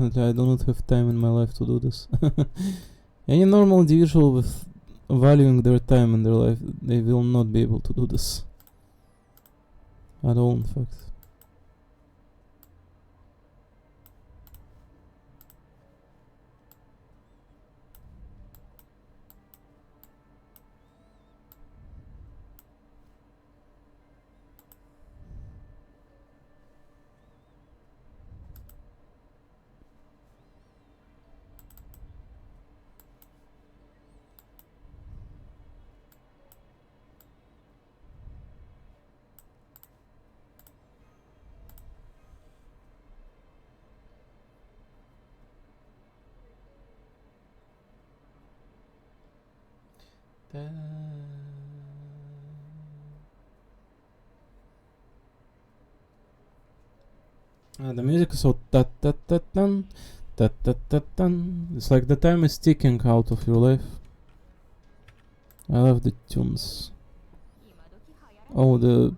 [SPEAKER 1] not have time in my life to do this. Any normal individual with valuing their time in their life, they will not be able to do this. At all, in fact. The music is so ta-ta-ta-tan, ta-ta-ta-tan. It's like the time is ticking out of your life. I love the tunes. Oh,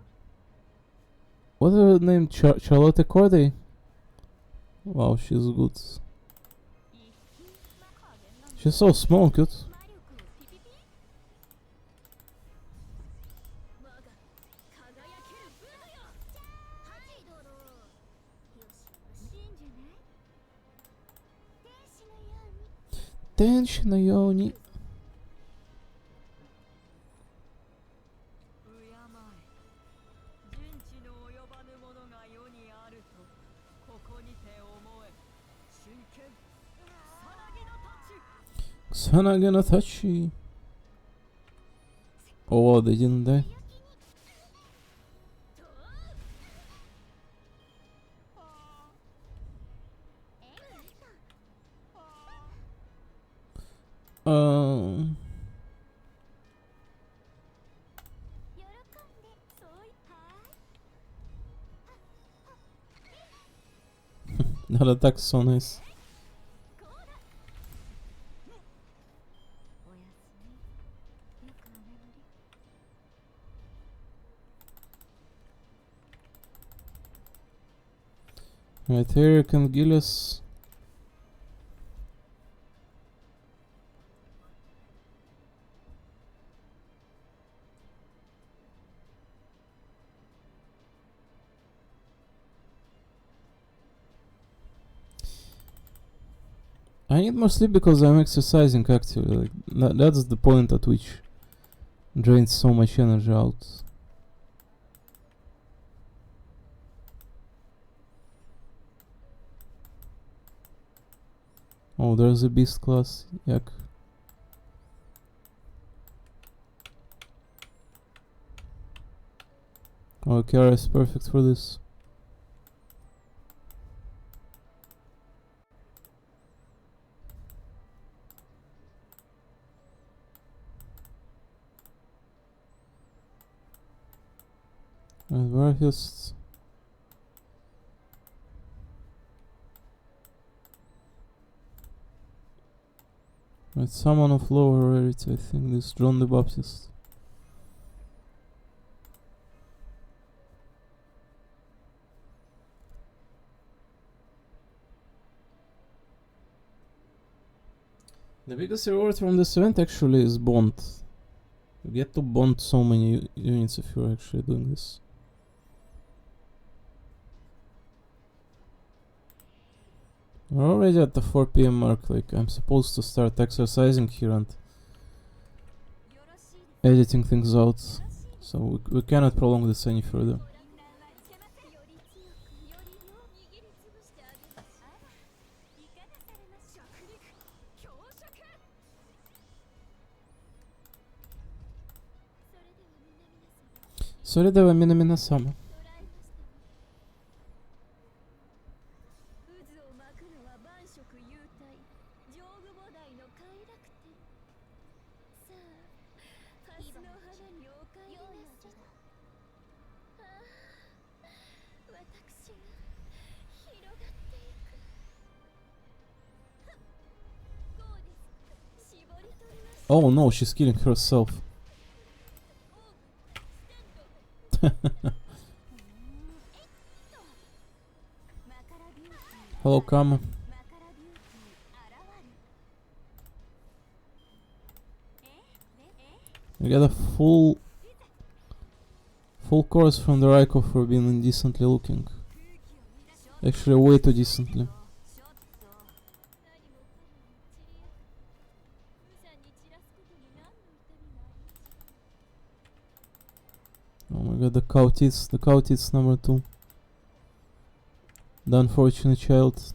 [SPEAKER 1] what's her name? Charlotte Corday? Wow, she's good. She's so small, cute. Tenshi no yoni. Kusanagi no Tachi. Oh, they didn't die. Um. That attack's so nice. Right, Eric and Gillis. I need more sleep because I'm exercising actively. Like, that's the point at which drains so much energy out. Oh, there's a beast class. Yuck. Oh, Kiara is perfect for this. And where his... It's someone of lower rarity, I think this is John the Baptist. The biggest reward from this event actually is bond. You get to bond so many units if you're actually doing this. We're already at the 4 PM mark, like I'm supposed to start exercising here and editing things out, so we cannot prolong this any further. Sorry, mina-sama. Oh no, she's killing herself. Hello, Kama. We get a full course from the Raiko for being indecently looking. Actually, way too decently. Oh my god, the cow tits number 2. The unfortunate child.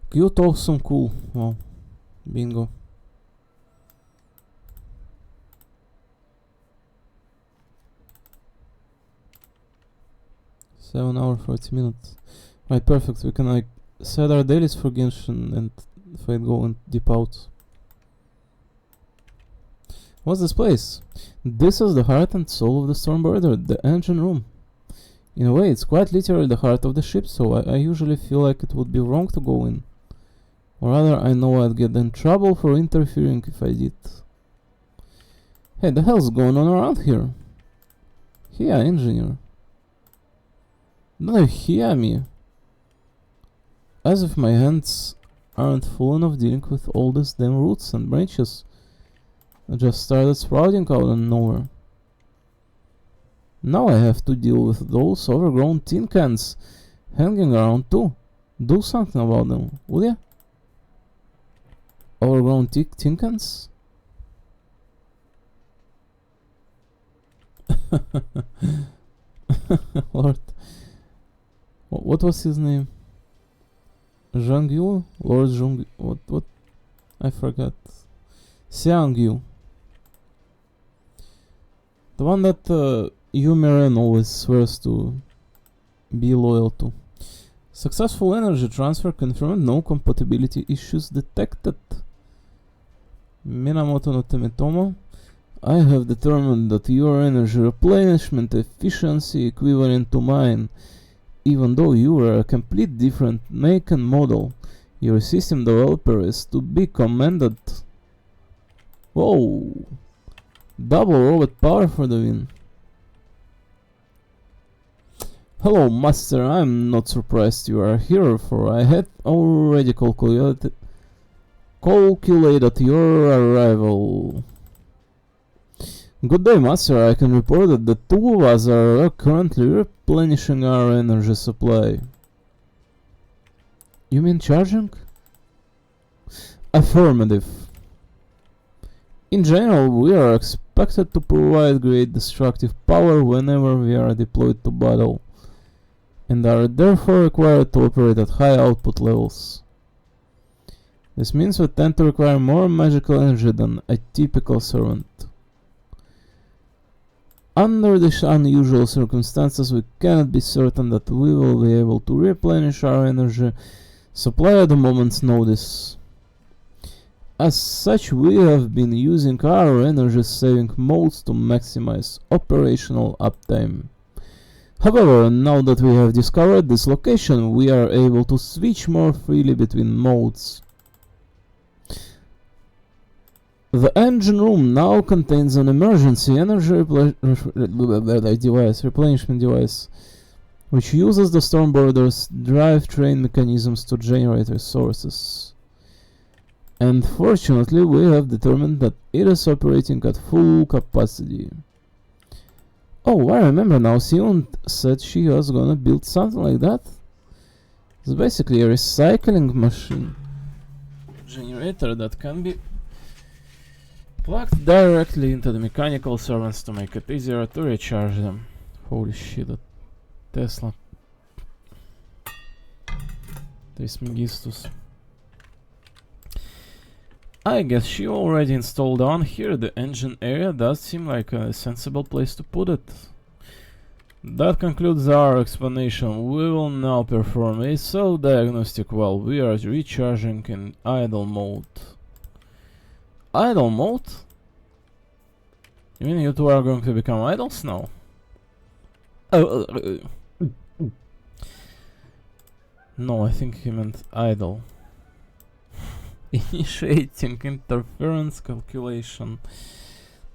[SPEAKER 1] Cute, awesome, cool. Wow. Bingo. Seven hours 40 minutes. Right, perfect. We can like set our dailies for Genshin and fight go and dip out. What's this place? This is the heart and soul of the Stormbirder, the engine room. In a way, it's quite literally the heart of the ship, so I usually feel like it would be wrong to go in. Or rather, I know I'd get in trouble for interfering if I did. Hey, the hell's going on around here? Here, engineer. Don't you hear me? As if my hands aren't full enough dealing with all these damn roots and branches that just started sprouting out of nowhere. Now I have to deal with those overgrown tin cans hanging around too. Do something about them, would ya? Overgrown tin cans? Lord. What was his name? Zhangyu? Lord Zhangyu? What? I forgot. Xiangyu. The one that Yumiren always swears to be loyal to. Successful energy transfer confirmed, no compatibility issues detected. Minamoto no Temetomo. I have determined that your energy replenishment efficiency equivalent to mine. Even though you are a complete different make and model, your system developer is to be commended. Whoa! Double robot power for the win. Hello, Master. I'm not surprised you are here, for I had already calculated your arrival. Good day, Master. I can report that the two of us are currently replenishing our energy supply. You mean charging? Affirmative. In general, we are expected to provide great destructive power whenever we are deployed to battle, and are therefore required to operate at high output levels. This means we tend to require more magical energy than a typical servant. Under these unusual circumstances, we cannot be certain that we will be able to replenish our energy supply at a moment's notice. As such, we have been using our energy-saving modes to maximize operational uptime. However, now that we have discovered this location, we are able to switch more freely between modes. The engine room now contains an emergency energy replenishment device, which uses the Stormborder's drivetrain mechanisms to generate resources. And fortunately, we have determined that it is operating at full capacity. Oh, I remember now, Sion said she was gonna build something like that. It's basically a recycling machine generator that can be plugged directly into the mechanical servants to make it easier to recharge them. Holy shit, that Tesla. Trismegistus. I guess she already installed on here. The engine area does seem like a sensible place to put it. That concludes our explanation. We will now perform a self-diagnostic while we are recharging in idle mode. Idle mode? You mean you two are going to become idols now? No, I think he meant idle. Initiating interference calculation.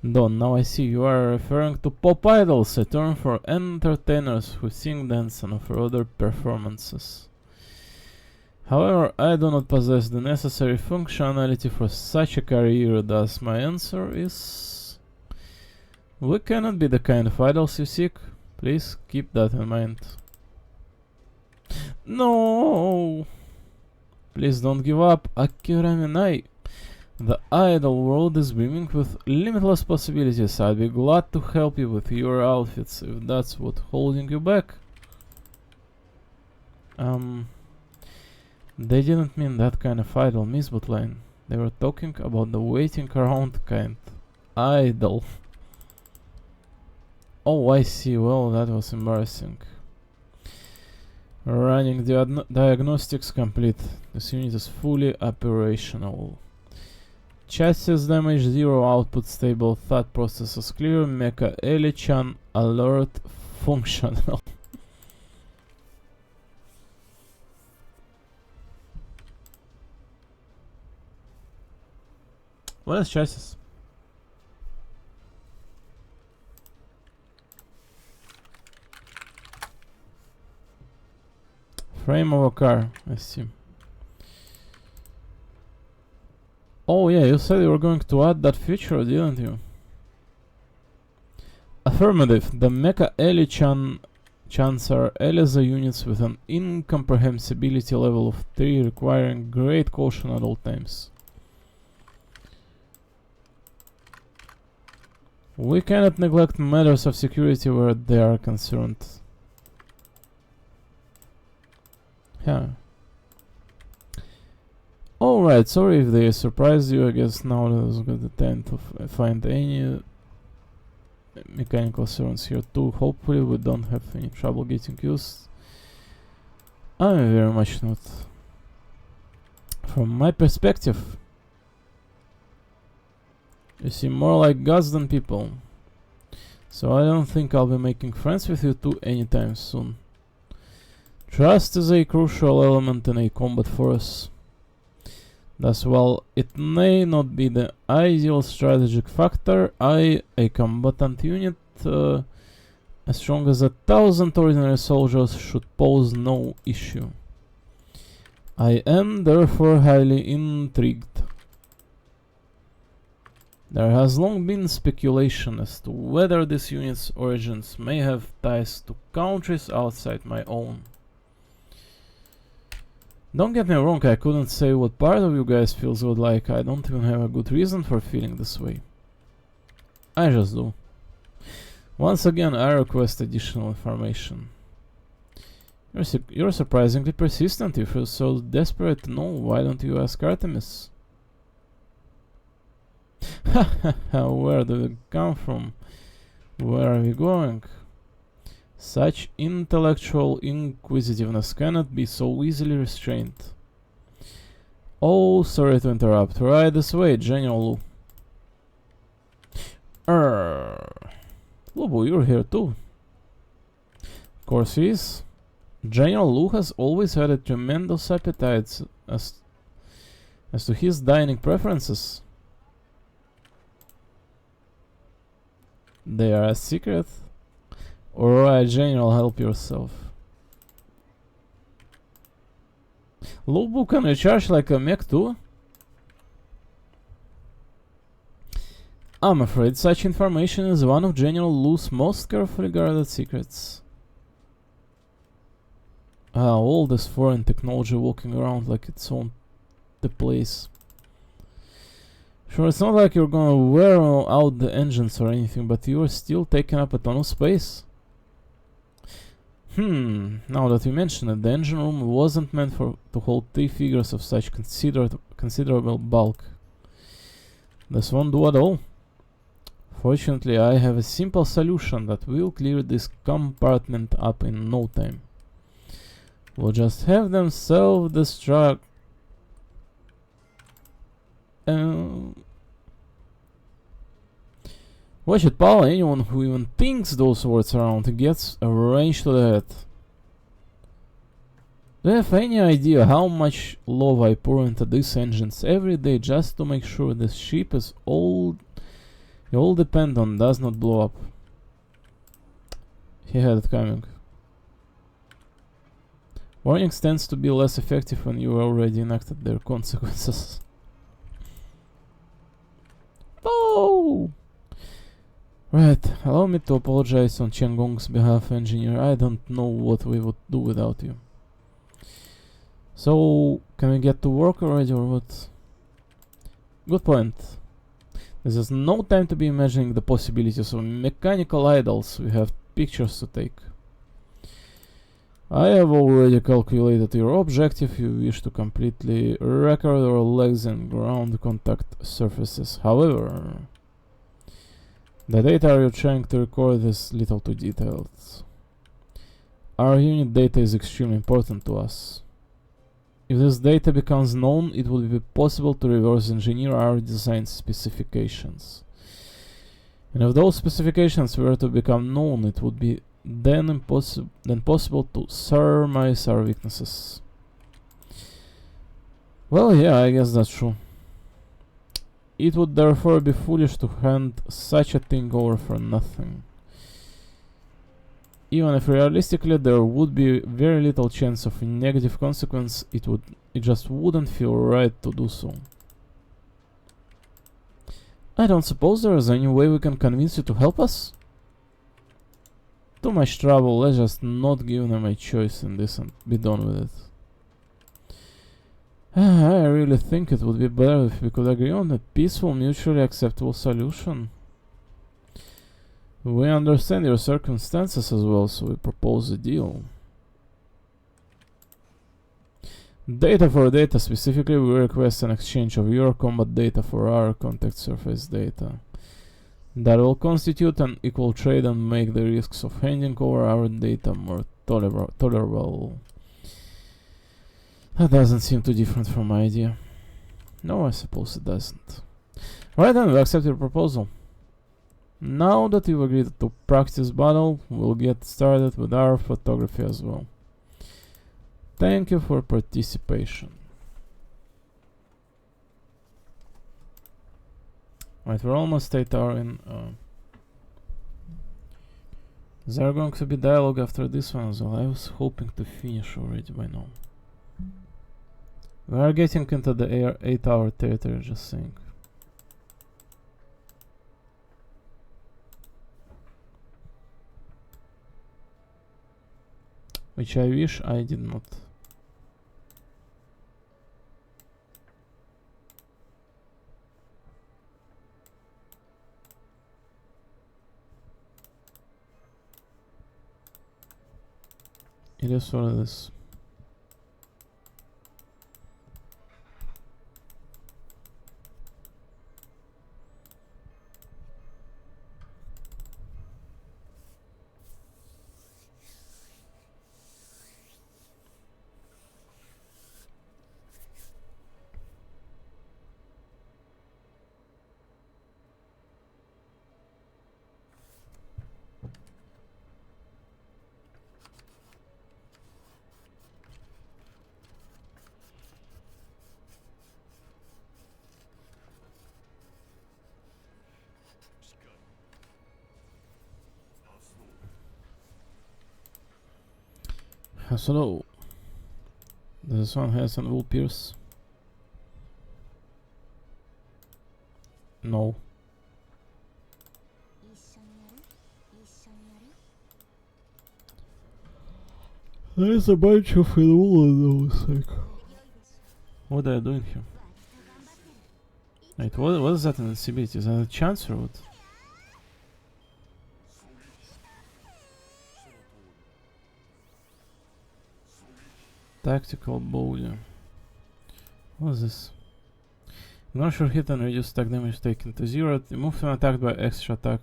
[SPEAKER 1] Done. Now I see you are referring to pop idols, a term for entertainers who sing, dance and offer other performances. However, I do not possess the necessary functionality for such a career, thus my answer is... we cannot be the kind of idols you seek. Please keep that in mind. No! Please don't give up, Akira Minai. The idol world is brimming with limitless possibilities. I'd be glad to help you with your outfits if that's what's holding you back. They didn't mean that kind of idol, Miss Butline. They were talking about the waiting around kind. Idol. Oh, I see. Well, that was embarrassing. Running the diagnostics complete. This unit is fully operational. Chassis damage 0, output stable, thought processes clear, Mecha Eli-chan alert functional. What is chassis? Frame of a car, I see. Oh yeah, you said you were going to add that feature, didn't you? Affirmative. The Mecha Eli-chans are ELIZA units with an incomprehensibility level of 3 requiring great caution at all times. We cannot neglect matters of security where they are concerned. Yeah. Alright, sorry if they surprised you. I guess now is good the time to find any mechanical servants here too. Hopefully we don't have any trouble getting used. I'm very much not. From my perspective, you seem more like gods than people. So I don't think I'll be making friends with you two anytime soon. Trust is a crucial element in a combat force. Thus, while it may not be the ideal strategic factor, I, a combatant unit as strong as 1,000 ordinary soldiers, should pose no issue. I am therefore highly intrigued. There has long been speculation as to whether this unit's origins may have ties to countries outside my own. Don't get me wrong, I couldn't say what part of you guys feels good, like I don't even have a good reason for feeling this way. I just do. Once again, I request additional information. You're surprisingly persistent. If you're so desperate to know, why don't you ask Artemis? Where do we come from? Where are we going? Such intellectual inquisitiveness cannot be so easily restrained. Oh, sorry to interrupt. Right this way, General Lu. Lubu, you're here too. Of course he is. General Lu has always had a tremendous appetite as to his dining preferences. They are a secret. Alright, General, help yourself. Lubu can recharge like a mech too? I'm afraid such information is one of General Lu's most carefully guarded secrets. All this foreign technology walking around like it's on the place. Sure, it's not like you're gonna wear out the engines or anything, but you're still taking up a ton of space. Now that you mention it, the engine room wasn't meant to hold 3 figures of such considerable bulk. This won't do at all. Fortunately, I have a simple solution that will clear this compartment up in no time. We'll just have them self-destruct. Watch it, pal. Anyone who even thinks those words around gets a range to the head. Do you have any idea how much love I pour into these engines every day just to make sure this ship is all you all depend on does not blow up? He had it coming. Warnings tends to be less effective when you already enacted their consequences. Oh! Right, allow me to apologize on Qiangong's behalf, engineer. I don't know what we would do without you. So, can we get to work already or what? Good point. This is no time to be imagining the possibilities of mechanical idols. We have pictures to take. I have already calculated your objective. You wish to completely record our legs and ground contact surfaces. However, the data you're trying to record is little too detailed. Our unit data is extremely important to us. If this data becomes known, it would be possible to reverse engineer our design specifications. And if those specifications were to become known, it would be then possible to surmise our weaknesses. Well, yeah, I guess that's true. It would therefore be foolish to hand such a thing over for nothing. Even if realistically there would be very little chance of a negative consequence, it just wouldn't feel right to do so. I don't suppose there is any way we can convince you to help us? Too much trouble, let's just not give them a choice in this and be done with it. I really think it would be better if we could agree on a peaceful, mutually acceptable solution. We understand your circumstances as well, so we propose a deal. Data for data. Specifically, we request an exchange of your combat data for our contact surface data. That will constitute an equal trade and make the risks of handing over our data more tolerable. That doesn't seem too different from my idea. No, I suppose it doesn't. Right then, we accept your proposal. Now that you've agreed to practice battle, we'll get started with our photography as well. Thank you for participation. Right, we're almost 8 hours in. Is there going to be dialogue after this one as well? I was hoping to finish already by now. We are getting into the 8-hour territory, just saying. Which I wish I did not. It is what it is. Hello. This one has an wool pierce. No. There's a bunch of wool on those, like. What are you doing here? Wait, what is that in the CBT? Is that a chance or what? Tactical bowler. What is this? Ignore your hit and reduce attack damage taken to 0. Remove when attacked by extra attack.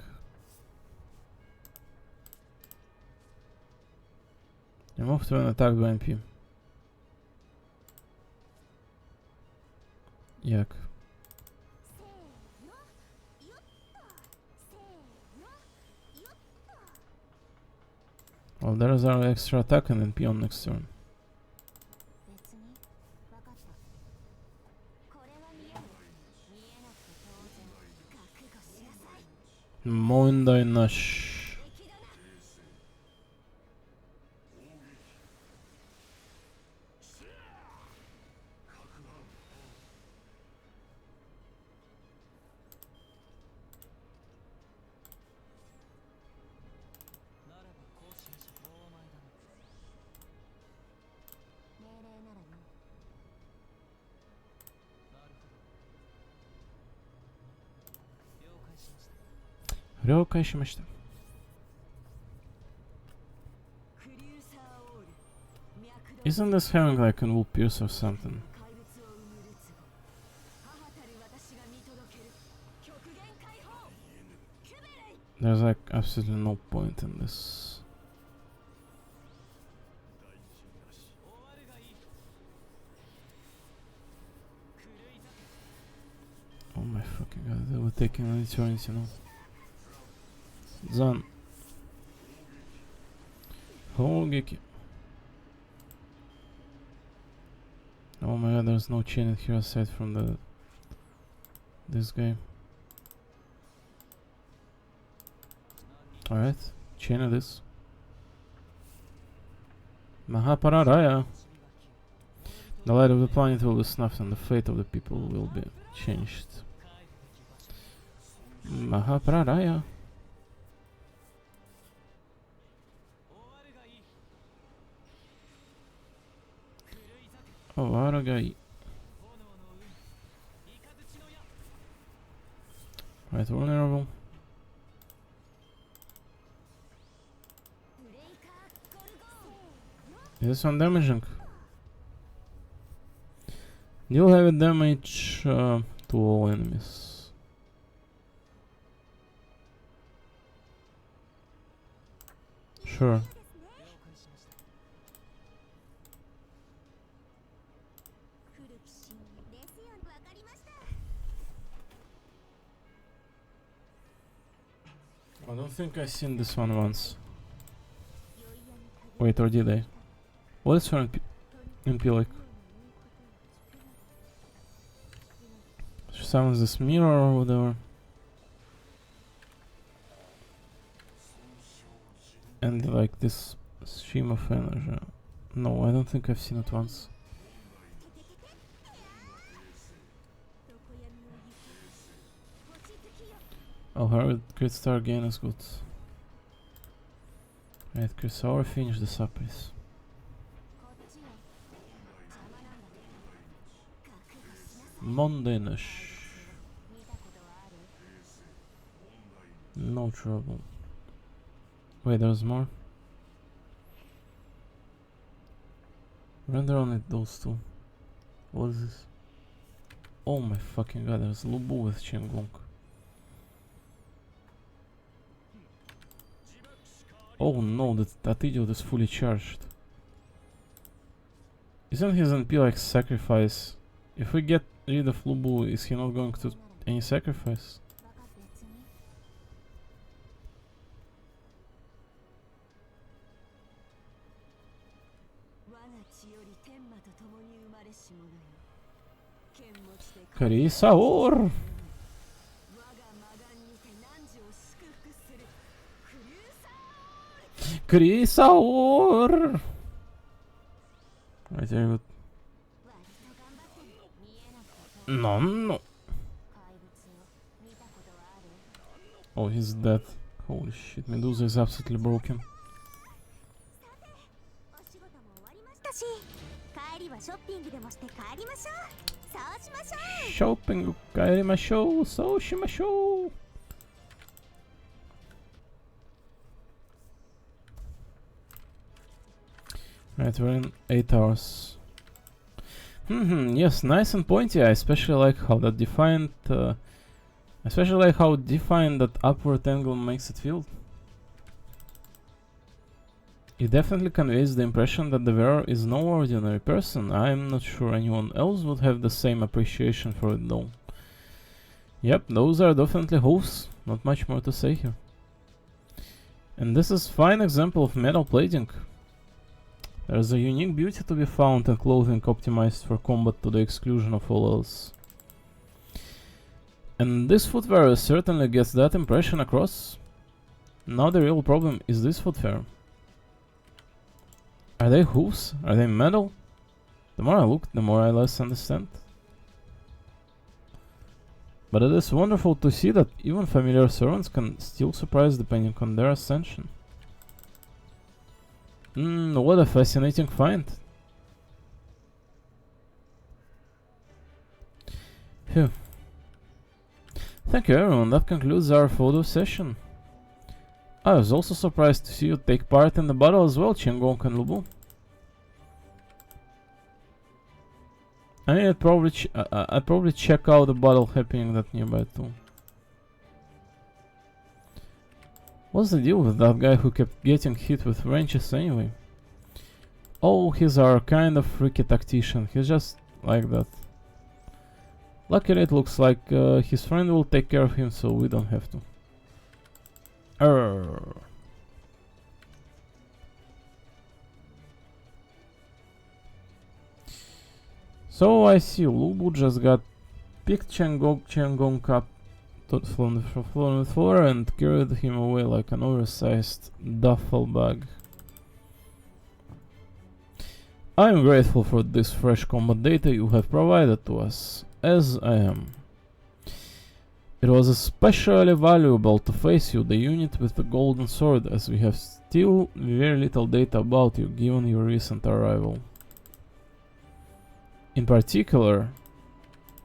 [SPEAKER 1] Remove when attacked by MP. Yuck. Well, there's our extra attack and NP on next turn. Mondai Nash. Isn't this having like an wool pierce or something? There's like absolutely no point in this. Oh my fucking god, they were taking an eternity now. Zan. Hogeki. Oh my god, there's no chain in here aside from this guy. Alright, chain of this. Mahapararaya. The light of the planet will be snuffed and the fate of the people will be changed. Mahapararaya. Oh, Aragai. Right, vulnerable. Is this one damaging? Deal heavy damage to all enemies. Sure. I don't think I've seen this one once. Wait, or did I? What is her MP like? She summons this mirror or whatever. And like this stream of energy. No, I don't think I've seen it once. Oh, her crit star gain is good. Right, Chris, I'll finish this up, please. Mondanish. No trouble. Wait, there's more? Render on it, those two. What is this? Oh my fucking god, there's Lu Bu with Qinggong. Oh no, that idiot is fully charged. Isn't his NP like sacrifice? If we get rid of Lu Bu, is he not going to any sacrifice? Krisaur! Krisaur! Right, very good. No. Oh, he's dead. Holy shit, Medusa is absolutely broken. Shopping, kaerimashou, so shimashou. Right, we're in 8 hours. Yes, nice and pointy. I especially like how that defined, especially like how defined that upward angle makes it feel. It definitely conveys the impression that the wearer is no ordinary person. I'm not sure anyone else would have the same appreciation for it though. Yep, those are definitely hooves. Not much more to say here. And this is fine example of metal plating. There's a unique beauty to be found in clothing optimized for combat to the exclusion of all else. And this footwear certainly gets that impression across. Now the real problem is this footwear. Are they hooves? Are they metal? The more I look, the more I less understand. But it is wonderful to see that even familiar servants can still surprise depending on their ascension. What a fascinating find. Phew. Thank you everyone, that concludes our photo session. I was also surprised to see you take part in the battle as well, Qinggong and Lu Bu. I mean, I'd probably check out the battle happening that nearby too. What's the deal with that guy who kept getting hit with wrenches anyway? Oh, he's our kind of freaky tactician, he's just like that. Luckily it looks like his friend will take care of him, so we don't have to. So I see Lu Bu just got picked Qinggong up from the floor and carried him away like an oversized duffel bag. I am grateful for this fresh combat data you have provided to us, as I am. It was especially valuable to face you, the unit with the golden sword, as we have still very little data about you given your recent arrival. In particular,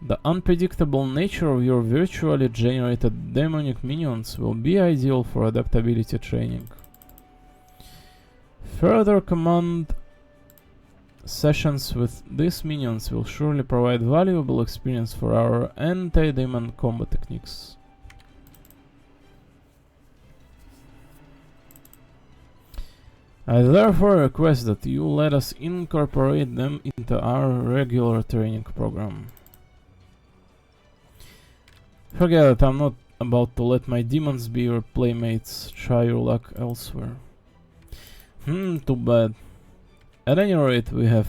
[SPEAKER 1] the unpredictable nature of your virtually generated demonic minions will be ideal for adaptability training. Further command Sessions with these minions will surely provide valuable experience for our anti-demon combat techniques. I therefore request that you let us incorporate them into our regular training program. Forget it, I'm not about to let my demons be your playmates. Try your luck elsewhere. Too bad. At any rate, we have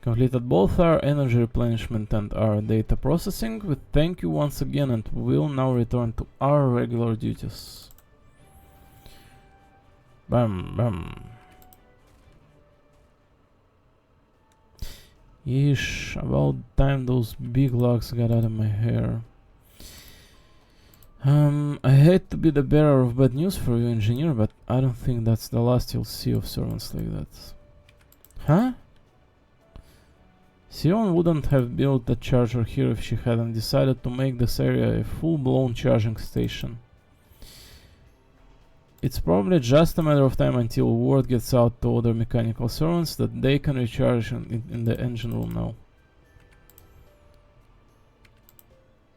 [SPEAKER 1] completed both our energy replenishment and our data processing. We thank you once again and we will now return to our regular duties. Bam, bam. Yeesh, about time those big locks got out of my hair. I hate to be the bearer of bad news for you, engineer, but I don't think that's the last you'll see of servants like that. Huh? Sion wouldn't have built that charger here if she hadn't decided to make this area a full-blown charging station. It's probably just a matter of time until word gets out to other mechanical servants that they can recharge in the engine room now.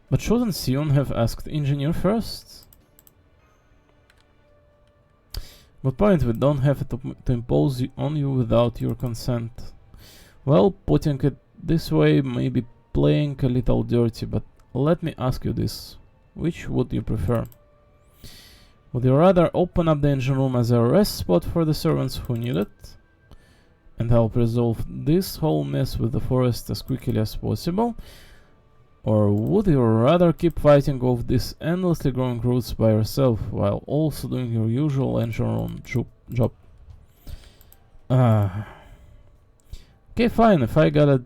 [SPEAKER 1] But shouldn't Sion have asked engineer first? Good point, we don't have to impose on you without your consent. Well, putting it this way may be playing a little dirty, but let me ask you this. Which would you prefer? Would you rather open up the engine room as a rest spot for the servants who need it, and help resolve this whole mess with the forest as quickly as possible? Or would you rather keep fighting off these endlessly growing roots by yourself, while also doing your usual engine room job? Okay, fine, if I gotta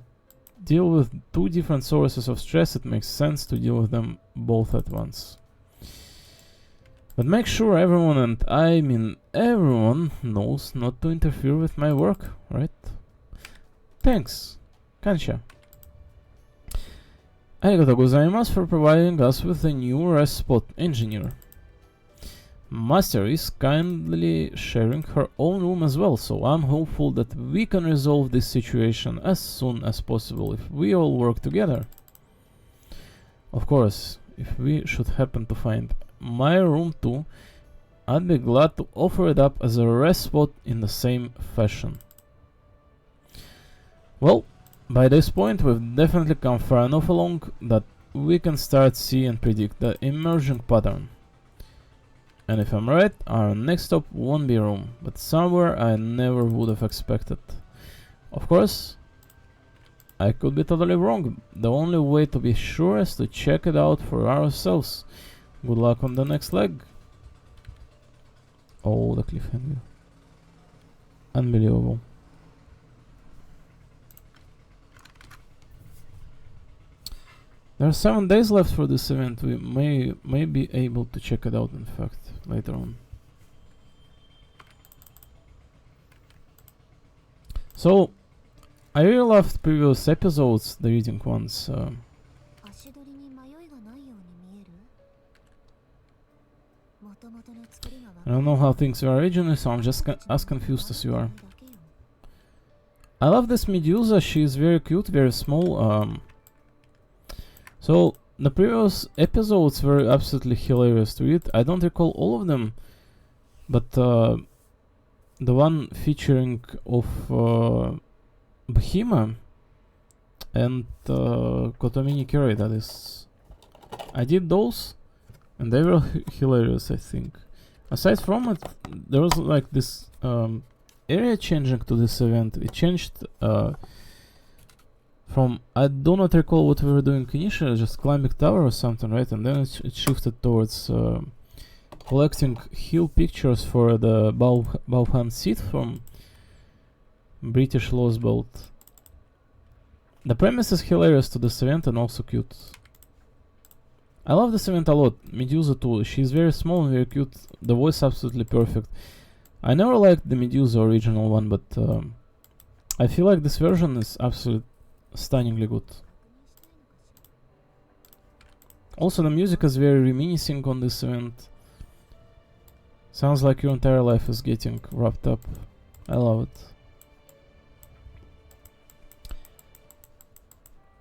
[SPEAKER 1] deal with two different sources of stress, it makes sense to deal with them both at once. But make sure everyone, and I mean everyone, knows not to interfere with my work, right? Thanks, Kancha. Arigato gozaimasu for providing us with a new rest spot, engineer. Master is kindly sharing her own room as well, so I'm hopeful that we can resolve this situation as soon as possible if we all work together. Of course, if we should happen to find my room too, I'd be glad to offer it up as a rest spot in the same fashion. Well, by this point we've definitely come far enough along that we can start see and predict the emerging pattern. And if I'm right, our next stop won't be a room, but somewhere I never would have expected. Of course, I could be totally wrong. The only way to be sure is to check it out for ourselves. Good luck on the next leg. Oh, the cliffhanger. Unbelievable. There are 7 days left for this event. We may be able to check it out, in fact, later on. So, I really loved previous episodes, the reading ones. I don't know how things were originally, so I'm just as confused as you are. I love this Medusa. She is very cute, very small. So the previous episodes were absolutely hilarious to read. I don't recall all of them, but the one featuring of Behema and Kotomini Kirei, that is, I did those, and they were hilarious, I think. Aside from it, there was like this area changing to this event. It changed from, I do not recall what we were doing initially, just climbing tower or something, right? And then it shifted towards collecting hill pictures for the Baufan seat from British Lost Belt. The premise is hilarious to this event and also cute. I love this event a lot. Medusa too. She's very small and very cute. The voice absolutely perfect. I never liked the Medusa original one, but I feel like this version is absolutely stunningly good. Also, the music is very reminiscing on this event. Sounds like your entire life is getting wrapped up. I love it.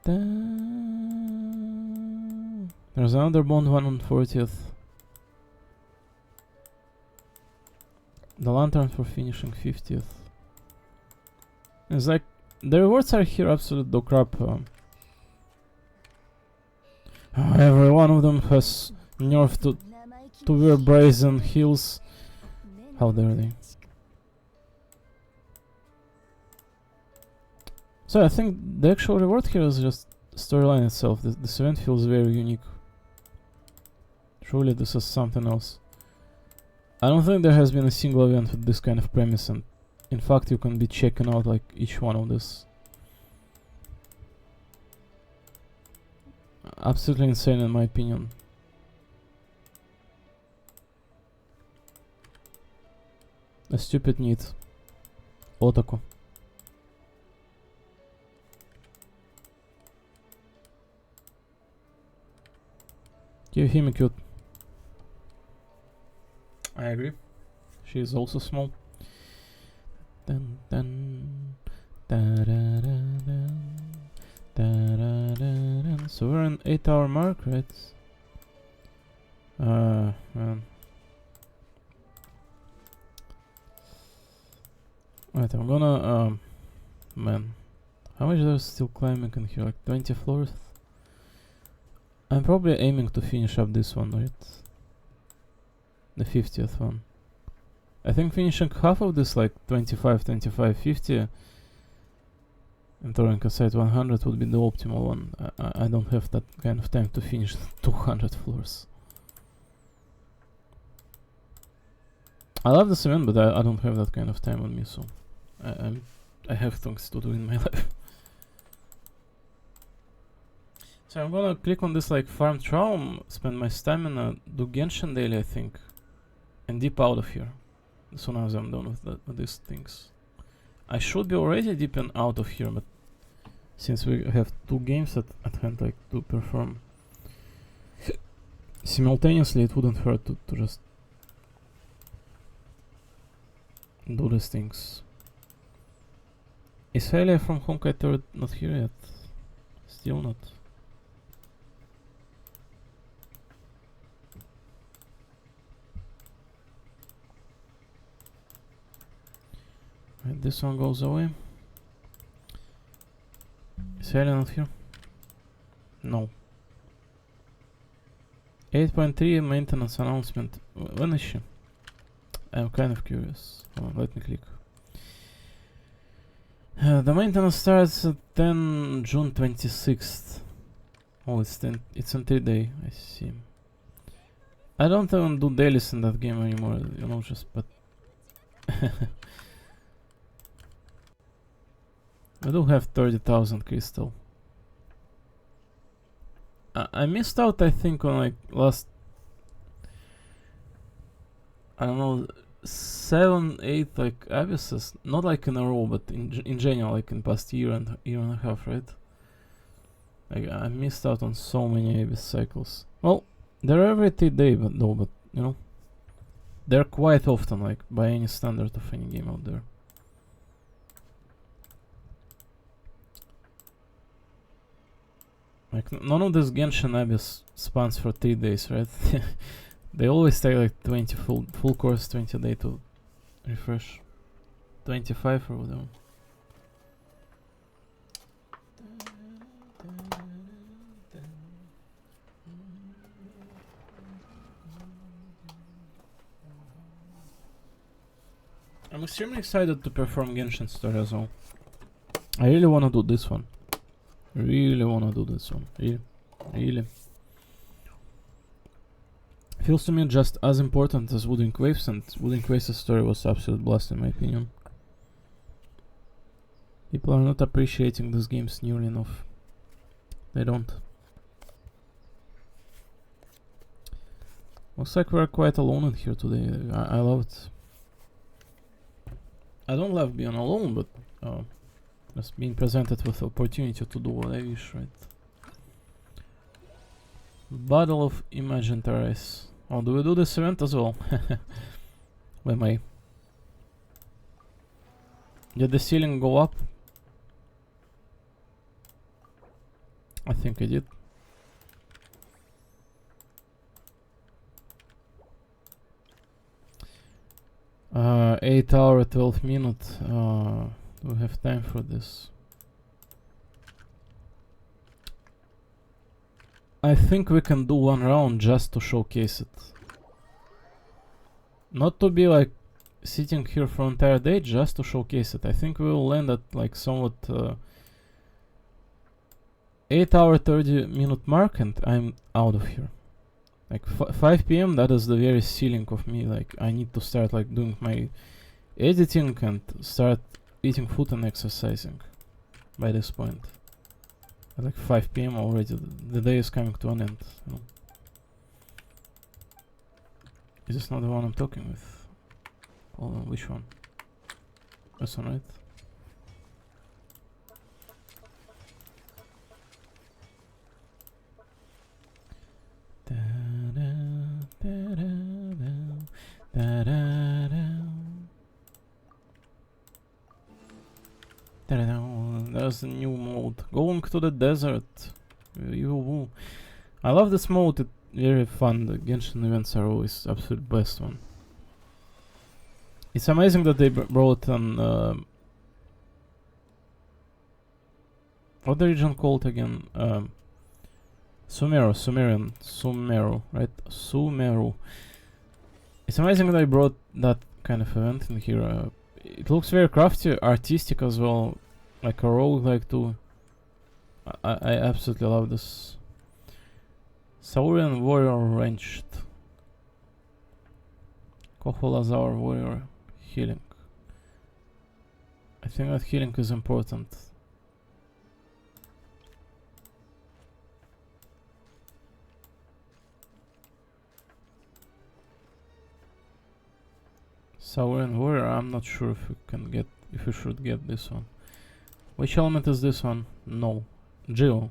[SPEAKER 1] There's another Bond one on 40th. The Lantern for finishing 50th. It's like, the rewards are here absolute dog crap. Every one of them has nerf to wear brazen heels. How dare they? So I think the actual reward here is just storyline itself. This event feels very unique. Surely this is something else. I don't think there has been a single event with this kind of premise, and in fact you can be checking out like each one of this. Absolutely insane in my opinion. A stupid need. Otaku. Give him a cute. I agree. She is also small. Dun, dun, da, da, da, dun, da, da, da, dun. So we're an 8-hour mark, right? Man. Right, I'm gonna man. How much there's still climbing in here? Like 20 floors? I'm probably aiming to finish up this one, right? The 50th one. I think finishing half of this, like 25, 25, 50 and throwing aside 100 would be the optimal one. I don't have that kind of time to finish 200 floors. I love this event, but I don't have that kind of time on me, so I have things to do in my life. So I'm gonna click on this like farm Traum, spend my stamina, do Genshin daily I think, and dip out of here as soon as I'm done with these things. I should be already dipping out of here, but since we have two games at hand like to perform simultaneously, it wouldn't hurt to just do these things. Is Hylia from Honkai 3 not here yet? Still not. Right, this one goes away. Is Hylia not here? No. 8.3 maintenance announcement. When is she? I'm kind of curious. Hold on, let me click. The maintenance starts at 10 June 26th. Oh, it's on 3 day. I see. I don't even do dailies in that game anymore, you know, just but I do have 30,000 crystal. I missed out, I think, on like last, I don't know, 7, 8 like abysses, not like in a row, but in general, like in past year and a half, right? Like I missed out on so many abyss cycles. Well, they're every 3 day, but you know, they're quite often, like by any standard of any game out there. Like none of this Genshin Abyss spans for 3 days, right? They always take like 20 full course, 20 a day to refresh. 25 or whatever. I'm extremely excited to perform Genshin Story as well. I really wanna do this one. Really wanna do this one. Really. Feels to me just as important as Wooden Waves, and Wooden Waves' story was absolute blast in my opinion. People are not appreciating these games nearly enough. They don't. Looks like we're quite alone in here today. I love it. I don't love being alone, but just being presented with the opportunity to do what I wish, right? Battle of Imaginaries. Oh, do we do this event as well? We may. Did the ceiling go up? I think I did. Uh, 8 hour 12 minute. We have time for this. I think we can do one round just to showcase it. Not to be like sitting here for entire day, just to showcase it. I think we will end at like somewhat 8 hour 30 minute mark and I'm out of here. Like 5 PM, that is the very ceiling of me. Like I need to start like doing my editing and start eating food and exercising by this point. At like 5 PM already, the day is coming to an end. You know? Is this not the one I'm talking with? Hold on, which one? This one, right? There's a new mode. Going to the desert. I love this mode, it's very fun. The Genshin events are always absolute best one. It's amazing that they brought an what the region called again? Sumeru, right? Sumeru. It's amazing that they brought that kind of event in here. It looks very crafty, artistic as well, like a roguelike too. I absolutely love this. Saurian Warrior Ranged. Koholazar Warrior Healing. I think that healing is important. Saurian Warrior, I'm not sure if we can get, if we should get this one. Which element is this one? No. Geo.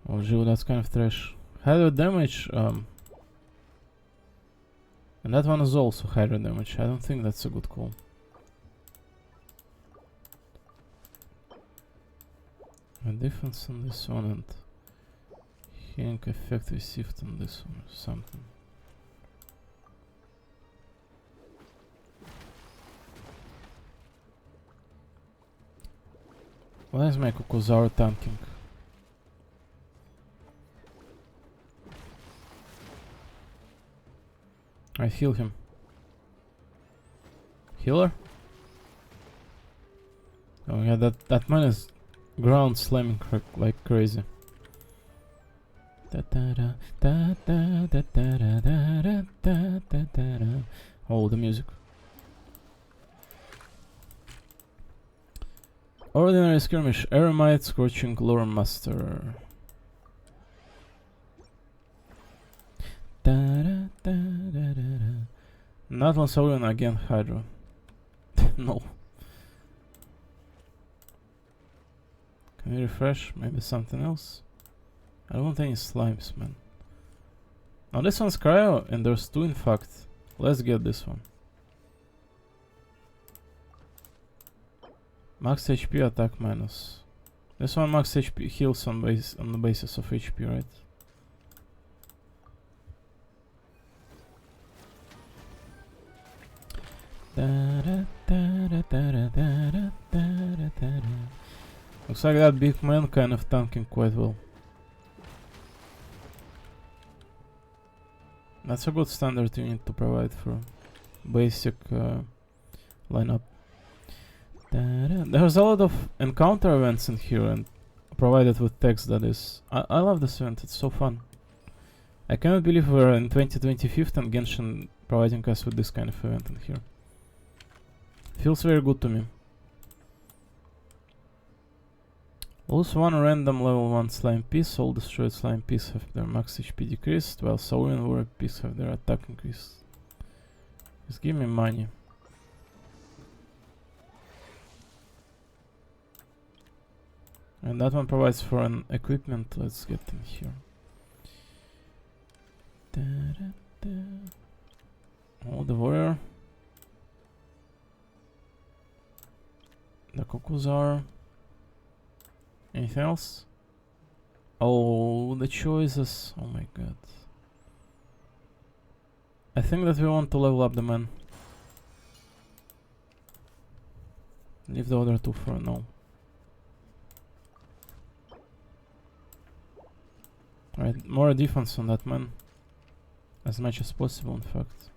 [SPEAKER 1] Oh, Geo, that's kind of trash. Hydro damage, and that one is also hydro damage. I don't think that's a good call. A defense on this one and healing effect received on this one or something. Why is my Kokozaro tanking? I heal him. Healer? Oh yeah, that man is ground slamming like crazy. Oh, the music. Ordinary skirmish, Eremite, Scorching Lore Master. Not on Saurian again, Hydro. No. Can we refresh? Maybe something else? I don't want any slimes, man. Now this one's cryo, and there's two in fact. Let's get this one. Max HP attack minus. This one max HP heals on the basis of HP, right? Looks like that big man kind of tanking quite well. That's a good standard you need to provide for basic lineup. There's a lot of encounter events in here and provided with text, that is. I love this event, it's so fun. I cannot believe we're in 2025 and Genshin providing us with this kind of event in here. Feels very good to me. Lose one random level 1 slime piece, all destroyed slime pieces have their max HP decreased, while Saurian Warrior pieces have their attack increased. Just give me money. And that one provides for an equipment. Let's get in here. Oh, the warrior. The Kokuzar. Anything else? Oh, the choices. Oh my god. I think that we want to level up the man. Leave the other two for now. Right, more defense on that man. As much as possible, in fact.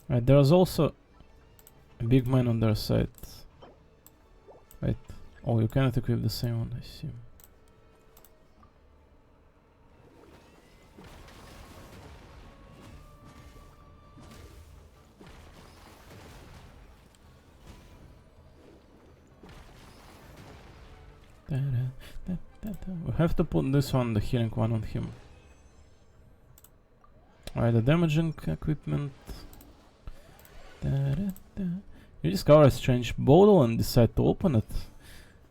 [SPEAKER 1] Right, there's also a big man on their side. Right. Oh, you cannot equip the same one, I see. We have to put this one, the healing one, on him. Alright, the damaging equipment. You discover a strange bottle and decide to open it.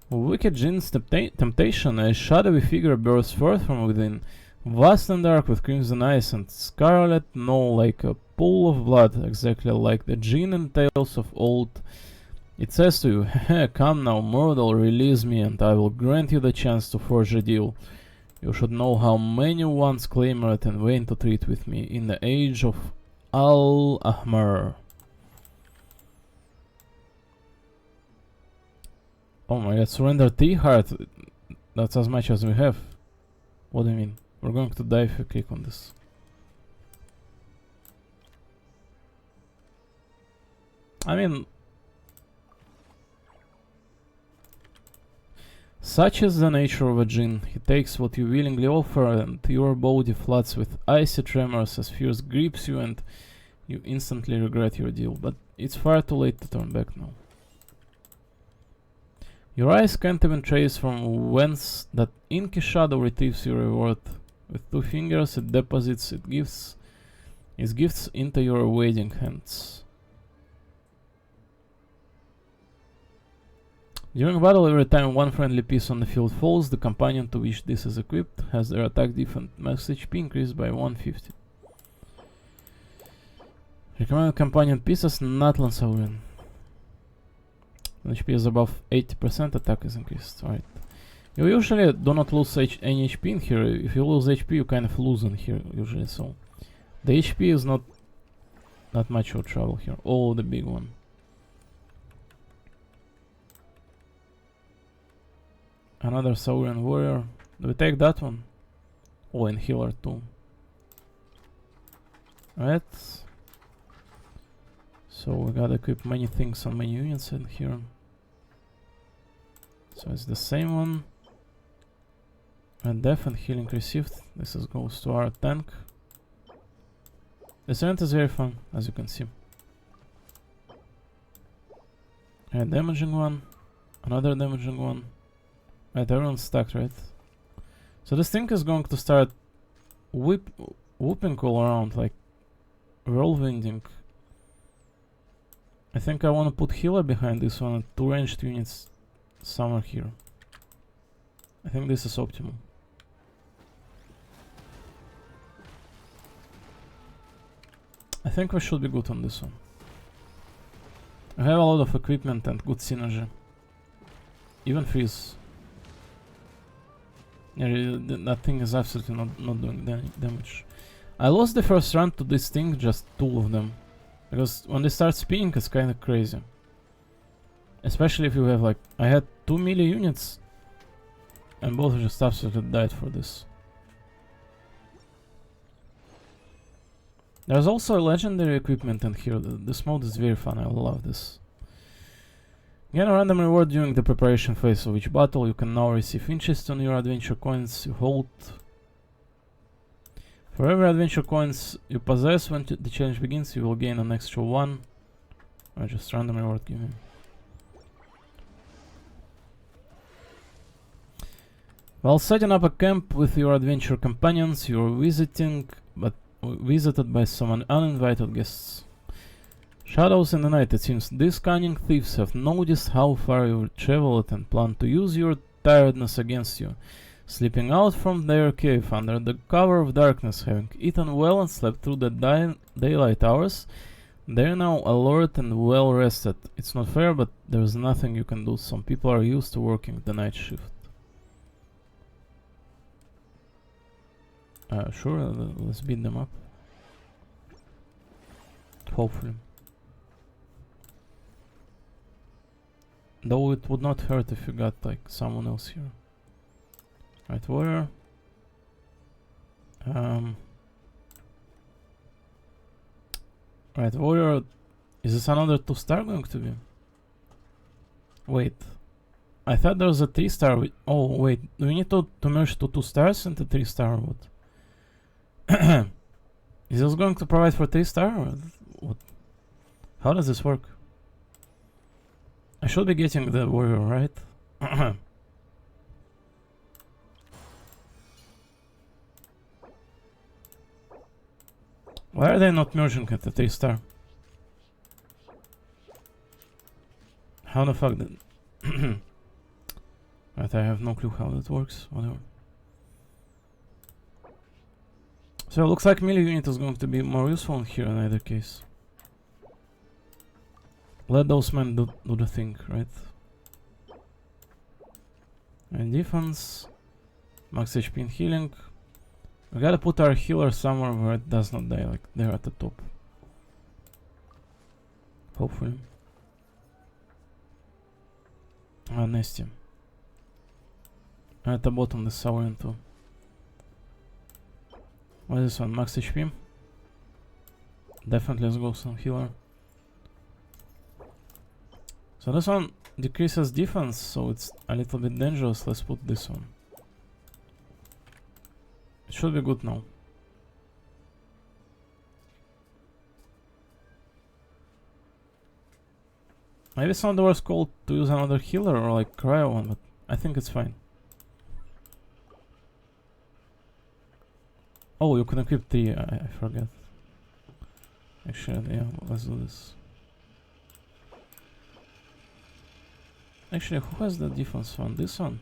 [SPEAKER 1] Wicked Jin's temptation, a shadowy figure bursts forth from within, vast and dark with crimson eyes and scarlet snow like a pool of blood, exactly like the Jinn in tales of old. It says to you, "Haha, come now, mortal, release me and I will grant you the chance to forge a deal. You should know how many once clamored in vain to treat with me in the age of Al-Ahmar." Oh my god, surrender T-Heart. That's as much as we have. What do you mean? We're going to die if we click on this. I mean, such is the nature of a Jinn. He takes what you willingly offer and your body floods with icy tremors as fear grips you and you instantly regret your deal. But it's far too late to turn back now. Your eyes can't even trace from whence that inky shadow retrieves your reward. With 2 fingers it deposits its gifts into your waiting hands. During battle, every time one friendly piece on the field falls, the companion to which this is equipped has their attack defense max HP increased by 150. Recommended companion pieces, not Lansaurin. When HP is above 80%, attack is increased. Alright. You usually do not lose any HP in here. If you lose HP, you kind of lose in here, usually, so... The HP is not much of trouble here. Oh, the big one. Another Saurian warrior. Do we take that one? Oh, and healer too. Alright. So we gotta equip many things on many units in here. So it's the same one. And death and healing received. This goes to our tank. This event is very fun, as you can see. And damaging one. Another damaging one. Right, everyone's stacked, right? So this thing is going to start whooping all around, like whirlwinding. I think I want to put healer behind this one and 2 ranged units somewhere here. I think this is optimal. I think we should be good on this one. I have a lot of equipment and good synergy. Even freeze. Yeah, that thing is absolutely not doing damage. I lost the first round to this thing, just 2 of them. Because when they start spinning, it's kinda crazy. Especially if you have like... I had 2 melee units. And both just absolutely died for this. There's also legendary equipment in here. This mode is very fun, I love this. Gain a random reward during the preparation phase of each battle. You can now receive interest on your adventure coins you hold. For every adventure coins you possess when the challenge begins, you will gain an extra 1. Or just random reward given. While setting up a camp with your adventure companions, you are visited by some uninvited guests. Shadows in the night, it seems these cunning thieves have noticed how far you traveled and plan to use your tiredness against you. Slipping out from their cave under the cover of darkness, having eaten well and slept through the daylight hours, They're now alert and well rested. It's not fair, but there's nothing you can do. Some people are used to working the night shift. Sure, let's beat them up. Hopefully. Though it would not hurt if you got like someone else here. Right, warrior. Right, warrior. Is this another 2-star going to be? Wait. I thought there was a 3-star. Oh, wait. Do we need to merge 2 2-stars into 3-star or what? Is this going to provide for 3-star or what? How does this work? I should be getting the warrior, right? Why are they not merging at the 3-star? How the fuck did... Right, I have no clue how that works. Whatever. So it looks like melee unit is going to be more useful in here in either case. Let those men do the thing, right? And defense, max HP and healing. We gotta put our healer somewhere where it does not die, like there at the top. Hopefully. Nasty. At the bottom, the Sauron too. What is this one? Max HP? Definitely let's go some healer. So this one decreases defense, so it's a little bit dangerous. Let's put this one. It should be good now. Maybe it's not the worst call to use another healer or like cryo one, but I think it's fine. Oh, you can equip 3, I forget. Actually, yeah, let's do this. Actually, who has the defense one? This one?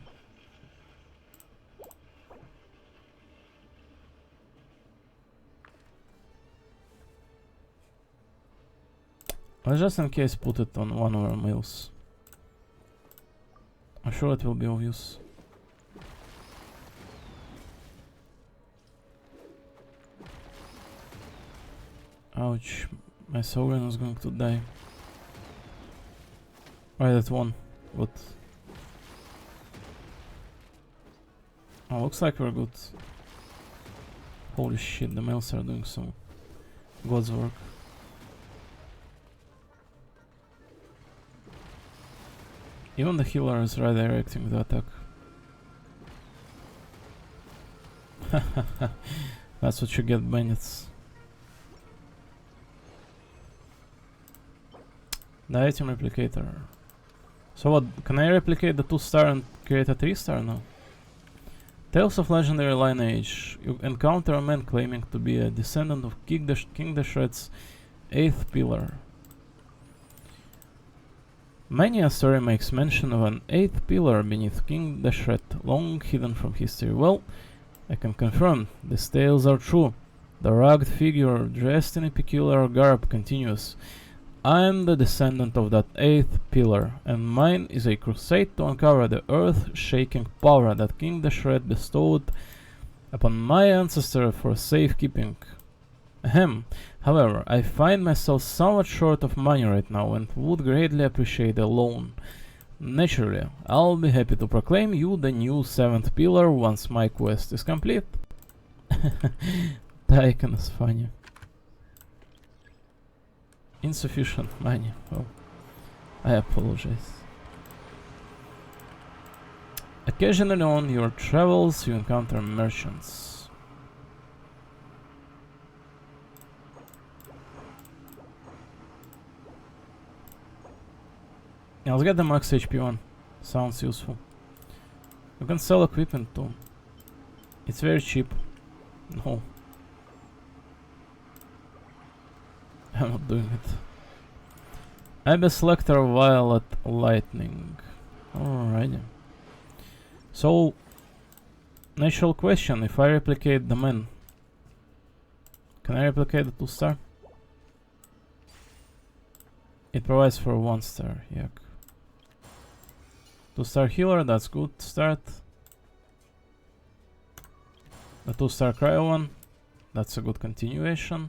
[SPEAKER 1] Let's just in case put it on one of our males. I'm sure it will be of use. Ouch, my Sauron is going to die. Right at 1. What? Oh, looks like we're good. Holy shit, the males are doing some God's work. Even the healer is redirecting the attack. That's what you get, bandits. The item replicator. So what, can I replicate the 2-star and create a 3-star now? Tales of Legendary Lineage. You encounter a man claiming to be a descendant of King Deshret's 8th pillar. Many a story makes mention of an 8th pillar beneath King Deshret, long hidden from history. Well, I can confirm, these tales are true. The rugged figure dressed in a peculiar garb continues. I am the descendant of that 8th pillar, and mine is a crusade to uncover the earth-shaking power that King Deshret bestowed upon my ancestor for safekeeping. Ahem. However, I find myself somewhat short of money right now and would greatly appreciate a loan. Naturally, I'll be happy to proclaim you the new 7th pillar once my quest is complete. The icon is funny. Insufficient money. Well, I apologize. Occasionally on your travels you encounter merchants. Yeah, let's get the max HP one. Sounds useful. You can sell equipment too. It's very cheap. No. I'm not doing it. Abyss Lecter Violet Lightning. Alrighty. So, natural question, if I replicate the men, can I replicate the 2-star? It provides for 1-star, yuck. 2-star healer, that's good start. The 2-star cryo one, that's a good continuation.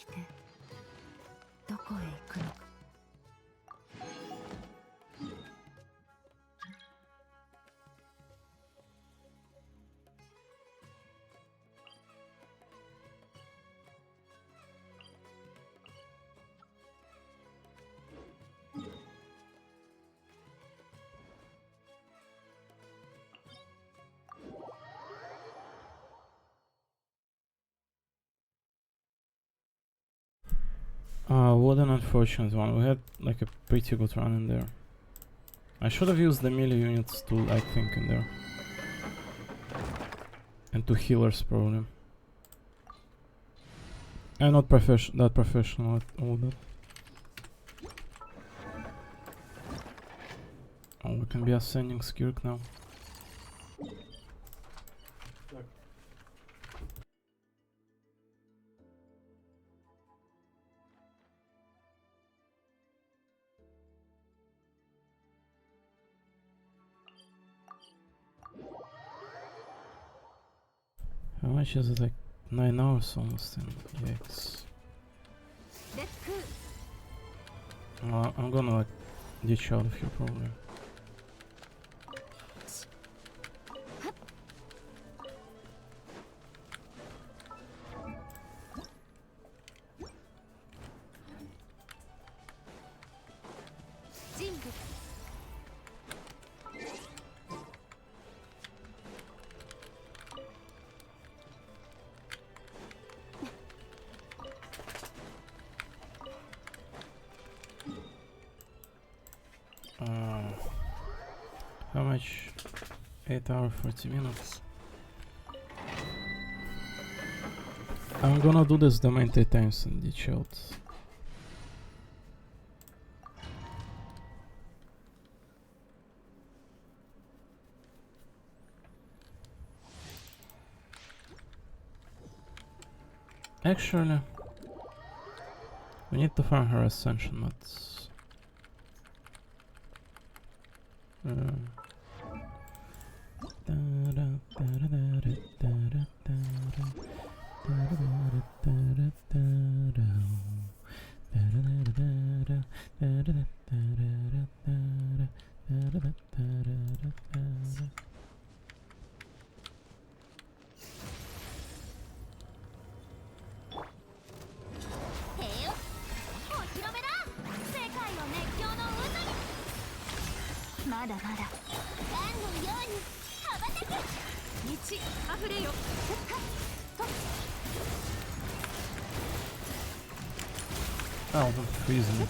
[SPEAKER 7] 着てどこへ行くのか。
[SPEAKER 1] What an unfortunate one. We had like a pretty good run in there. I should have used the melee units too, I think, in there. And 2 healers probably. I'm not that professional at all that. Oh, we can be ascending Skirk now. How much is it? Like 9 hours almost in. Yikes. I'm gonna like ditch out of here probably. How much? 8 hours 40 minutes. I'm gonna do this the main 3 times and ditch out. Actually, we need to farm her ascension mods. Oh, don't freeze me.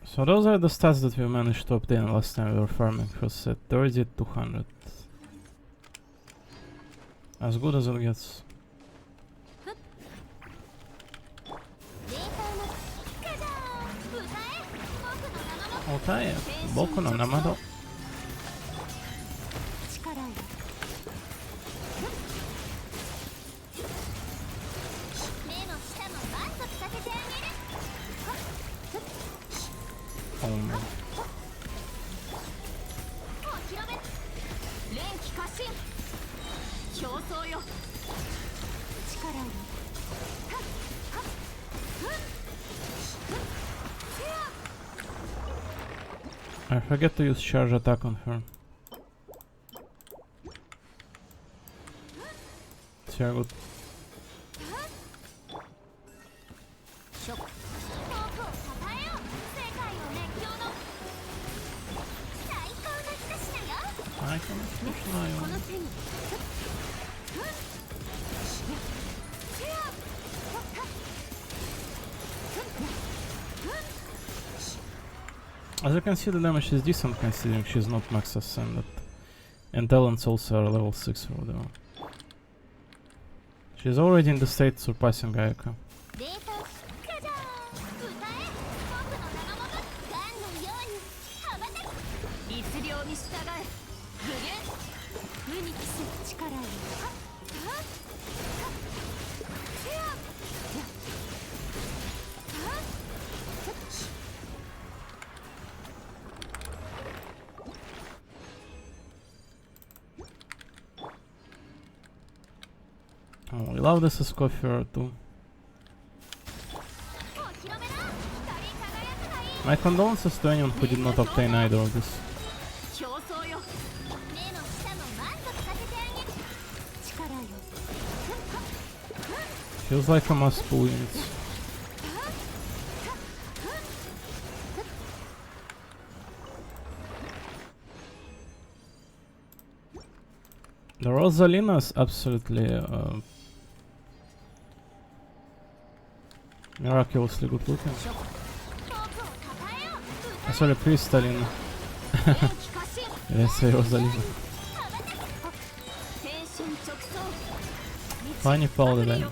[SPEAKER 1] So those are the stats that we managed to obtain last time we were farming for set 30, 200. As good as it gets. Otae, Boku no Namado. Oh man. I forget to use charge attack on her. It's very good. I can As you can see, the damage is decent considering she's not max ascended. And talents also are level 6 or whatever. She's already in the state surpassing Ayaka. Oh, we love this as coiffure too. My condolences to anyone who did not obtain either of this. Feels like a must pull units. The Rosalina is absolutely miraculously good looking. Sorry, Crystalline. Let's say Rosalina. Funny powder then.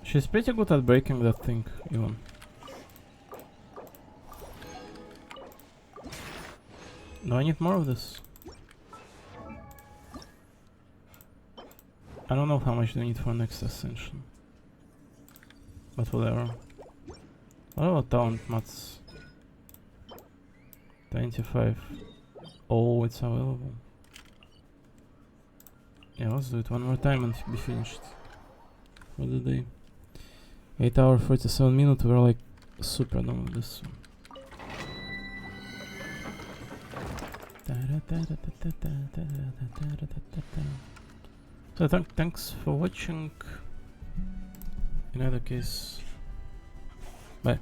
[SPEAKER 1] She's pretty good at breaking that thing, even. Do I need more of this? I don't know how much do I need for next ascension. But whatever. What about talent mats? 25. Oh, it's available. Yeah, let's do it one more time and be finished for the day. 8 hours 47 minutes, we're like super done with this one. So thanks for watching. In either case, bye.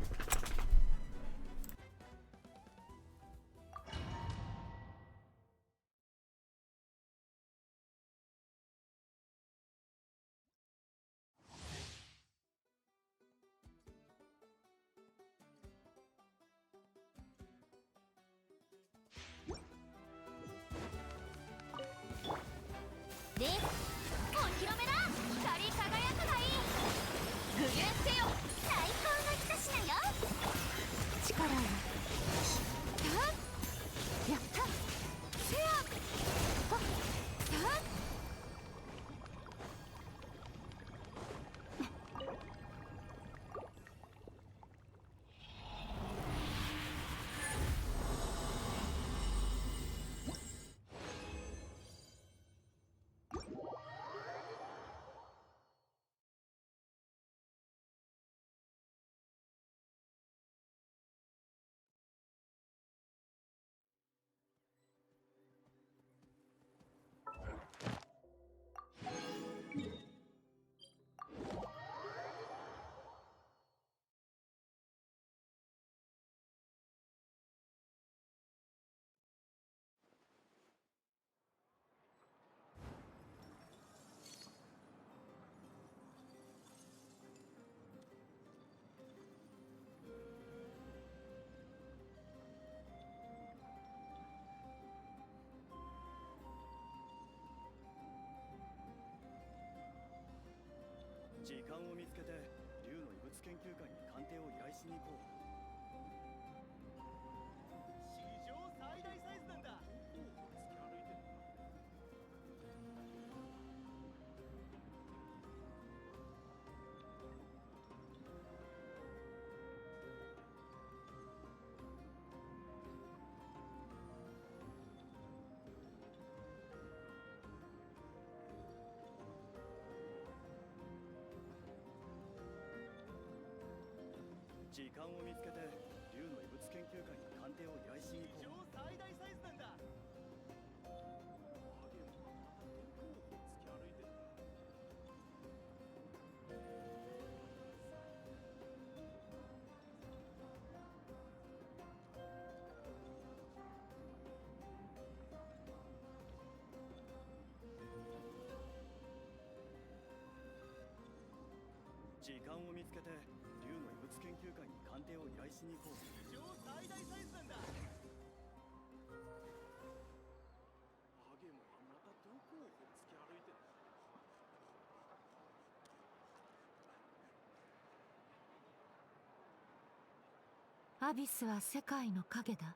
[SPEAKER 5] アビスは世界の影だ。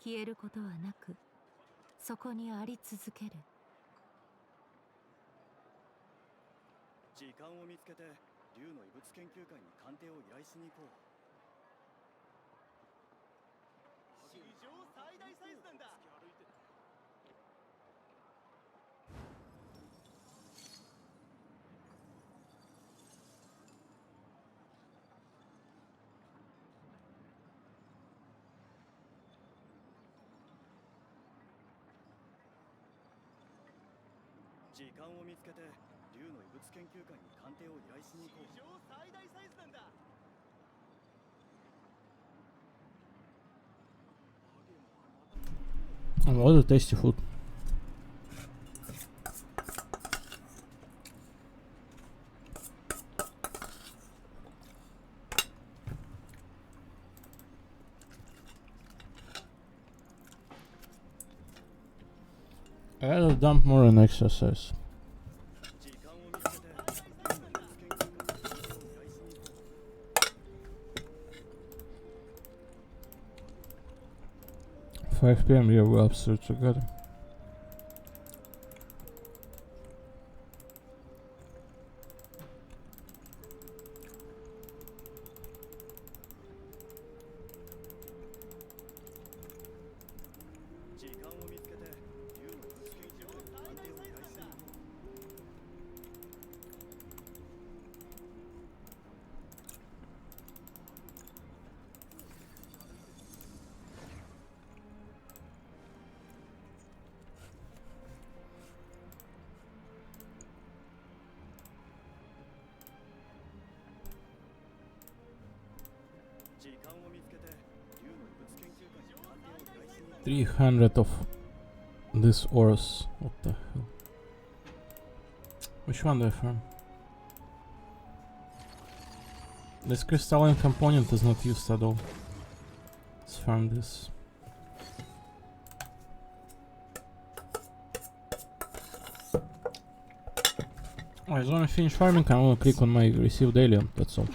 [SPEAKER 7] 消えることはなく、そこにあり続ける。
[SPEAKER 12] 時間を見つけて竜の異物研究会に鑑定を依頼しに行こう。史上最大サイズなんだ。時間を見つけて竜の異物研究会に鑑定を依頼しに行こう。史上最大サイズなんだ。
[SPEAKER 1] What a tasty food. I gotta dump more on exercise. "5 PM, yeah, we're upstairs together." "300 of this ores." What the hell? Which one do I farm? This crystalline component is not used at all. Let's farm this. Alright, when I finish farming, I'm gonna click on my receive daily and that's all.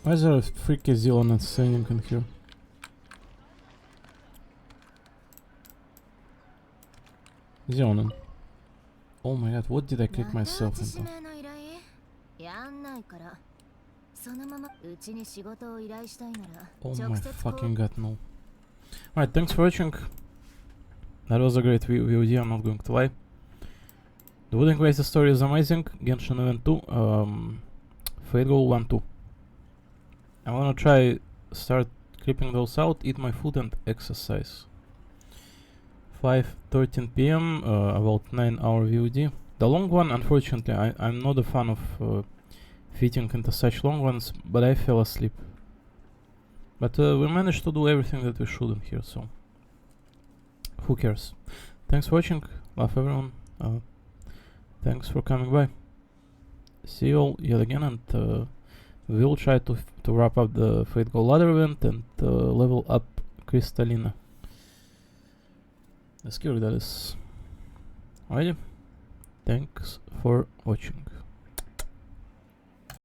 [SPEAKER 1] Why is there a freaky Zealand singing in here? Zealand. Oh my god, what did I click myself into? Oh my fucking god, no. Alright, thanks for watching. That was a great VOD, I'm not going to lie. The Wooden Quest story is amazing. Genshin Event 2, Fate Goal 1-2. I wanna try start clipping those out, eat my food and exercise. 5:13 PM, about 9-hour VOD. The long one, unfortunately, I'm not a fan of fitting into such long ones, but I fell asleep. But we managed to do everything that we should in here, so who cares? Thanks for watching, love everyone, thanks for coming by. See you all yet again, and we'll try to wrap up the Fate Goal ladder event and level up Crystallina. Let's cure that is. Alrighty, thanks for watching.